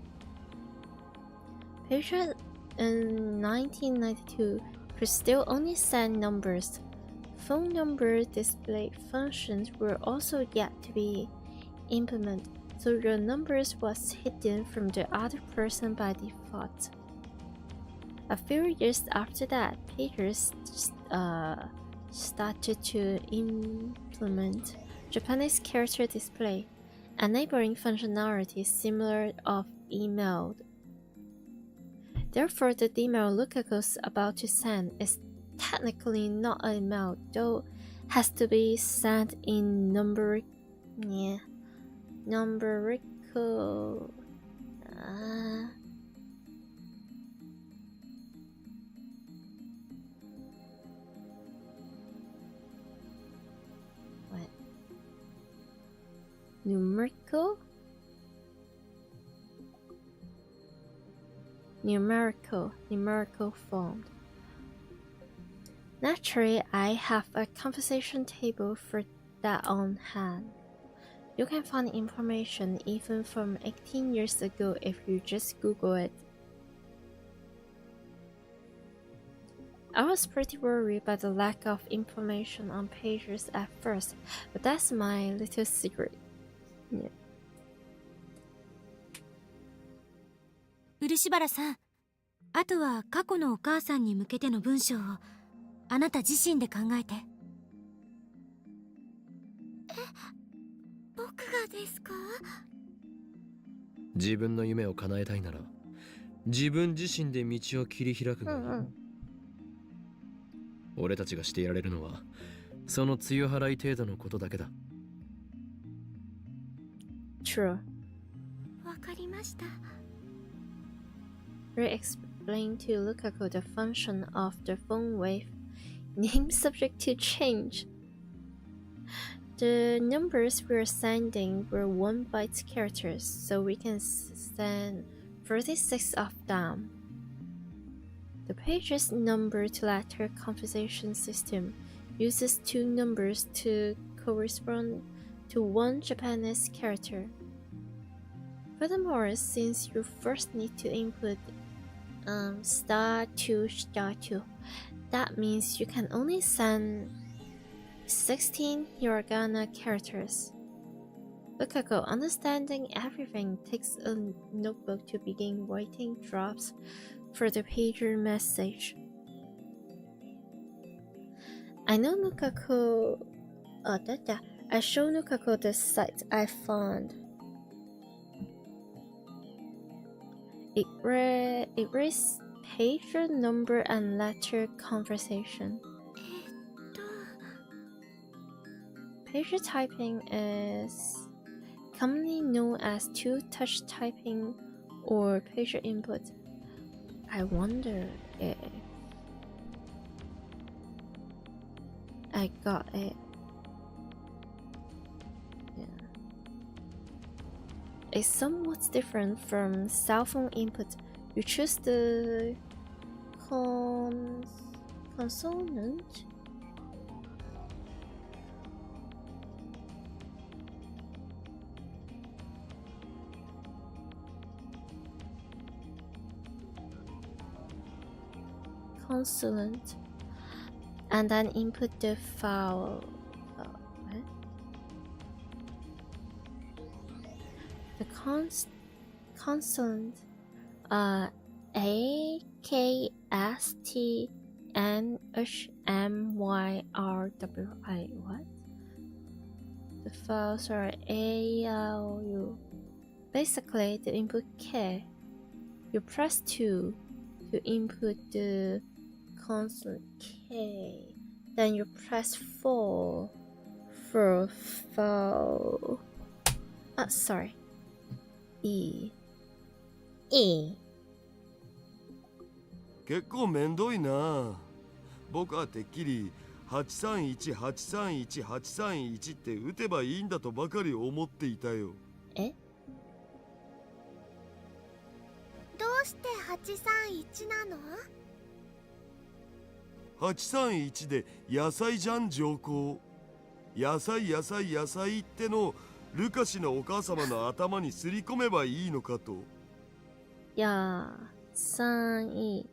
Pager in 1992 could still only send numbers. Phone number display functions were also yet to be implemented, so your numbers was hidden from the other person by default. A few years after that, pagers started to implement Japanese character display, enabling functionality similar of email. Therefore, the email Lukaku's about to send is technically not an email, though has to be sent in numerical. What? Numerical form. Naturally, I have a conversation table for that on hand. You can find information even from 18 years ago if you just Google it. I was pretty worried by the lack of information on pagers at first, but that's my little secret. Yeah. 漆原さん、あとは過去のお母さんに向けての文章をあなた自身で考えて。僕がですか？自分の夢を叶えたいなら自分自身で道を切り開くがいい。俺たちがしてやれるのはその強払い程度のことだけだ。True. わかりました。Re-explain to Lukaku the function of the phone wave. Name subject to change. The numbers we're sending were 1-byte characters, so we can send 36 of them. The pager's number-to-letter conversation system uses 2 numbers to correspond to 1 Japanese character. Furthermore, since you first need to input *2*2, that means you can only send 16 hiragana characters. Lukaku, understanding everything, takes a notebook to begin writing drafts for the pager message. I know Lukaku. I show Lukaku the site I found. It pager number and letter conversation. Pager typing is commonly known as two-touch typing or pager input. I wonder if I got it. Yeah. It's somewhat different from cell phone input. You choose the consonant. Consonant, and then input the vowel. The consonant, A, K, S, T, N, H, M, Y, R, W, I. What? The vowels are A, L, U. Basically, the input K. You press 2 to input the consonant K. Then you press 4 for vowel. Sorry. E. 結構めんどいな。僕はてっきり831831831って打てばいいんだとばかり思っていたよ。え？どうして831なの？831で野菜じゃん上皇。野菜野菜野菜ってのルカシのお母様の頭にすり込めばいいのかと。野菜。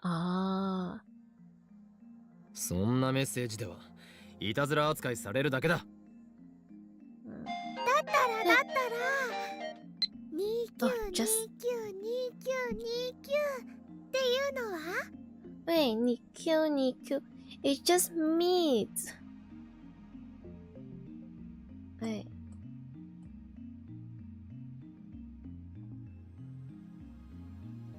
ああ。そんなメッセージではいたずら扱いされるだけだ。だったら29292929っていうのはWait, 2929 It's just meat. Wait.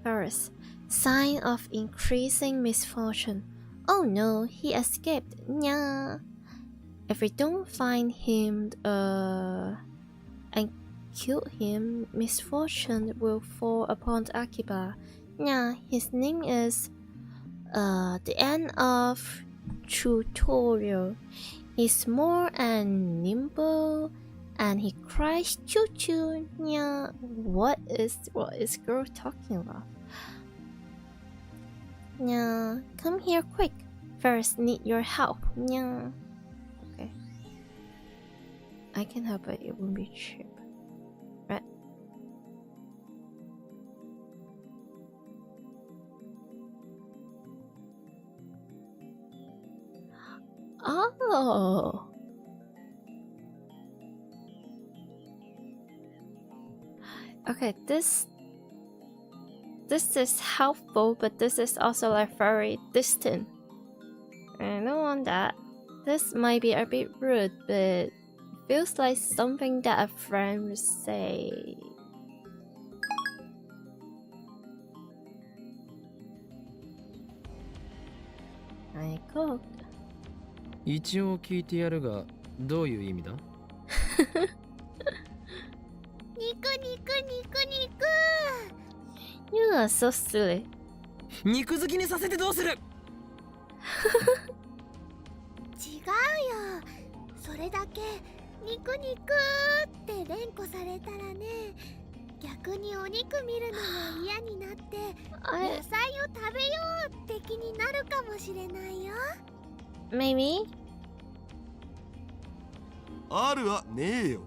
First, sign of increasing misfortune. Oh no, he escaped. Nya. If we don't find him and kill him, misfortune will fall upon Akiba. Nya, his name is the end of tutorial. He's small and nimble and he cries choo choo. Nya. What is girl talking about? Nya, come here quick. First need your help. Nya. Okay. I can help, but it won't be cheap. Right. Oh. Okay, this is helpful, but this is also like very distant. I don't want that. This might be a bit rude, but it feels like something that a friend would say. I cooked. 一応聞いてやるが、どういう意味だ？肉肉肉肉 You are so silly. 肉好きにさせてどうする？違うよ、それだけ肉肉って連呼されたらね、逆にお肉見るのも嫌になって野菜を食べようって気になるかもしれないよ。 Maybe? あるわねえよ。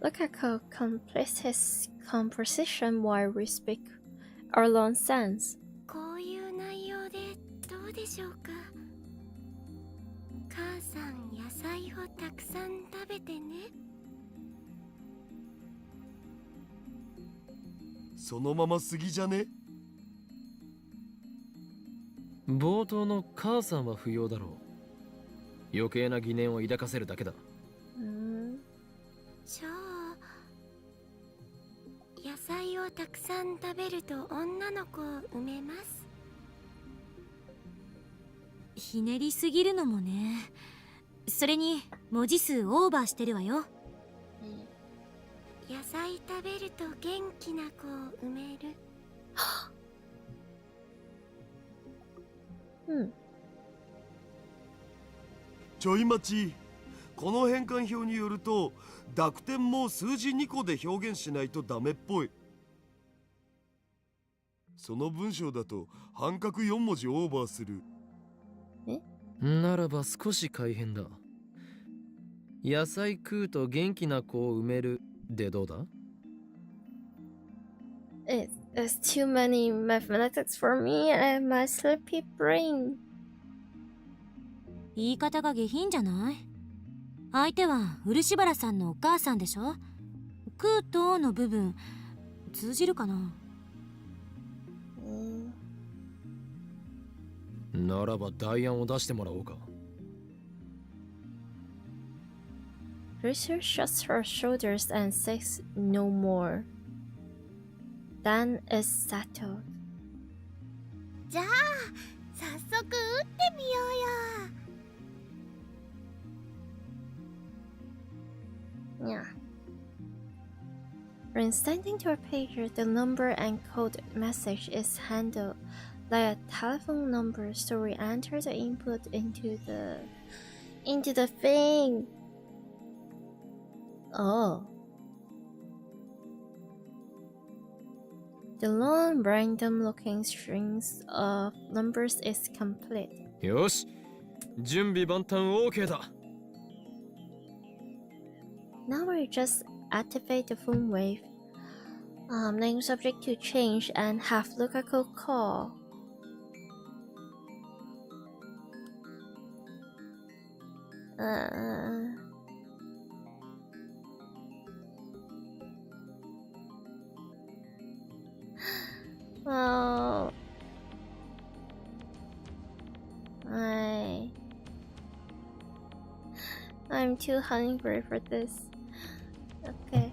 Look at how complex his composition while we speak our nonsense. こういう内容でどうでしょうか。母さん野菜をたくさん食べてね。そのまますぎじゃね？冒頭の母さんは不要だろう。余計な疑念を抱かせるだけだ。じゃあたくさん食べると女の子を産めます。ひねりすぎるのもね。それに文字数オーバーしてるわよ。野菜食べると元気な子を産める。うん。ちょい待ち。この変換表によると濁点も数字2個で表現しないとダメっぽい。その文章だと半角4文字オーバーする。ならば少し改変だ。野菜食うと元気な子を産めるでどうだ？ It's too many mathematics for me and my sleepy brain. 言い方が下品じゃない？相手は漆原さんのお母さんでしょ？食うとの部分通じるかな？ならば代案を出してもらおうか。Rachel shrugs her shoulders and says no more. Then it's settled. じゃあ早速打ってみようよ。Yeah. When sending to a pager, the number and code message is handled like a telephone number, so we enter the input into the thing. Oh. The long random looking strings of numbers is complete. よし、準備万端 OK だ。Now we just activate the phone wave. Name subject to change and have Lukaku call. Well, I'm too hungry for this. Okay.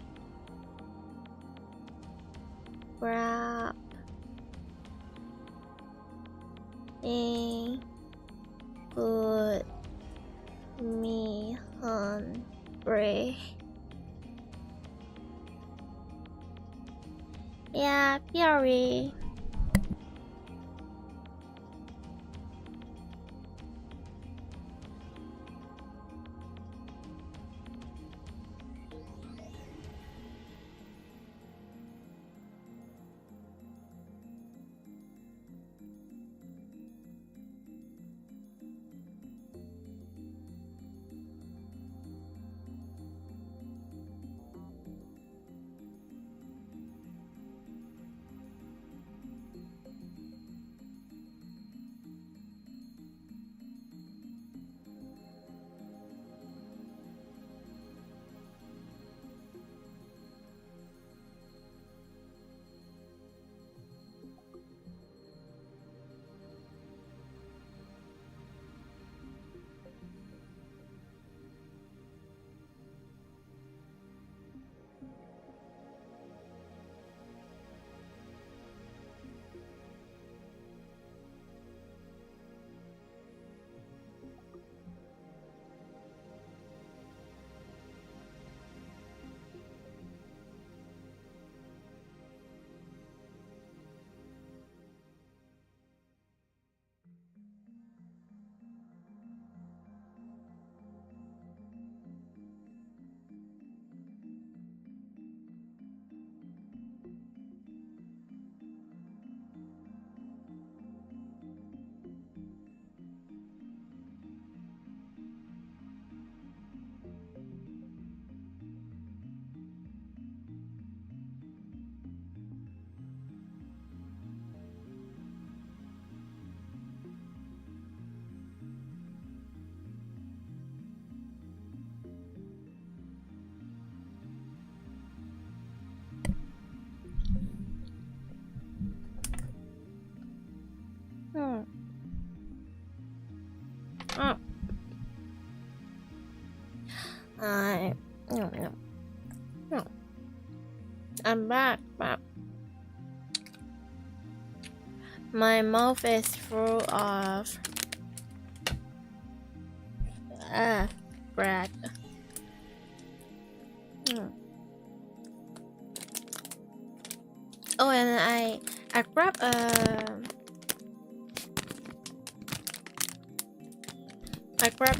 Grab. Put me hungry. Yeah, Fury. I'm back. My mouth is full of bread. Oh, and I grab a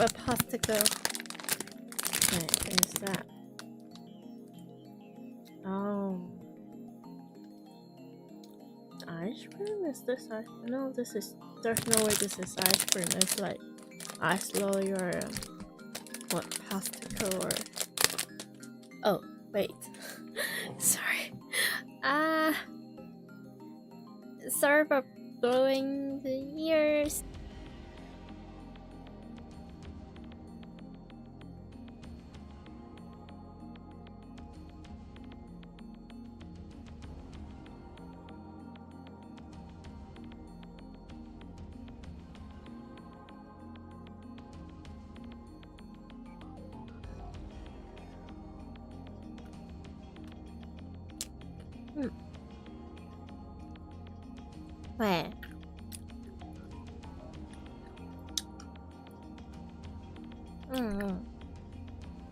popsicle. What is that? Oh, ice cream? Is this ice? No, this is. There's no way this is ice cream. It's like ice lolly or what, popsicle or. Oh wait, sorry. Sorry for blowing the ears. Where?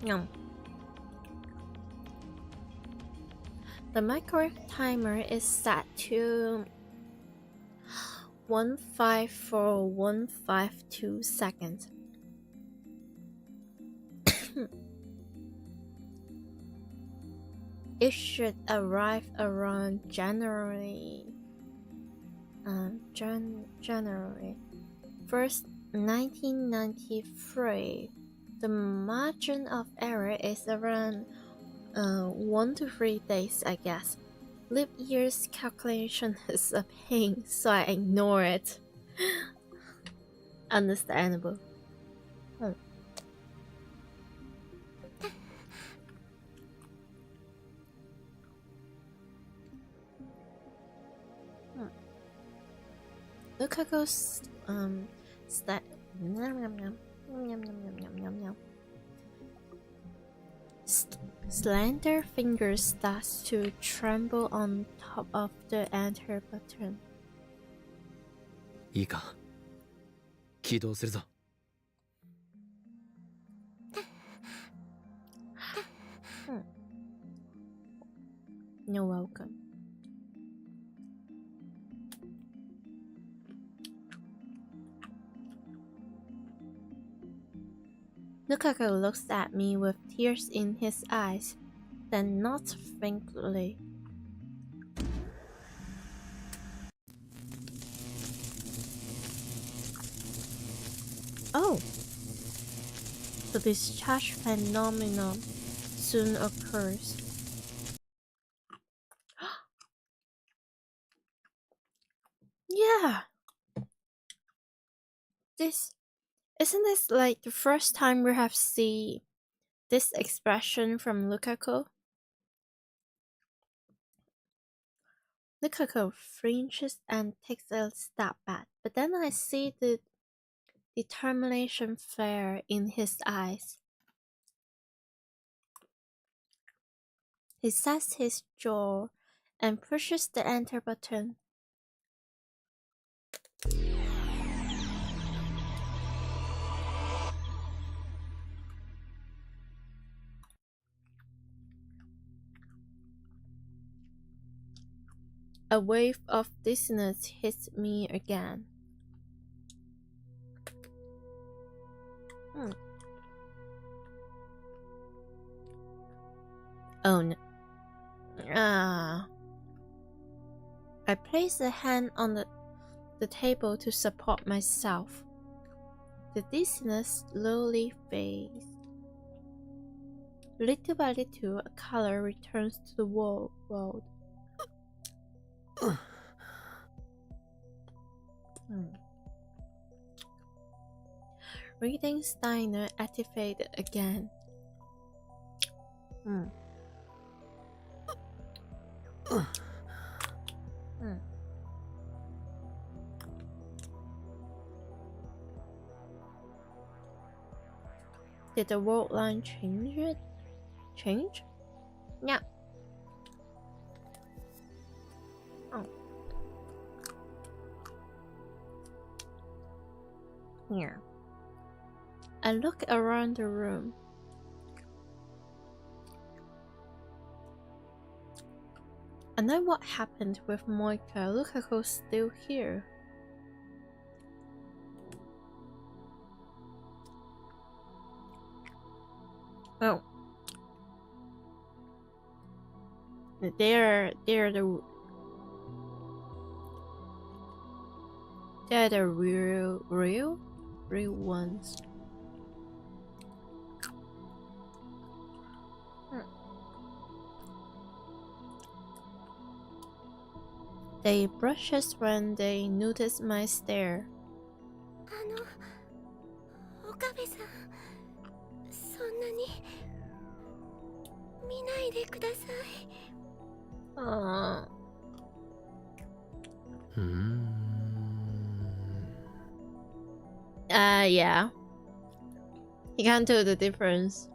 Yum. The microwave timer is set to 154,152 seconds. It should arrive around January 1st, 1993. The margin of error is around 1 to 3 days, I guess. Leap years calculation is a pain, so I ignore it. Understandable. Lukaku's slender fingers starts to tremble on top of the enter button. いいか、起動するぞ。You're welcome. Lukaku looks at me with tears in his eyes, then nods faintly. Oh! The discharge phenomenon soon occurs. Yeah! Isn't this like the first time we have seen this expression from Lukaku? Lukaku flinches and takes a step back, but then I see the determination flare in his eyes. He sets his jaw and pushes the enter button. A wave of dizziness hits me again. Oh no. I place a hand on the table to support myself. The dizziness slowly fades. Little by little, a color returns to the world. Reading Steiner activated again. Did the world line change? Yeah. Oh. here. I look around the room. I know what happened with Moika. Lukaku's still here. Oh. They're the real ones. They brush us when they notice my stare. 岡部さん、そんなに見ないでください。Yeah. You can't tell the difference.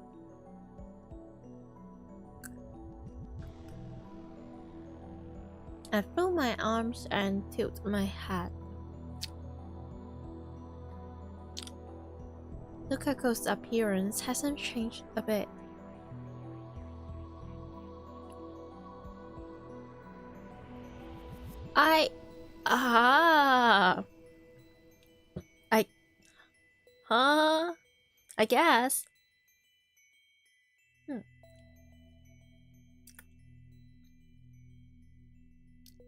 I fold my arms and tilt my head. Lukaku's appearance hasn't changed a bit. I guess.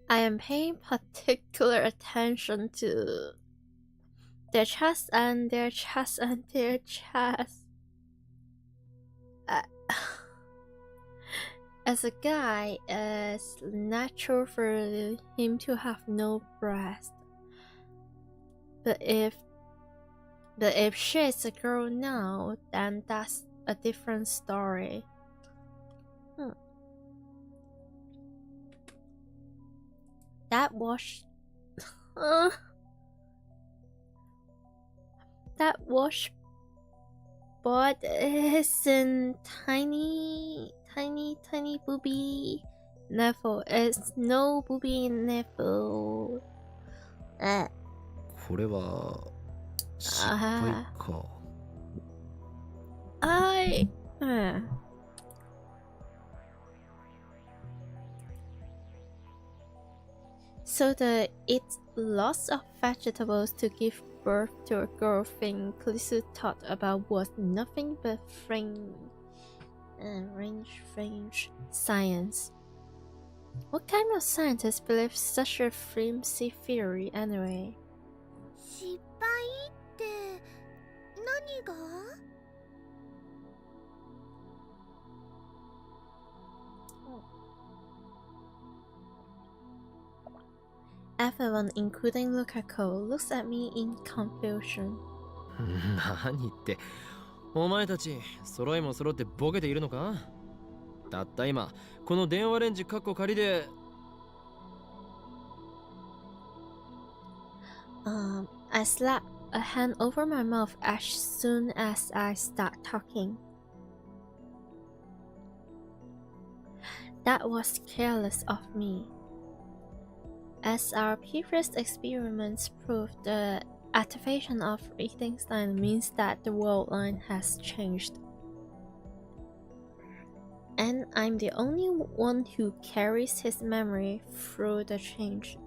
I am paying particular attention to their chest and their chest and their chest. As a guy, it's natural for him to have no breast. But if she's a girl now, then that's a different story. That wash washboard is in tiny booby nipple. It's no booby nipple. これは失敗か。So the eat lots of vegetables to give birth to a girl thing Klisu thought about was nothing but fringe science. What kind of scientist believes such a flimsy theory anyway? 失敗って何が？ Everyone, including Lukaku, looks at me in confusion. 何ってお前たち揃いも揃ってボケているのか？たった今この電話レンジカッコ仮で I slap a hand over my mouth as soon as I start talking. That was careless of me. As our previous experiments proved, the activation of eating Stein means that the world line has changed. And I'm the only one who carries his memory through the change.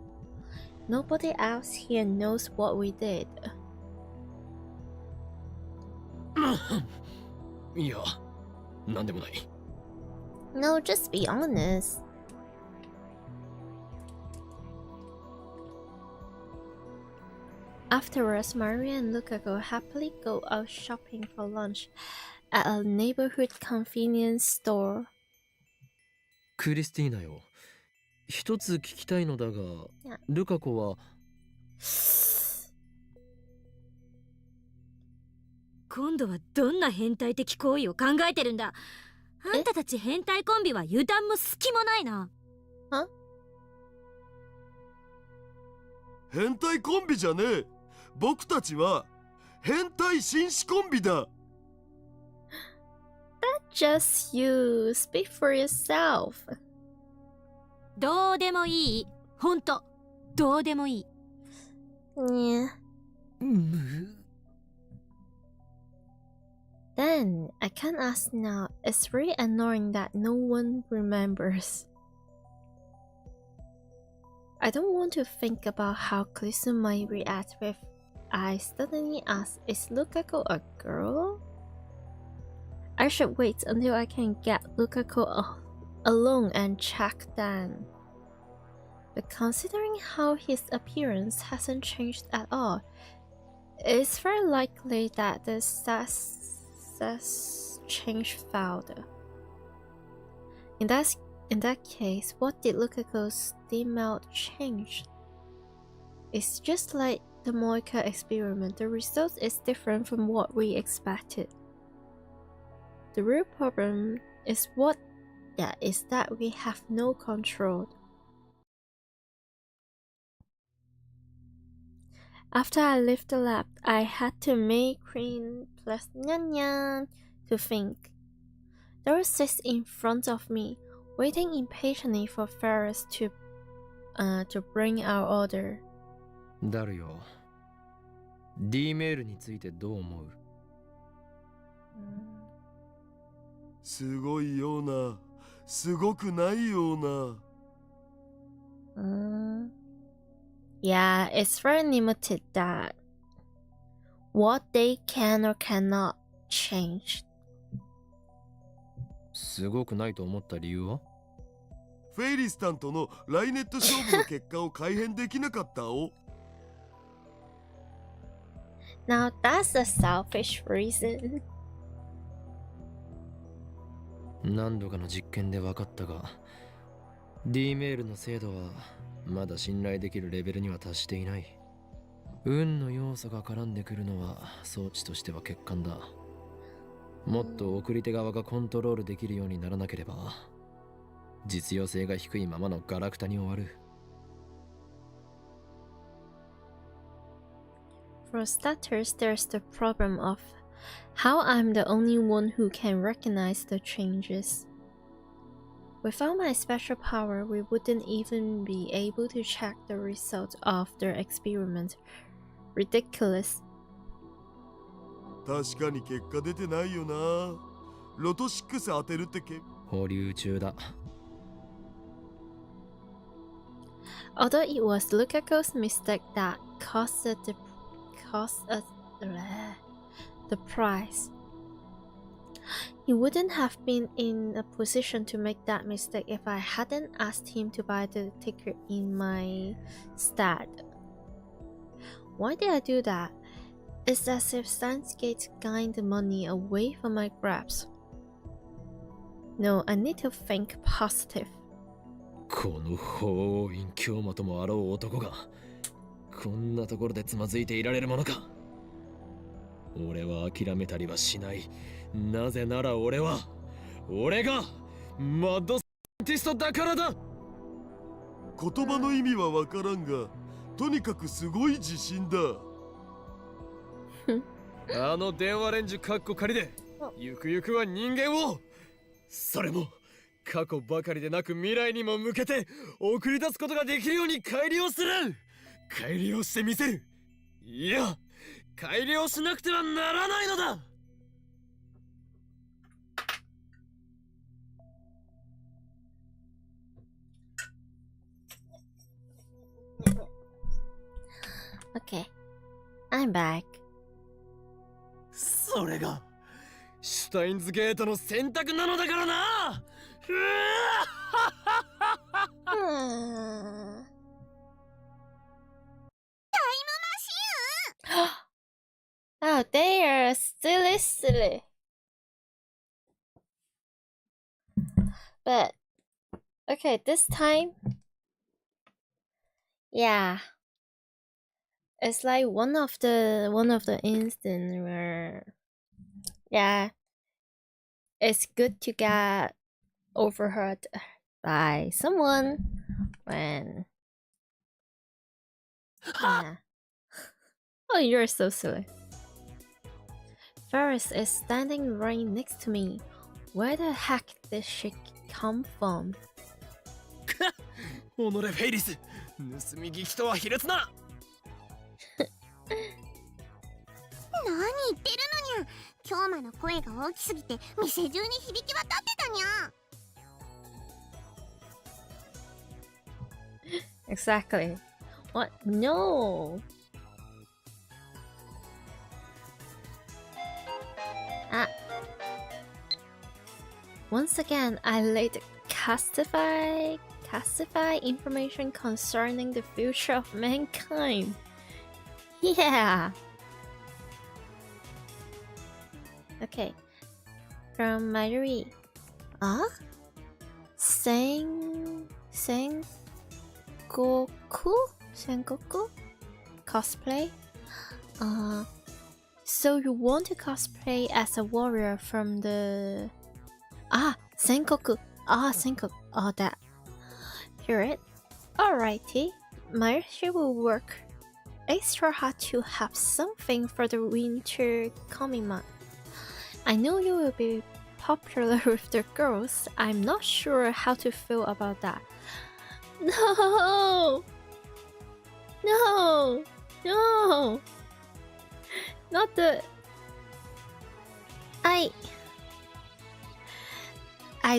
Nobody else here knows what we did. いや、なんでもない。No, just be honest. Afterwards, Maria and Lukaku happily go out shopping for lunch at a neighborhood convenience store. クリスティーナよ、一つ聞きたいのだが、ルカ子は今度はどんな変態的行為を考えてるんだ。あんたたち変態コンビは油断も隙もないな。は？変態コンビじゃねえ。僕たちは変態紳士コンビだ。Just you speak for yourself. どうでもいい。ほんと、どうでもいい。Yeah. Then, I can't ask now. It's really annoying that no one remembers. I don't want to think about how Klisu might react if I suddenly ask, is Lukaku a girl? I should wait until I can get Lukaku alone and check then. But considering how his appearance hasn't changed at all, it's very likely that the sex change further. In that case, what did Lukaku's demount change? It's just like the Moika experiment. The result is different from what we expected. The real problem is that we have no control. After I left the lab, I had to make Queen plus Nyan Nyan to think. They were six in front of me, waiting impatiently for Ferris to bring our order. ダルよ。D メールについてどう思う？すごいような、すごくないような。Yeah, it's very limited that what they can or cannot change. すごくないと思った理由は？フェイリスタンとのライネット勝負の結果を改変できなかったお。Now that's a selfish reason. 何度かの実験で分かったが、D メールの精度はまだ信頼できるレベルには達していない。運の要素が絡んでくるのは装置としては欠陥だ。もっと送り手側がコントロールできるようにならなければ、実用性が低いままのガラクタに終わる。For starters, there's the problem of how I'm the only one who can recognize the changes. Without my special power, we wouldn't even be able to check the result of the experiment. Ridiculous. 確かに結果出てないよな。ロト6当てるって保留中だ。Although it was Lukaku's mistake that caused us the prize, he wouldn't have been in a position to make that mistake if I hadn't asked him to buy the ticket in my stead. Why did I do that? It's as if Steins gained the money away from my grasp. No, I need to think positive. この法院京馬ともあろう男がこんなところでつまずいていられるものか。俺は諦めたりはしない。なぜなら俺がマッドサイエンティストだからだ。言葉の意味はわからんが、とにかくすごい自信だ。あの電話レンジカッコ仮でゆくゆくは人間を、それも過去ばかりでなく未来にも向けて送り出すことができるように改良する。改良してみせる。いや、改良しなくてはならないのだ。Okay, I'm back. それがシュタインズゲートの選択なのだからな。Oh, they are silly. But okay, this time, yeah, it's like one of the instances where, yeah, it's good to get overheard by someone when, yeah. Oh, you're so silly. Ferris is standing right next to me. Where the heck did she come from? おのれフェイリス、盗み聞きとは卑劣な。何言ってるのにゃ。京馬の声が大きすぎて店中に響き渡ってたにゃ。Exactly. What? No. Ah. Once again, I laid castify information concerning the future of mankind. Yeah. Okay. From MAYURI. Sengoku? Cosplay? So you want to cosplay as a warrior from the... Sengoku. Sengoku. That. Hear it? Alrighty. MAYURI will work extra hard to have something for the winter coming month. I know you will be popular with the girls. I'm not sure how to feel about that. No! No! No! Not the... I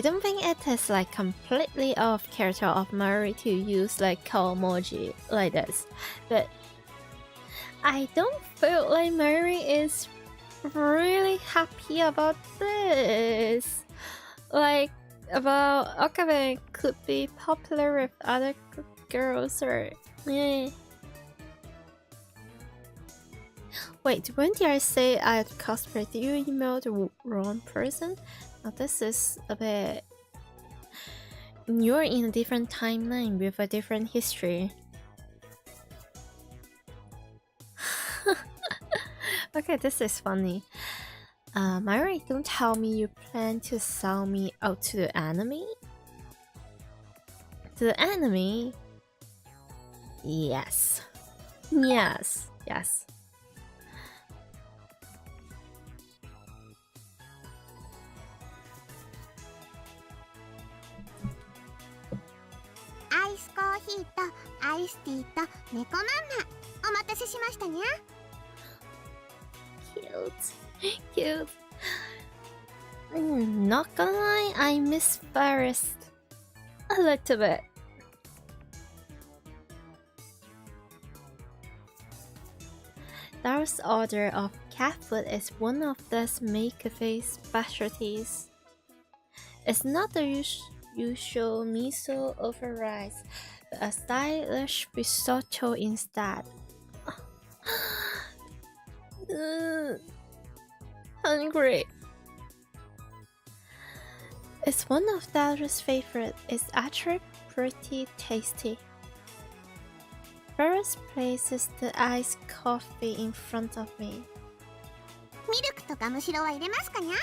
don't think it is like completely off character of MAYURI to use like call emoji like this, but I don't feel like MAYURI is really happy about this. Like about Okabe could be popular with other girls or Wait, when did I say I had cosplay? Do you email the wrong person? Now this is a bit... You're in a different timeline with a different history. Okay, this is funny. MAYURI, don't tell me you plan to sell me out to the enemy? To the enemy? Yes. Yes. Yes. Ice coffee とアイスティーと猫まんまお待たせしましたにゃ。Cute. Cute. Not gonna lie, I miss Forest a little bit. Dar's order of cat food is one of this MAYURI's specialties. It's not the usual miso over rice, but a stylish risotto instead. Hungry. It's one of Dar's favorite. It's actually pretty tasty. First places the iced coffee in front of me. ミルクとガムシロは入れますかにゃ。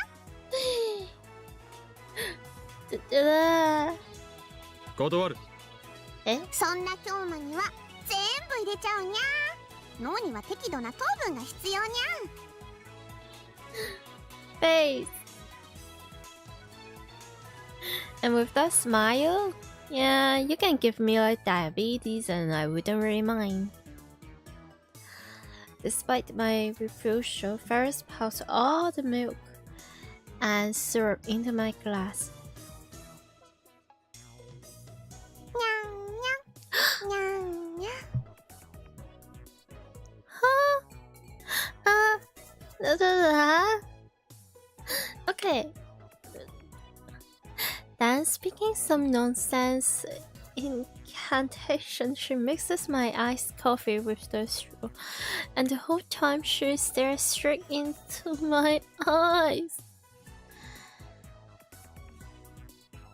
断る。そんな京馬には全部入れちゃうにゃ。脳には適度な糖分が必要にゃ。Face. And with that smile, yeah, you can give me like diabetes and I wouldn't really mind. Despite my refusal, Ferris poured all the milk and syrup into my glass. Okay. Then speaking some nonsense incantation, she mixes my iced coffee with the straw, and the whole time she stares straight into my eyes.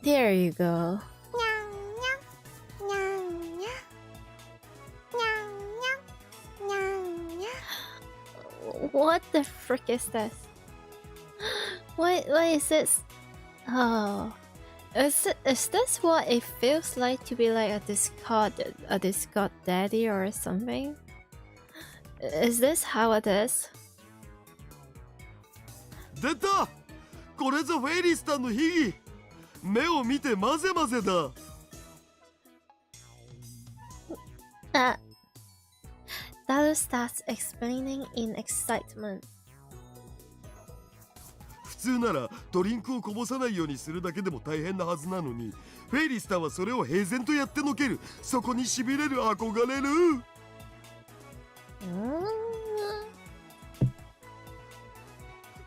There you go. What the frick is this? What is this? Oh, is this what it feels like to be like a Discord daddy or something? Is this how it is? 出た！これぞフェイリスタンの秘技！目を見て混ぜ混ぜだ。Dalu starts explaining in excitement. 通ならドリンクをこぼさないようにするだけでも大変なはずなのに、フェイリスターはそれを平然とやってのける。そこにしびれる、憧れる。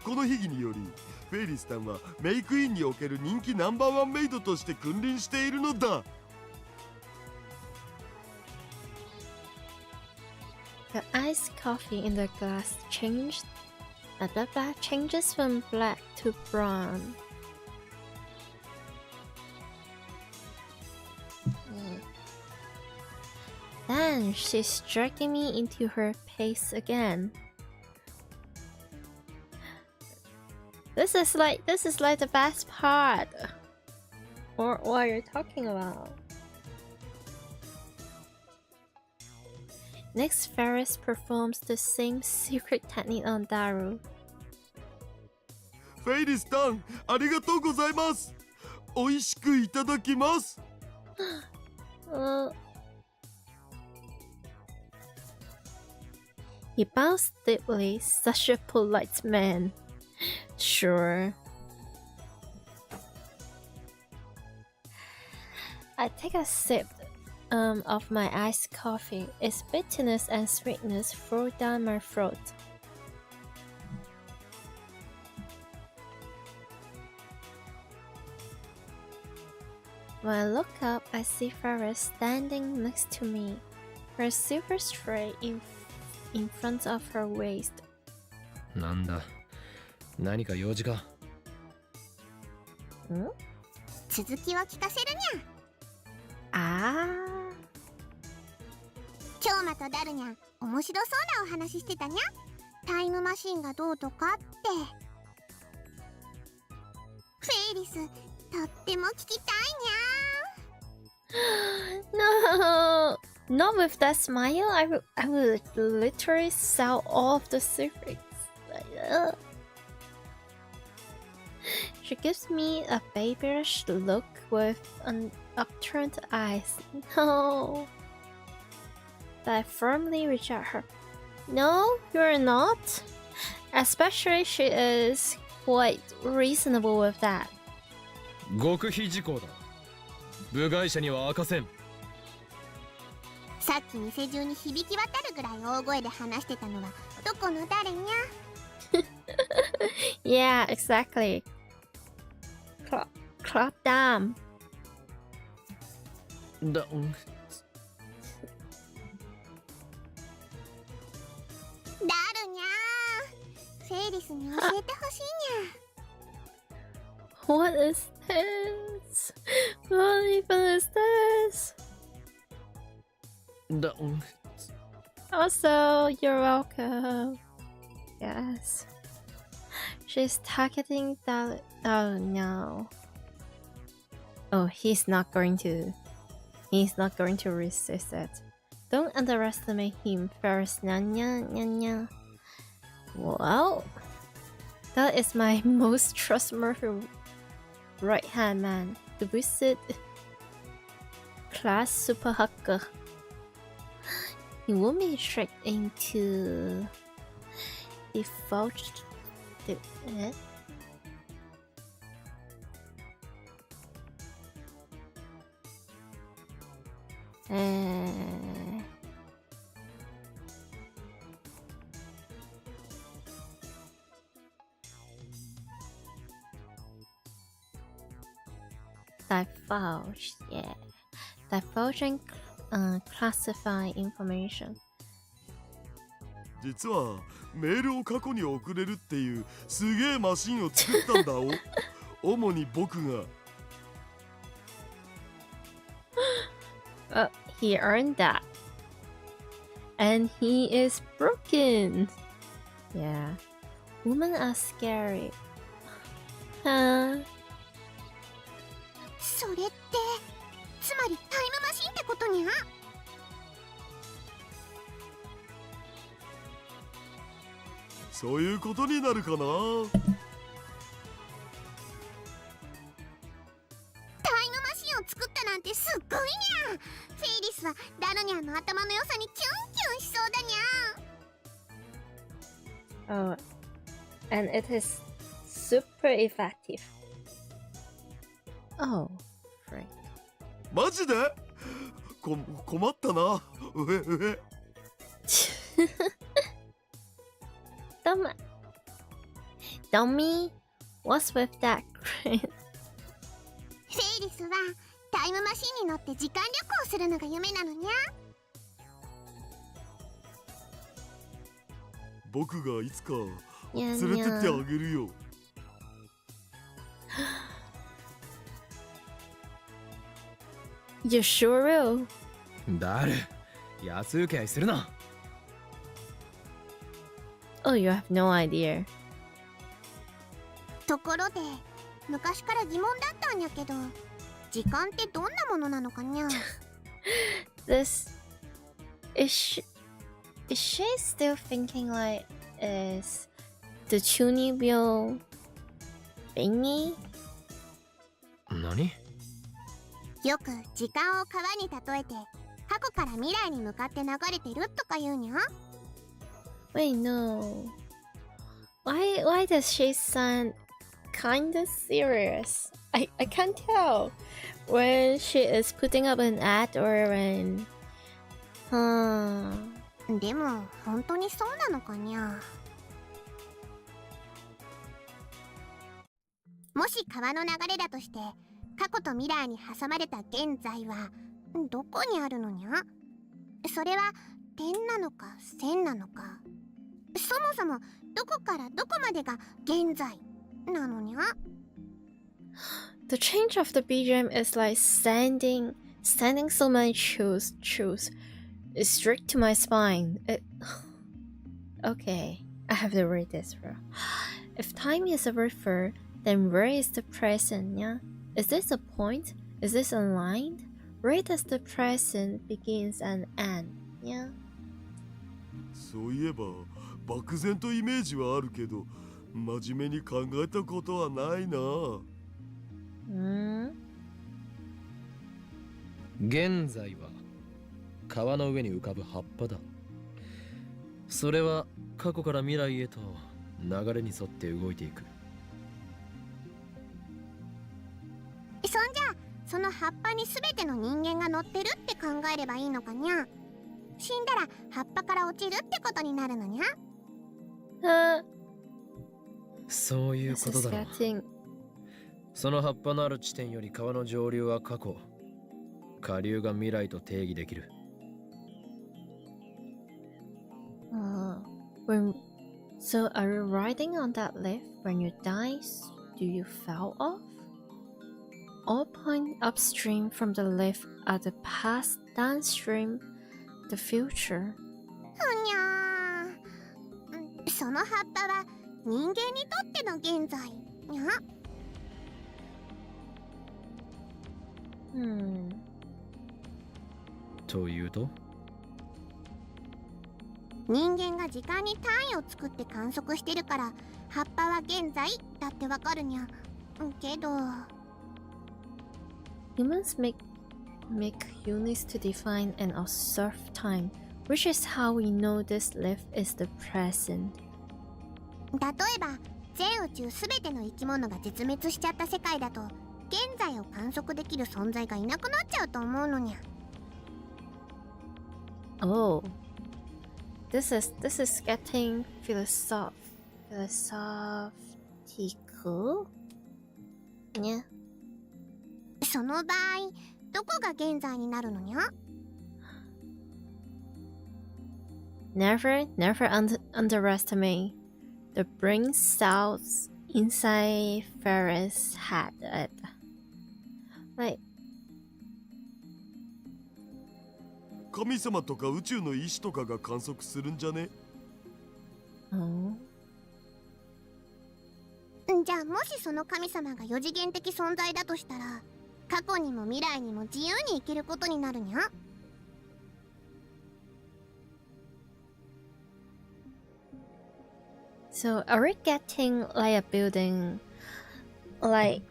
この秘技によりフェイリスタンはメイクインにおける人気ナンバーワンメイドとして君臨しているのだ。The iced coffee in the glass changes from black to brown. Then she's jerking me into her face again. This is like the best part. Or what you're talking about. Next, Ferris performs the same secret technique on Daru. フェイリスタン、ありがとうございます。美味しくいただきます。He bows deeply, such a polite man. Sure. I take a sip of my iced coffee. Its bitterness and sweetness flow down my throat. When I look up, I see Ferris standing next to me, her silver tray in front of her waist. なんだ、何か用事か。続きを聞かせるにゃ。京馬とダルニャン、面白そうなお話してたにゃ。タイムマシンがどうとかって。フェイリス、とっても聞きたいにゃ。No, not with that smile. I would literally sell all of the secrets. She gives me a babyish look with an upturned eyes. No. But I firmly reject her. No, you're not. Especially she is quite reasonable with that. 極秘事項だ。部外者には明かせん。さっき店中に響き渡るぐらい大声で話してたのはどこの誰にゃ。Yeah, exactly. Clap down. だ、ダルニャー、フェイリスに教えてほしいにゃ。What is this? What even is this? だ、Also, you're welcome. Yes. She's targeting that. Oh no. Oh, he's not going to resist it. Don't underestimate him, Ferris. Nya. Well, that is my most trustworthy right hand man. The wizard class super hacker. He won't be tricked into default. Divulge, yeah. Divulging classify information. 実はメールを過去に送れるっていうすげえマシンを作ったんだお。主に僕が。He earned that. And he is broken. Yeah. Women are scary. Huh? それってつまりタイムマシンってことにゃ。そういうことになるかな。タイムマシンを作ったなんてすっごいにゃ。フェイリスはダルニャンの頭の良さにキュンキュンしそうだにゃ。Oh, and it is super effective. Oh, frick. マジで困ったな。Dummy, what's with that? フェイリスはタイムマシンに乗って時間旅行するのが夢なのにゃ。僕がいつかにゃ連れてってあげるよ。You sure will. だる、安請け合いするな。Oh, you have no idea. ところで昔から疑問だったんやけど、時間ってどんなものなのかにゃ。This is she still thinking like is the tunibyo thingy? 何？よく時間を川に例えて過去から未来に向かって流れてるとか言うにゃ。Wait, no. Why does she sound kinda serious? I can't tell when she is putting up an ad or when. でも本当にそうなのかにゃ。もし川の流れだとして過去と未来に挟まれた現在はどこにあるのにゃ。それは点なのか線なのか、そもそもどこからどこまでが現在なのにゃ。 The change of the BGM is like sending so many chills straight to my spine. Okay, I have to read this bro. If time is a refer, then where is the present? Yeah, is this a point? Is this a line? Where does the present begins and end? Yeah. そういえば漠然とイメージはあるけど、真面目に考えたことはないな。現在は川の上に浮かぶ葉っぱだ。それは過去から未来へと流れに沿って動いていく。そんじゃその葉っぱに全ての人間が乗ってるって考えればいいのかにゃ。死んだら葉っぱから落ちるってことになるのにゃ。そういうことだろう。 Getting... その葉っぱのある地点より川の上流は過去、下流が未来と定義できる。So are you riding on that lift when you die? Do you fall off? All point upstream from the lift are the past, downstream, the future. ふにゃー。その葉っぱは人間にとっての現在にゃ。というと、人間が時間に単位を作って観測してるから葉っぱは現在だってわかるにゃ。けど Humans make units to define and observe time, which is how we know this life is the present. 例えば全宇宙すべての生き物が絶滅しちゃった世界だと現在を観測できる存在がいなくなっちゃうと思うのにゃ。Oh, this is getting philosophical. Yeah. その場合どこが現在になるのにゃ。 Never underestimate the brain cells inside Ferris head. Like, 神様とか宇宙の意志とかが観測するんじゃね？ oh. じゃあもしその神様が4次元的存在だとしたら過去にも未来にも自由に生きることになるにゃ。 So are we getting like a building, like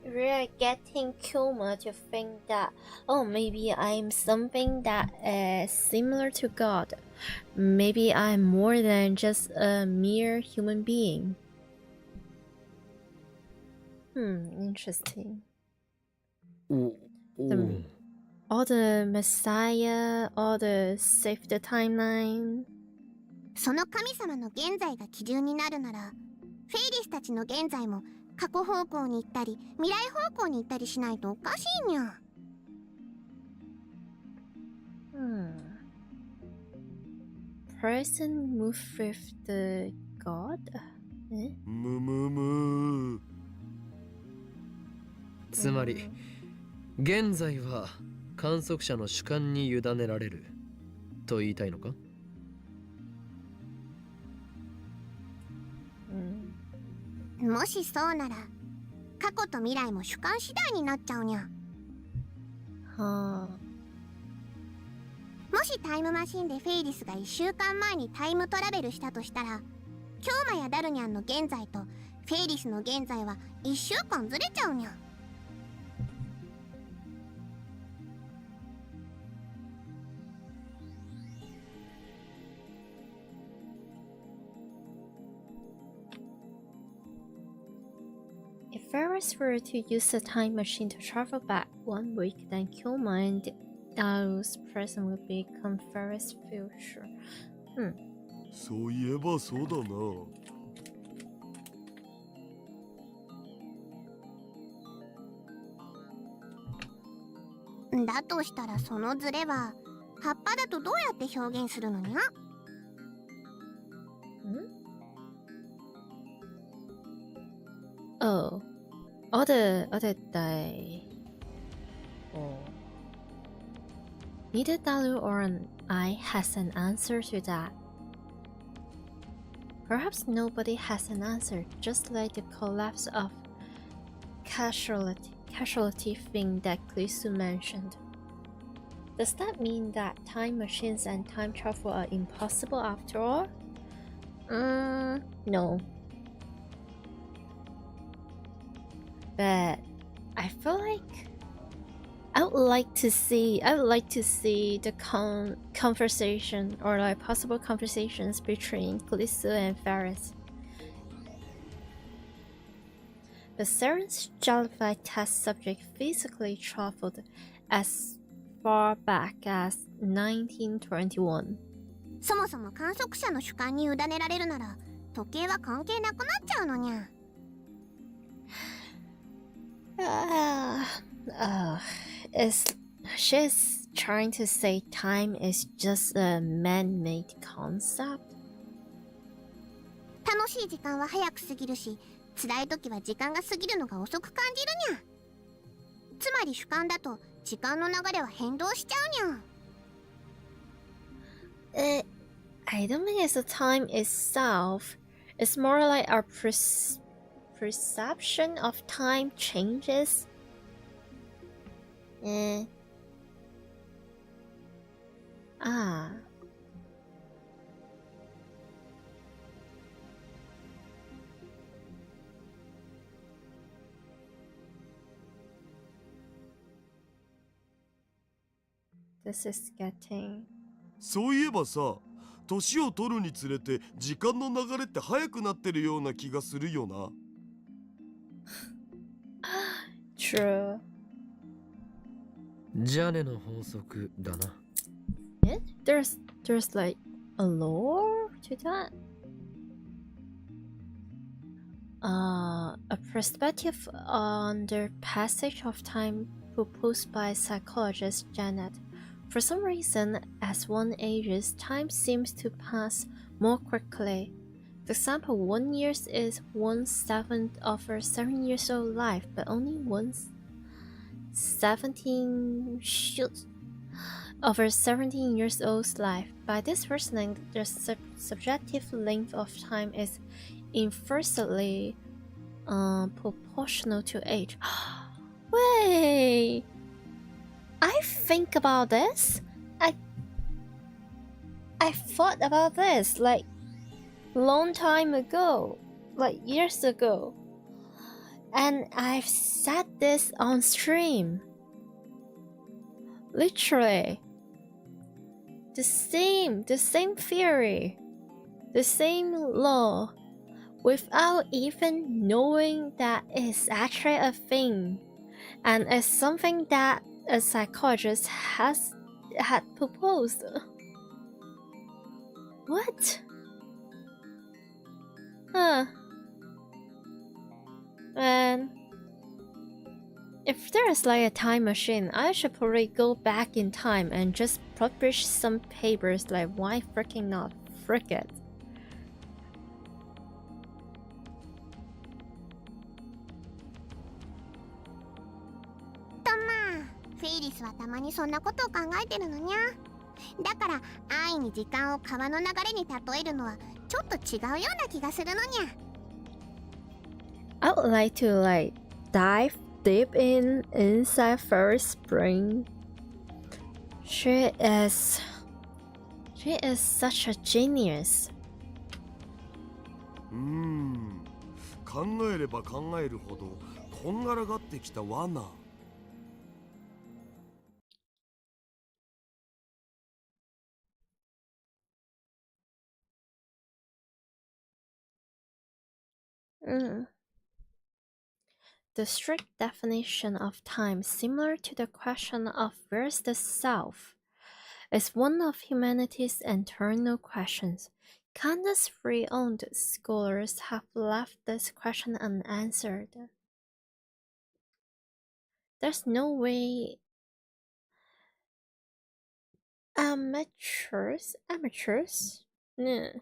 we're getting Kuma to think that, oh, maybe I'm something that is similar to God. Maybe I'm more than just a mere human being. Interesting. お、The- all the Messiah, all the save the timeline. その神様の現在が基準になるなら、フェイリスたちの現在も過去方向に行ったり未来方向に行ったりしないとおかしいにゃ。Person move with the god? むむむ。つまり、現在は観測者の主観に委ねられると言いたいのか？もしそうなら、過去と未来も主観次第になっちゃうにゃ。はあ。もしタイムマシンでフェイリスが1週間前にタイムトラベルしたとしたら、キョーマやダルニャンの現在とフェイリスの現在は1週間ずれちゃうにゃ。If Ferris were to use a time machine to travel back 1 week, then Kyoma and Daru's present would become Ferris' future. そういえばそうだな。だとしたらそのズレは葉っぱだとどうやって表現するのにゃ？Oh, other day. Oh. Neither Dalu or I has an answer to that. Perhaps nobody has an answer, just like the collapse of casualty thing that Klisu mentioned. Does that mean that time machines and time travel are impossible after all? No. But I feel like I would like to see the conversation or like possible conversations between Glisu and Ferris. The Seren's Jellyfish test subject physically traveled as far back as 1921. そもそも観測者の主観に委ねられるなら時計は関係なくなっちゃうのにゃ。She's trying to say time is just a man-made concept. 楽しい時間は早く過ぎるし、辛い時は時間が過ぎるのが遅く感じるにゃ。つまり主観だと時間の流れは変動しちゃうにゃ。I don't think it's the time itself. It's more like our perception of time changes. This is getting... そういえばさ、年を取るにつれて時間の流れって速くなってるような気がするよな。True. ジャネの法則だな。There's like a lore to that? A perspective on the passage of time proposed by psychologist Janet. For some reason, as one ages, time seems to pass more quickly. For example, 1 year is 1/7 of a 7-year-old life, but only 1/17 of a 17-year-old's life. By this reasoning, the subjective length of time is inversely proportional to age. Wait, I think about this. I thought about this like long time ago, like years ago, and I've said this on stream. Literally, the same theory, the same law without even knowing that it's actually a thing, and it's something that a psychologist had proposed. What? Huh. Man, if there's like a time machine, I should probably go back in time and just publish some papers. Like, why freaking not? Frick it. フェイリスはたまにそんなことを考えてるのにゃ。だから安易に時間を川の流れに例えるのはちょっと違うような気がするのにゃ。I would like to like dive deep inside Ferris' brain. She is such a genius. 考えれば考えるほどこんがらがってきた罠。The strict definition of time, similar to the question of where's the self, is one of humanity's internal questions. Countless free-owned scholars have left this question unanswered. There's no way amateurs? No.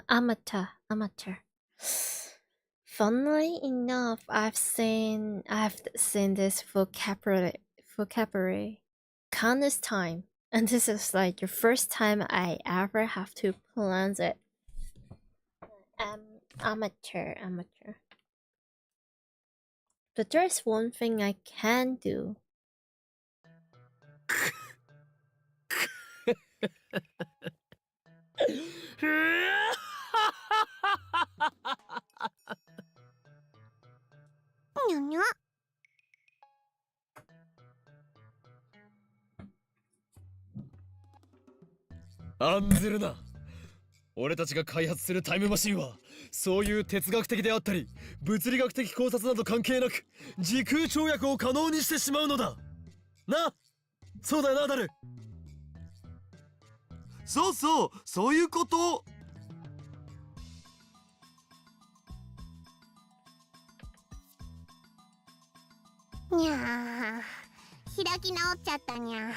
Amateur. Funnily enough, I've seen this vocabulary countless time, and this is like the first time I ever have to pronounce it. Amateur. But there's one thing I can do. Nya. 案ずるな。俺たちが開発するタイムマシンはそういう哲学的であったり物理学的考察など関係なく時空跳躍を可能にしてしまうのだな。そうだよな、ダル。そういうこと。にゃー、開き直っちゃったにゃ。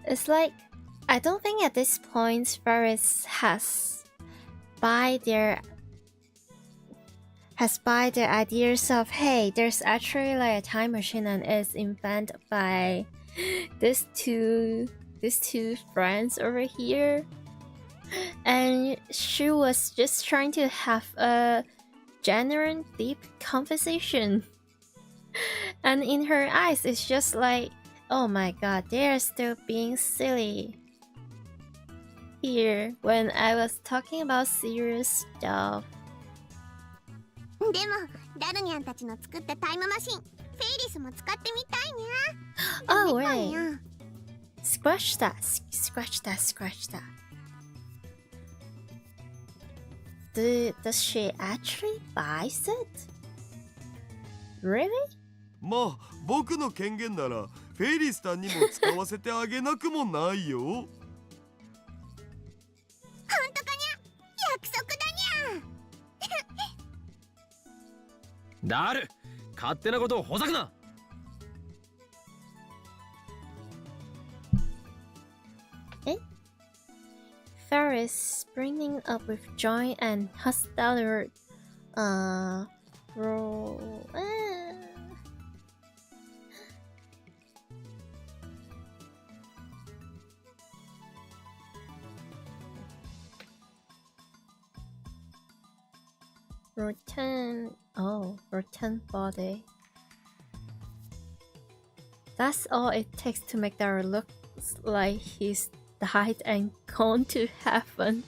It's like, I don't think at this point Ferris has buy their ideas of, hey, there's actually like a time machine and it's invented by these two friends over here, and she was just trying to have a genuine deep conversation, and in her eyes it's just like, oh my god, they are still being silly here when I was talking about serious stuff. でもダルニャンたちの作ったタイムマシン、フェイリスも使ってみたいにゃ。Oh wait, scratch that. Does she actually buy it? Really? まあ僕の権限ならフェイリスさんにも使わせてあげなくもないよ。本当かにゃ、約束だにゃ。ダル、勝手なことをほざくな。Ferris springing up with joy and hostility. Roll. Rotten body. That's all it takes to make Daryl look like he's died and gone to heaven.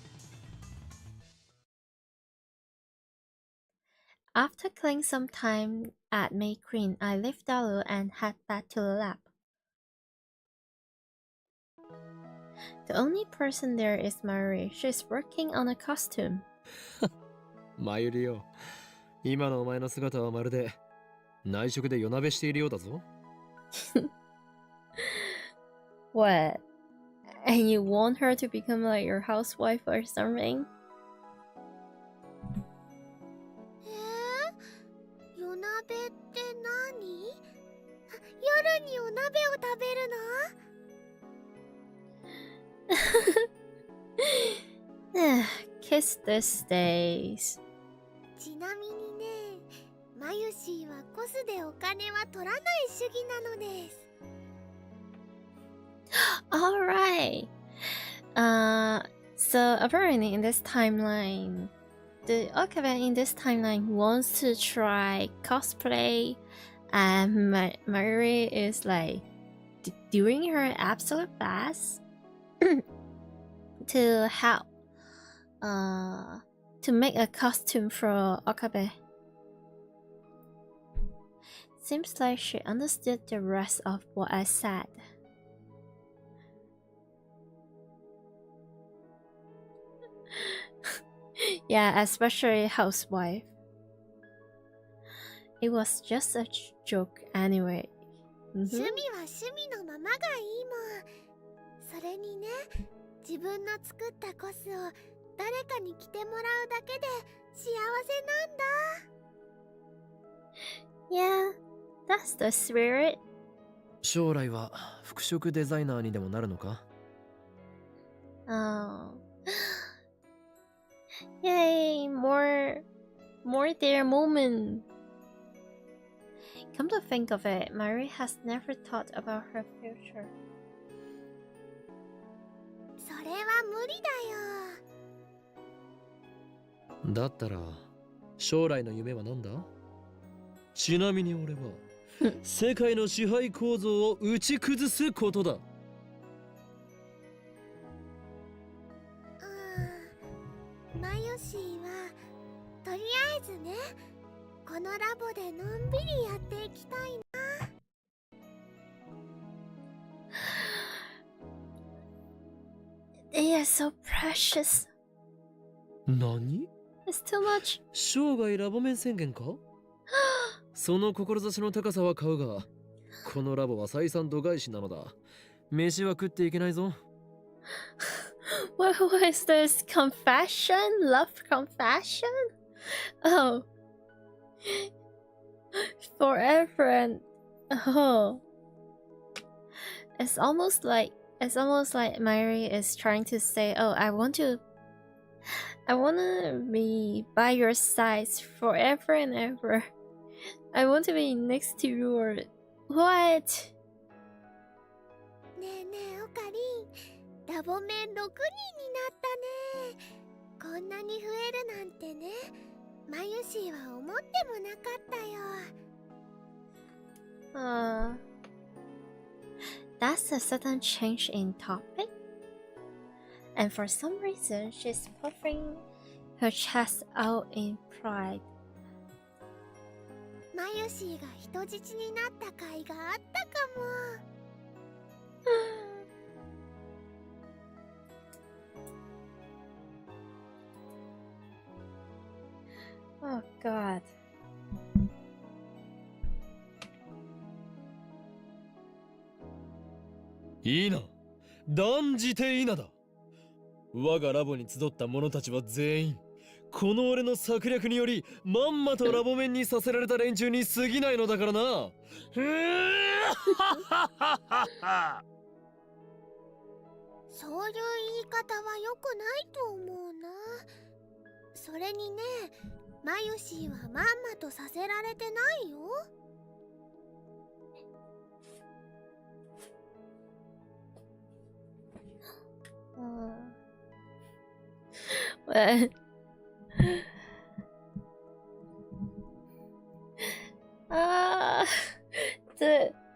After killing some time at May Queen, I leave Daryl and head back to the lab. The only person there is MAYURI. She's working on a costume. マユリよ、今のお前の姿はまるで内職で夜なべしているようだぞ。What? And you want her to become like your housewife or something? 夜鍋って何？夜にお鍋を食べるの？ Kiss these days. ちなみにね、マユシーはコスでお金は取らない主義なのです。Alright. So apparently in this timeline, the Okabe in this timeline wants to try cosplay, and MAYURI is like doing her absolute best to help to make a costume for Okabe. Seems like she understood the rest of what I said. Yeah, especially housewife. It was just a joke anyway. 趣味は趣味のままがいいもん。それにね、自分の作ったコスを誰かに着てもらうだけで幸せなんだ。 Yeah, that's the spirit. 将来は服飾デザイナーにでもなるのか？ Oh. Yay, more their moment. Come to think of it, MAYURI has never thought about her future. それは無理だよ。だったら将来の夢は何だ？ちなみに俺は世界の支配構造を打ち崩すことだ。マユシーはとりあえずね、このラボでのんびりやっていきたいな。They are so precious. 何？ It's too much. 生涯ラボ面宣言か？その志の高さは買うが、このラボは採算度外視なのだ。飯は食っていけないぞ。What is this? Confession? Love confession? Oh. Forever and oh. It's almost like MAYURI is trying to say, oh, I want to be by your side forever and ever. I want to be next to you or what? ねえねえ、オカリン、ラボメン6人になったね。こんなに増えるなんてね、マユシーは思ってもなかったよ。That's a sudden change in topic. And for some reason, she's puffing her chest out in pride. マユシーが人質になった甲斐があったかも。Oh God. いいな、断じていいなだ。我がラボに集った者たちは全員この俺の策略によりまんまとラボ面にさせられた連中に過ぎないのだからな。そういう言い方は良くないと思うな。それにね、マユシーはまんまとさせられてないよ。What?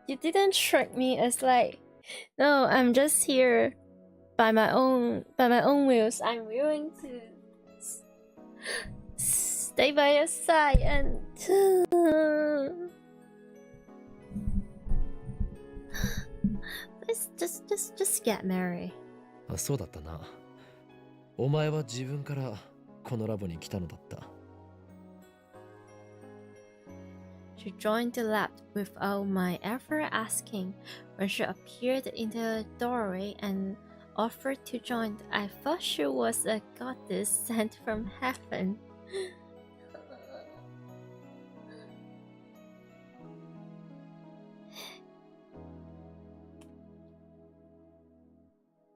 You didn't trick me as like, no, I'm just here by my own wills. I'm willing to stay by your side and let's just get married. あ、そうだったな。お前は自分からこのラボに来たのだった。She joined the lab without my ever asking. When she appeared in the doorway and offered to join, I thought she was a goddess sent from heaven.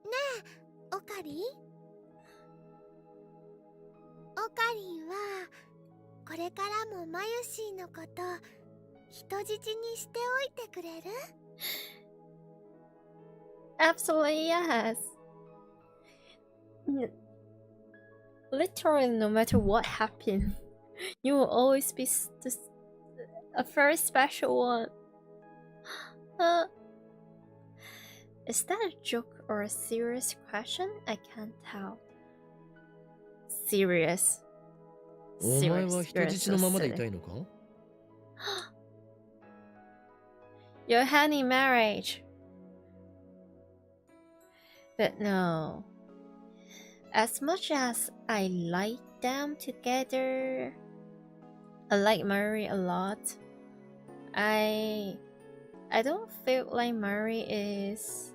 Ne, オカリはこれからもマユシーのこと人質にしておいてくれる？ Absolutely yes. Literally, no matter what happened, you will always be a very special one. Is that a joke or a serious question? I can't tell. Serious. お前は人質のままでいたいのか？ Your hand in marriage. But no. As much as I like them together, I like Mayuri a lot. I don't feel like Mayuri is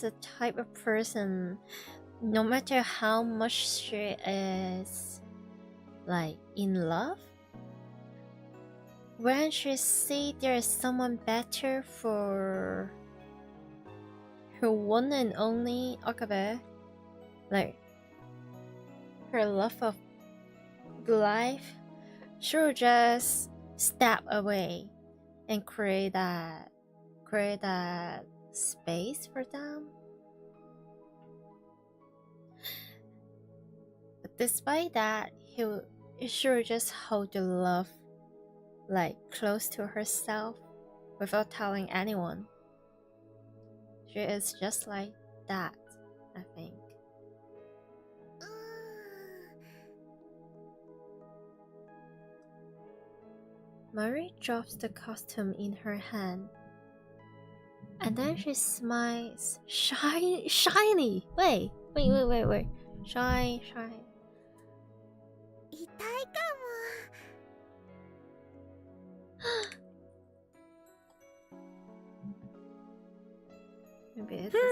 a type of person, no matter how much she is like in love, when she see there is someone better for her one and only Okabe, like her love of life, she'll just step away and create that space for them. But despite that, she'll just hold the love like close to herself without telling anyone. She is just like that, I think. Mayuri drops the costume in her hand, and then she smiles. Shiny! Wait. Shine. 痛いかも。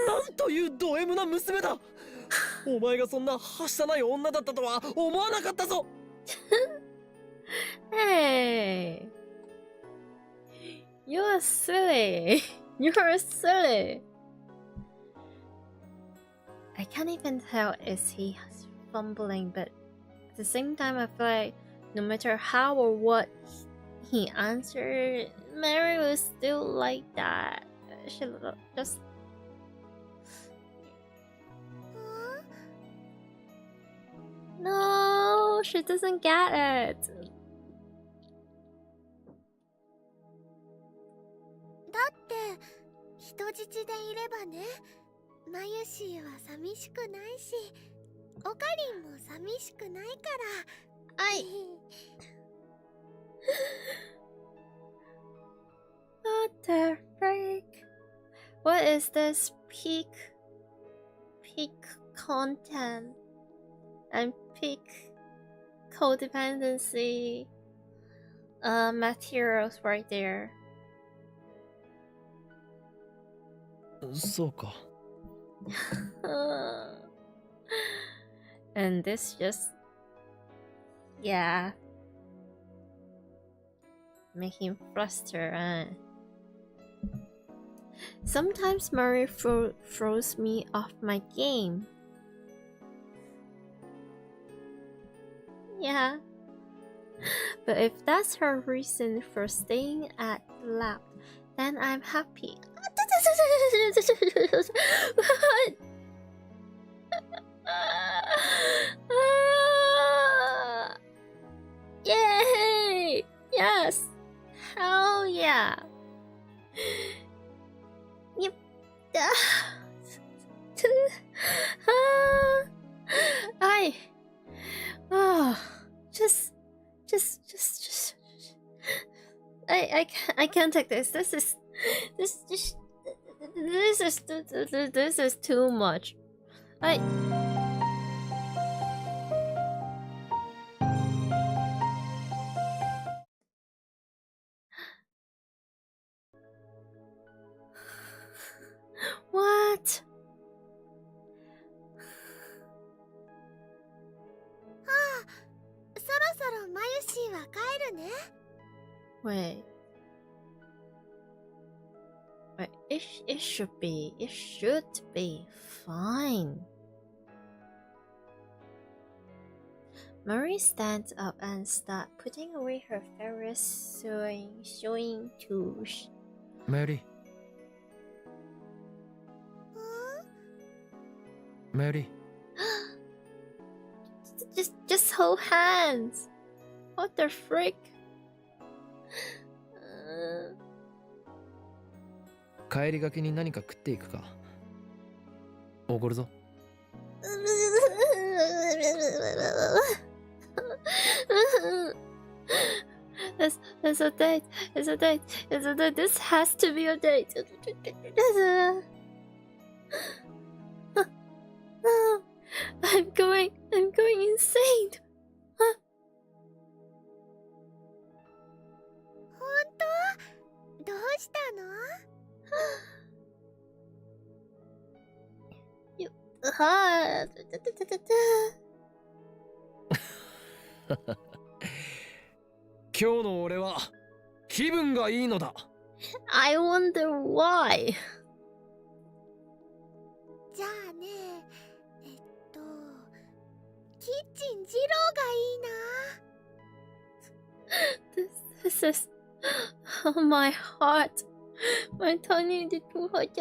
なんというド M な娘だ。お前がそんなはしたない女だったとは思わなかったぞ。Hey, you're silly. You're silly. I can't even tell is he fumbling, but at the same time, I feel like no matter how or what he answered, Mary was still like that. She just. No, she doesn't get it. だって人質でいればね、マユシーは寂しくないし、オカリンも寂しくないから。What the freak? What is this peak content and peak codependency materials right there? そうか。And this just, yeah, make him fluster. Sometimes Murray throws me off my game. Yeah, but if that's her reason for staying at the lab, then I'm happy. Yay! Oh, just. I can't take this. This is too much. What? Wait. It should be fine. Marie stands up and starts putting away her various sewing tools. MAYURI. MAYURI. Just hold hands. What the frick? 帰りがけに何か食っていくか。おごるぞ。It's a date. It's a date. It's a date. This has to be a date. I'm going insane. 本当？どうしたの？ 今日の俺は気分がいいのだ。I wonder why. じゃあね、キッチン二郎がいいな。This is oh, my heart. My tiny little heart.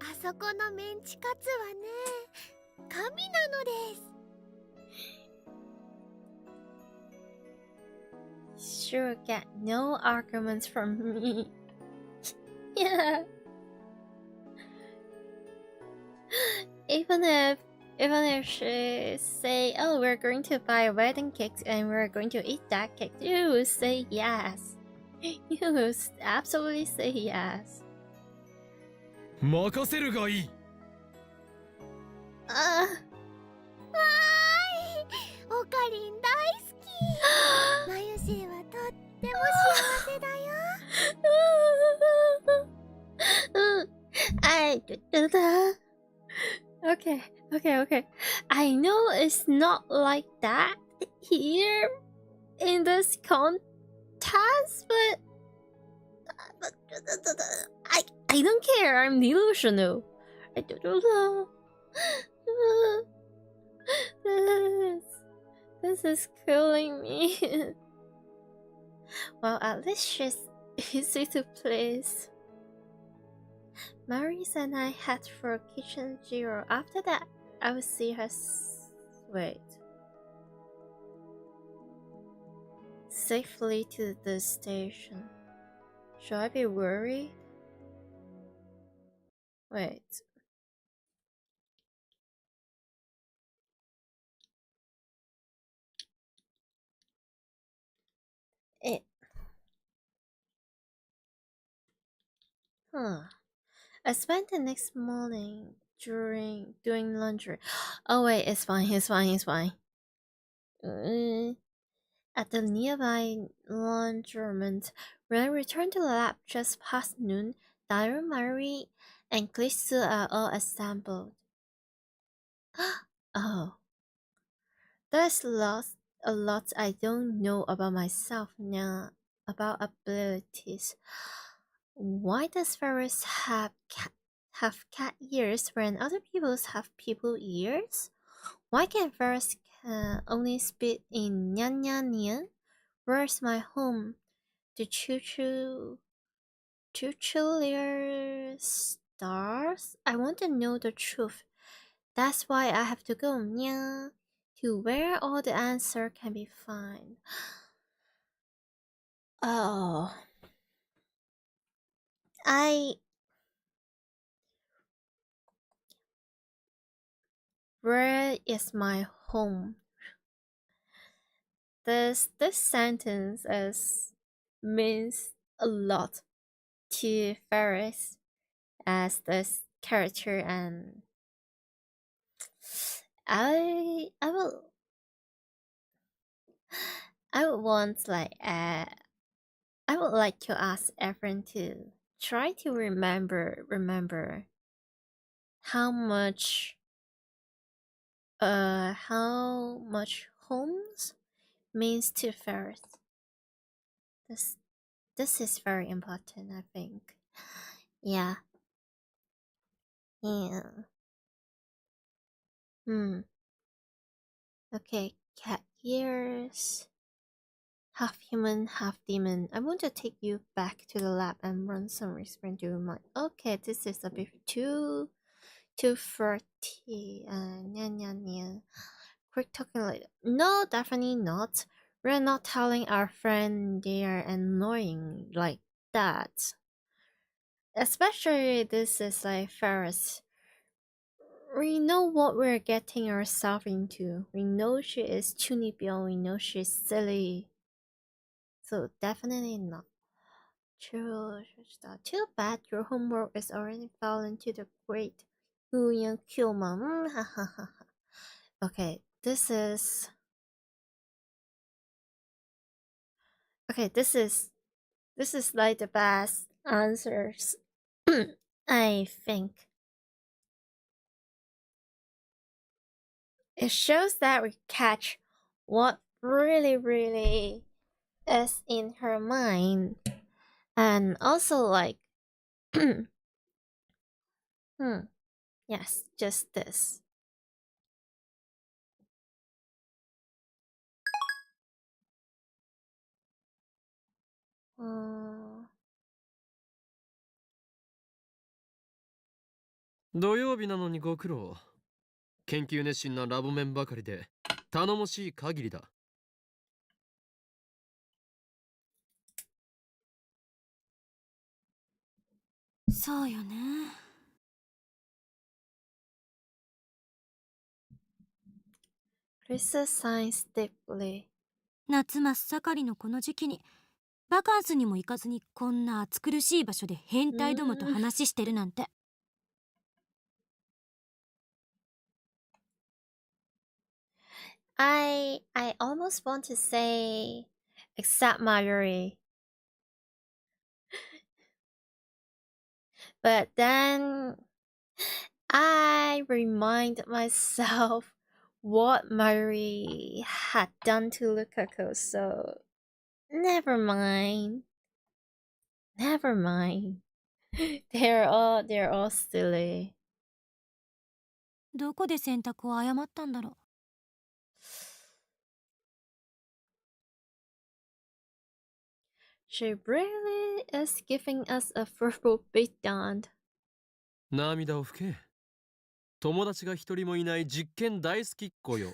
あそこのメンチカツはね、神なのです。 Sure get no arguments from me. Yeah. Even if she say, oh, we're going to buy a wedding cake and we're going to eat that cake, you will say yes. You will absolutely say yes. 任せるがいい。わーい、オカリン大好き。マユシーはとっても幸せだよ。I do that. Okay. I know it's not like that here in this contest, but I don't care. I'm delusional. I don't know. This is killing me. Well, at least she's easy to please. Maurice and I head for Kitchen Zero. After that, I will see her. Wait. Safely to the station. Should I be worried? Wait. I spent the next morning doing laundry. Oh wait, it's fine. At the nearby laundromat, when I returned to the lab just past noon, Dairo, Mari, and Klisu are all assembled. Oh. There's a lot I don't know about myself now, about abilities. Why does Ferris have cat ears when other people have people ears? Why can Ferris only speak in nyan nyan nyan? Where's my home? The Chuchulier stars? I want to know the truth. That's why I have to go nya to where all the answer can be found. Oh. Where is my home? This sentence means a lot to Ferris as this character, and I would want I would like to ask everyone to try to remember how much homes means to Ferris. This is very important, I think. Yeah. Okay, cat ears. Half human, half demon. I want to take you back to the lab and run some experiment during my. Okay, this is a bit too flirty. Quick talking later. No, definitely not. We're not telling our friend they are annoying like that. Especially this is like Ferris. We know what we're getting ourselves into. We know she is Chunibyo. We know she's silly. So definitely not. True. Too bad your homework is already fell into the great Uyan Kyoma. Okay, this is like the best answers. I think. It shows that we catch what really is in her mind. And also like yes, just this. Uh, 土曜日なのにご苦労。研究熱心なラボメンばかりで頼もしい限りだ。そうよね。Chris signs deeply. 夏真っ盛りのこの時期にバカンスにも行かずにこんな暑苦しい場所で変態どもと話してるなんて。I almost want to say except MAYURI. But then I remind myself what MAYURI had done to Lukaku, so never mind. They're all silly. どこで選択を誤ったんだろう。She really is giving us a verbal beatdown. 涙を拭け。友達が一人もいない実験大好きっ子よ。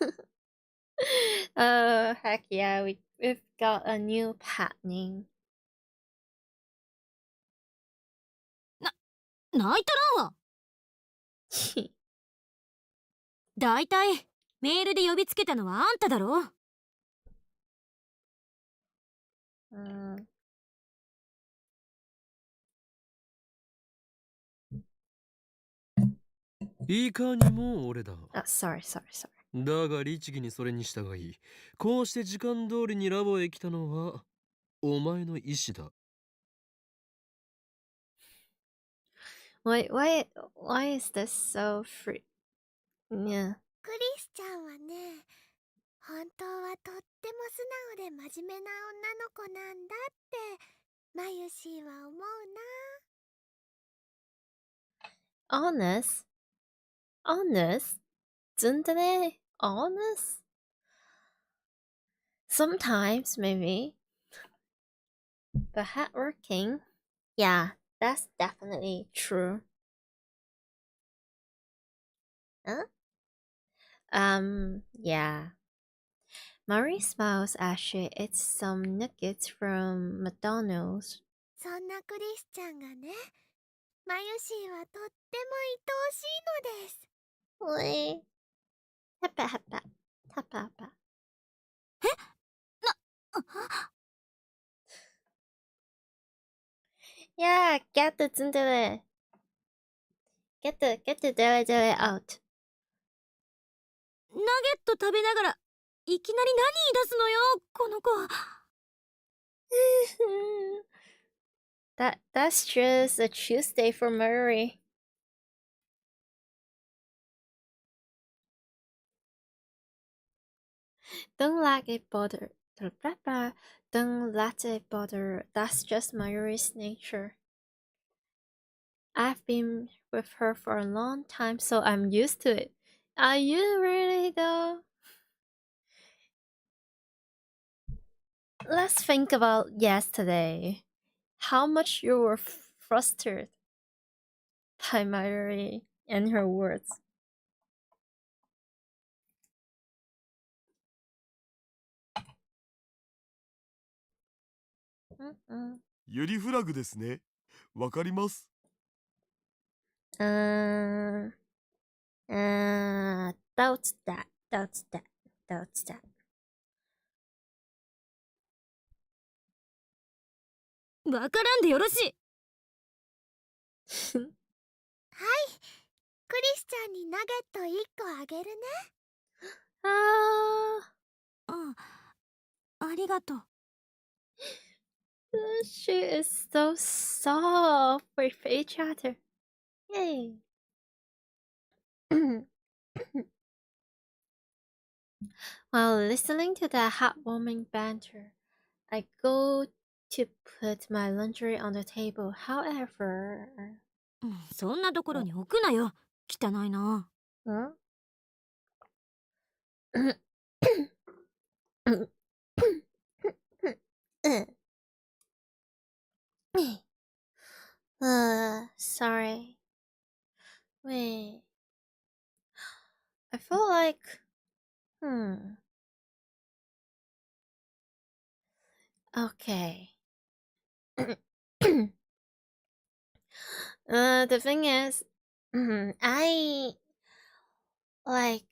Oh, heck yeah, we've got a new pattern. 泣いたらんわ。だいたいメールで呼びつけたのはあんただろ。いかにも俺だ。sorry. だが律儀にそれに従い、こうして時間通りにラボへ来たのはお前の意志だ。Why is this so free? Yeah. クリスちゃんはね、本当はとっても素直で真面目な女の子なんだってマユシーは思うな。 Honest? 真的ね honest? Sometimes maybe. But hardworking? Yeah, that's definitely true. Huh? Yeah. Mari smiles as she eats some nuggets from McDonald's. そんなクリスちゃんがね、マユシーはとっても愛おしいのです。Wait. Hapa hapa. Hapa hapa. Yeah, get the tsundere. Get the dere out. ナゲット食べながらいきなり何言い出すのよこの子。That's just a Tuesday for Murray. Don't let it bother. Don't let it bother. That's just Mayuri's nature. I've been with her for a long time, so I'm used to it. Are you really though? Let's think about yesterday. How much you were frustrated by Mayuri and her words. Mm-mm. ユリフラグですね。わかります。Doubts that. わからんでよろしい。はい、クリスちゃんにナゲット1個あげるね。ありがとう。She is so soft with each other. Yay. While listening to that heartwarming banter, I go to put my laundry on the table. However, そんなところに置くなよ。汚いな。huh? Sorry. Wait. I feel like, okay. The thing is, I like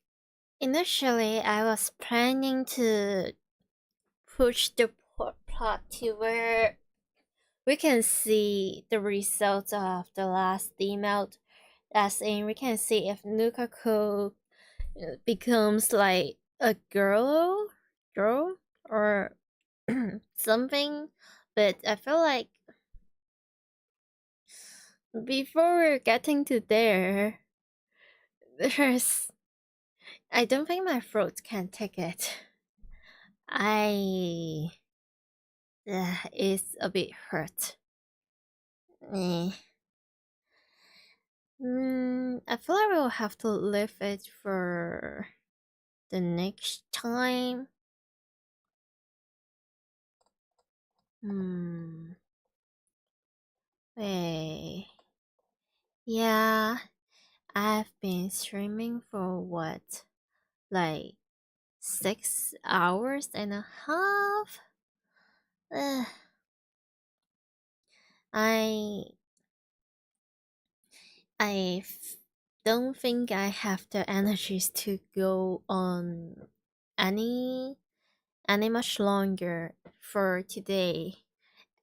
initially I was planning to push the plot to where we can see the results of the last email, as in we can see if Nukaku becomes like a girl or something, but I feel like before we're getting to there, I don't think my throat can take it. It's a bit hurt. I feel like we'll have to leave it for the next time. Wait. Yeah, I've been streaming for what? Like 6 hours and a half? I don't think I have the energies to go on any much longer for today.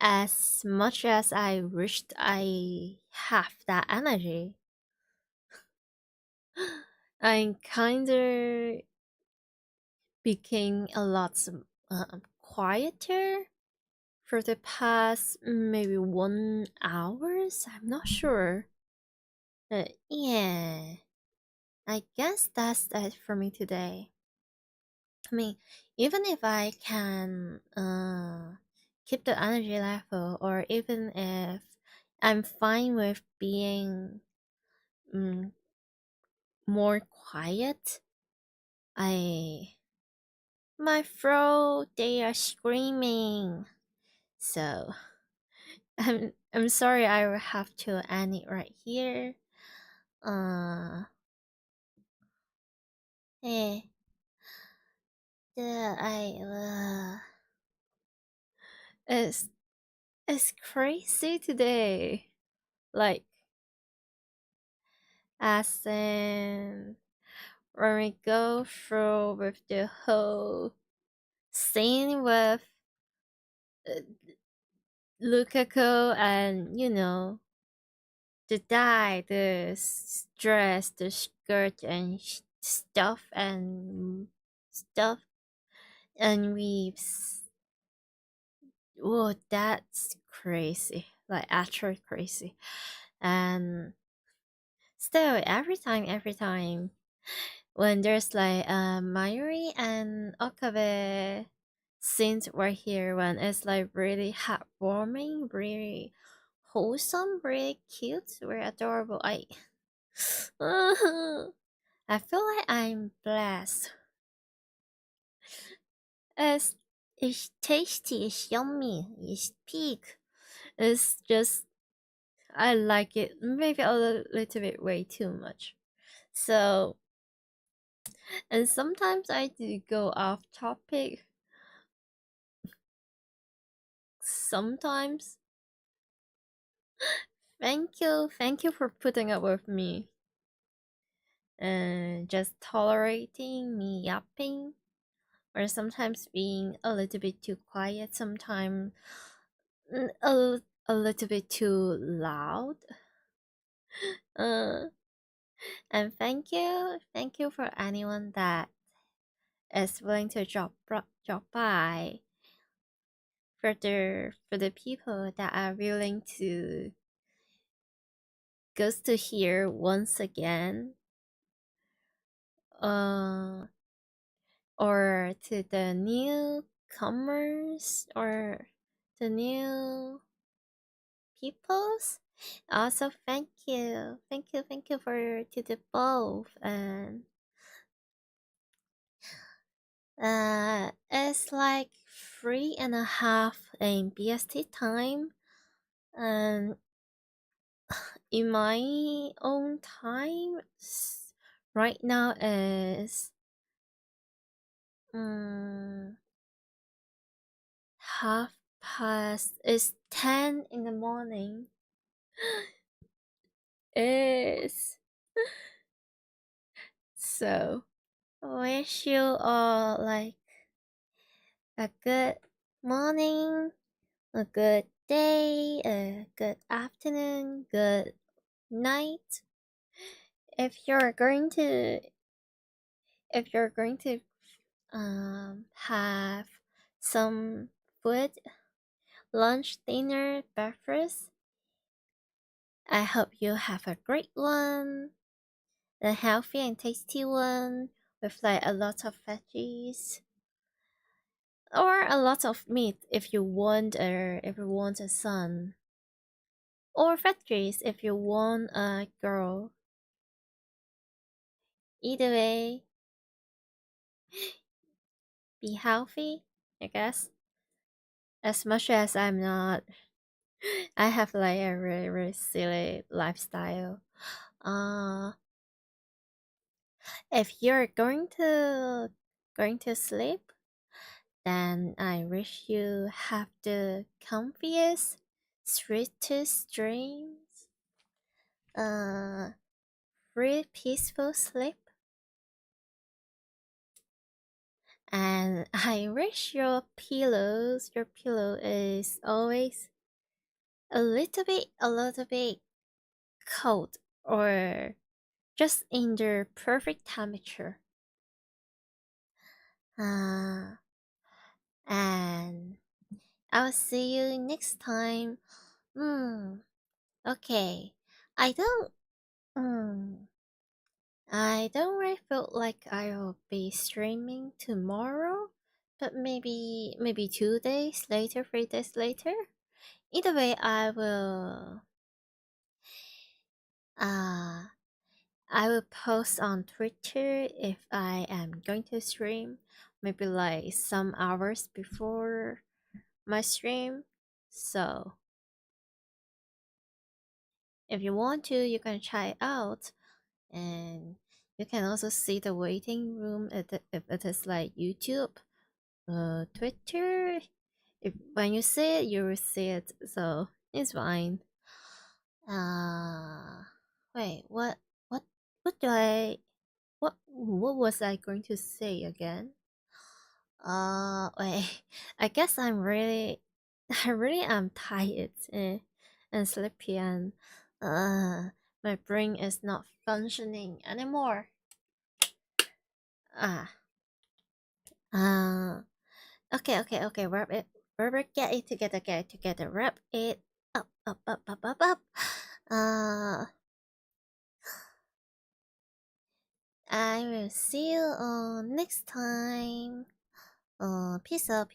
As much as I wished I have that energy, I kinda became a lot quieter for the past maybe 1 hours. I'm not sure. Yeah, I guess that's it for me today. I mean, even if I can keep the energy level, or even if I'm fine with being more quiet, my throat, they are screaming. So I'm sorry, I will have to end it right here. Hey, it's crazy today. Like, as in, when we go through with the whole scene with Lukaku and, you know, the dye, the dress, the skirt and stuff and weaves. Whoa, that's crazy. Like, actually crazy. And still, every time when there's like Mayuri and Okabe scenes right here, when it's like really heartwarming, really wholesome, really cute, very adorable. I feel like I'm blessed. It's tasty, it's yummy, it's peak. It's just, I like it maybe a little bit way too much. So, and sometimes I do go off topic. Sometimes. Thank you for putting up with me. And just tolerating me yapping. Or sometimes being a little bit too quiet, sometimes a little bit too loud. And thank you for anyone that is willing to drop by. For the people that are willing to goes to here once again. Or to the newcomers or the new peoples. Also, thank you for to the both. And it's like 3:30 in BST time, and in my own time right now is 10:30. It's 10 in the morning. Is so wish you all like a good morning, a good day, a good afternoon, good night. If you're going to have some food, lunch, dinner, breakfast, I hope you have a great one, a healthy and tasty one with like a lot of veggies or a lot of meat if you want, or if you want a son, or veggies if you want a girl. Either way, be healthy, I guess. As much as I'm not, I have like a really, really silly lifestyle. If you're going to sleep, then I wish you have the comfiest, sweetest dreams. Really peaceful sleep. And I wish your pillow is always a little bit cold, or just in the perfect temperature. And I'll see you next time. Okay. I don't really feel like I will be streaming tomorrow, but maybe 2 days later, 3 days later. Either way, I will post on Twitter if I am going to stream, maybe like some hours before my stream. So if you want to, you can try it out, and you can also see the waiting room if it is like YouTube, Twitter. If when you see it, you will see it, so it's fine. Wait, what do I What was I going to say again? Wait. I guess I really am tired and sleepy, and my brain is not functioning anymore. Okay. Wrap it. Get it together. Wrap it up. I will see you next time. Peace out.